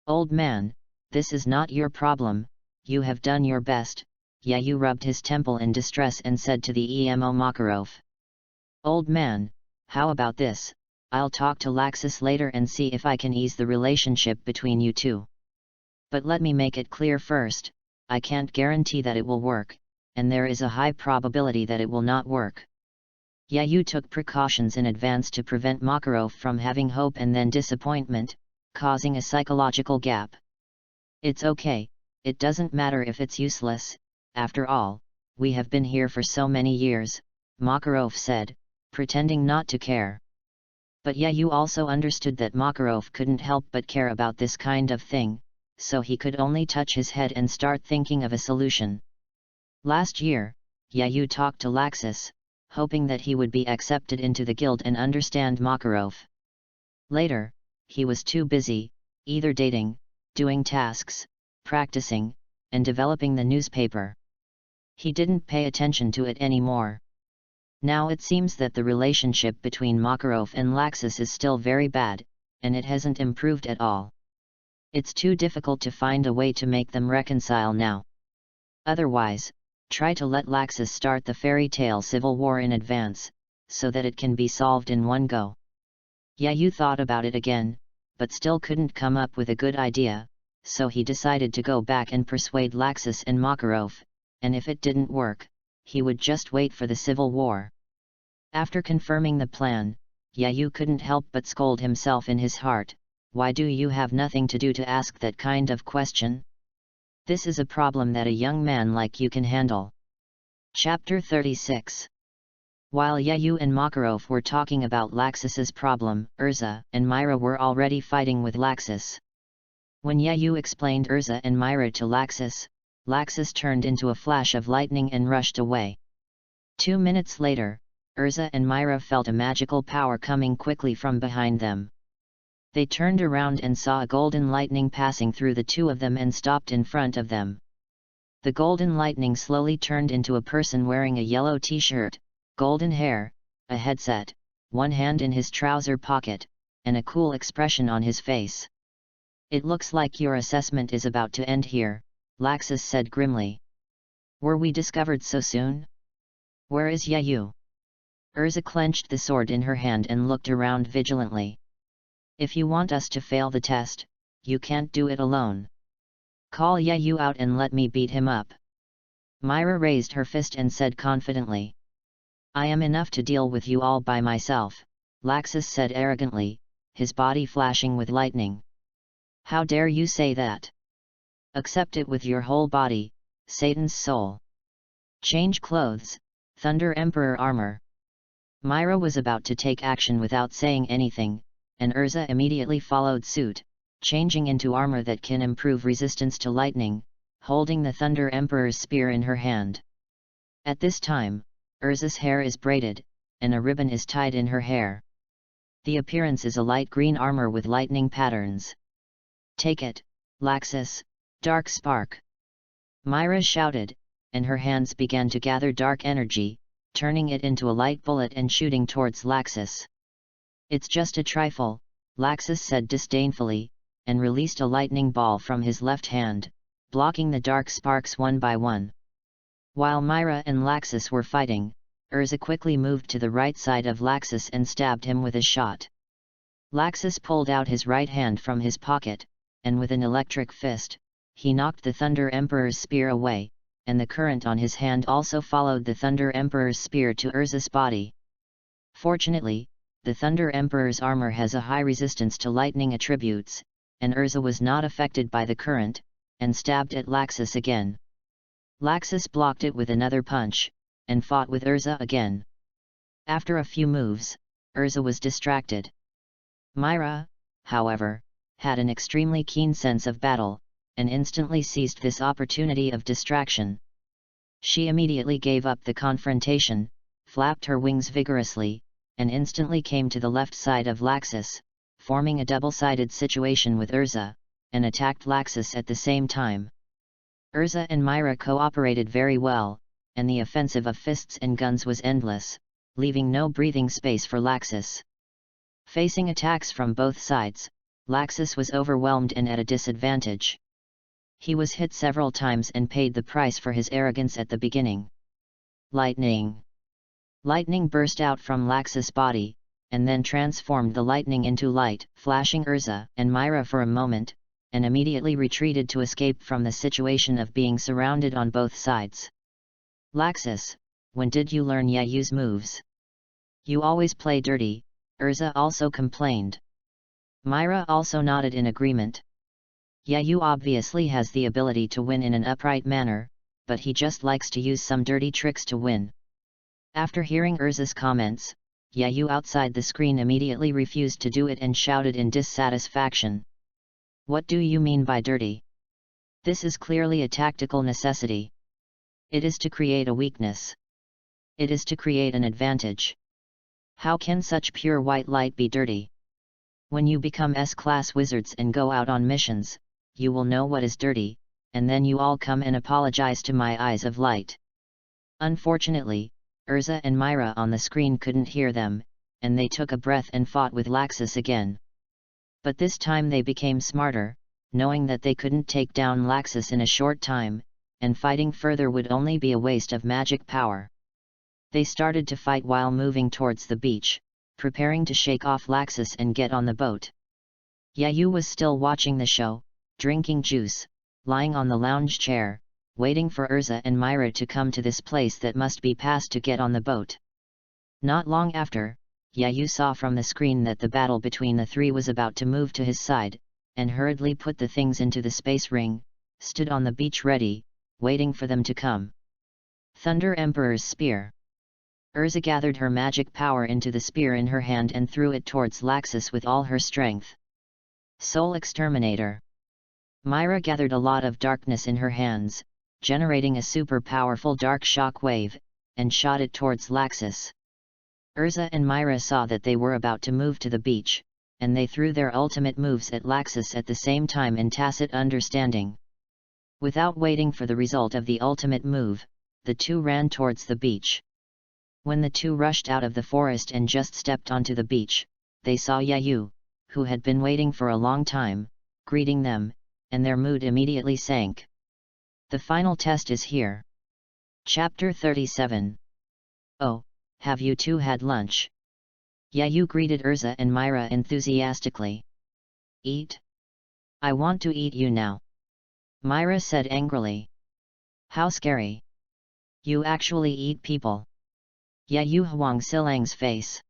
Old man, this is not your problem, you have done your best. Yayu rubbed his temple in distress and said to the Emo Makarov. Old man, how about this? I'll talk to Laxus later and see if I can ease the relationship between you two. But let me make it clear first, I can't guarantee that it will work, and there is a high probability that it will not work. Yayu took precautions in advance to prevent Makarov from having hope and then disappointment, causing a psychological gap. It's okay, it doesn't matter if it's useless, after all, we have been here for so many years, Makarov said, pretending not to care. But Yayu also understood that Makarov couldn't help but care about this kind of thing, so he could only touch his head and start thinking of a solution. Last year, Yayu talked to Laxus, hoping that he would be accepted into the guild and understand Makarov. Later, he was too busy, either dating, doing tasks, practicing, and developing the newspaper. He didn't pay attention to it anymore. Now it seems that the relationship between Makarov and Laxus is still very bad, and it hasn't improved at all. It's too difficult to find a way to make them reconcile now. Otherwise, try to let Laxus start the fairy tale civil war in advance, so that it can be solved in one go. Yayu thought about it again, but still couldn't come up with a good idea, so he decided to go back and persuade Laxus and Makarov, and if it didn't work, he would just wait for the civil war. After confirming the plan, Yayu couldn't help but scold himself in his heart, why do you have nothing to do to ask that kind of question? This is a problem that a young man like you can handle. Chapter 36. While Yayu and Makarov were talking about Laxus's problem, Urza and Myra were already fighting with Laxus. When Yayu explained Urza and Myra to Laxus, Laxus turned into a flash of lightning and rushed away. 2 minutes later, Urza and Myra felt a magical power coming quickly from behind them. They turned around and saw a golden lightning passing through the two of them and stopped in front of them. The golden lightning slowly turned into a person wearing a yellow t-shirt, golden hair, a headset, one hand in his trouser pocket, and a cool expression on his face. It looks like your assessment is about to end here, Laxus said grimly. Were we discovered so soon? Where is Yayu? Urza clenched the sword in her hand and looked around vigilantly. If you want us to fail the test, you can't do it alone. Call Yayu out and let me beat him up. Myra raised her fist and said confidently. I am enough to deal with you all by myself, Laxus said arrogantly, his body flashing with lightning. How dare you say that? Accept it with your whole body, Satan's soul. Change clothes, Thunder Emperor armor. Myra was about to take action without saying anything, and Urza immediately followed suit, changing into armor that can improve resistance to lightning, holding the Thunder Emperor's spear in her hand. At this time, Urza's hair is braided, and a ribbon is tied in her hair. The appearance is a light green armor with lightning patterns. Take it, Laxus, Dark Spark! Myra shouted, and her hands began to gather dark energy, turning it into a light bullet and shooting towards Laxus. It's just a trifle, Laxus said disdainfully, and released a lightning ball from his left hand, blocking the dark sparks one by one. While Myra and Laxus were fighting, Urza quickly moved to the right side of Laxus and stabbed him with a shot. Laxus pulled out his right hand from his pocket, and with an electric fist, he knocked the Thunder Emperor's spear away, and the current on his hand also followed the Thunder Emperor's spear to Urza's body. Fortunately, the Thunder Emperor's armor has a high resistance to lightning attributes, and Urza was not affected by the current, and stabbed at Laxus again. Laxus blocked it with another punch, and fought with Urza again. After a few moves, Urza was distracted. Myra, however, had an extremely keen sense of battle, and instantly seized this opportunity of distraction. She immediately gave up the confrontation, flapped her wings vigorously, and instantly came to the left side of Laxus, forming a double-sided situation with Urza, and attacked Laxus at the same time. Urza and Myra cooperated very well, and the offensive of fists and guns was endless, leaving no breathing space for Laxus. Facing attacks from both sides, Laxus was overwhelmed and at a disadvantage. He was hit several times and paid the price for his arrogance at the beginning. Lightning! Lightning burst out from Laxus' body, and then transformed the lightning into light, flashing Urza and Myra for a moment, and immediately retreated to escape from the situation of being surrounded on both sides. Laxus, when did you learn Yayu's moves? You always play dirty, Urza also complained. Myra also nodded in agreement. Yayu obviously has the ability to win in an upright manner, but he just likes to use some dirty tricks to win. After hearing Urza's comments, Yayu outside the screen immediately refused to do it and shouted in dissatisfaction. What do you mean by dirty? This is clearly a tactical necessity. It is to create a weakness. It is to create an advantage. How can such pure white light be dirty? When you become S-class wizards and go out on missions, you will know what is dirty, and then you all come and apologize to my eyes of light. Unfortunately, Urza and Myra on the screen couldn't hear them, and they took a breath and fought with Laxus again. But this time they became smarter, knowing that they couldn't take down Laxus in a short time, and fighting further would only be a waste of magic power. They started to fight while moving towards the beach, preparing to shake off Laxus and get on the boat. Yayu was still watching the show, drinking juice, lying on the lounge chair, waiting for Urza and Myra to come to this place that must be passed to get on the boat. Not long after, Yayu saw from the screen that the battle between the three was about to move to his side, and hurriedly put the things into the space ring, stood on the beach ready, waiting for them to come. Thunder Emperor's Spear. Urza gathered her magic power into the spear in her hand and threw it towards Laxus with all her strength. Soul Exterminator. Myra gathered a lot of darkness in her hands, generating a super powerful dark shock wave, and shot it towards Laxus. Urza and Myra saw that they were about to move to the beach, and they threw their ultimate moves at Laxus at the same time in tacit understanding. Without waiting for the result of the ultimate move, the two ran towards the beach. When the two rushed out of the forest and just stepped onto the beach, they saw Yayu, who had been waiting for a long time, greeting them, and their mood immediately sank. The final test is here. Chapter 37. Oh, have you two had lunch? Yayu greeted Urza and Myra enthusiastically. Eat? I want to eat you now. Myra said angrily. How scary. You actually eat people. Yayu Huang Silang's face.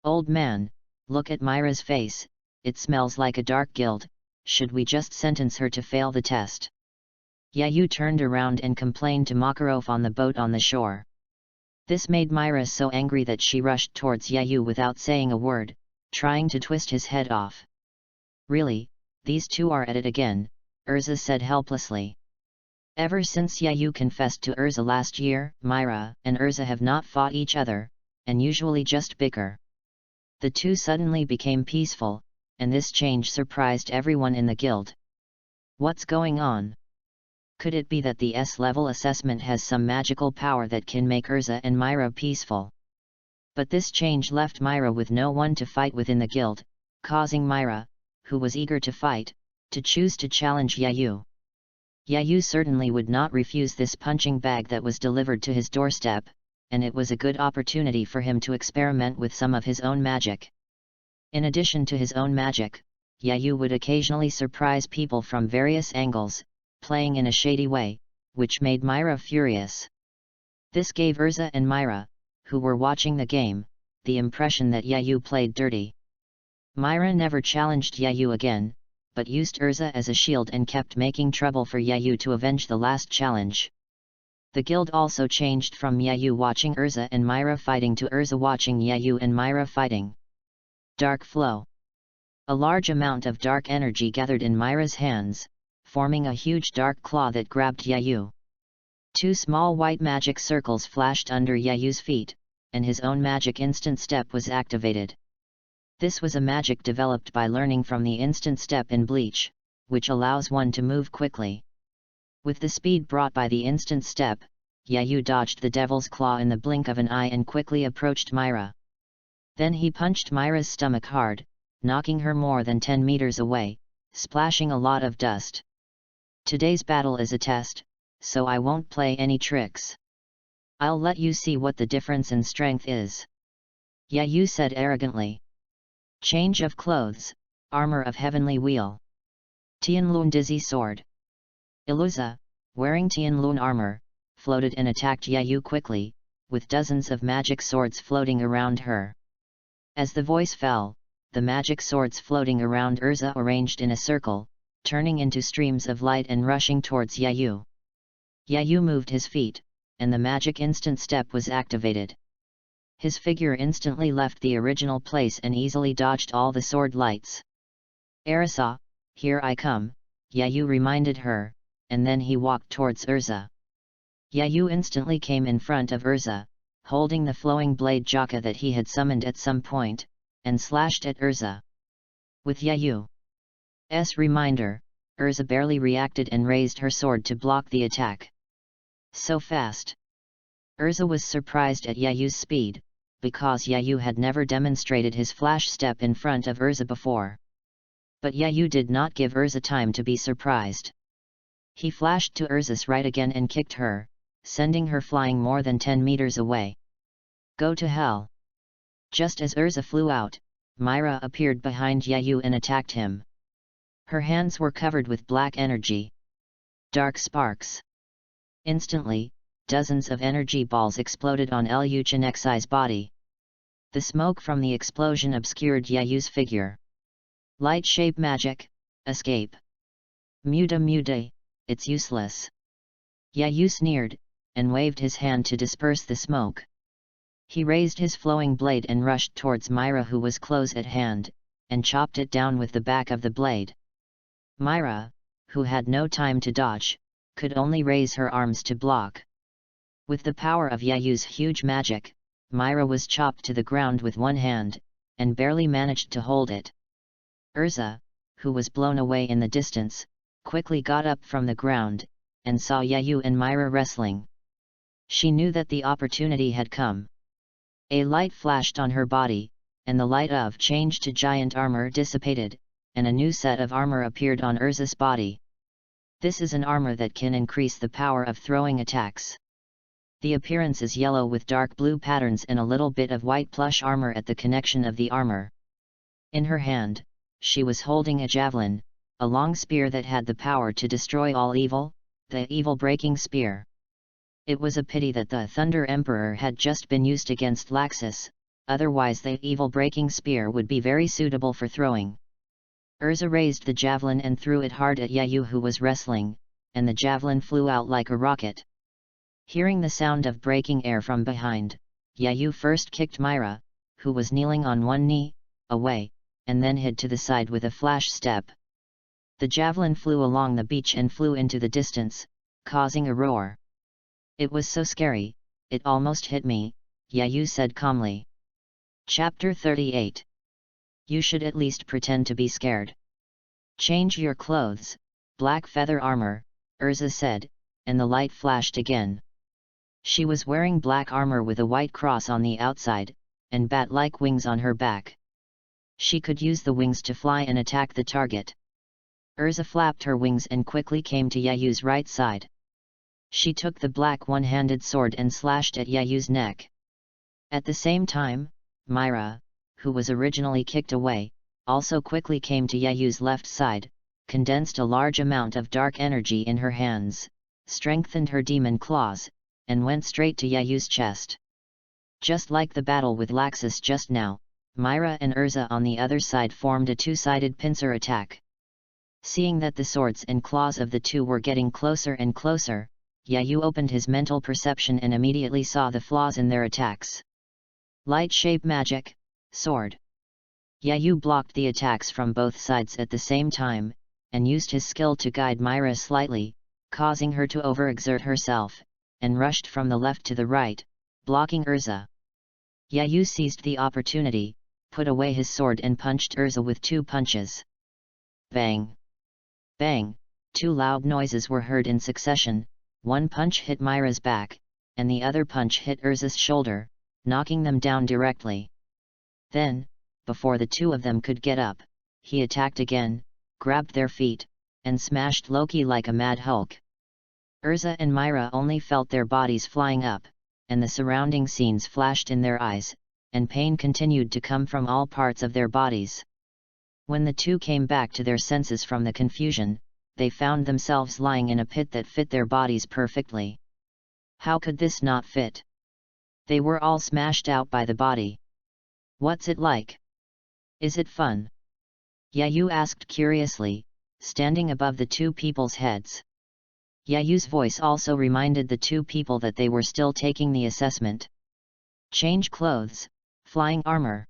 Old man, look at Myra's face, it smells like a dark guild, should we just sentence her to fail the test? Yayu turned around and complained to Makarov on the boat on the shore. This made Myra so angry that she rushed towards Yayu without saying a word, trying to twist his head off. Really, these two are at it again, Urza said helplessly. Ever since Yayu confessed to Urza last year, Myra and Urza have not fought each other, and usually just bicker. The two suddenly became peaceful, and this change surprised everyone in the guild. What's going on? Could it be that the S-level assessment has some magical power that can make Urza and Myra peaceful? But this change left Myra with no one to fight within the guild, causing Myra, who was eager to fight, to choose to challenge Yayu. Yayu certainly would not refuse this punching bag that was delivered to his doorstep, and it was a good opportunity for him to experiment with some of his own magic. In addition to his own magic, Yayu would occasionally surprise people from various angles, playing in a shady way, which made Myra furious. This gave Urza and Myra, who were watching the game, the impression that Yayu played dirty. Myra never challenged Yayu again, but used Urza as a shield and kept making trouble for Yayu to avenge the last challenge. The guild also changed from Yayu watching Urza and Myra fighting to Urza watching Yayu and Myra fighting. Dark Flow. A large amount of dark energy gathered in Myra's hands, forming a huge dark claw that grabbed Yayu. Two small white magic circles flashed under Yayu's feet, and his own magic instant step was activated. This was a magic developed by learning from the instant step in Bleach, which allows one to move quickly. With the speed brought by the instant step, Yayu dodged the devil's claw in the blink of an eye and quickly approached Myra. Then he punched Myra's stomach hard, knocking her more than 10 meters away, splashing a lot of dust. Today's battle is a test, so I won't play any tricks. I'll let you see what the difference in strength is. Yayu said arrogantly. Change of clothes, armor of heavenly wheel. Tianlun dizzy sword. Iluza, wearing Tianlun armor, floated and attacked Yayu quickly, with dozens of magic swords floating around her. As the voice fell, the magic swords floating around Urza arranged in a circle, turning into streams of light and rushing towards Yayu. Yayu moved his feet, and the magic instant step was activated. His figure instantly left the original place and easily dodged all the sword lights. "Arisa, here I come," Yayu reminded her, and then he walked towards Urza. Yayu instantly came in front of Urza, holding the flowing blade JAKA that he had summoned at some point, and slashed at Urza. With Yayu's reminder, Urza barely reacted and raised her sword to block the attack. So fast! Urza was surprised at Yayu's speed, because Yayu had never demonstrated his flash step in front of Urza before. But Yayu did not give Urza time to be surprised. He flashed to Urza's right again and kicked her, sending her flying more than 10 meters away. "Go to hell!" Just as Urza flew out, Myra appeared behind Yayu and attacked him. Her hands were covered with black energy. Dark sparks. Instantly, dozens of energy balls exploded on RYUJIN's body. The smoke from the explosion obscured Yayu's figure. "Light shape magic, escape. Muda, it's useless." Yayu sneered, and waved his hand to disperse the smoke. He raised his flowing blade and rushed towards Myra, who was close at hand, and chopped it down with the back of the blade. Myra, who had no time to dodge, could only raise her arms to block. With the power of Yayu's huge magic, Myra was chopped to the ground with one hand, and barely managed to hold it. Urza, who was blown away in the distance, quickly got up from the ground, and saw Yayu and Myra wrestling. She knew that the opportunity had come. A light flashed on her body, and the light of change to giant armor dissipated, and a new set of armor appeared on Urza's body. This is an armor that can increase the power of throwing attacks. The appearance is yellow with dark blue patterns and a little bit of white plush armor at the connection of the armor. In her hand, she was holding a javelin, a long spear that had the power to destroy all evil, the evil-breaking spear. It was a pity that the Thunder Emperor had just been used against Laxus, otherwise the evil-breaking spear would be very suitable for throwing. Urza raised the javelin and threw it hard at Yayu, who was wrestling, and the javelin flew out like a rocket. Hearing the sound of breaking air from behind, Yayu first kicked Myra, who was kneeling on one knee, away, and then hid to the side with a flash step. The javelin flew along the beach and flew into the distance, causing a roar. "It was so scary, it almost hit me," Yayu said calmly. Chapter 38. You should at least pretend to be scared. "Change your clothes, black feather armor," Urza said, and the light flashed again. She was wearing black armor with a white cross on the outside, and bat-like wings on her back. She could use the wings to fly and attack the target. Urza flapped her wings and quickly came to Yayu's right side. She took the black one-handed sword and slashed at Yayu's neck. At the same time, Myra, who was originally kicked away, also quickly came to Yayu's left side, condensed a large amount of dark energy in her hands, strengthened her demon claws, and went straight to Yayu's chest. Just like the battle with Laxus just now, Myra and Urza on the other side formed a two-sided pincer attack. Seeing that the swords and claws of the two were getting closer and closer, Yayu opened his mental perception and immediately saw the flaws in their attacks. Light shape magic, sword. Yayu blocked the attacks from both sides at the same time, and used his skill to guide Myra slightly, causing her to overexert herself, and rushed from the left to the right, blocking Urza. Yayu seized the opportunity, put away his sword and punched Urza with two punches. Bang! Bang! Two loud noises were heard in succession. One punch hit Myra's back, and the other punch hit Urza's shoulder, knocking them down directly. Then, before the two of them could get up, he attacked again, grabbed their feet, and smashed Loki like a mad Hulk. Urza and Myra only felt their bodies flying up, and the surrounding scenes flashed in their eyes, and pain continued to come from all parts of their bodies. When the two came back to their senses from the confusion, they found themselves lying in a pit that fit their bodies perfectly. How could this not fit? They were all smashed out by the body. What's it like? Is it fun? Yayu asked curiously, standing above the two people's heads. Yayu's voice also reminded the two people that they were still taking the assessment. Change clothes, flying armor.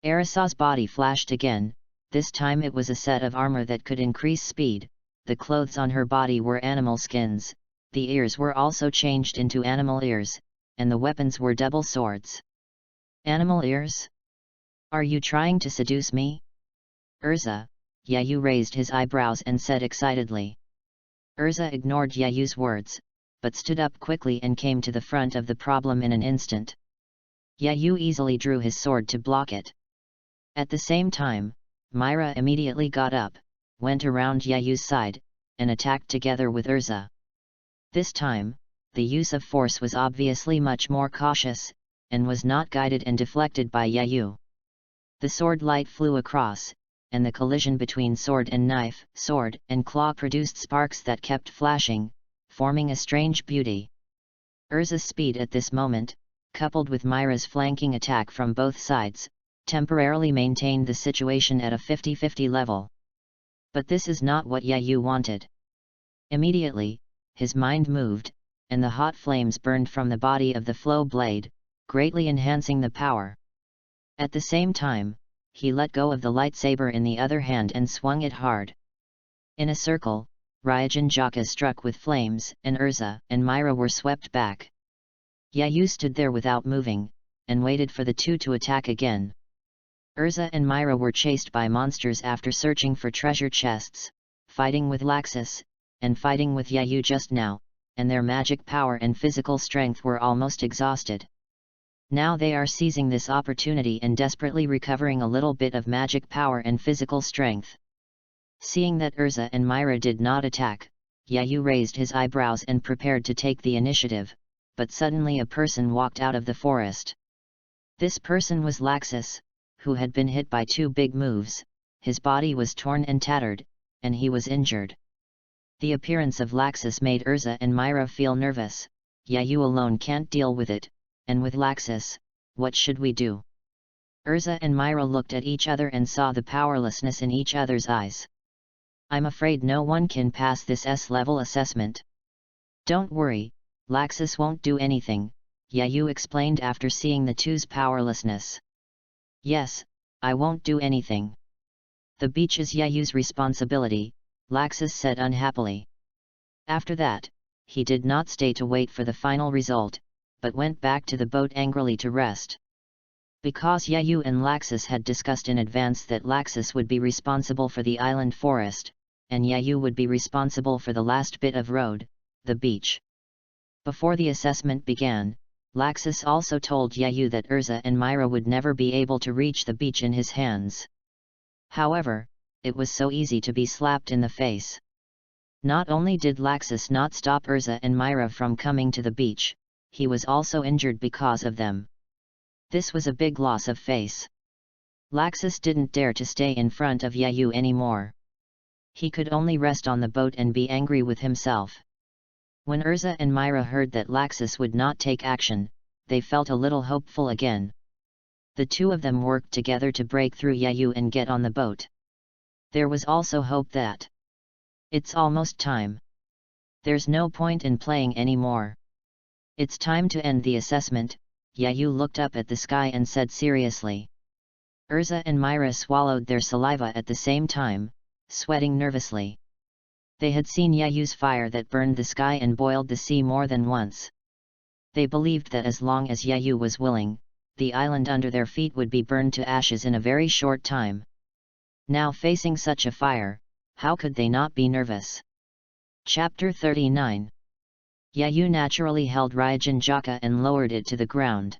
Arisa's body flashed again, this time it was a set of armor that could increase speed, the clothes on her body were animal skins, the ears were also changed into animal ears, and the weapons were double swords. Animal ears? Are you trying to seduce me? Urza, Yayu raised his eyebrows and said excitedly. Urza ignored Yayu's words, but stood up quickly and came to the front of the problem in an instant. Yayu easily drew his sword to block it. At the same time, Myra immediately got up, went around Yayu's side, and attacked together with Urza. This time, the use of force was obviously much more cautious, and was not guided and deflected by Yayu. The sword light flew across, and the collision between sword and knife, sword and claw produced sparks that kept flashing, forming a strange beauty. Urza's speed at this moment, coupled with Myra's flanking attack from both sides, temporarily maintained the situation at a 50-50 level. But this is not what Yayu wanted. Immediately, his mind moved, and the hot flames burned from the body of the flow blade, greatly enhancing the power. At the same time, he let go of the lightsaber in the other hand and swung it hard. In a circle, RYUJIN JAKA struck with flames, and Urza and Myra were swept back. Yayu stood there without moving, and waited for the two to attack again. Urza and Myra were chased by monsters after searching for treasure chests, fighting with Laxus, and fighting with Yayu just now, and their magic power and physical strength were almost exhausted. Now they are seizing this opportunity and desperately recovering a little bit of magic power and physical strength. Seeing that Urza and Myra did not attack, Yayu raised his eyebrows and prepared to take the initiative, but suddenly a person walked out of the forest. This person was Laxus, who had been hit by two big moves, his body was torn and tattered, and he was injured. The appearance of Laxus made Urza and Myra feel nervous. Yayu alone can't deal with it, and with Laxus, what should we do? Urza and Myra looked at each other and saw the powerlessness in each other's eyes. I'm afraid no one can pass this S-level assessment. Don't worry, Laxus won't do anything, Yayu explained after seeing the two's powerlessness. Yes, I won't do anything. The beach is Yayu's responsibility, Laxus said unhappily. After that, he did not stay to wait for the final result, but went back to the boat angrily to rest. Because Yayu and Laxus had discussed in advance that Laxus would be responsible for the island forest, and Yayu would be responsible for the last bit of road, the beach. Before the assessment began, Laxus also told Yayu that Urza and Myra would never be able to reach the beach in his hands. However, it was so easy to be slapped in the face. Not only did Laxus not stop Urza and Myra from coming to the beach, he was also injured because of them. This was a big loss of face. Laxus didn't dare to stay in front of Yayu anymore. He could only rest on the boat and be angry with himself. When Urza and Myra heard that Laxus would not take action, they felt a little hopeful again. The two of them worked together to break through Yayu and get on the boat. There was also hope that it's almost time. There's no point in playing anymore. It's time to end the assessment, Yayu looked up at the sky and said seriously. Urza and Myra swallowed their saliva at the same time, sweating nervously. They had seen Yayu's fire that burned the sky and boiled the sea more than once. They believed that as long as Yayu was willing, the island under their feet would be burned to ashes in a very short time. Now facing such a fire, how could they not be nervous? Chapter 39. Yayu naturally held RYUJIN JAKA and lowered it to the ground.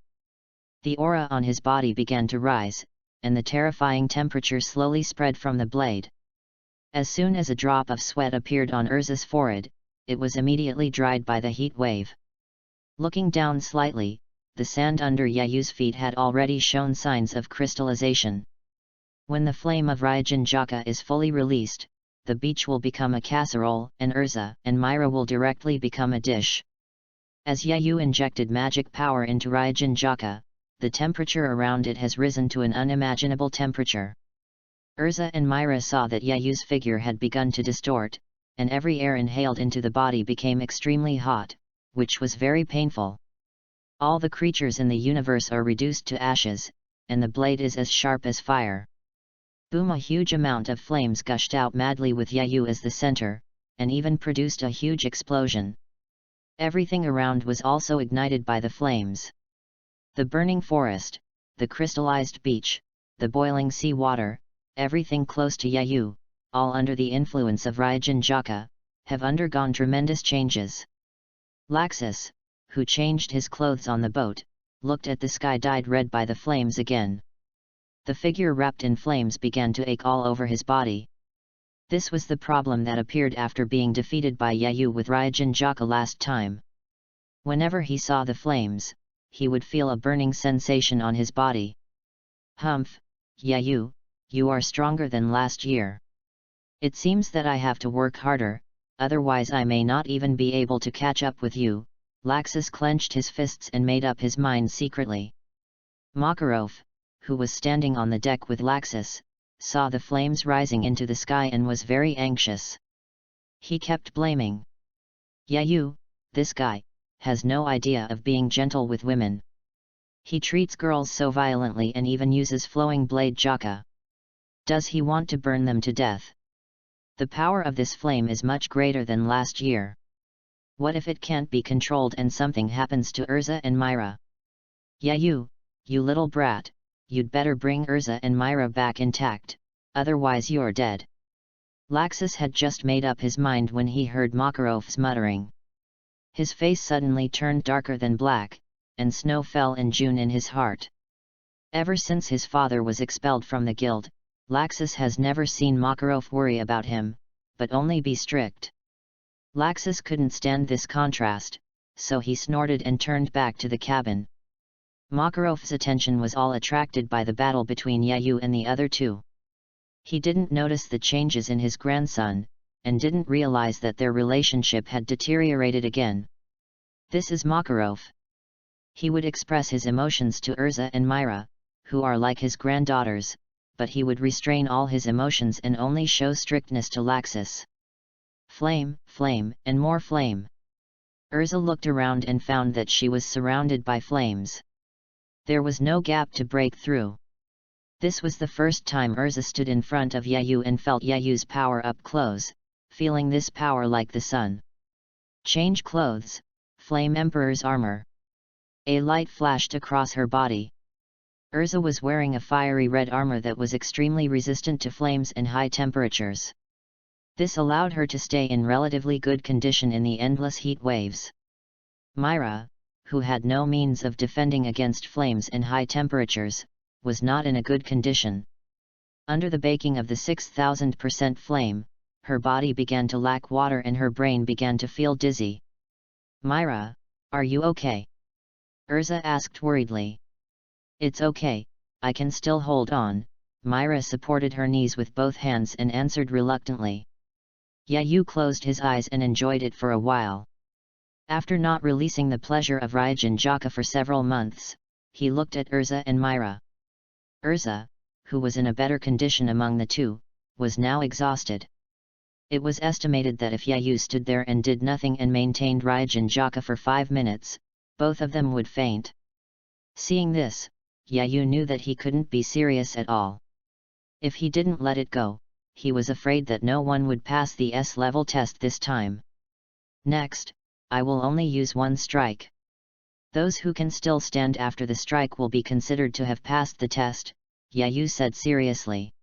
The aura on his body began to rise, and the terrifying temperature slowly spread from the blade. As soon as a drop of sweat appeared on Urza's forehead, it was immediately dried by the heat wave. Looking down slightly, the sand under Yayu's feet had already shown signs of crystallization. When the flame of RYUJIN JAKA is fully released, the beach will become a casserole, and Urza and Myra will directly become a dish. As Yayu injected magic power into RYUJIN JAKA, the temperature around it has risen to an unimaginable temperature. Urza and Myra saw that Yayu's figure had begun to distort, and every air inhaled into the body became extremely hot, which was very painful. All the creatures in the universe are reduced to ashes, and the blade is as sharp as fire. Boom! A huge amount of flames gushed out madly with Yayu as the center, and even produced a huge explosion. Everything around was also ignited by the flames. The burning forest, the crystallized beach, the boiling sea water, everything close to Yayu, all under the influence of RYUJIN JAKA, have undergone tremendous changes. Laxus, who changed his clothes on the boat, looked at the sky dyed red by the flames again. The figure wrapped in flames began to ache all over his body. This was the problem that appeared after being defeated by Yayu with RYUJIN JAKA last time. Whenever he saw the flames, he would feel a burning sensation on his body. Humph, Yayu, you are stronger than last year. It seems that I have to work harder, otherwise I may not even be able to catch up with you. Laxus clenched his fists and made up his mind secretly. Makarov, who was standing on the deck with Laxus, saw the flames rising into the sky and was very anxious. He kept blaming Yayu, this guy, has no idea of being gentle with women. He treats girls so violently and even uses flowing blade JAKA. Does he want to burn them to death? The power of this flame is much greater than last year. What if it can't be controlled and something happens to Urza and Myra? Yayu, you little brat, you'd better bring Urza and Myra back intact, otherwise you're dead. Laxus had just made up his mind when he heard Makarov's muttering. His face suddenly turned darker than black, and snow fell in June in his heart. Ever since his father was expelled from the guild, Laxus has never seen Makarov worry about him, but only be strict. Laxus couldn't stand this contrast, so he snorted and turned back to the cabin. Makarov's attention was all attracted by the battle between Yayu and the other two. He didn't notice the changes in his grandson, and didn't realize that their relationship had deteriorated again. This is Makarov. He would express his emotions to Urza and Myra, who are like his granddaughters, but he would restrain all his emotions and only show strictness to Laxus. Flame, flame, and more flame. Urza looked around and found that she was surrounded by flames. There was no gap to break through. This was the first time Urza stood in front of Yayu and felt Yayu's power up close, feeling this power like the sun. Change clothes, Flame Emperor's armor. A light flashed across her body. Urza was wearing a fiery red armor that was extremely resistant to flames and high temperatures. This allowed her to stay in relatively good condition in the endless heat waves. Myra, who had no means of defending against flames and high temperatures, was not in a good condition. Under the baking of the 6000% flame, her body began to lack water and her brain began to feel dizzy. Myra, are you okay? Urza asked worriedly. It's okay, I can still hold on. Myra supported her knees with both hands and answered reluctantly. Yayu closed his eyes and enjoyed it for a while. After not releasing the pleasure of RYUJIN JAKA for several months, he looked at Urza and Myra. Urza, who was in a better condition among the two, was now exhausted. It was estimated that if Yayu stood there and did nothing and maintained RYUJIN JAKA for 5 minutes, both of them would faint. Seeing this, Yayu knew that he couldn't be serious at all. If he didn't let it go, he was afraid that no one would pass the S-level test this time. Next, I will only use one strike. Those who can still stand after the strike will be considered to have passed the test, Yayu said seriously.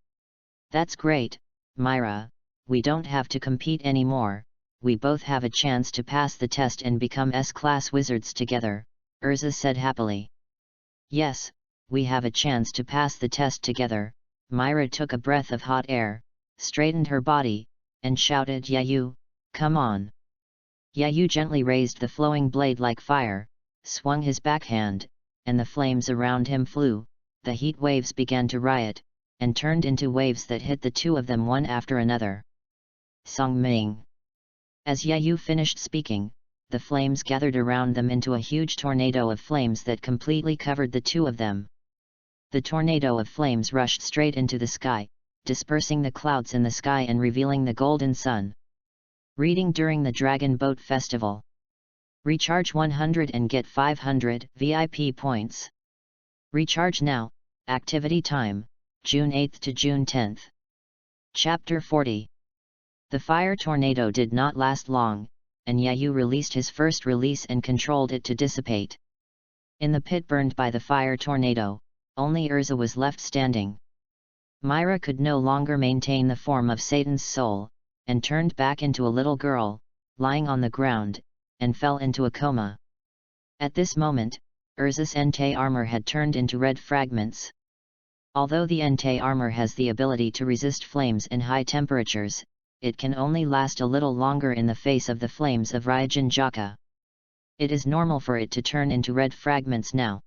That's great, Myra, we don't have to compete anymore, we both have a chance to pass the test and become S-class wizards together, Urza said happily. Yes, we have a chance to pass the test together. Myra took a breath of hot air, straightened her body, and shouted, Yayu, come on. Yayu gently raised the flowing blade like fire, swung his backhand, and the flames around him flew, the heat waves began to riot, and turned into waves that hit the two of them one after another. ZONGMAN. As Yayu finished speaking, the flames gathered around them into a huge tornado of flames that completely covered the two of them. The tornado of flames rushed straight into the sky, dispersing the clouds in the sky and revealing the golden sun. Reading during the Dragon Boat Festival. Recharge 100 and get 500 VIP points. Recharge now. Activity time, June 8 to June 10. Chapter 40. The fire tornado did not last long, and Yayu released his first release and controlled it to dissipate. In the pit burned by the fire tornado, only Urza was left standing. Myra could no longer maintain the form of Satan's soul, and turned back into a little girl, lying on the ground, and fell into a coma. At this moment, Urza's Entei armor had turned into red fragments. Although the Entei armor has the ability to resist flames and high temperatures, it can only last a little longer in the face of the flames of RYUJIN JAKA. It is normal for it to turn into red fragments now.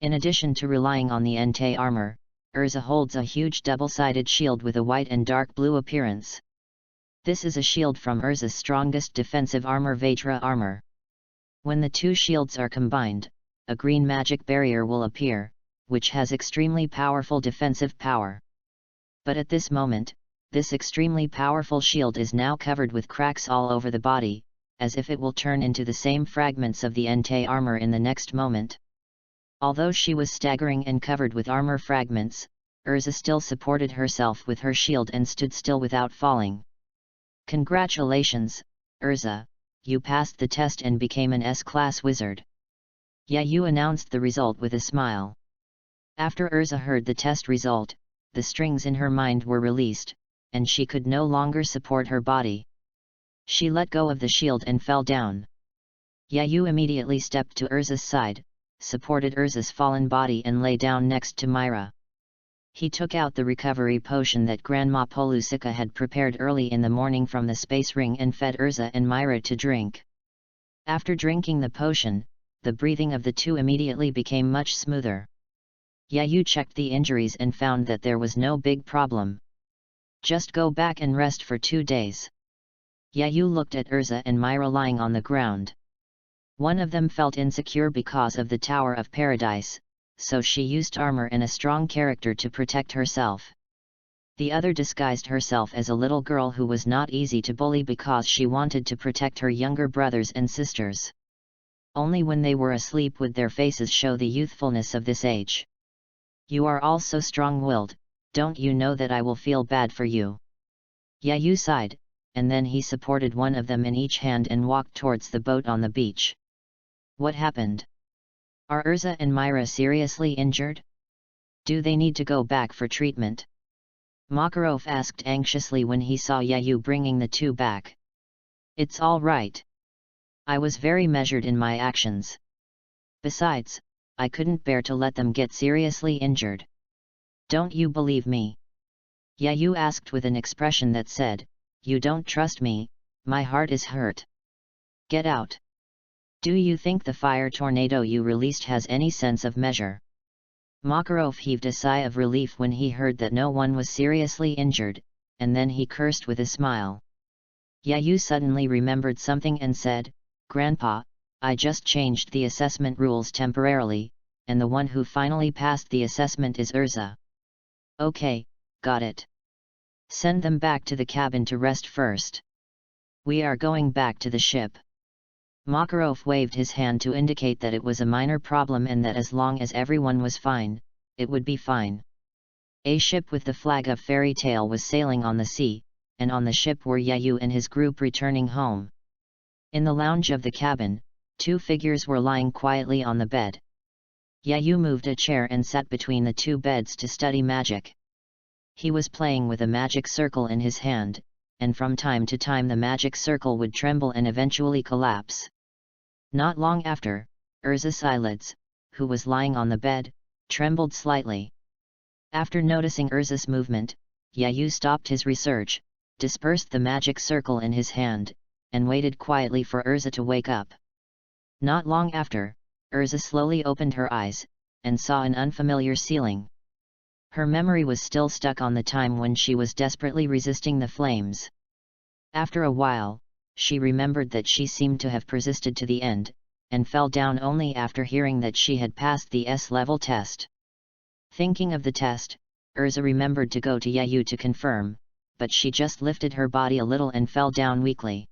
In addition to relying on the Entei armor, Urza holds a huge double-sided shield with a white and dark blue appearance. This is a shield from Urza's strongest defensive armor, Vajra armor. When the two shields are combined, a green magic barrier will appear, which has extremely powerful defensive power. But at this moment, this extremely powerful shield is now covered with cracks all over the body, as if it will turn into the same fragments of the Entei armor in the next moment. Although she was staggering and covered with armor fragments, Urza still supported herself with her shield and stood still without falling. Congratulations, Urza, you passed the test and became an S-class wizard. Yayu announced the result with a smile. After Urza heard the test result, the strings in her mind were released, and she could no longer support her body. She let go of the shield and fell down. Yayu immediately stepped to Urza's side, supported Urza's fallen body and lay down next to Myra. He took out the recovery potion that Grandma Polusika had prepared early in the morning from the space ring and fed Urza and Myra to drink. After drinking the potion, the breathing of the two immediately became much smoother. Yayu checked the injuries and found that there was no big problem. Just go back and rest for 2 days. Yayu looked at Urza and Myra lying on the ground. One of them felt insecure because of the Tower of Paradise, so she used armor and a strong character to protect herself. The other disguised herself as a little girl who was not easy to bully because she wanted to protect her younger brothers and sisters. Only when they were asleep would their faces show the youthfulness of this age. You are all so strong-willed, don't you know that I will feel bad for you? Yayu sighed, and then he supported one of them in each hand and walked towards the boat on the beach. What happened? Are Urza and Myra seriously injured? Do they need to go back for treatment? Makarov asked anxiously when he saw Yayu bringing the two back. It's all right. I was very measured in my actions. Besides, I couldn't bear to let them get seriously injured. Don't you believe me? Yayu asked with an expression that said, you don't trust me, my heart is hurt. Get out. Do you think the fire tornado you released has any sense of measure? Makarov heaved a sigh of relief when he heard that no one was seriously injured, and then he cursed with a smile. Yayu suddenly remembered something and said, Grandpa, I just changed the assessment rules temporarily, and the one who finally passed the assessment is Urza. Okay, got it. Send them back to the cabin to rest first. We are going back to the ship. Makarov waved his hand to indicate that it was a minor problem and that as long as everyone was fine, it would be fine. A ship with the flag of Fairy Tale was sailing on the sea, and on the ship were Yayu and his group returning home. In the lounge of the cabin, 2 figures were lying quietly on the bed. Yayu moved a chair and sat between the 2 beds to study magic. He was playing with a magic circle in his hand, and from time to time the magic circle would tremble and eventually collapse. Not long after, Urza's eyelids, who was lying on the bed, trembled slightly. After noticing Urza's movement, Yayu stopped his research, dispersed the magic circle in his hand, and waited quietly for Urza to wake up. Not long after, Urza slowly opened her eyes, and saw an unfamiliar ceiling. Her memory was still stuck on the time when she was desperately resisting the flames. After a while, she remembered that she seemed to have persisted to the end, and fell down only after hearing that she had passed the S-level test. Thinking of the test, Urza remembered to go to Yayu to confirm, but she just lifted her body a little and fell down weakly.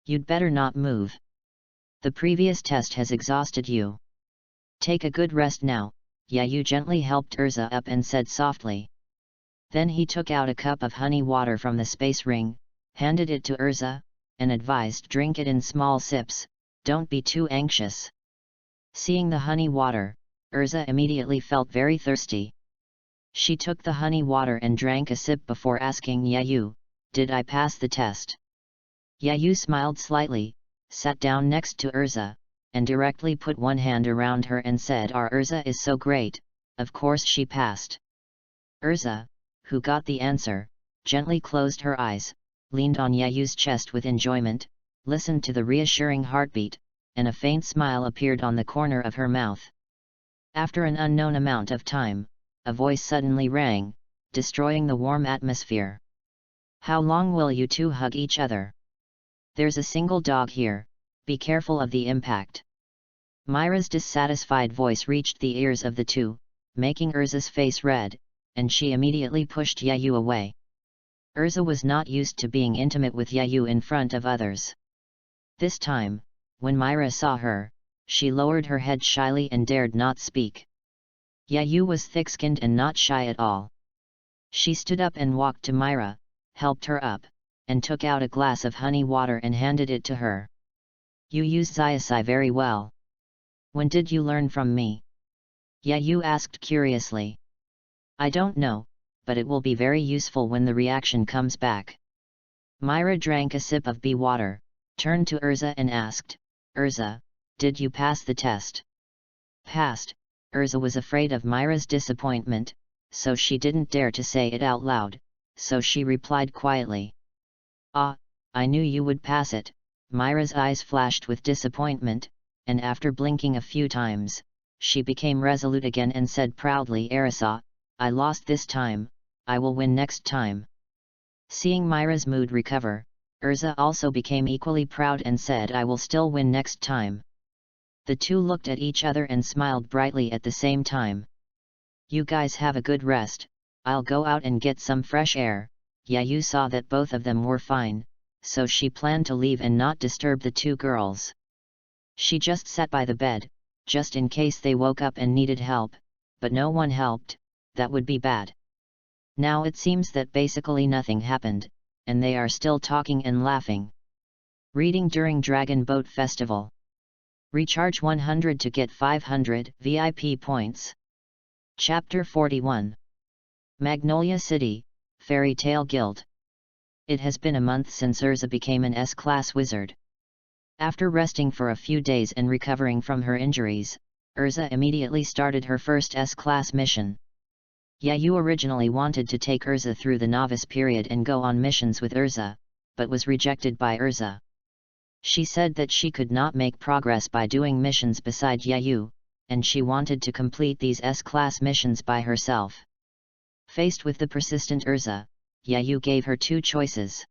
You'd better not move. The previous test has exhausted you. Take a good rest now, Yayu gently helped Urza up and said softly. Then he took out a cup of honey water from the space ring, handed it to Urza, and advised drink it in small sips, don't be too anxious. Seeing the honey water, Urza immediately felt very thirsty. She took the honey water and drank a sip before asking Yayu, did I pass the test? Yayu smiled slightly, sat down next to Urza, and directly put one hand around her and said our Urza is so great, of course she passed. Urza, who got the answer, gently closed her eyes, leaned on Yayu's chest with enjoyment, listened to the reassuring heartbeat, and a faint smile appeared on the corner of her mouth. After an unknown amount of time, a voice suddenly rang, destroying the warm atmosphere. How long will you two hug each other? There's a single dog here, be careful of the impact. Myra's dissatisfied voice reached the ears of the two, making Urza's face red, and she immediately pushed Yayu away. Urza was not used to being intimate with Yayu in front of others. This time, when Myra saw her, she lowered her head shyly and dared not speak. Yayu was thick-skinned and not shy at all. She stood up and walked to Myra, helped her up, and took out a glass of honey water and handed it to her. You use Xiaosai very well. When did you learn from me? Yayu asked curiously. I don't know, but it will be very useful when the reaction comes back. Myra drank a sip of bee water, turned to Urza and asked, Urza, did you pass the test? Passed. Urza was afraid of Myra's disappointment, so she didn't dare to say it out loud, so she replied quietly. Ah, I knew you would pass it. Myra's eyes flashed with disappointment, and after blinking a few times, she became resolute again and said proudly, Arisa, I lost this time, I will win next time. Seeing Myra's mood recover, Urza also became equally proud and said I will still win next time. The two looked at each other and smiled brightly at the same time. You guys have a good rest, I'll go out and get some fresh air. Yayu saw that both of them were fine, so she planned to leave and not disturb the two girls. She just sat by the bed, just in case they woke up and needed help, but no one helped, that would be bad. Now it seems that basically nothing happened, and they are still talking and laughing. Reading during Dragon Boat Festival. Recharge 100 to get 500 VIP points. Chapter 41. Magnolia City, Fairy Tale Guild. It has been a month since Urza became an S-class wizard. After resting for a few days and recovering from her injuries, Urza immediately started her first S-class mission. Yayu originally wanted to take Urza through the novice period and go on missions with Urza, but was rejected by Urza. She said that she could not make progress by doing missions beside Yayu, and she wanted to complete these S-class missions by herself. Faced with the persistent Urza, Yayu gave her two choices.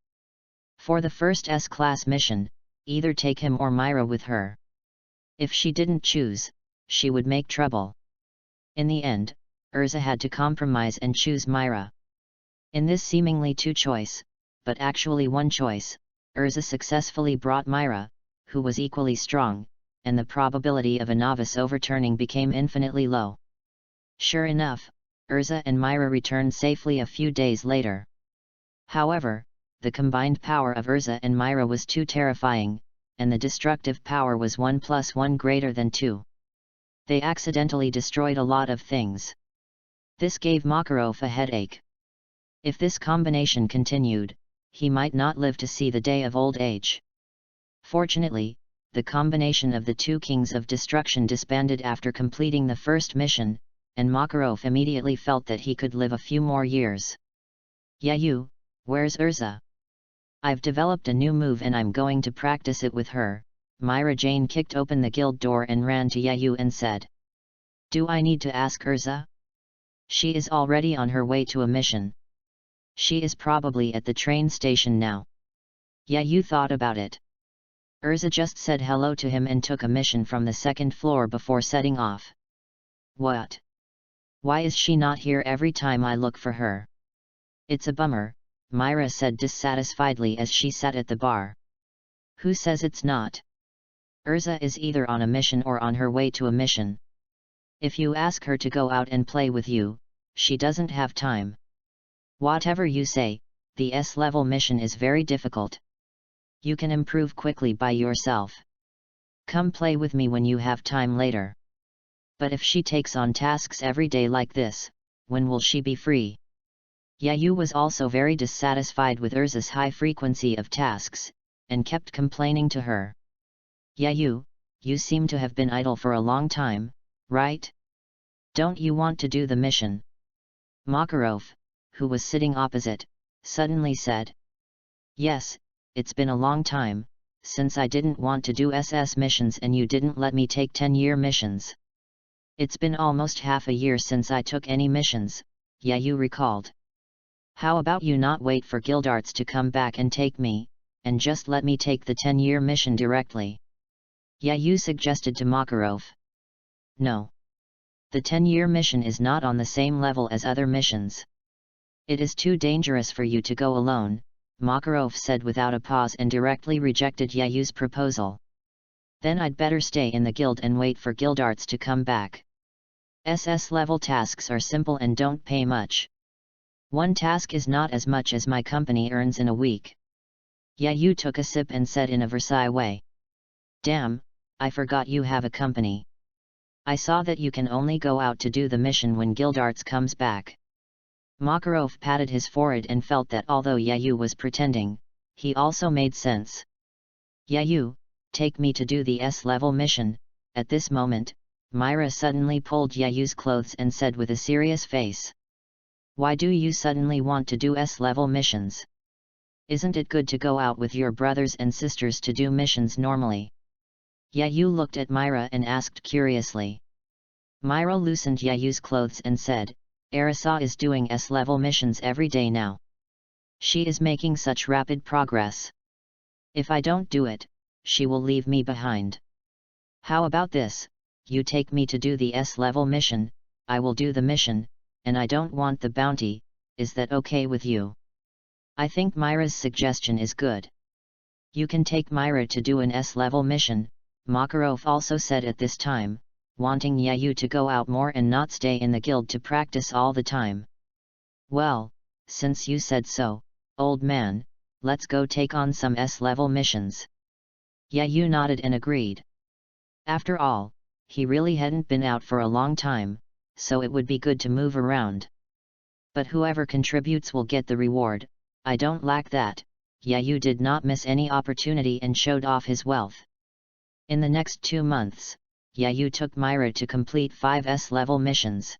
For the first S-class mission, either take him or Myra with her. If she didn't choose, she would make trouble. In the end, Urza had to compromise and choose Myra. In this seemingly two choice, but actually one choice, Urza successfully brought Myra, who was equally strong, and the probability of a novice overturning became infinitely low. Sure enough, Urza and Myra returned safely a few days later. However, the combined power of Urza and Myra was too terrifying, and the destructive power was 1 + 1 greater than 2. They accidentally destroyed a lot of things. This gave Makarov a headache. If this combination continued, he might not live to see the day of old age. Fortunately, the combination of the two kings of destruction disbanded after completing the first mission, and Makarov immediately felt that he could live a few more years. Yayu, where's Urza? I've developed a new move and I'm going to practice it with her. Myra Jane kicked open the guild door and ran to Yayu and said. Do I need to ask Urza? She is already on her way to a mission. She is probably at the train station now. Yeah, you thought about it. Urza just said hello to him and took a mission from the second floor before setting off. What? Why is she not here every time I look for her? It's a bummer, Myra said dissatisfiedly as she sat at the bar. Who says it's not? Urza is either on a mission or on her way to a mission. If you ask her to go out and play with you, she doesn't have time. Whatever you say, the S-level mission is very difficult. You can improve quickly by yourself. Come play with me when you have time later. But if she takes on tasks every day like this, when will she be free? Yayu was also very dissatisfied with Urza's high frequency of tasks, and kept complaining to her. Yayu, you seem to have been idle for a long time, right? Don't you want to do the mission? Makarov, who was sitting opposite, suddenly said. Yes, it's been a long time, since I didn't want to do SS missions and you didn't let me take 10-year missions. It's been almost half a year since I took any missions, Yayu recalled. How about you not wait for Gildarts to come back and take me, and just let me take the 10-year mission directly? Yayu suggested to Makarov. No. The 10-year mission is not on the same level as other missions. It is too dangerous for you to go alone, Makarov said without a pause and directly rejected Yayu's proposal. Then I'd better stay in the guild and wait for Gildarts to come back. SS-level tasks are simple and don't pay much. One task is not as much as my company earns in a week. Yayu took a sip and said in a Versailles way. Damn, I forgot you have a company. I saw that you can only go out to do the mission when Gildarts comes back. Makarov patted his forehead and felt that although Yayu was pretending, he also made sense. Yayu, take me to do the S-level mission. At this moment, Myra suddenly pulled Yayu's clothes and said with a serious face. Why do you suddenly want to do S-level missions? Isn't it good to go out with your brothers and sisters to do missions normally? Yayu looked at Myra and asked curiously. Myra loosened Yayu's clothes and said, Arisa is doing S-level missions every day now. She is making such rapid progress. If I don't do it, she will leave me behind. How about this, you take me to do the S-level mission, I will do the mission, and I don't want the bounty, is that okay with you? I think Myra's suggestion is good. You can take Myra to do an S-level mission, Makarov also said at this time, wanting Yayu to go out more and not stay in the guild to practice all the time. Well, since you said so, old man, let's go take on some S-level missions. Yayu nodded and agreed. After all, he really hadn't been out for a long time, so it would be good to move around. But whoever contributes will get the reward, I don't lack that. Yayu did not miss any opportunity and showed off his wealth. In the next 2 months, Yayu took Myra to complete 5 S-level missions.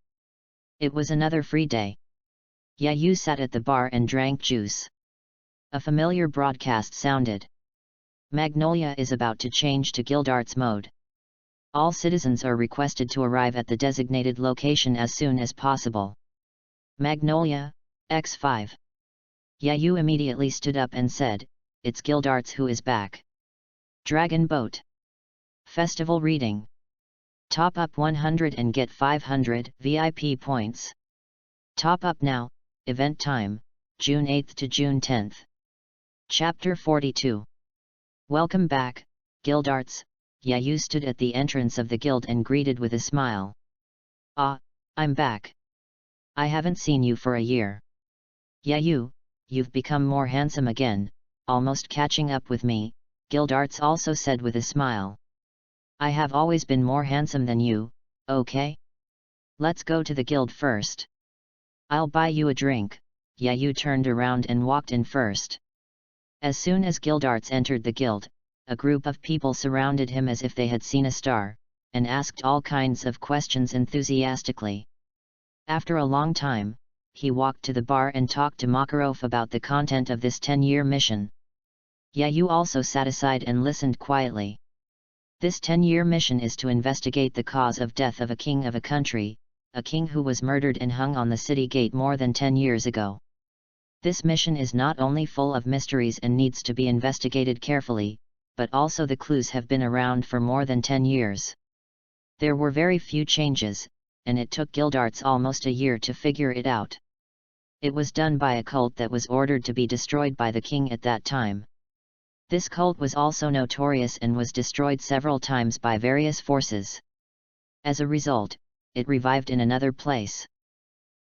It was another free day. Yayu sat at the bar and drank juice. A familiar broadcast sounded. Magnolia is about to change to Gildarts mode. All citizens are requested to arrive at the designated location as soon as possible. Magnolia, X5. Yayu immediately stood up and said, It's Gildarts who is back. Dragon Boat. Festival Reading. Top up 100 and get 500 VIP points. Top up now, event time, June 8th to June 10th. Chapter 42. Welcome back, Gildarts. Yayu stood at the entrance of the guild and greeted with a smile. Ah, I'm back. I haven't seen you for a year. Yayu, you've become more handsome again, almost catching up with me, Gildarts also said with a smile. I have always been more handsome than you, okay? Let's go to the guild first. I'll buy you a drink. Yayu turned around and walked in first. As soon as Gildarts entered the guild, a group of people surrounded him as if they had seen a star, and asked all kinds of questions enthusiastically. After a long time, he walked to the bar and talked to Makarov about the content of this 10-year mission. Yayu also sat aside and listened quietly. This 10-year mission is to investigate the cause of death of a king of a country, a king who was murdered and hung on the city gate more than 10 years ago. This mission is not only full of mysteries and needs to be investigated carefully, but also the clues have been around for more than 10 years. There were very few changes, and it took Gildarts almost a year to figure it out. It was done by a cult that was ordered to be destroyed by the king at that time. This cult was also notorious and was destroyed several times by various forces. As a result, it revived in another place.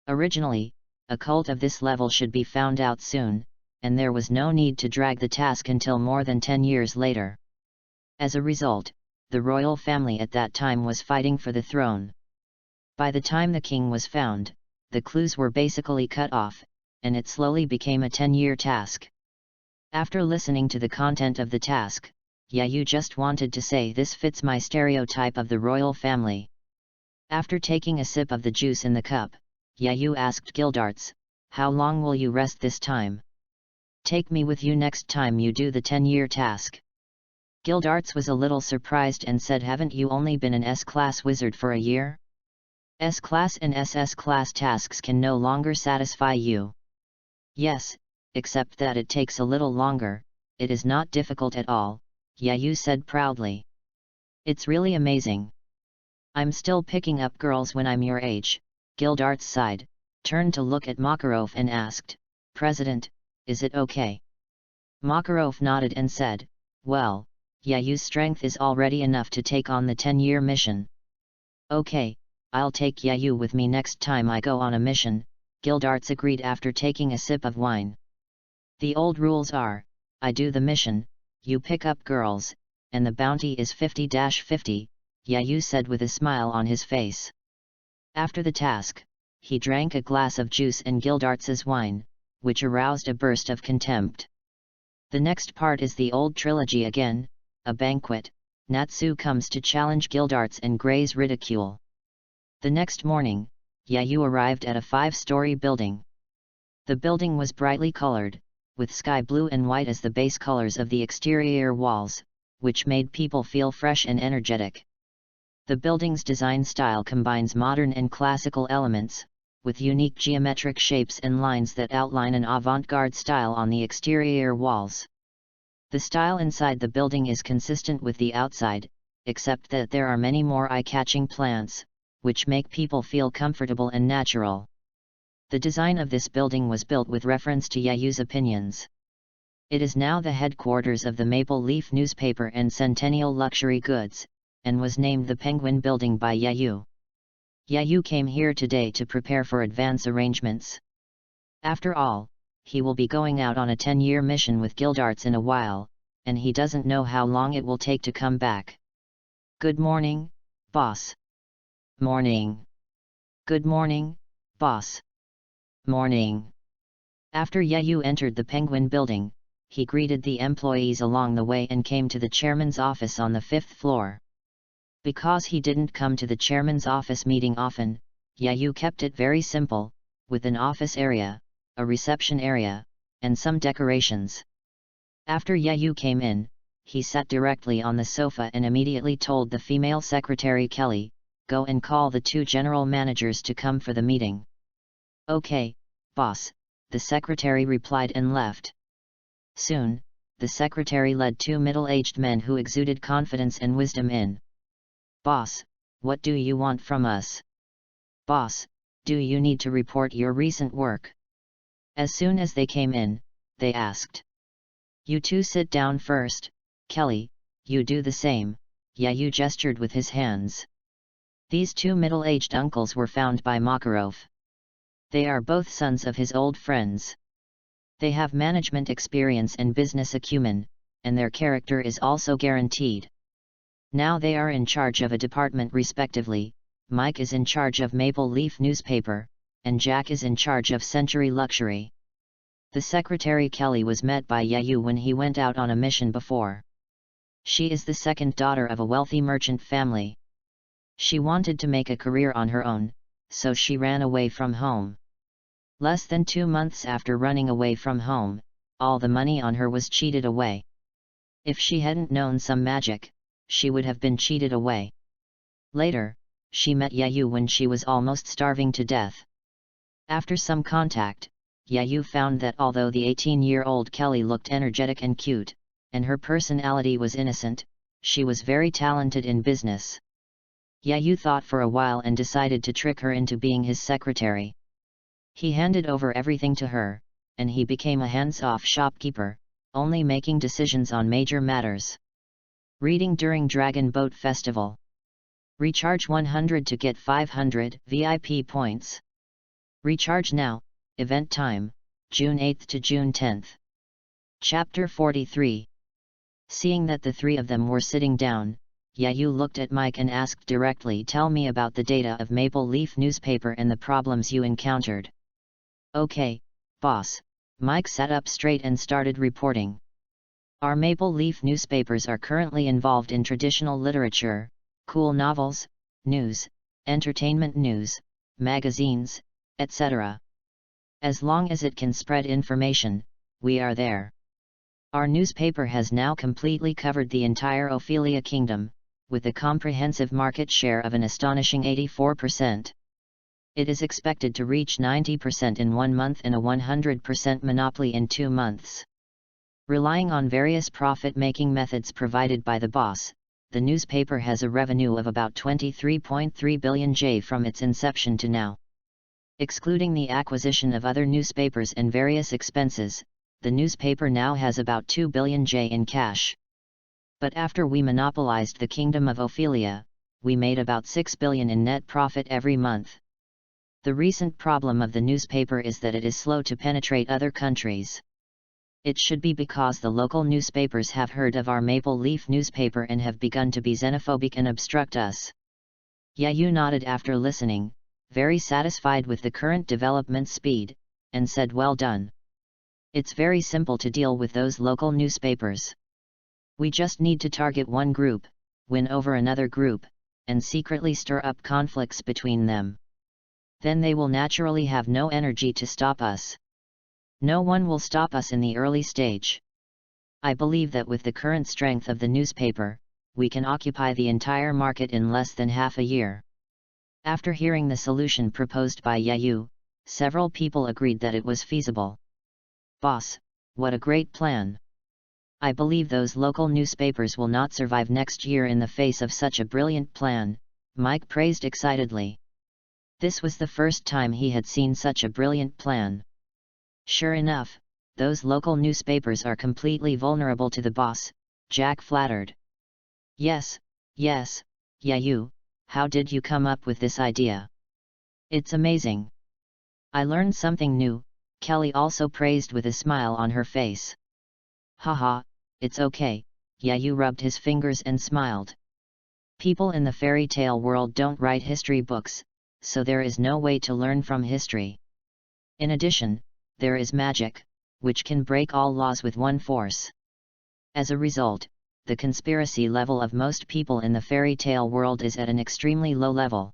Originally, a cult of this level should be found out soon, and there was no need to drag the task until more than 10 years later. As a result, the royal family at that time was fighting for the throne. By the time the king was found, the clues were basically cut off, and it slowly became a 10-year task. After listening to the content of the task, Yayu just wanted to say, "This fits my stereotype of the royal family." After taking a sip of the juice in the cup, Yayu asked Gildarts, "How long will you rest this time? Take me with you next time you do the 10-year task." Gildarts was a little surprised and said, "Haven't you only been an S-class wizard for a year? S-class and SS-class tasks can no longer satisfy you." "Yes, except that it takes a little longer. It is not difficult at all," Yayu said proudly. "It's really amazing. I'm still picking up girls when I'm your age." Gildarts sighed, turned to look at Makarov and asked, "President, is it okay?" Makarov nodded and said, "Well, Yayu's strength is already enough to take on the 10-year mission." "Okay, I'll take Yayu with me next time I go on a mission," Gildarts agreed after taking a sip of wine. "The old rules are, I do the mission, you pick up girls, and the bounty is 50-50, Yayu said with a smile on his face. After the task, he drank a glass of juice and Gildarts's wine, which aroused a burst of contempt. The next part is the old trilogy again, a banquet. Natsu comes to challenge Gildarts and Gray's ridicule. The next morning, Yayu arrived at a 5-story building. The building was brightly colored, with sky blue and white as the base colors of the exterior walls, which made people feel fresh and energetic. The building's design style combines modern and classical elements, with unique geometric shapes and lines that outline an avant-garde style on the exterior walls. The style inside the building is consistent with the outside, except that there are many more eye-catching plants, which make people feel comfortable and natural. The design of this building was built with reference to Yayu's opinions. It is now the headquarters of the Maple Leaf newspaper and Centennial Luxury Goods, and was named the Penguin Building by Yayu. Yayu came here today to prepare for advance arrangements. After all, he will be going out on a 10-year mission with Gildarts in a while, and he doesn't know how long it will take to come back. "Good morning, boss." "Morning." "Good morning, boss." "Morning." After Yayu entered the Penguin Building, he greeted the employees along the way and came to the chairman's office on the 5th floor. Because he didn't come to the chairman's office meeting often, Yayu kept it very simple, with an office area, a reception area, and some decorations. After Yayu came in, he sat directly on the sofa and immediately told the female secretary Kelly, "Go and call the 2 general managers to come for the meeting." "Okay, boss," the secretary replied and left. Soon, the secretary led 2 middle-aged men who exuded confidence and wisdom in. "Boss, what do you want from us?" "Boss, do you need to report your recent work?" As soon as they came in, they asked. "You 2 sit down first, Kelly, you do the same," Yayu gestured with his hands. These 2 middle-aged uncles were found by Makarov. They are both sons of his old friends. They have management experience and business acumen, and their character is also guaranteed. Now they are in charge of a department respectively. Mike is in charge of Maple Leaf newspaper, and Jack is in charge of Century Luxury. The secretary Kelly was met by Yayu when he went out on a mission before. She is the second daughter of a wealthy merchant family. She wanted to make a career on her own, so she ran away from home. Less than 2 months after running away from home, all the money on her was cheated away. If she hadn't known some magic, she would have been cheated away. Later, she met Yayu when she was almost starving to death. After some contact, Yayu found that although the 18-year-old Kelly looked energetic and cute, and her personality was innocent, she was very talented in business. Yayu thought for a while and decided to trick her into being his secretary. He handed over everything to her, and he became a hands-off shopkeeper, only making decisions on major matters. Reading during Dragon Boat Festival. Recharge 100 to get 500 VIP points. Recharge now. Event time, June 8 to June 10. Chapter 43. Seeing that the three of them were sitting down, Yayu looked at Mike and asked directly, "Tell me about the data of Maple Leaf newspaper and the problems you encountered." "Okay, boss." Mike sat up straight and started reporting. "Our Maple Leaf newspapers are currently involved in traditional literature, cool novels, news, entertainment news, magazines, etc. As long as it can spread information, we are there. Our newspaper has now completely covered the entire Ophelia Kingdom, with a comprehensive market share of an astonishing 84%. It is expected to reach 90% in 1 month and a 100% monopoly in 2 months. Relying on various profit-making methods provided by the boss, the newspaper has a revenue of about 23.3 billion J from its inception to now. Excluding the acquisition of other newspapers and various expenses, the newspaper now has about 2 billion J in cash. But after we monopolized the Kingdom of Ophelia, we made about 6 billion in net profit every month. The recent problem of the newspaper is that it is slow to penetrate other countries. It should be because the local newspapers have heard of our Maple Leaf newspaper and have begun to be xenophobic and obstruct us." Yayu nodded after listening, very satisfied with the current development speed, and said, "Well done. It's very simple to deal with those local newspapers. We just need to target one group, win over another group, and secretly stir up conflicts between them. Then they will naturally have no energy to stop us. No one will stop us in the early stage. I believe that with the current strength of the newspaper, we can occupy the entire market in less than half a year." After hearing the solution proposed by Yayu, several people agreed that it was feasible. "Boss, what a great plan! I believe those local newspapers will not survive next year in the face of such a brilliant plan," Mike praised excitedly. This was the first time he had seen such a brilliant plan. "Sure enough, those local newspapers are completely vulnerable to the boss," Jack flattered. Yes, Yayu, how did you come up with this idea? It's amazing. I learned something new," Kelly also praised with a smile on her face. "Haha, it's okay," Yayu rubbed his fingers and smiled. "People in the fairy tale world don't write history books, so there is no way to learn from history. In addition, there is magic, which can break all laws with one force. As a result, the conspiracy level of most people in the fairy tale world is at an extremely low level."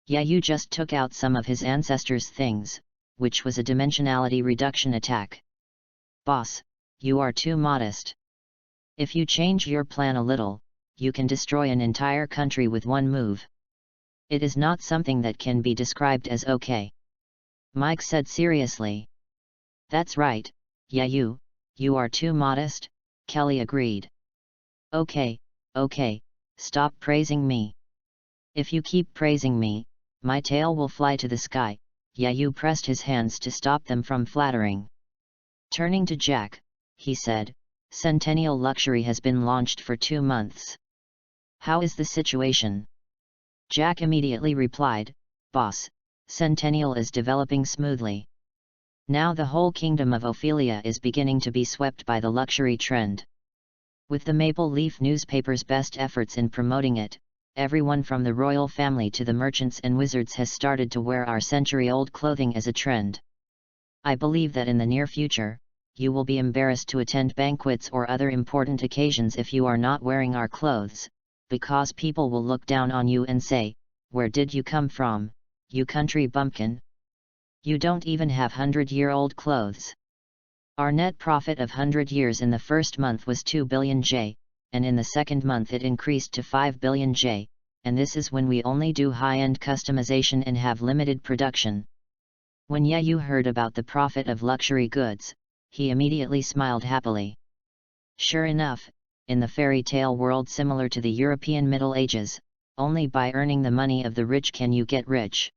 Yayu just took out some of his ancestors' things, which was a dimensionality reduction attack. "Boss, you are too modest. If you change your plan a little, you can destroy an entire country with one move. It is not something that can be described as okay," Mike said seriously. "That's right, Yayu, you are too modest," Kelly agreed. Okay, stop praising me. If you keep praising me, my tail will fly to the sky." Yayu pressed his hands to stop them from flattering. Turning to Jack, he said, "Centennial Luxury has been launched for 2 months. How is the situation?" Jack immediately replied, "Boss, Centennial is developing smoothly. Now the whole Kingdom of Ophelia is beginning to be swept by the luxury trend. With the Maple Leaf newspaper's best efforts in promoting it, everyone from the royal family to the merchants and wizards has started to wear our century-old clothing as a trend. I believe that in the near future, you will be embarrassed to attend banquets or other important occasions if you are not wearing our clothes, because people will look down on you and say, 'Where did you come from, you country bumpkin? You don't even have 100-year-old clothes.'" Our net profit of 100 years in the first month was 2 billion J, and in the second month it increased to 5 billion J, and this is when we only do high-end customization and have limited production. When Yayu heard about the profit of luxury goods, he immediately smiled happily. Sure enough, in the fairy tale world similar to the European Middle Ages, only by earning the money of the rich can you get rich.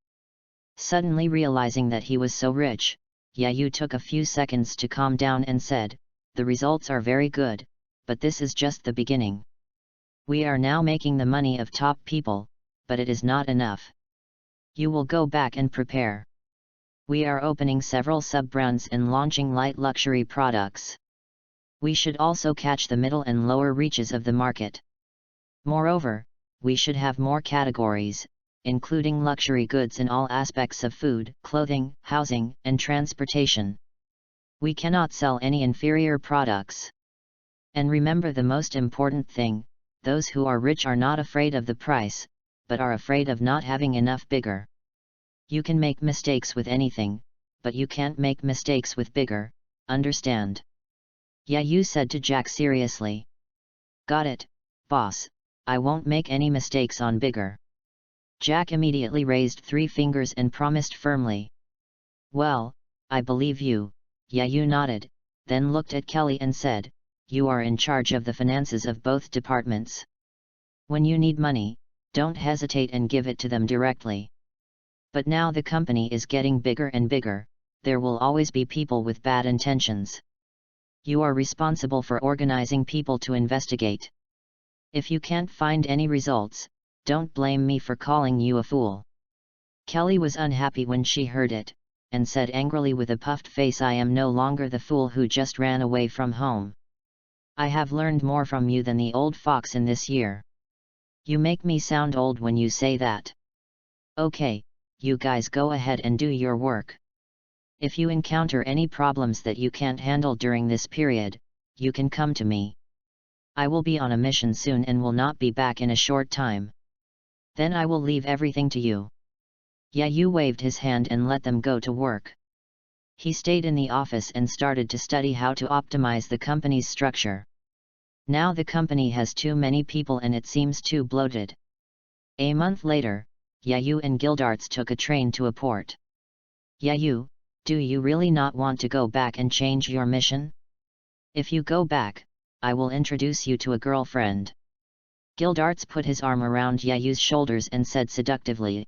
Suddenly realizing that he was so rich, Yayu took a few seconds to calm down and said, "The results are very good, but this is just the beginning. We are now making the money of top people, but it is not enough. You will go back and prepare. We are opening several sub-brands and launching light luxury products. We should also catch the middle and lower reaches of the market. Moreover, we should have more categories, including luxury goods in all aspects of food, clothing, housing, and transportation. We cannot sell any inferior products. And remember the most important thing, those who are rich are not afraid of the price, but are afraid of not having enough bigger. You can make mistakes with anything, but you can't make mistakes with bigger, understand?" Yayu said to Jack seriously. "Got it, boss, I won't make any mistakes on bigger." Jack immediately raised 3 fingers and promised firmly. "Well, I believe you," Yayu nodded, then looked at Kelly and said, "You are in charge of the finances of both departments. When you need money, don't hesitate and give it to them directly. But now the company is getting bigger and bigger, there will always be people with bad intentions. You are responsible for organizing people to investigate. If you can't find any results, don't blame me for calling you a fool." Kelly was unhappy when she heard it, and said angrily with a puffed face, "I am no longer the fool who just ran away from home. I have learned more from you than the old fox in this year. You make me sound old when you say that. Okay, you guys go ahead and do your work. If you encounter any problems that you can't handle during this period, you can come to me. I will be on a mission soon and will not be back in a short time. Then I will leave everything to you." Yayu waved his hand and let them go to work. He stayed in the office and started to study how to optimize the company's structure. Now the company has too many people and it seems too bloated. A month later, Yayu and Gildarts took a train to a port. "Yayu, do you really not want to go back and change your mission? If you go back, I will introduce you to a girlfriend." Gildarts put his arm around Yayu's shoulders and said seductively.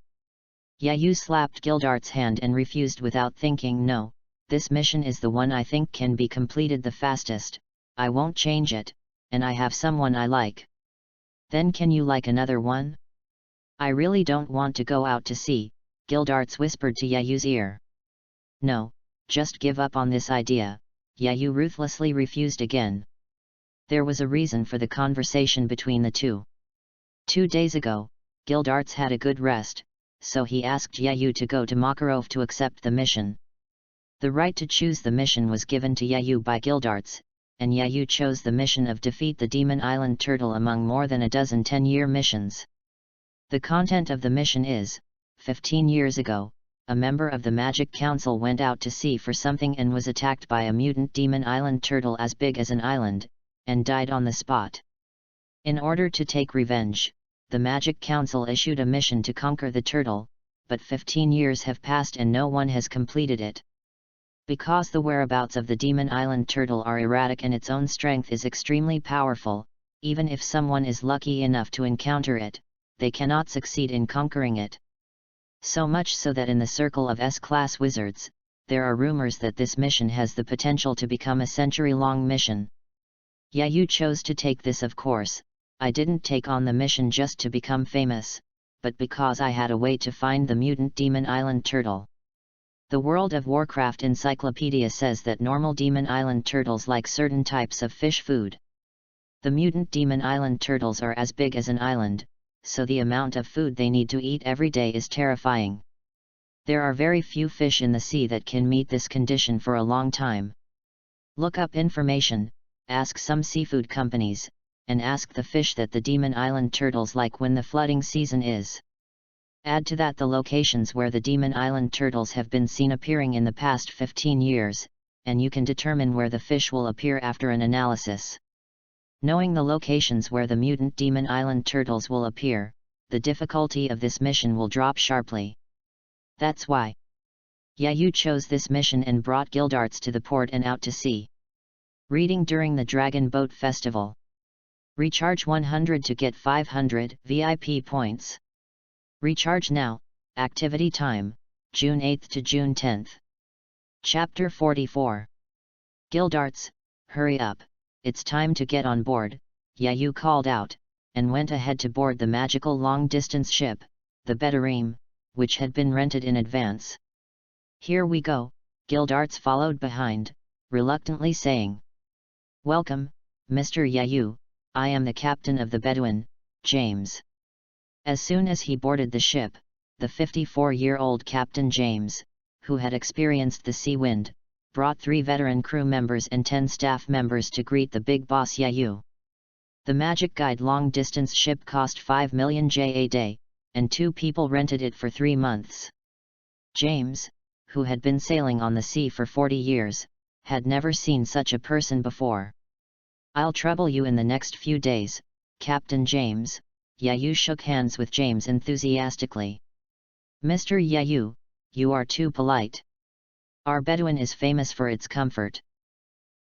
Yayu slapped Gildarts' hand and refused without thinking. "No, this mission is the one I think can be completed the fastest, I won't change it, and I have someone I like." "Then can you like another one?" "I really don't want to go out to sea," Gildarts whispered to Yayu's ear. "No, just give up on this idea," Yayu ruthlessly refused again. There was a reason for the conversation between the two. 2 days ago, Gildarts had a good rest, so he asked Yayu to go to Makarov to accept the mission. The right to choose the mission was given to Yayu by Gildarts, and Yayu chose the mission of defeat the Demon Island Turtle among more than a dozen 10-year missions. The content of the mission is, 15 years ago, a member of the Magic Council went out to sea for something and was attacked by a mutant Demon Island Turtle as big as an island, and died on the spot. In order to take revenge, the Magic Council issued a mission to conquer the turtle, but 15 years have passed and no one has completed it. Because the whereabouts of the Demon Island Turtle are erratic and its own strength is extremely powerful, even if someone is lucky enough to encounter it, they cannot succeed in conquering it. So much so that in the circle of S-class wizards, there are rumors that this mission has the potential to become a century-long mission. Yayu chose to take this. Of course, I didn't take on the mission just to become famous, but because I had a way to find the mutant Demon Island Turtle. The World of Warcraft Encyclopedia says that normal Demon Island Turtles like certain types of fish food. The mutant Demon Island Turtles are as big as an island, so the amount of food they need to eat every day is terrifying. There are very few fish in the sea that can meet this condition for a long time. Look up information, ask some seafood companies, and ask the fish that the Demon Island Turtles like when the flooding season is. Add to that the locations where the Demon Island Turtles have been seen appearing in the past 15 years, and you can determine where the fish will appear after an analysis. Knowing the locations where the mutant Demon Island Turtles will appear, the difficulty of this mission will drop sharply. That's why Yayu chose this mission and brought Gildarts to the port and out to sea. Reading during the Dragon Boat Festival. Recharge 100 to get 500 VIP points. Recharge now. Activity time, June 8 to June 10. Chapter 44. Gildarts, hurry up, it's time to get on board, Yayu called out, and went ahead to board the magical long-distance ship, the Bedarim, which had been rented in advance. Here we go, Gildarts followed behind, reluctantly saying. Welcome, Mr. Yayu, I am the captain of the Bedouin, James. As soon as he boarded the ship, the 54-year-old Captain James, who had experienced the sea wind, brought 3 veteran crew members and 10 staff members to greet the big boss Yayu. The Magic Guide long-distance ship cost 5 million a day, and 2 people rented it for 3 months. James, who had been sailing on the sea for 40 years, had never seen such a person before. I'll trouble you in the next few days, Captain James. Yayu shook hands with James enthusiastically. Mr. Yayu, you are too polite. Our Bedouin is famous for its comfort.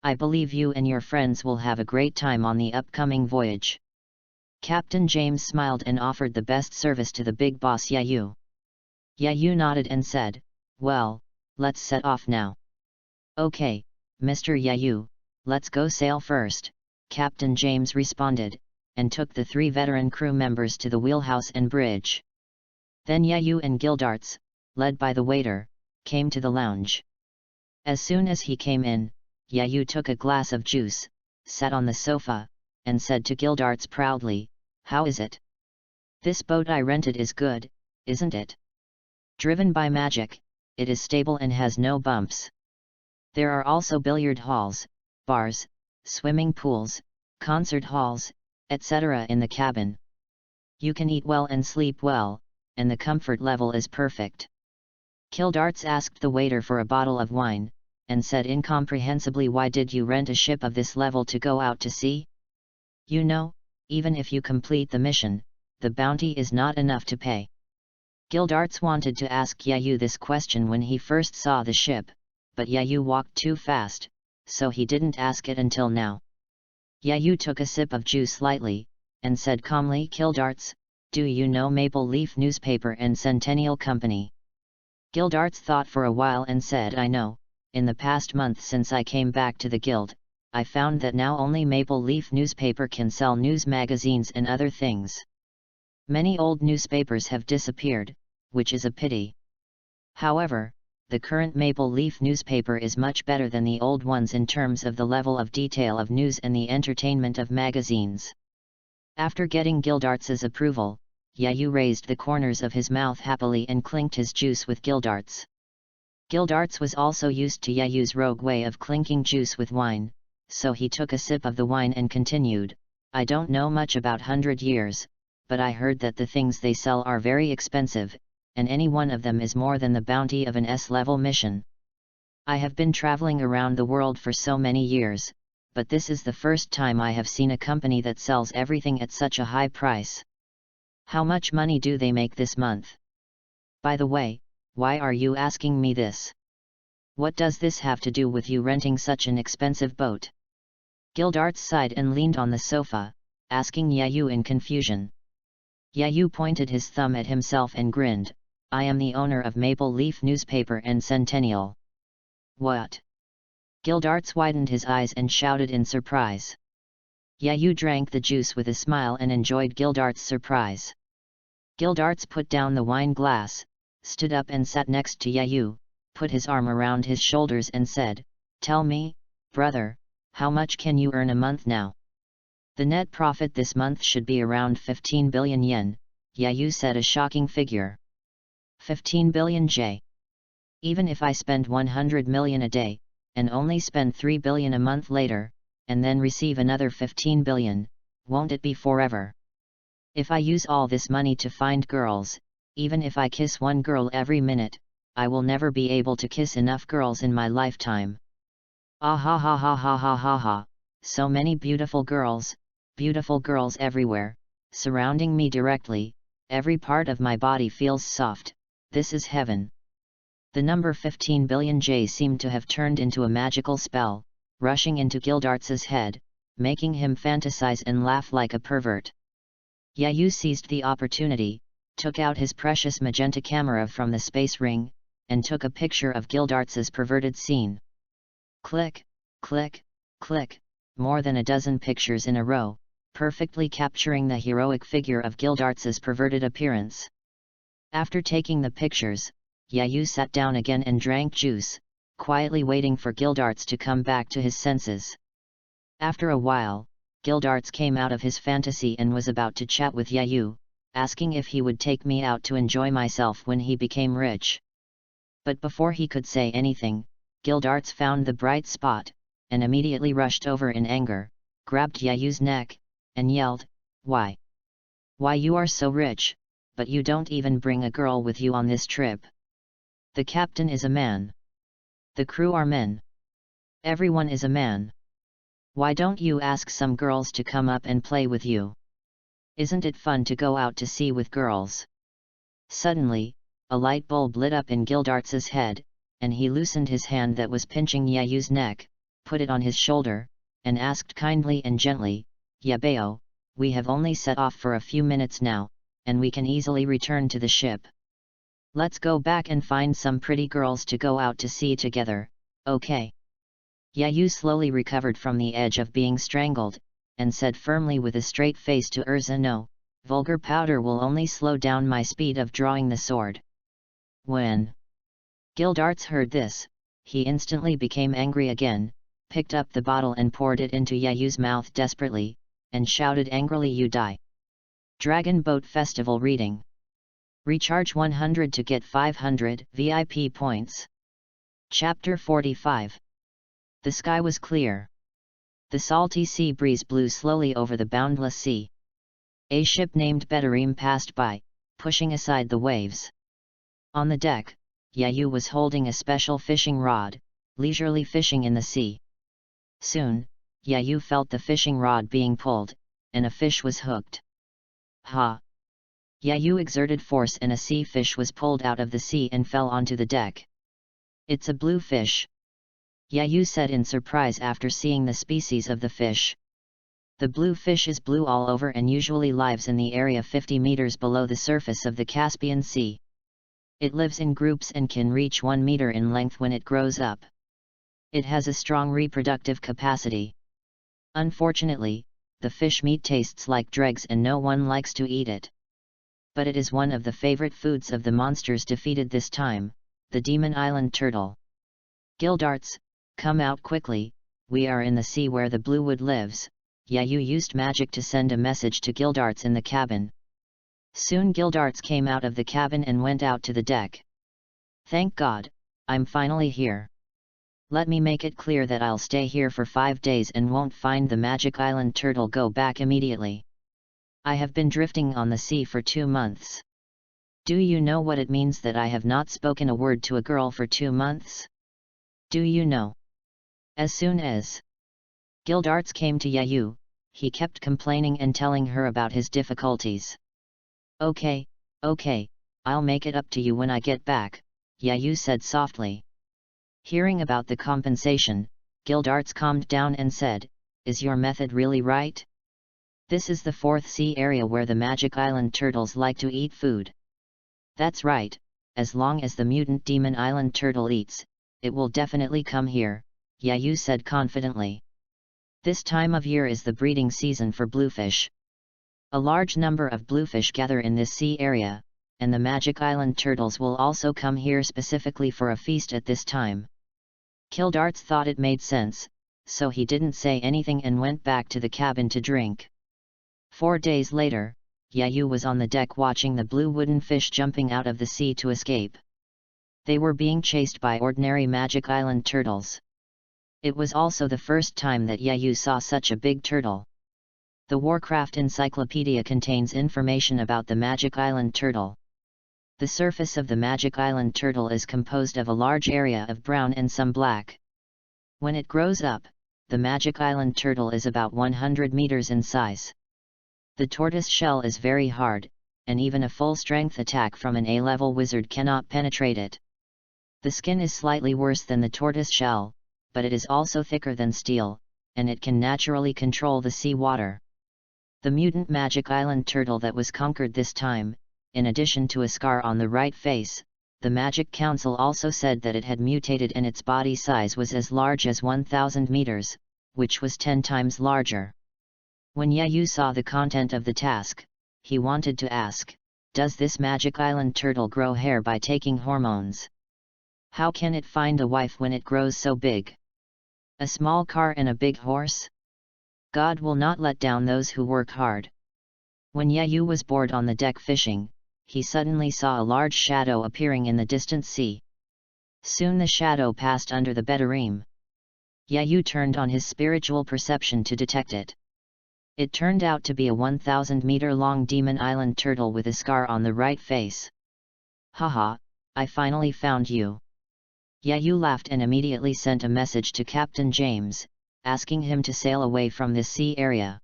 I believe you and your friends will have a great time on the upcoming voyage. Captain James smiled and offered the best service to the big boss Yayu. Yayu nodded and said, well, let's set off now. Okay, Mr. Yayu, let's go sail first, Captain James responded, and took the 3 veteran crew members to the wheelhouse and bridge. Then Yayu and Gildarts, led by the waiter, came to the lounge. As soon as he came in, Yayu took a glass of juice, sat on the sofa, and said to Gildarts proudly, how is it? This boat I rented is good, isn't it? Driven by magic, it is stable and has no bumps. There are also billiard halls, bars, swimming pools, concert halls, etc. in the cabin. You can eat well and sleep well, and the comfort level is perfect. Gildarts asked the waiter for a bottle of wine, and said incomprehensibly, why did you rent a ship of this level to go out to sea? You know, even if you complete the mission, the bounty is not enough to pay. Gildarts wanted to ask Yayu this question when he first saw the ship, but Yayu walked too fast, so he didn't ask it until now. Yayu took a sip of juice lightly, and said calmly, Gildarts, do you know Maple Leaf Newspaper and Centennial Company? Gildarts thought for a while and said, I know. In the past month since I came back to the guild, I found that now only Maple Leaf Newspaper can sell news magazines and other things. Many old newspapers have disappeared, which is a pity. However, the current Maple Leaf newspaper is much better than the old ones in terms of the level of detail of news and the entertainment of magazines. After getting Gildarts' approval, Yayu raised the corners of his mouth happily and clinked his juice with Gildarts. Gildarts was also used to Yayu's rogue way of clinking juice with wine, so he took a sip of the wine and continued, I don't know much about 100 years, but I heard that the things they sell are very expensive, and any one of them is more than the bounty of an S-level mission. I have been traveling around the world for so many years, but this is the first time I have seen a company that sells everything at such a high price. How much money do they make this month? By the way, why are you asking me this? What does this have to do with you renting such an expensive boat? Gildarts sighed and leaned on the sofa, asking Yayu in confusion. Yayu pointed his thumb at himself and grinned, I am the owner of Maple Leaf Newspaper and Centennial. What? Gildarts widened his eyes and shouted in surprise. Yayu drank the juice with a smile and enjoyed Gildarts' surprise. Gildarts put down the wine glass, stood up and sat next to Yayu, put his arm around his shoulders and said, Tell me, brother, how much can you earn a month now? The net profit this month should be around 15 billion yen, Yayu said, a shocking figure. 15 billion J. Even if I spend 100 million a day, and only spend 3 billion a month later, and then receive another 15 billion, won't it be forever? If I use all this money to find girls, even if I kiss one girl every minute, I will never be able to kiss enough girls in my lifetime. Ah ha ha ha ha ha ha ha, so many beautiful girls everywhere, surrounding me directly, every part of my body feels soft, this is heaven. The number 15 billion J seemed to have turned into a magical spell, rushing into Gildarts's head, making him fantasize and laugh like a pervert. Yayu seized the opportunity, took out his precious magenta camera from the space ring, and took a picture of Gildarts's perverted scene. Click, click, click, more than a dozen pictures in a row, perfectly capturing the heroic figure of Gildarts's perverted appearance. After taking the pictures, Yayu sat down again and drank juice, quietly waiting for Gildarts to come back to his senses. After a while, Gildarts came out of his fantasy and was about to chat with Yayu, asking if he would take me out to enjoy myself when he became rich. But before he could say anything, Gildarts found the bright spot, and immediately rushed over in anger, grabbed Yayu's neck, and yelled, "Why? Why you are so rich, but you don't even bring a girl with you on this trip? The captain is a man. The crew are men. Everyone is a man. Why don't you ask some girls to come up and play with you? Isn't it fun to go out to sea with girls?" Suddenly, a light bulb lit up in Gildarts's head, and he loosened his hand that was pinching Yayu's neck, put it on his shoulder, and asked kindly and gently, "Yabao, we have only set off for a few minutes now, and we can easily return to the ship. Let's go back and find some pretty girls to go out to sea together, okay?" Yayu slowly recovered from the edge of being strangled, and said firmly with a straight face to Urza, "No, vulgar powder will only slow down my speed of drawing the sword." When Gildarts heard this, he instantly became angry again, picked up the bottle and poured it into Yayu's mouth desperately, and shouted angrily, "You die!" Dragon Boat Festival Reading. Recharge 100 to get 500 VIP points. Chapter 45. The sky was clear. The salty sea breeze blew slowly over the boundless sea. A ship named Bedarim passed by, pushing aside the waves. On the deck, Yayu was holding a special fishing rod, leisurely fishing in the sea. Soon, Yayu felt the fishing rod being pulled, and a fish was hooked. Ha! Yayu exerted force and a sea fish was pulled out of the sea and fell onto the deck. "It's a blue fish," Yayu said in surprise after seeing the species of the fish. The blue fish is blue all over and usually lives in the area 50 meters below the surface of the Caspian Sea. It lives in groups and can reach 1 meter in length when it grows up. It has a strong reproductive capacity. Unfortunately, the fish meat tastes like dregs and no one likes to eat it. But it is one of the favorite foods of the monsters defeated this time, the Demon Island Turtle. "Gildarts, come out quickly, we are in the sea where the Bluewood lives." Yayu used magic to send a message to Gildarts in the cabin. Soon Gildarts came out of the cabin and went out to the deck. "Thank God, I'm finally here. Let me make it clear that I'll stay here for 5 days and won't find the Magic Island Turtle go back immediately. I have been drifting on the sea for 2 months. Do you know what it means that I have not spoken a word to a girl for 2 months? Do you know?" As soon as Gildarts came to Yayu, he kept complaining and telling her about his difficulties. Okay, I'll make it up to you when I get back," Yayu said softly. Hearing about the compensation, Gildarts calmed down and said, "Is your method really right? This is the 4th sea area where the Magic Island turtles like to eat food." "That's right, as long as the mutant Demon Island turtle eats, it will definitely come here," Yayu said confidently. This time of year is the breeding season for bluefish. A large number of bluefish gather in this sea area, and the Magic Island turtles will also come here specifically for a feast at this time. Gildarts thought it made sense, so he didn't say anything and went back to the cabin to drink. 4 days later, Yayu was on the deck watching the blue wooden fish jumping out of the sea to escape. They were being chased by ordinary Magic Island turtles. It was also the first time that Yayu saw such a big turtle. The Warcraft Encyclopedia contains information about the Magic Island turtle. The surface of the Magic Island turtle is composed of a large area of brown and some black. When it grows up, the Magic Island turtle is about 100 meters in size. The tortoise shell is very hard, and even a full-strength attack from an A-level wizard cannot penetrate it. The skin is slightly worse than the tortoise shell, but it is also thicker than steel, and it can naturally control the sea water. The mutant magic island turtle that was conquered this time, in addition to a scar on the right face, the Magic Council also said that it had mutated and its body size was as large as 1,000 meters, which was 10 times larger. When Yayu saw the content of the task, he wanted to ask, does this magic island turtle grow hair by taking hormones? How can it find a wife when it grows so big? A small car and a big horse? God will not let down those who work hard. When Yayu was bored on the deck fishing, he suddenly saw a large shadow appearing in the distant sea. Soon the shadow passed under the bedroom. Yayu turned on his spiritual perception to detect it. It turned out to be a 1,000-meter-long demon island turtle with a scar on the right face. Haha, I finally found you. Yayu laughed and immediately sent a message to Captain James, asking him to sail away from this sea area.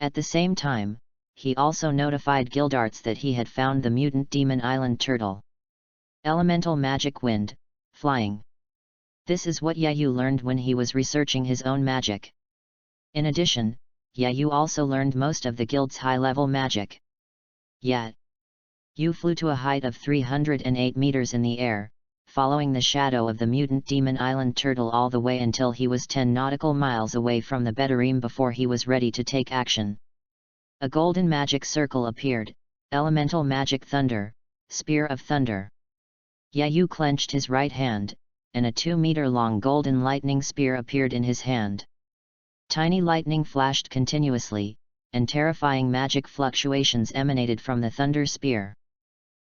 At the same time, he also notified Gildarts that he had found the mutant demon island turtle. Elemental magic wind, flying. This is what Yayu learned when he was researching his own magic. In addition, Yayu also learned most of the guild's high-level magic. Yet, Yu flew to a height of 308 meters in the air, following the shadow of the mutant demon island turtle all the way until he was 10 nautical miles away from the bedroom before he was ready to take action. A golden magic circle appeared, elemental magic thunder, spear of thunder. Yayu clenched his right hand, and a 2-meter-long golden lightning spear appeared in his hand. Tiny lightning flashed continuously, and terrifying magic fluctuations emanated from the thunder spear.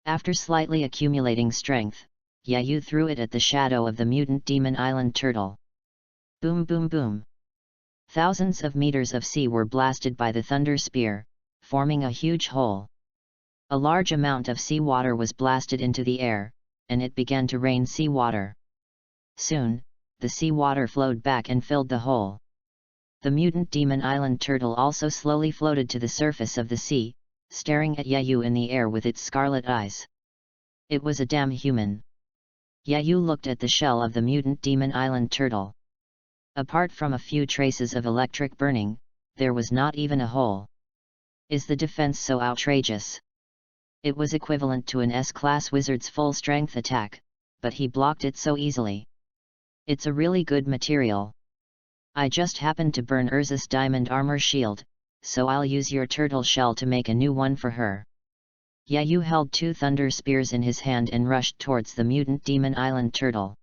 After slightly accumulating strength, Yayu threw it at the shadow of the mutant demon island turtle. Boom boom boom. Thousands of meters of sea were blasted by the thunder spear, forming a huge hole. A large amount of seawater was blasted into the air, and it began to rain seawater. Soon, the seawater flowed back and filled the hole. The mutant demon island turtle also slowly floated to the surface of the sea, staring at Yayu in the air with its scarlet eyes. It was a damn human. Yayu looked at the shell of the mutant demon island turtle. Apart from a few traces of electric burning, there was not even a hole. Is the defense so outrageous? It was equivalent to an S-class wizard's full-strength attack, but he blocked it so easily. It's a really good material. I just happened to burn Urza's diamond armor shield, so I'll use your turtle shell to make a new one for her. Yayu held 2 thunder spears in his hand and rushed towards the mutant demon island turtle.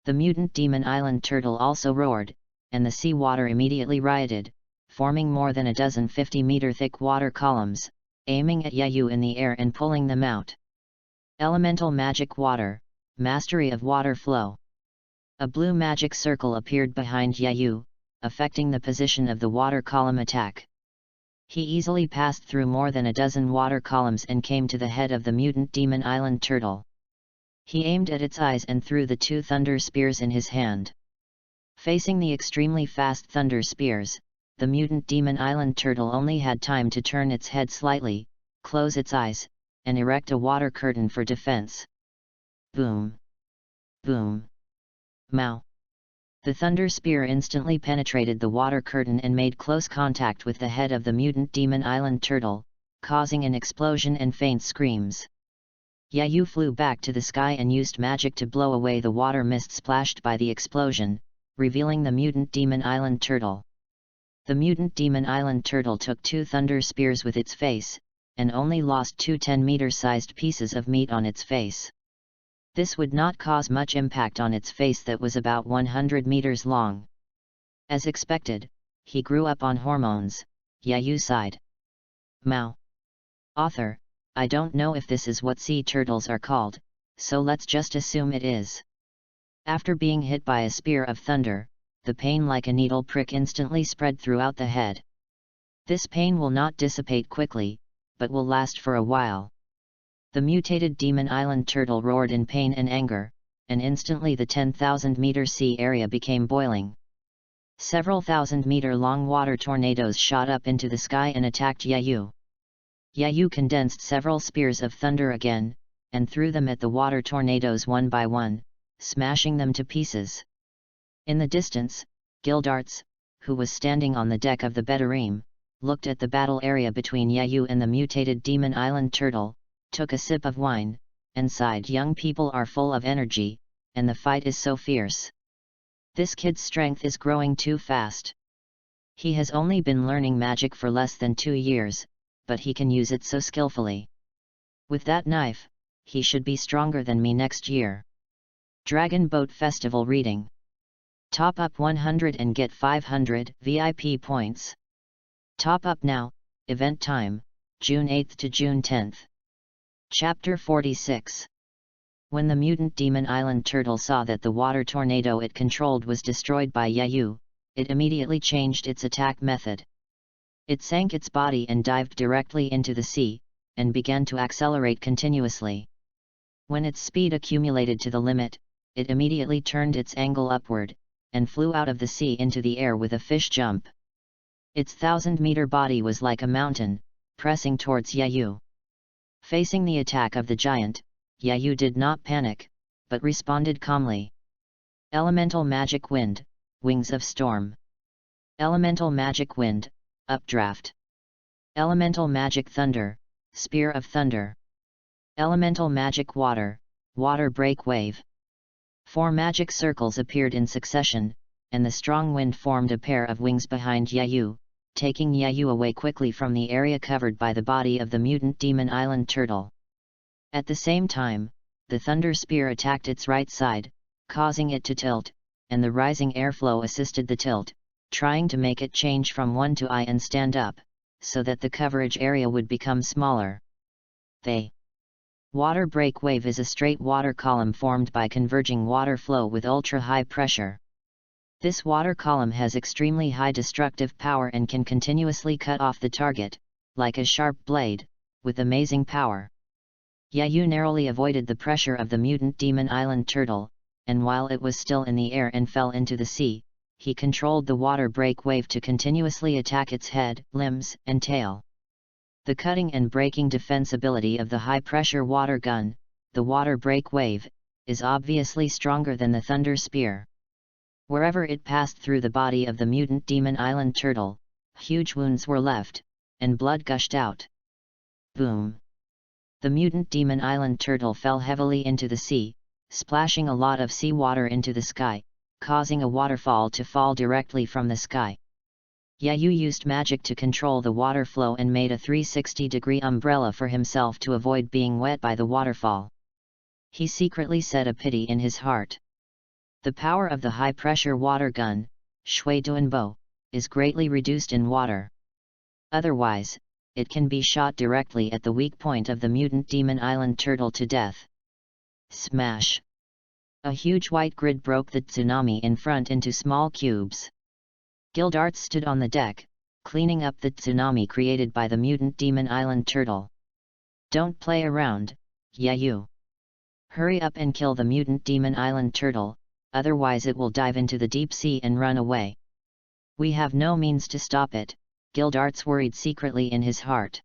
The mutant demon island turtle also roared, and the sea water immediately rioted, forming more than a dozen 50-meter-thick water columns, aiming at Yayu in the air and pulling them out. Elemental magic water, mastery of water flow. A blue magic circle appeared behind Yayu, affecting the position of the water column attack. He easily passed through more than a dozen water columns and came to the head of the mutant demon island turtle. He aimed at its eyes and threw the 2 thunder spears in his hand. Facing the extremely fast thunder spears, the mutant demon island turtle only had time to turn its head slightly, close its eyes, and erect a water curtain for defense. Boom! Boom! Mow! The thunder spear instantly penetrated the water curtain and made close contact with the head of the mutant demon island turtle, causing an explosion and faint screams. Yayu flew back to the sky and used magic to blow away the water mist splashed by the explosion, revealing the mutant demon island turtle. The mutant demon island turtle took 2 thunder spears with its face, and only lost 2 10-meter-sized pieces of meat on its face. This would not cause much impact on its face that was about 100 meters long. As expected, he grew up on hormones, Yayu sighed. Mow. Author, I don't know if this is what sea turtles are called, so let's just assume it is. After being hit by a spear of thunder, the pain like a needle prick instantly spread throughout the head. This pain will not dissipate quickly, but will last for a while. The mutated demon island turtle roared in pain and anger, and instantly the 10,000-meter sea area became boiling. Several 1,000-meter-long water tornadoes shot up into the sky and attacked Yayu. Yayu condensed several spears of thunder again, and threw them at the water tornadoes one by one, smashing them to pieces. In the distance, Gildarts, who was standing on the deck of the Bedarim, looked at the battle area between Yayu and the mutated Demon Island Turtle, took a sip of wine, and sighed. Young people are full of energy, and the fight is so fierce. This kid's strength is growing too fast. He has only been learning magic for less than 2 years, but he can use it so skillfully. With that knife, he should be stronger than me next year. Dragon Boat Festival Reading. Top up 100 and get 500 VIP points. Top up now, event time, June 8 to June 10. Chapter 46. When the mutant Demon Island Turtle saw that the water tornado it controlled was destroyed by Yayu, it immediately changed its attack method. It sank its body and dived directly into the sea, and began to accelerate continuously. When its speed accumulated to the limit, it immediately turned its angle upward, and flew out of the sea into the air with a fish jump. Its 1,000-meter body was like a mountain, pressing towards Yayu. Facing the attack of the giant, Yayu did not panic, but responded calmly. Elemental Magic Wind, Wings of Storm. Elemental Magic Wind, Updraft. Elemental Magic Thunder, Spear of Thunder. Elemental Magic Water, Water Break Wave. 4 magic circles appeared in succession, and the strong wind formed a pair of wings behind Yayu, taking Yayu away quickly from the area covered by the body of the mutant Demon Island Turtle. At the same time, the Thunder Spear attacked its right side, causing it to tilt, and the rising airflow assisted the tilt, trying to make it change from 1 to I and stand up, so that the coverage area would become smaller. The Water Break Wave is a straight water column formed by converging water flow with ultra-high pressure. This water column has extremely high destructive power and can continuously cut off the target, like a sharp blade, with amazing power. Yayu narrowly avoided the pressure of the mutant Demon Island Turtle, and while it was still in the air and fell into the sea, he controlled the water break wave to continuously attack its head, limbs, and tail. The cutting and breaking defensibility of the high-pressure water gun, the water break wave, is obviously stronger than the Thunder Spear. Wherever it passed through the body of the mutant Demon Island Turtle, huge wounds were left, and blood gushed out. Boom! The mutant Demon Island Turtle fell heavily into the sea, splashing a lot of seawater into the sky, causing a waterfall to fall directly from the sky. Yayu used magic to control the water flow and made a 360-degree umbrella for himself to avoid being wet by the waterfall. He secretly said a pity in his heart. The power of the high-pressure water gun, Shui Duanbo, is greatly reduced in water. Otherwise, it can be shot directly at the weak point of the mutant Demon Island Turtle to death. Smash! A huge white grid broke the tsunami in front into small cubes. Gildarts stood on the deck, cleaning up the tsunami created by the mutant Demon Island Turtle. Don't play around, Yayu. Hurry up and kill the mutant Demon Island Turtle, otherwise it will dive into the deep sea and run away. We have no means to stop it, Gildarts worried secretly in his heart.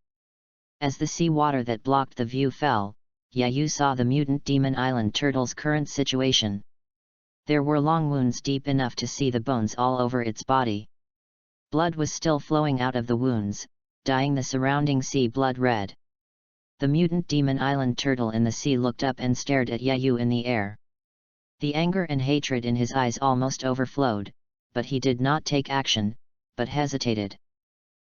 As the sea water that blocked the view fell, Yayu saw the mutant Demon Island Turtle's current situation. There were long wounds deep enough to see the bones all over its body. Blood was still flowing out of the wounds, dyeing the surrounding sea blood red. The mutant Demon Island Turtle in the sea looked up and stared at Yayu in the air. The anger and hatred in his eyes almost overflowed, but he did not take action, but hesitated.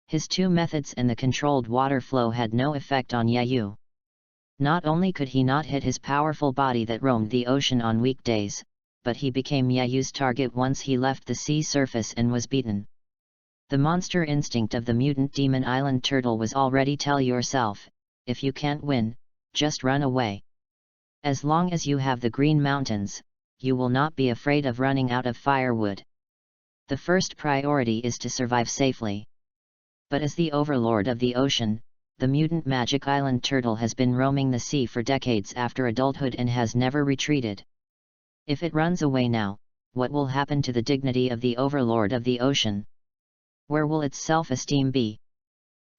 His 2 methods and the controlled water flow had no effect on Yayu. Not only could he not hit his powerful body that roamed the ocean on weekdays, but he became Yayu's target once he left the sea surface and was beaten. The monster instinct of the mutant Demon Island Turtle was already tell yourself, if you can't win, just run away. As long as you have the Green Mountains, you will not be afraid of running out of firewood. The first priority is to survive safely. But as the overlord of the ocean, the mutant Magic Island Turtle has been roaming the sea for decades after adulthood and has never retreated. If it runs away now, what will happen to the dignity of the overlord of the ocean? Where will its self-esteem be?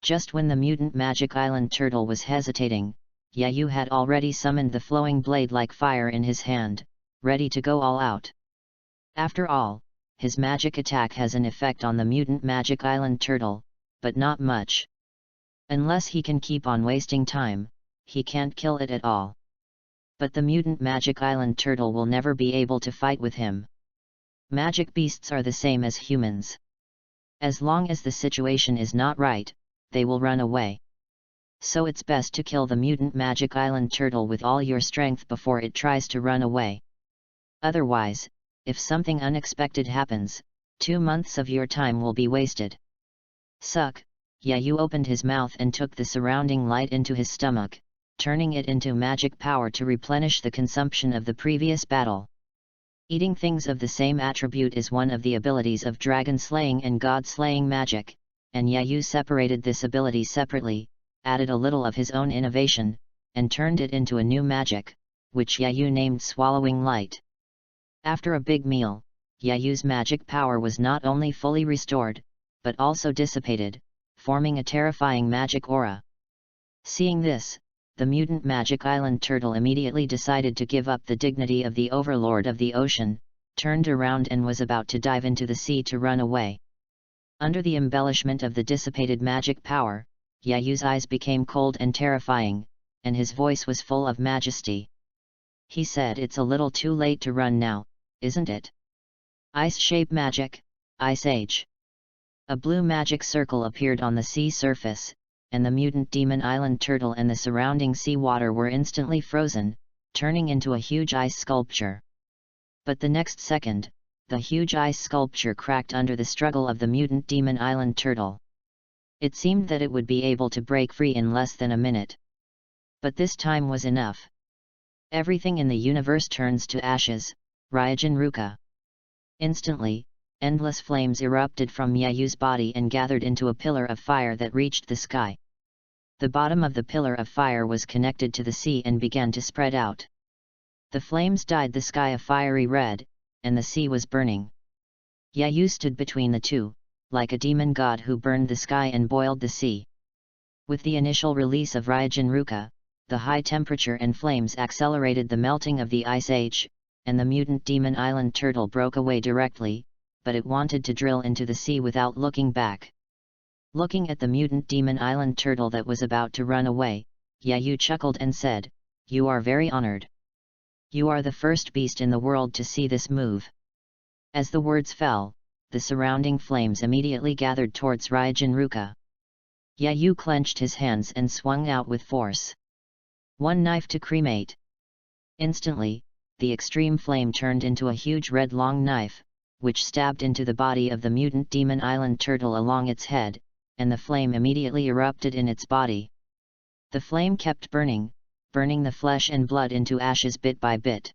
Just when the mutant Magic Island Turtle was hesitating, Yayu had already summoned the flowing blade like fire in his hand, ready to go all out. After all, his magic attack has an effect on the mutant magic island turtle, but not much. Unless he can keep on wasting time, he can't kill it at all. But the mutant magic island turtle will never be able to fight with him. Magic beasts are the same as humans. As long as the situation is not right, they will run away. So it's best to kill the mutant magic island turtle with all your strength before it tries to run away. Otherwise, if something unexpected happens, 2 months of your time will be wasted. Suck! Yayu opened his mouth and took the surrounding light into his stomach, turning it into magic power to replenish the consumption of the previous battle. Eating things of the same attribute is one of the abilities of dragon-slaying and god-slaying magic, and Yayu separated this ability separately, added a little of his own innovation, and turned it into a new magic, which Yayu named Swallowing Light. After a big meal, Yayu's magic power was not only fully restored, but also dissipated, forming a terrifying magic aura. Seeing this, the mutant magic island turtle immediately decided to give up the dignity of the overlord of the ocean, turned around and was about to dive into the sea to run away. Under the embellishment of the dissipated magic power, Yayu's eyes became cold and terrifying, and his voice was full of majesty. He said, "It's a little too late to run now, isn't it? Ice shape magic, Ice Age." A blue magic circle appeared on the sea surface, and the mutant demon island turtle and the surrounding sea water were instantly frozen, turning into a huge ice sculpture. But the next second, the huge ice sculpture cracked under the struggle of the mutant demon island turtle. It seemed that it would be able to break free in less than a minute. But this time was enough. Everything in the universe turns to ashes, RYUJIN Ruka. Instantly, endless flames erupted from Yayu's body and gathered into a pillar of fire that reached the sky. The bottom of the pillar of fire was connected to the sea and began to spread out. The flames dyed the sky a fiery red, and the sea was burning. Yayu stood between the two, like a demon god who burned the sky and boiled the sea. With the initial release of RYUJIN Ruka, the high temperature and flames accelerated the melting of the Ice Age, and the mutant demon island turtle broke away directly, but it wanted to drill into the sea without looking back. Looking at the mutant demon island turtle that was about to run away, Yayu chuckled and said, "You are very honored. You are the first beast in the world to see this move." As the words fell, the surrounding flames immediately gathered towards RYUJIN Ruka. Yayu clenched his hands and swung out with force. One knife to cremate. Instantly, the extreme flame turned into a huge red long knife, which stabbed into the body of the mutant demon island turtle along its head, and the flame immediately erupted in its body. The flame kept burning the flesh and blood into ashes bit by bit.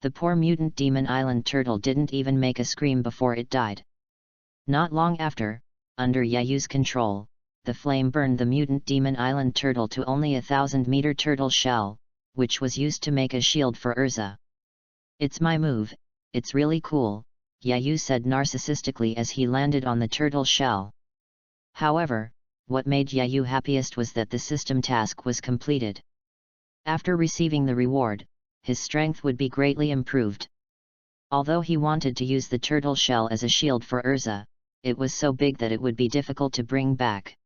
The poor mutant demon island turtle didn't even make a scream before it died. Not long after, under Yayu's control, the flame burned the mutant demon island turtle to only a 1,000-meter turtle shell, which was used to make a shield for Urza. "It's my move, it's really cool," Yayu said narcissistically as he landed on the turtle shell. However, what made Yayu happiest was that the system task was completed. After receiving the reward, his strength would be greatly improved. Although he wanted to use the turtle shell as a shield for Urza, it was so big that it would be difficult to bring back.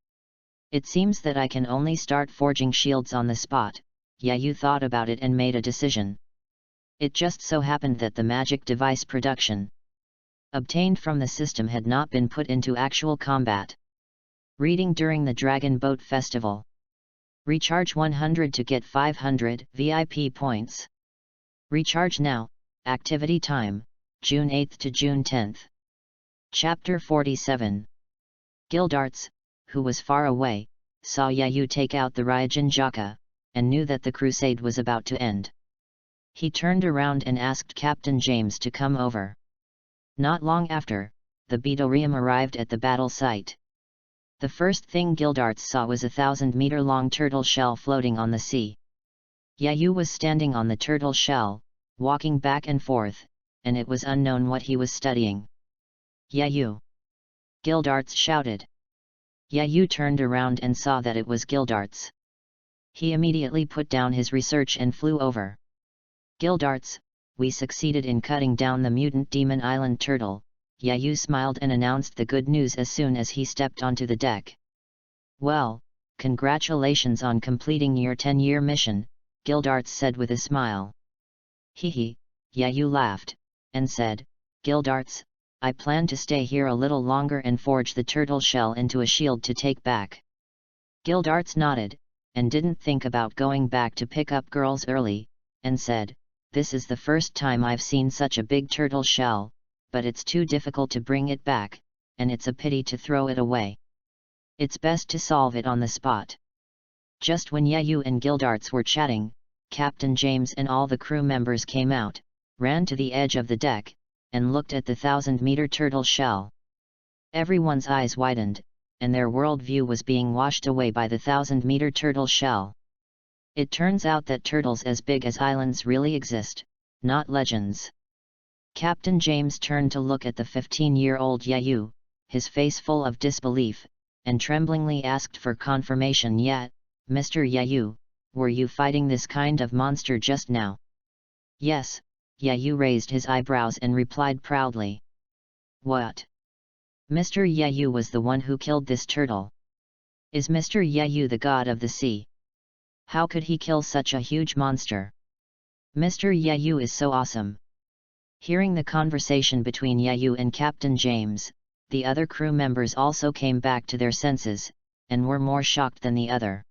"It seems that I can only start forging shields on the spot," Yayu thought about it and made a decision. It just so happened that the magic device production obtained from the system had not been put into actual combat. Reading during the Dragon Boat Festival. Recharge 100 to get 500 VIP points. Recharge now. Activity time, June 8 to June 10. Chapter 47. Gildarts, who was far away, saw Yayu take out the RYUJIN JAKA, and knew that the crusade was about to end. He turned around and asked Captain James to come over. Not long after, the Beedorium arrived at the battle site. The first thing Gildarts saw was a 1,000-meter-long turtle shell floating on the sea. Yayu was standing on the turtle shell, walking back and forth, and it was unknown what he was studying. "Yayu!" Gildarts shouted. Yayu turned around and saw that it was Gildarts. He immediately put down his research and flew over. "Gildarts, we succeeded in cutting down the mutant demon island turtle." Yayu smiled and announced the good news as soon as he stepped onto the deck. "Well, congratulations on completing your 10-year mission," Gildarts said with a smile. "Hehe," Yayu laughed, and said, "Gildarts, I plan to stay here a little longer and forge the turtle shell into a shield to take back." Gildarts nodded, and didn't think about going back to pick up girls early, and said, "This is the first time I've seen such a big turtle shell, but it's too difficult to bring it back, and it's a pity to throw it away. It's best to solve it on the spot." Just when Yayu and Gildarts were chatting, Captain James and all the crew members came out, ran to the edge of the deck, and looked at the 1,000-meter turtle shell. Everyone's eyes widened, and their worldview was being washed away by the 1,000-meter turtle shell. It turns out that turtles as big as islands really exist, not legends. Captain James turned to look at the 15-year-old Yayu, his face full of disbelief, and tremblingly asked for confirmation. "Yet, Mr. Yayu, were you fighting this kind of monster just now?" "Yes," Yayu raised his eyebrows and replied proudly. "What? Mr. Yayu was the one who killed this turtle? Is Mr. Yayu the god of the sea? How could he kill such a huge monster? Mr. Yayu is so awesome." Hearing the conversation between Yayu and Captain James, the other crew members also came back to their senses, and were more shocked than the other.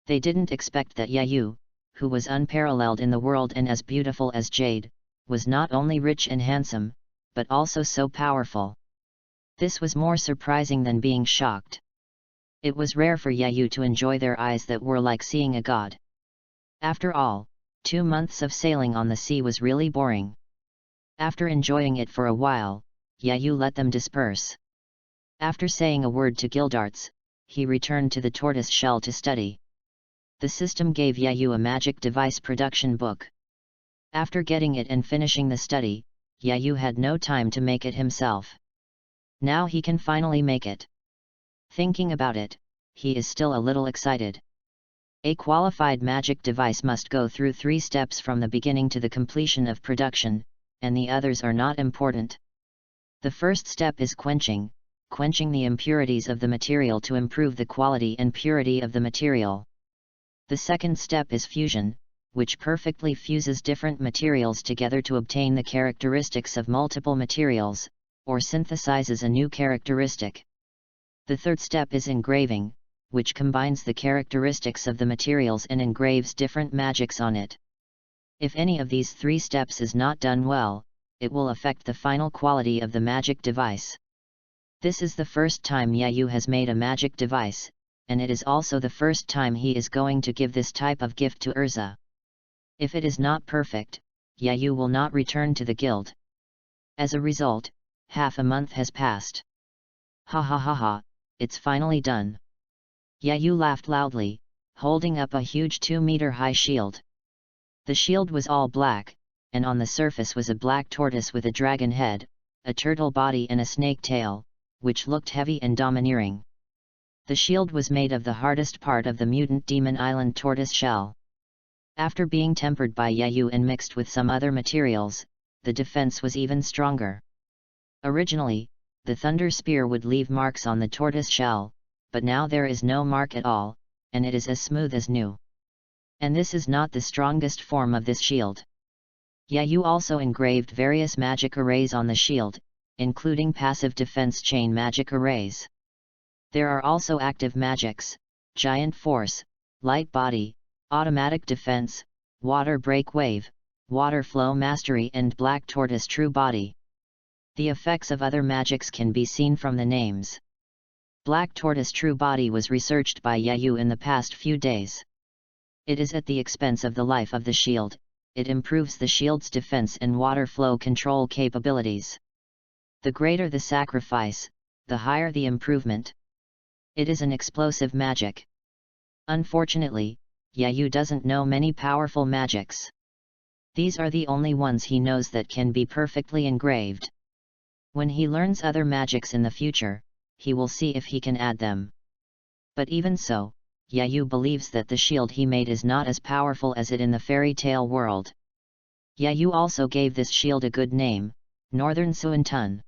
They didn't expect that Yayu, who was unparalleled in the world and as beautiful as jade, was not only rich and handsome, but also so powerful. This was more surprising than being shocked. It was rare for Yayu to enjoy their eyes that were like seeing a god. After all, 2 months of sailing on the sea was really boring. After enjoying it for a while, Yayu let them disperse. After saying a word to Gildarts, he returned to the tortoise shell to study. The system gave Yayu a magic device production book. After getting it and finishing the study, Yayu had no time to make it himself. Now he can finally make it. Thinking about it, he is still a little excited. A qualified magic device must go through 3 steps from the beginning to the completion of production, and the others are not important. The first step is quenching the impurities of the material to improve the quality and purity of the material. The second step is fusion, which perfectly fuses different materials together to obtain the characteristics of multiple materials, or synthesizes a new characteristic. The third step is engraving, which combines the characteristics of the materials and engraves different magics on it. If any of these 3 steps is not done well, it will affect the final quality of the magic device. This is the first time Yayu has made a magic device, and it is also the first time he is going to give this type of gift to Urza. If it is not perfect, Yayu will not return to the guild. As a result, half a month has passed. "Ha ha ha ha, it's finally done." Yayu laughed loudly, holding up a huge 2-meter-high shield. The shield was all black, and on the surface was a black tortoise with a dragon head, a turtle body and a snake tail, which looked heavy and domineering. The shield was made of the hardest part of the mutant demon island tortoise shell. After being tempered by Yayu and mixed with some other materials, the defense was even stronger. Originally, the thunder spear would leave marks on the tortoise shell, but now there is no mark at all, and it is as smooth as new. And this is not the strongest form of this shield. Yayu also engraved various magic arrays on the shield, including passive defense chain magic arrays. There are also active magics, giant force, light body, automatic defense, water break wave, water flow mastery and black tortoise true body. The effects of other magics can be seen from the names. Black tortoise true body was researched by Yayu in the past few days. It is at the expense of the life of the shield. It improves the shield's defense and water flow control capabilities. The greater the sacrifice, the higher the improvement. It is an explosive magic. Unfortunately, Yayu doesn't know many powerful magics. These are the only ones he knows that can be perfectly engraved. When he learns other magics in the future, he will see if he can add them. But even so, Yayu believes that the shield he made is not as powerful as it in the fairy tale world. Yayu also gave this shield a good name, Northern Suantun.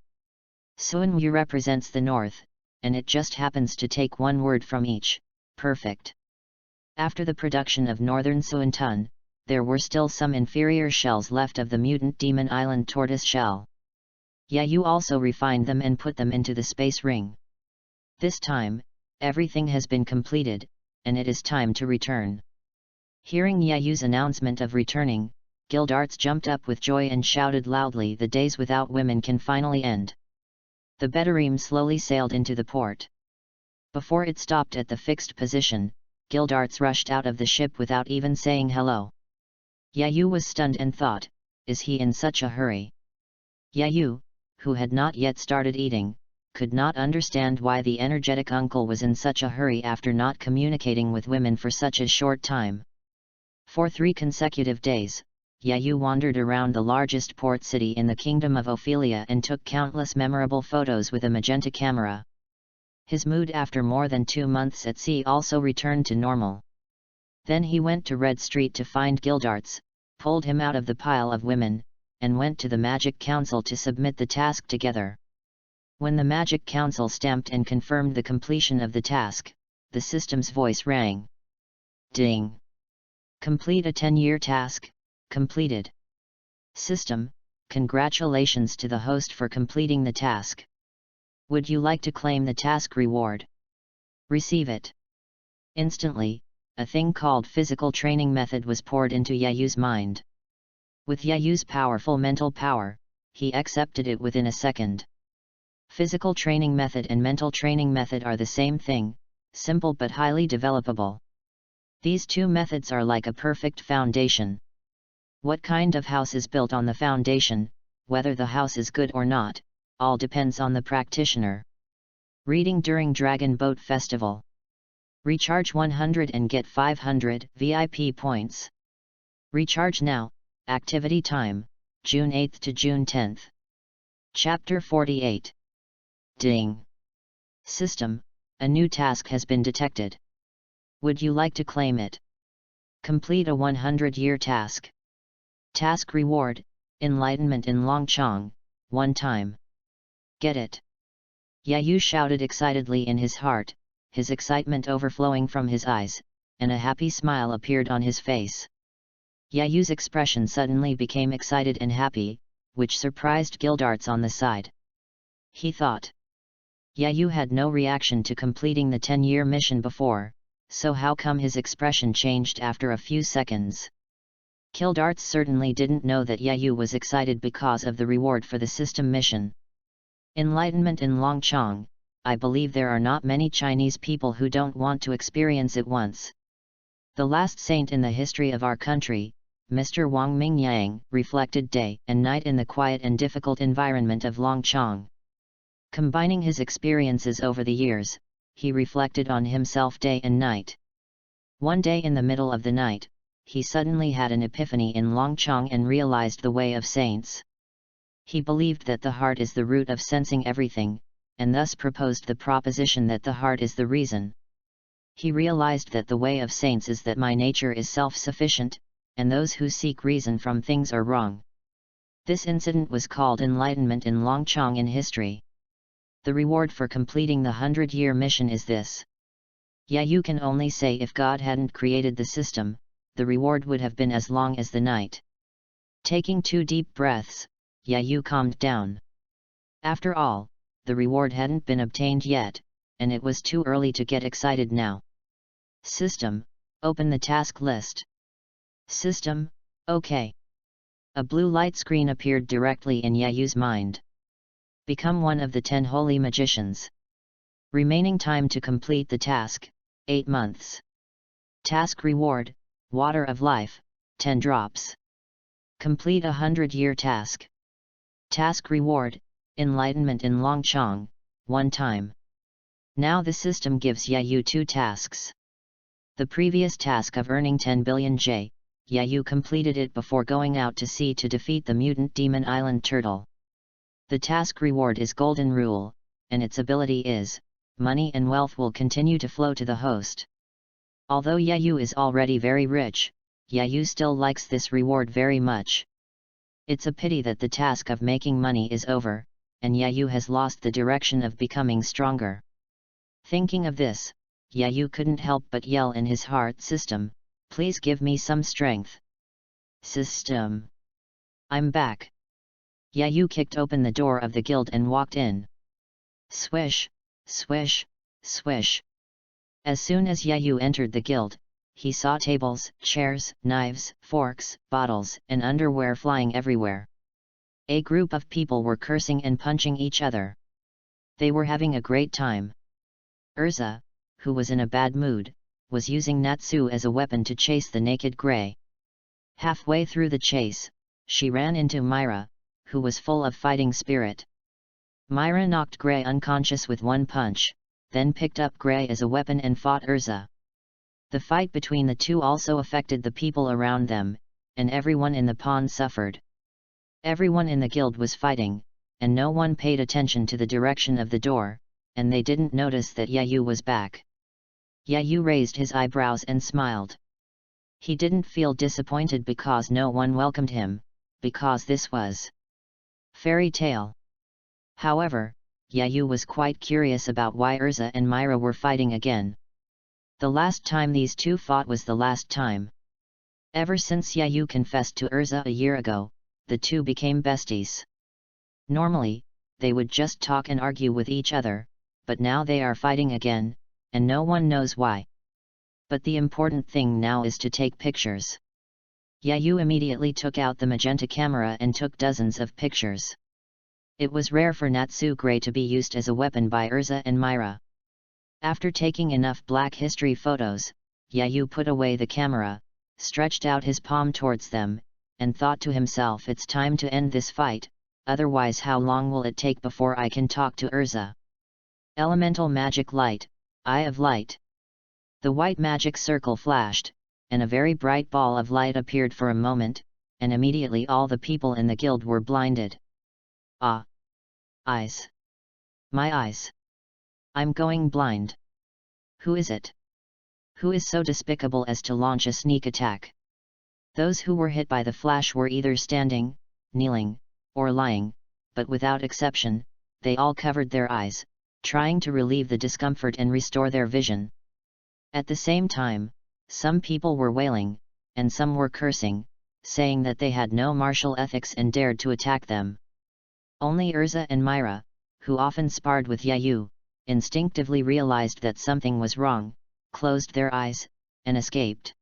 Suanwu represents the north, and it just happens to take one word from each, perfect. After the production of Northern Suantun, there were still some inferior shells left of the mutant Demon Island tortoise shell. Yayu also refined them and put them into the space ring. This time, everything has been completed, and it is time to return. Hearing Yayu's announcement of returning, Gildarts jumped up with joy and shouted loudly, "The days without women can finally end." The Bedarim slowly sailed into the port. Before it stopped at the fixed position, Gildarts rushed out of the ship without even saying hello. Yayu was stunned and thought, "Is he in such a hurry?" Yayu, who had not yet started eating, could not understand why the energetic uncle was in such a hurry after not communicating with women for such a short time. For 3 consecutive days, Yayu wandered around the largest port city in the kingdom of Ophelia and took countless memorable photos with a magenta camera. His mood after more than 2 months at sea also returned to normal. Then he went to Red Street to find Gildarts, pulled him out of the pile of women, and went to the Magic Council to submit the task together. When the Magic Council stamped and confirmed the completion of the task, the system's voice rang. Ding! Complete a 10-year task, completed. System, congratulations to the host for completing the task. Would you like to claim the task reward? Receive it. Instantly, a thing called physical training method was poured into Yayu's mind. With Yayu's powerful mental power, he accepted it within a second. Physical training method and mental training method are the same thing, simple but highly developable. These 2 methods are like a perfect foundation. What kind of house is built on the foundation, whether the house is good or not, all depends on the practitioner. Reading during Dragon Boat Festival. Recharge 100 and get 500 VIP points. Recharge now, activity time, June 8th to June 10th. Chapter 48. Ding! System, a new task has been detected. Would you like to claim it? Complete a 100-year task. Task reward, Enlightenment in Longchong, 1 time. Get it? Yayu shouted excitedly in his heart, his excitement overflowing from his eyes, and a happy smile appeared on his face. Yayu's expression suddenly became excited and happy, which surprised Gildarts on the side. He thought. Yayu had no reaction to completing the 10-year mission before, so how come his expression changed after a few seconds? Gildarts certainly didn't know that Yayu was excited because of the reward for the system mission. Enlightenment in Longchong, I believe there are not many Chinese people who don't want to experience it once. The last saint in the history of our country, Mr. Wang Mingyang, reflected day and night in the quiet and difficult environment of Longchong. Combining his experiences over the years, he reflected on himself day and night. One day in the middle of the night, he suddenly had an epiphany in Longchong and realized the way of saints. He believed that the heart is the root of sensing everything, and thus proposed the proposition that the heart is the reason. He realized that the way of saints is that my nature is self-sufficient, and those who seek reason from things are wrong. This incident was called enlightenment in Longchong in history. The reward for completing the 100-year mission is this. Yayu can only say if God hadn't created the system, the reward would have been as long as the night. Taking 2 deep breaths, Yayu calmed down. After all, the reward hadn't been obtained yet, and it was too early to get excited now. System, open the task list. System, OK. A blue light screen appeared directly in Yayu's mind. Become one of the 10 holy magicians. Remaining time to complete the task, 8 months. Task reward, Water of Life, 10 drops. Complete a 100-year task. Task reward, Enlightenment in Longchong, 1 time. Now the system gives Yayu 2 tasks. The previous task of earning 10 billion J, Yayu completed it before going out to sea to defeat the mutant Demon Island turtle. The task reward is Golden Rule, and its ability is, money and wealth will continue to flow to the host. Although Yayu is already very rich, Yayu still likes this reward very much. It's a pity that the task of making money is over, and Yayu has lost the direction of becoming stronger. Thinking of this, Yayu couldn't help but yell in his heart, "System, please give me some strength. System. I'm back." Yayu kicked open the door of the guild and walked in. Swish, swish, swish. As soon as Yayu entered the guild, he saw tables, chairs, knives, forks, bottles, and underwear flying everywhere. A group of people were cursing and punching each other. They were having a great time. Urza, who was in a bad mood, was using Natsu as a weapon to chase the naked Grey. Halfway through the chase, she ran into Myra, who was full of fighting spirit. Myra knocked Grey unconscious with one punch, then picked up Grey as a weapon and fought Urza. The fight between the two also affected the people around them, and everyone in the pond suffered. Everyone in the guild was fighting, and no one paid attention to the direction of the door, and they didn't notice that Yayu was back. Yayu raised his eyebrows and smiled. He didn't feel disappointed because no one welcomed him, because this was fairy tale. However, Yayu was quite curious about why Urza and Myra were fighting again. The last time these two fought was the last time. Ever since Yayu confessed to Urza a year ago, the two became besties. Normally, they would just talk and argue with each other, but now they are fighting again, and no one knows why. But the important thing now is to take pictures. Yayu immediately took out the magenta camera and took dozens of pictures. It was rare for Natsu Grey to be used as a weapon by Urza and Myra. After taking enough Black History photos, Yayu put away the camera, stretched out his palm towards them, and thought to himself, "It's time to end this fight, otherwise how long will it take before I can talk to Urza?" Elemental magic light, Eye of Light. The white magic circle flashed, and a very bright ball of light appeared for a moment, and immediately all the people in the guild were blinded. Ah! Eyes! My eyes! I'm going blind. Who is it? Who is so despicable as to launch a sneak attack? Those who were hit by the flash were either standing, kneeling, or lying, but without exception, they all covered their eyes, trying to relieve the discomfort and restore their vision. At the same time, some people were wailing, and some were cursing, saying that they had no martial ethics and dared to attack them. Only Urza and Myra, who often sparred with Yayu, instinctively realized that something was wrong, closed their eyes, and escaped.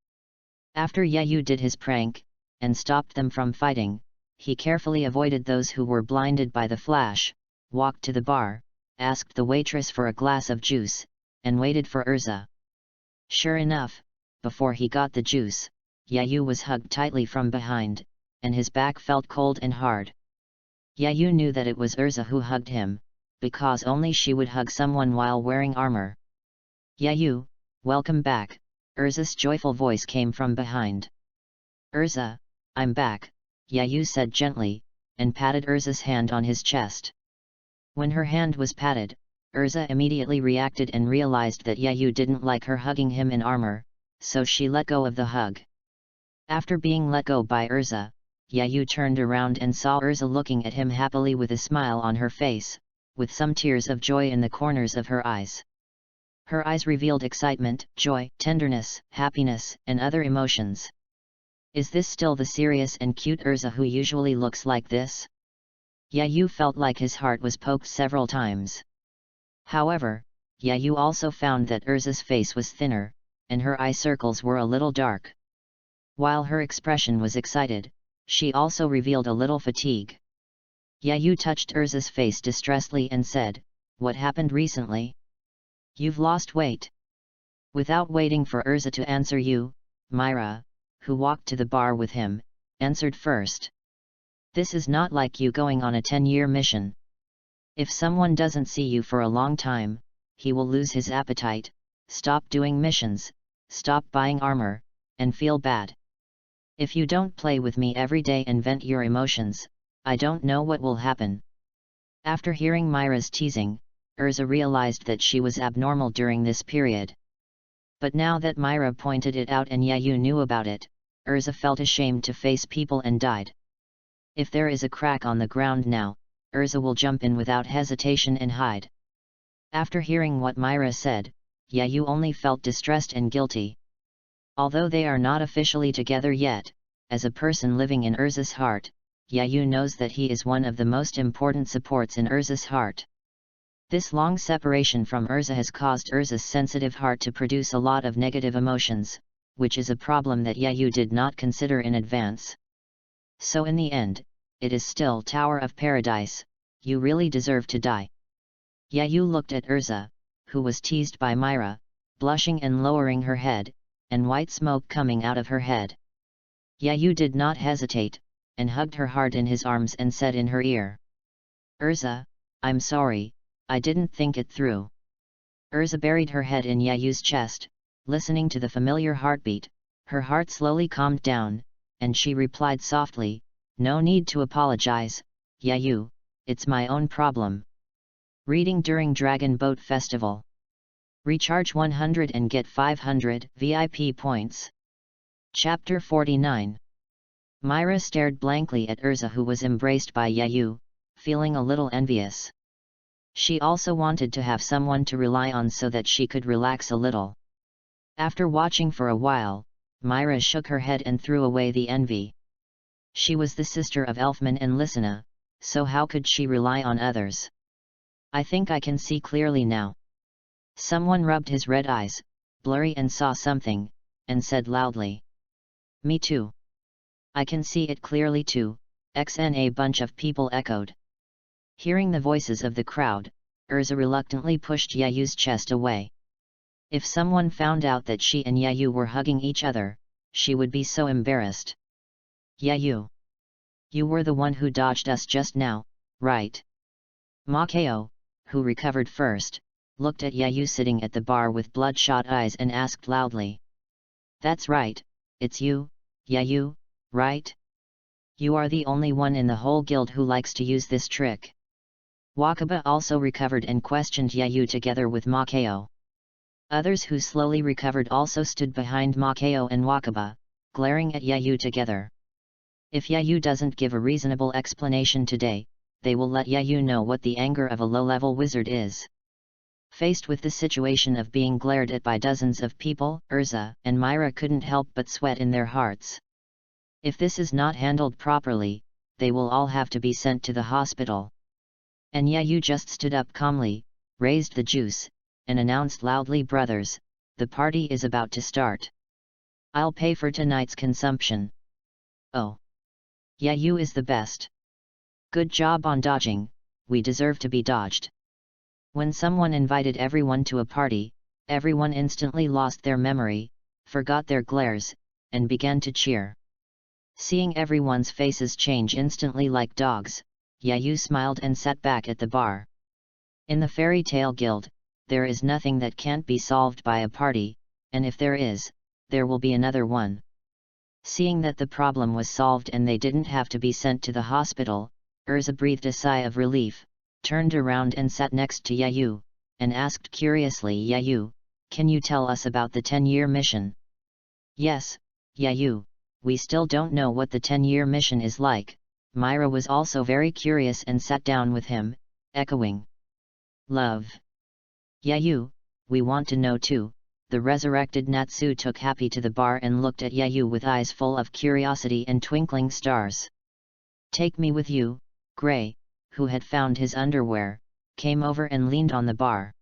After Yayu did his prank, and stopped them from fighting, he carefully avoided those who were blinded by the flash, walked to the bar, asked the waitress for a glass of juice, and waited for Urza. Sure enough, before he got the juice, Yayu was hugged tightly from behind, and his back felt cold and hard. Yayu knew that it was Urza who hugged him, because only she would hug someone while wearing armor. "Yayu, welcome back," Urza's joyful voice came from behind. "Urza, I'm back," Yayu said gently, and patted Urza's hand on his chest. When her hand was patted, Urza immediately reacted and realized that Yayu didn't like her hugging him in armor, so she let go of the hug. After being let go by Urza, Yayu turned around and saw Urza looking at him happily with a smile on her face, with some tears of joy in the corners of her eyes. Her eyes revealed excitement, joy, tenderness, happiness, and other emotions. Is this still the serious and cute Urza who usually looks like this? Yayu felt like his heart was poked several times. However, Yayu also found that Urza's face was thinner, and her eye circles were a little dark. While her expression was excited, she also revealed a little fatigue. Yayu touched Urza's face distressfully and said, "What happened recently? You've lost weight." Without waiting for Urza to answer, Myra, who walked to the bar with him, answered first. "This is not like you going on a 10-year mission. If someone doesn't see you for a long time, he will lose his appetite, stop doing missions, stop buying armor, and feel bad. If you don't play with me every day and vent your emotions, I don't know what will happen." After hearing Myra's teasing, Urza realized that she was abnormal during this period. But now that Myra pointed it out and Yayu knew about it, Urza felt ashamed to face people and died. If there is a crack on the ground now, Urza will jump in without hesitation and hide. After hearing what Myra said, Yayu only felt distressed and guilty. Although they are not officially together yet, as a person living in Urza's heart, Yayu knows that he is one of the most important supports in Urza's heart. This long separation from Urza has caused Urza's sensitive heart to produce a lot of negative emotions, which is a problem that Yayu did not consider in advance. So in the end, it is still Tower of Paradise, you really deserve to die. Yayu looked at Urza, who was teased by Myra, blushing and lowering her head, and white smoke coming out of her head. Yayu did not hesitate, and hugged her hard in his arms and said in her ear, "Urza, I'm sorry, I didn't think it through." Urza buried her head in Yayu's chest, listening to the familiar heartbeat. Her heart slowly calmed down, and she replied softly, "No need to apologize, Yayu, it's my own problem." Reading during Dragon Boat Festival. Recharge 100 and get 500 VIP points. Chapter 49. Myra stared blankly at Urza, who was embraced by Yayu, feeling a little envious. She also wanted to have someone to rely on so that she could relax a little. After watching for a while, Myra shook her head and threw away the envy. She was the sister of Elfman and Lysina, so how could she rely on others? "I think I can see clearly now." Someone rubbed his red eyes, blurry, and saw something, and said loudly, "Me too. I can see it clearly too," a bunch of people echoed. Hearing the voices of the crowd, Urza reluctantly pushed Yayu's chest away. If someone found out that she and Yayu were hugging each other, she would be so embarrassed. "Yayu, you were the one who dodged us just now, right?" Makeo, who recovered first, looked at Yayu sitting at the bar with bloodshot eyes and asked loudly, "That's right, it's you, Yayu, right? You are the only one in the whole guild who likes to use this trick." Wakaba also recovered and questioned Yayu together with Makeo. Others who slowly recovered also stood behind Makeo and Wakaba, glaring at Yayu together. If Yayu doesn't give a reasonable explanation today, they will let Yayu know what the anger of a low-level wizard is. Faced with the situation of being glared at by dozens of people, Urza and Myra couldn't help but sweat in their hearts. If this is not handled properly, they will all have to be sent to the hospital. And Yayu just stood up calmly, raised the juice, and announced loudly, "Brothers, the party is about to start. I'll pay for tonight's consumption." "Oh. Yayu is the best. Good job on dodging, we deserve to be dodged." When someone invited everyone to a party, everyone instantly lost their memory, forgot their glares, and began to cheer. Seeing everyone's faces change instantly like dogs, Yayu smiled and sat back at the bar. In the Fairy Tale Guild, there is nothing that can't be solved by a party, and if there is, there will be another one. Seeing that the problem was solved and they didn't have to be sent to the hospital, Urza breathed a sigh of relief, turned around and sat next to Yayu, and asked curiously, "Yayu, can you tell us about the 10-year mission?" "Yes, Yayu, we still don't know what the 10-year mission is like." Myra was also very curious and sat down with him, echoing, "Love. Yayu, we want to know too." The resurrected Natsu took happy to the bar and looked at Yayu with eyes full of curiosity and twinkling stars. "Take me with you." Gray, who had found his underwear, came over and leaned on the bar.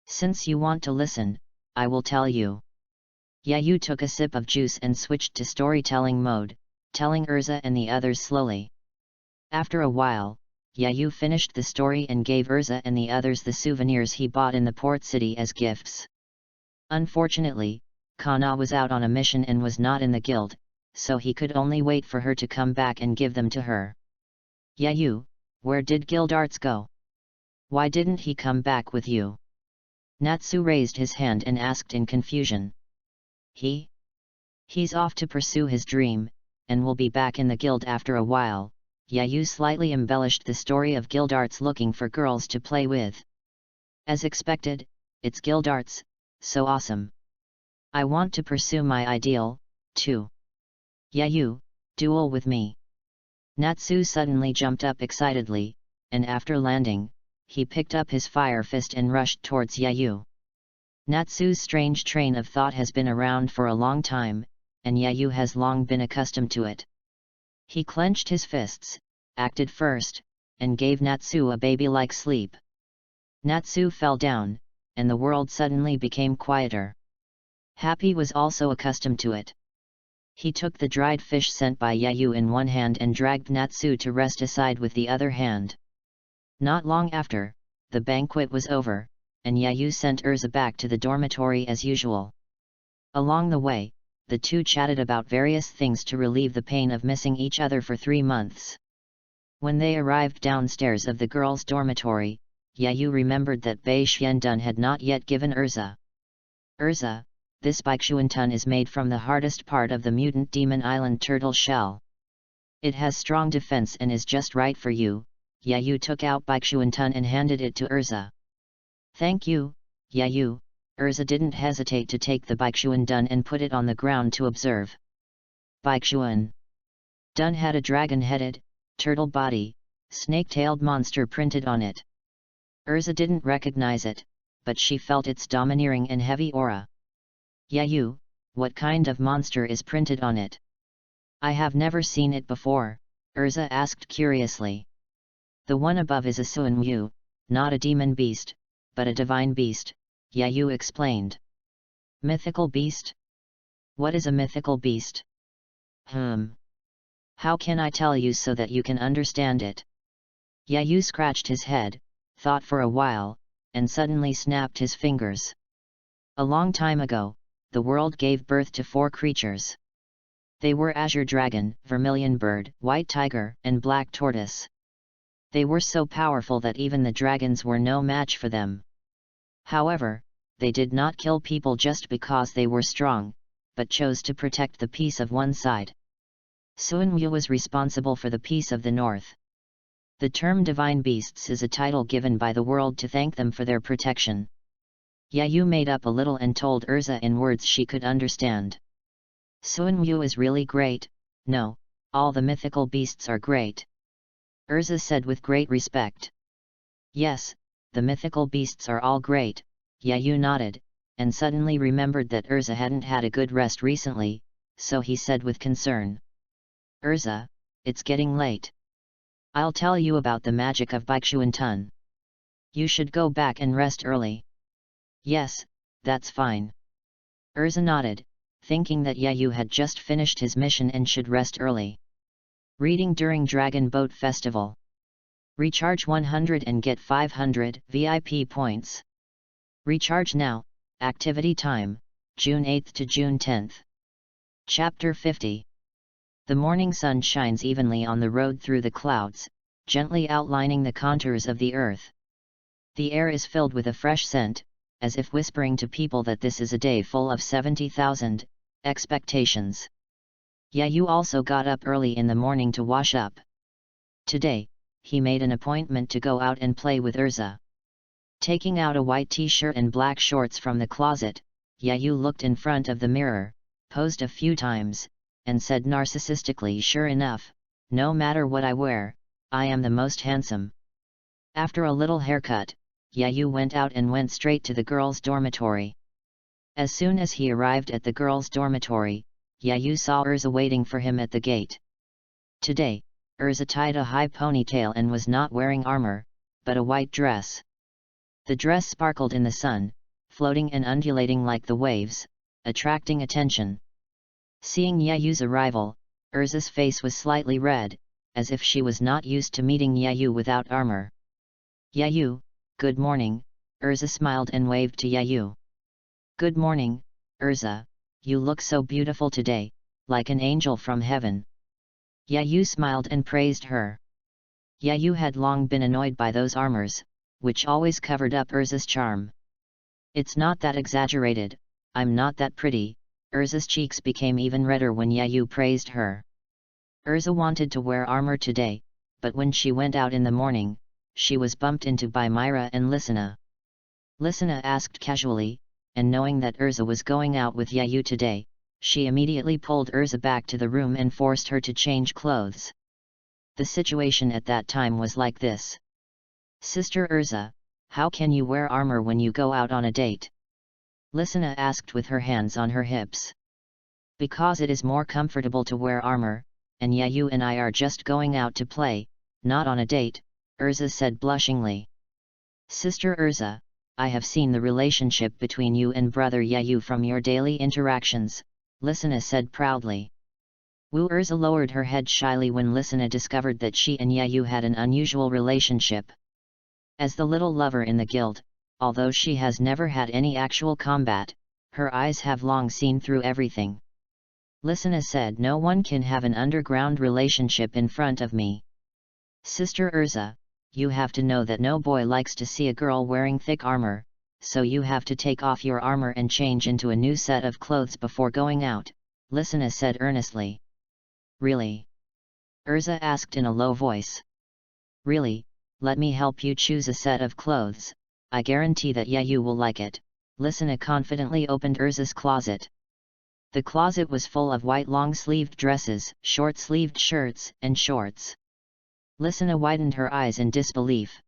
"Since you want to listen, I will tell you." Yayu took a sip of juice and switched to storytelling mode, telling Urza and the others slowly. After a while, Yayu finished the story and gave Urza and the others the souvenirs he bought in the port city as gifts. Unfortunately, Kana was out on a mission and was not in the guild, so he could only wait for her to come back and give them to her. "Yayu, where did Gildarts go? Why didn't he come back with you?" Natsu raised his hand and asked in confusion. He's off to pursue his dream, and will be back in the guild after a while." Yayu slightly embellished the story of Gildarts looking for girls to play with. "As expected, it's Gildarts, so awesome. I want to pursue my ideal, too. Yayu, duel with me." Natsu suddenly jumped up excitedly, and after landing, he picked up his fire fist and rushed towards Yayu. Natsu's strange train of thought has been around for a long time, and Yayu has long been accustomed to it. He clenched his fists, acted first, and gave Natsu a baby-like sleep. Natsu fell down, and the world suddenly became quieter. Happy was also accustomed to it. He took the dried fish sent by Yayu in one hand and dragged Natsu to rest aside with the other hand. Not long after, the banquet was over, and Yayu sent Urza back to the dormitory as usual. Along the way, the two chatted about various things to relieve the pain of missing each other for 3 months. When they arrived downstairs of the girls' dormitory, Yayu remembered that Bei Xiandun had not yet given Urza. Urza, this Baixuantun is made from the hardest part of the mutant demon island turtle shell. It has strong defense and is just right for you. Yayu took out Baixuantun and handed it to Urza. Thank you, Yayu. Urza didn't hesitate to take the Baixuandun and put it on the ground to observe. Baixuandun had a dragon-headed, turtle body, snake-tailed monster printed on it. Urza didn't recognize it, but she felt its domineering and heavy aura. Yayu, what kind of monster is printed on it? I have never seen it before, Urza asked curiously. The one above is a Suanwu, not a demon beast, but a divine beast, Yayu explained. Mythical beast? What is a mythical beast? How can I tell you so that you can understand it? Yayu scratched his head, thought for a while, and suddenly snapped his fingers. A long time ago, the world gave birth to 4 creatures. They were Azure Dragon, Vermilion Bird, White Tiger, and Black Tortoise. They were so powerful that even the dragons were no match for them. However, they did not kill people just because they were strong, but chose to protect the peace of one side. Suanwu was responsible for the peace of the north. The term divine beasts is a title given by the world to thank them for their protection. Yayu made up a little and told Urza in words she could understand. Suanwu is really great. No, all the mythical beasts are great. Urza said with great respect. Yes, the mythical beasts are all great, Yayu nodded, and suddenly remembered that Urza hadn't had a good rest recently, so he said with concern. Urza, it's getting late. I'll tell you about the magic of Baixuantun. You should go back and rest early. Yes, that's fine. Urza nodded, thinking that Yayu had just finished his mission and should rest early. Reading during Dragon Boat Festival. Recharge 100 and get 500 VIP points. Recharge now. Activity time, June 8 to June 10. Chapter 50. The morning sun shines evenly on the road through the clouds, gently outlining the contours of the earth. The air is filled with a fresh scent, as if whispering to people that this is a day full of 70,000 expectations. Yayu also got up early in the morning to wash up. Today, he made an appointment to go out and play with Urza. Taking out a white t-shirt and black shorts from the closet, Yayu looked in front of the mirror, posed a few times, and said narcissistically, "Sure enough, no matter what I wear, I am the most handsome." After a little haircut, Yayu went out and went straight to the girls' dormitory. As soon as he arrived at the girls' dormitory, Yayu saw Urza waiting for him at the gate. Today, Urza tied a high ponytail and was not wearing armor, but a white dress. The dress sparkled in the sun, floating and undulating like the waves, attracting attention. Seeing Yayu's arrival, Urza's face was slightly red, as if she was not used to meeting Yayu without armor. "Yayu, good morning," Urza smiled and waved to Yayu. "Good morning, Urza, you look so beautiful today, like an angel from heaven." Yayu smiled and praised her. Yayu had long been annoyed by those armors, which always covered up Urza's charm. "It's not that exaggerated, I'm not that pretty." Urza's cheeks became even redder when Yayu praised her. Urza wanted to wear armor today, but when she went out in the morning, she was bumped into by Myra and Lisana. Lisana asked casually, and knowing that Urza was going out with Yayu today, she immediately pulled Urza back to the room and forced her to change clothes. The situation at that time was like this. Sister Urza, how can you wear armor when you go out on a date? Listener asked with her hands on her hips. Because it is more comfortable to wear armor, and you and I are just going out to play, not on a date, Urza said blushingly. Sister Urza, I have seen the relationship between you and brother Yayu from your daily interactions, Listener said proudly. Wu Urza lowered her head shyly when Listener discovered that she and Yayu had an unusual relationship. As the little lover in the guild, although she has never had any actual combat, her eyes have long seen through everything. Listener said no one can have an underground relationship in front of me. Sister Urza, you have to know that no boy likes to see a girl wearing thick armor, so you have to take off your armor and change into a new set of clothes before going out, Listener said earnestly. Really? Urza asked in a low voice. Really, let me help you choose a set of clothes, I guarantee that Yayu will like it. Listener confidently opened Urza's closet. The closet was full of white long-sleeved dresses, short-sleeved shirts, and shorts. Listener widened her eyes in disbelief.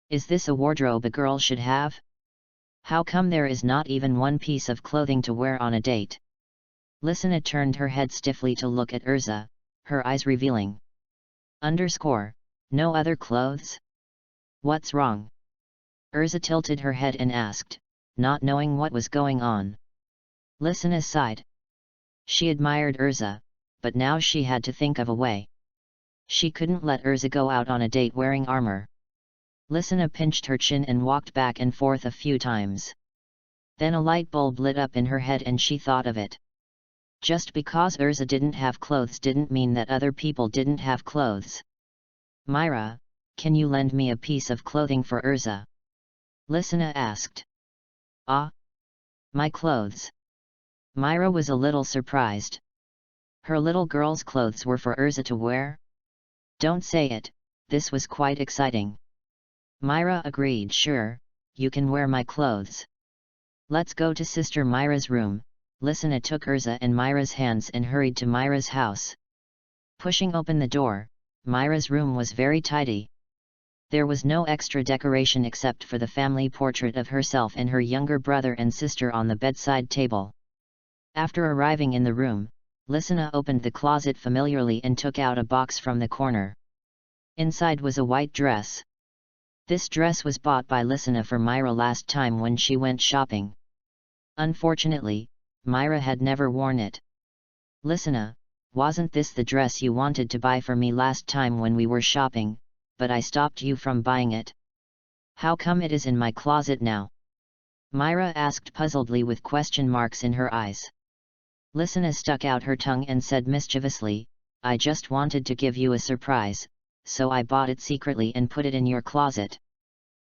Is this a wardrobe a girl should have? How come there is not even one piece of clothing to wear on a date? Listener turned her head stiffly to look at Urza, her eyes revealing. No other clothes? What's wrong? Urza tilted her head and asked, not knowing what was going on. Listener sighed. She admired Urza, but now she had to think of a way. She couldn't let Urza go out on a date wearing armor. Listener pinched her chin and walked back and forth a few times. Then a light bulb lit up in her head and she thought of it. Just because Urza didn't have clothes didn't mean that other people didn't have clothes. Myra, can you lend me a piece of clothing for Urza? Listener asked. Ah? My clothes? Myra was a little surprised. Her little girl's clothes were for Urza to wear? Don't say it, this was quite exciting. Myra agreed. Sure, you can wear my clothes. Let's go to Sister Myra's room. Listener took Urza and Myra's hands and hurried to Myra's house. Pushing open the door, Myra's room was very tidy. There was no extra decoration except for the family portrait of herself and her younger brother and sister on the bedside table. After arriving in the room, Listener opened the closet familiarly and took out a box from the corner. Inside was a white dress. This dress was bought by Listener for Myra last time when she went shopping. Unfortunately, Myra had never worn it. Listener, wasn't this the dress you wanted to buy for me last time when we were shopping, but I stopped you from buying it? How come it is in my closet now? Myra asked puzzledly with question marks in her eyes. Listener stuck out her tongue and said mischievously, I just wanted to give you a surprise, so I bought it secretly and put it in your closet.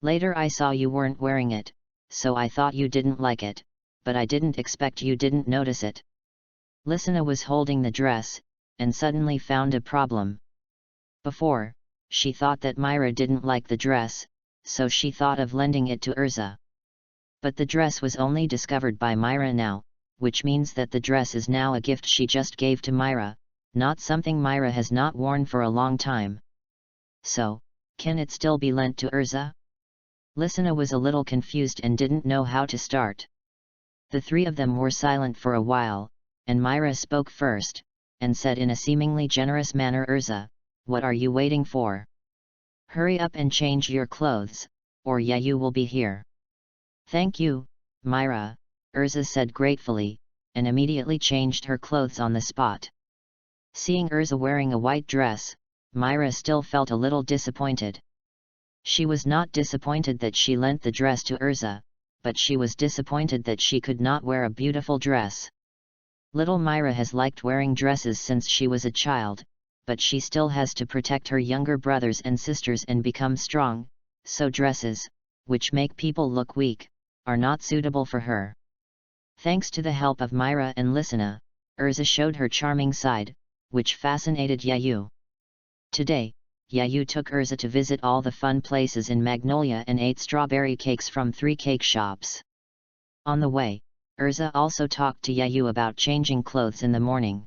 Later I saw you weren't wearing it, so I thought you didn't like it, but I didn't expect you didn't notice it. Listener was holding the dress, and suddenly found a problem. Before, she thought that Myra didn't like the dress, so she thought of lending it to Urza. But the dress was only discovered by Myra now, which means that the dress is now a gift she just gave to Myra, not something Myra has not worn for a long time. So, can it still be lent to Urza? Listener was a little confused and didn't know how to start. The three of them were silent for a while, and Myra spoke first, and said in a seemingly generous manner, Urza, what are you waiting for? Hurry up and change your clothes, or Yayu will be here. Thank you, Myra, Urza said gratefully, and immediately changed her clothes on the spot. Seeing Urza wearing a white dress, Myra still felt a little disappointed. She was not disappointed that she lent the dress to Urza, but she was disappointed that she could not wear a beautiful dress. Little Myra has liked wearing dresses since she was a child, but she still has to protect her younger brothers and sisters and become strong, so dresses, which make people look weak, are not suitable for her. Thanks to the help of Myra and Listener, Urza showed her charming side, which fascinated Yayu. Today, Yayu took Urza to visit all the fun places in Magnolia and ate strawberry cakes from 3 cake shops. On the way, Urza also talked to Yayu about changing clothes in the morning.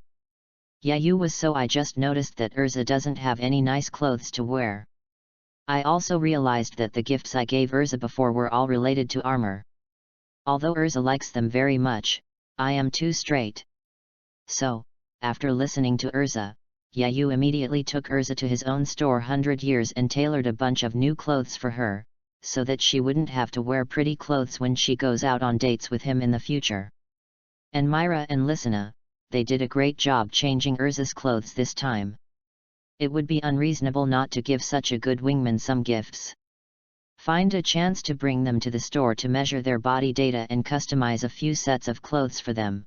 Yeah, you was so I just noticed that Urza doesn't have any nice clothes to wear. I also realized that the gifts I gave Urza before were all related to armor. Although Urza likes them very much, I am too straight. So, after listening to Urza, Yayu immediately took Urza to his own store 100 years and tailored a bunch of new clothes for her, so that she wouldn't have to wear pretty clothes when she goes out on dates with him in the future. And Myra and Lysina, they did a great job changing Urza's clothes this time. It would be unreasonable not to give such a good wingman some gifts. Find a chance to bring them to the store to measure their body data and customize a few sets of clothes for them.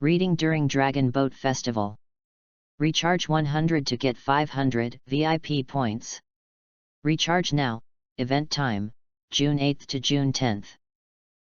Reading during Dragon Boat Festival. Recharge 100 to get 500 VIP points. Recharge now, event time, June 8th to June 10th.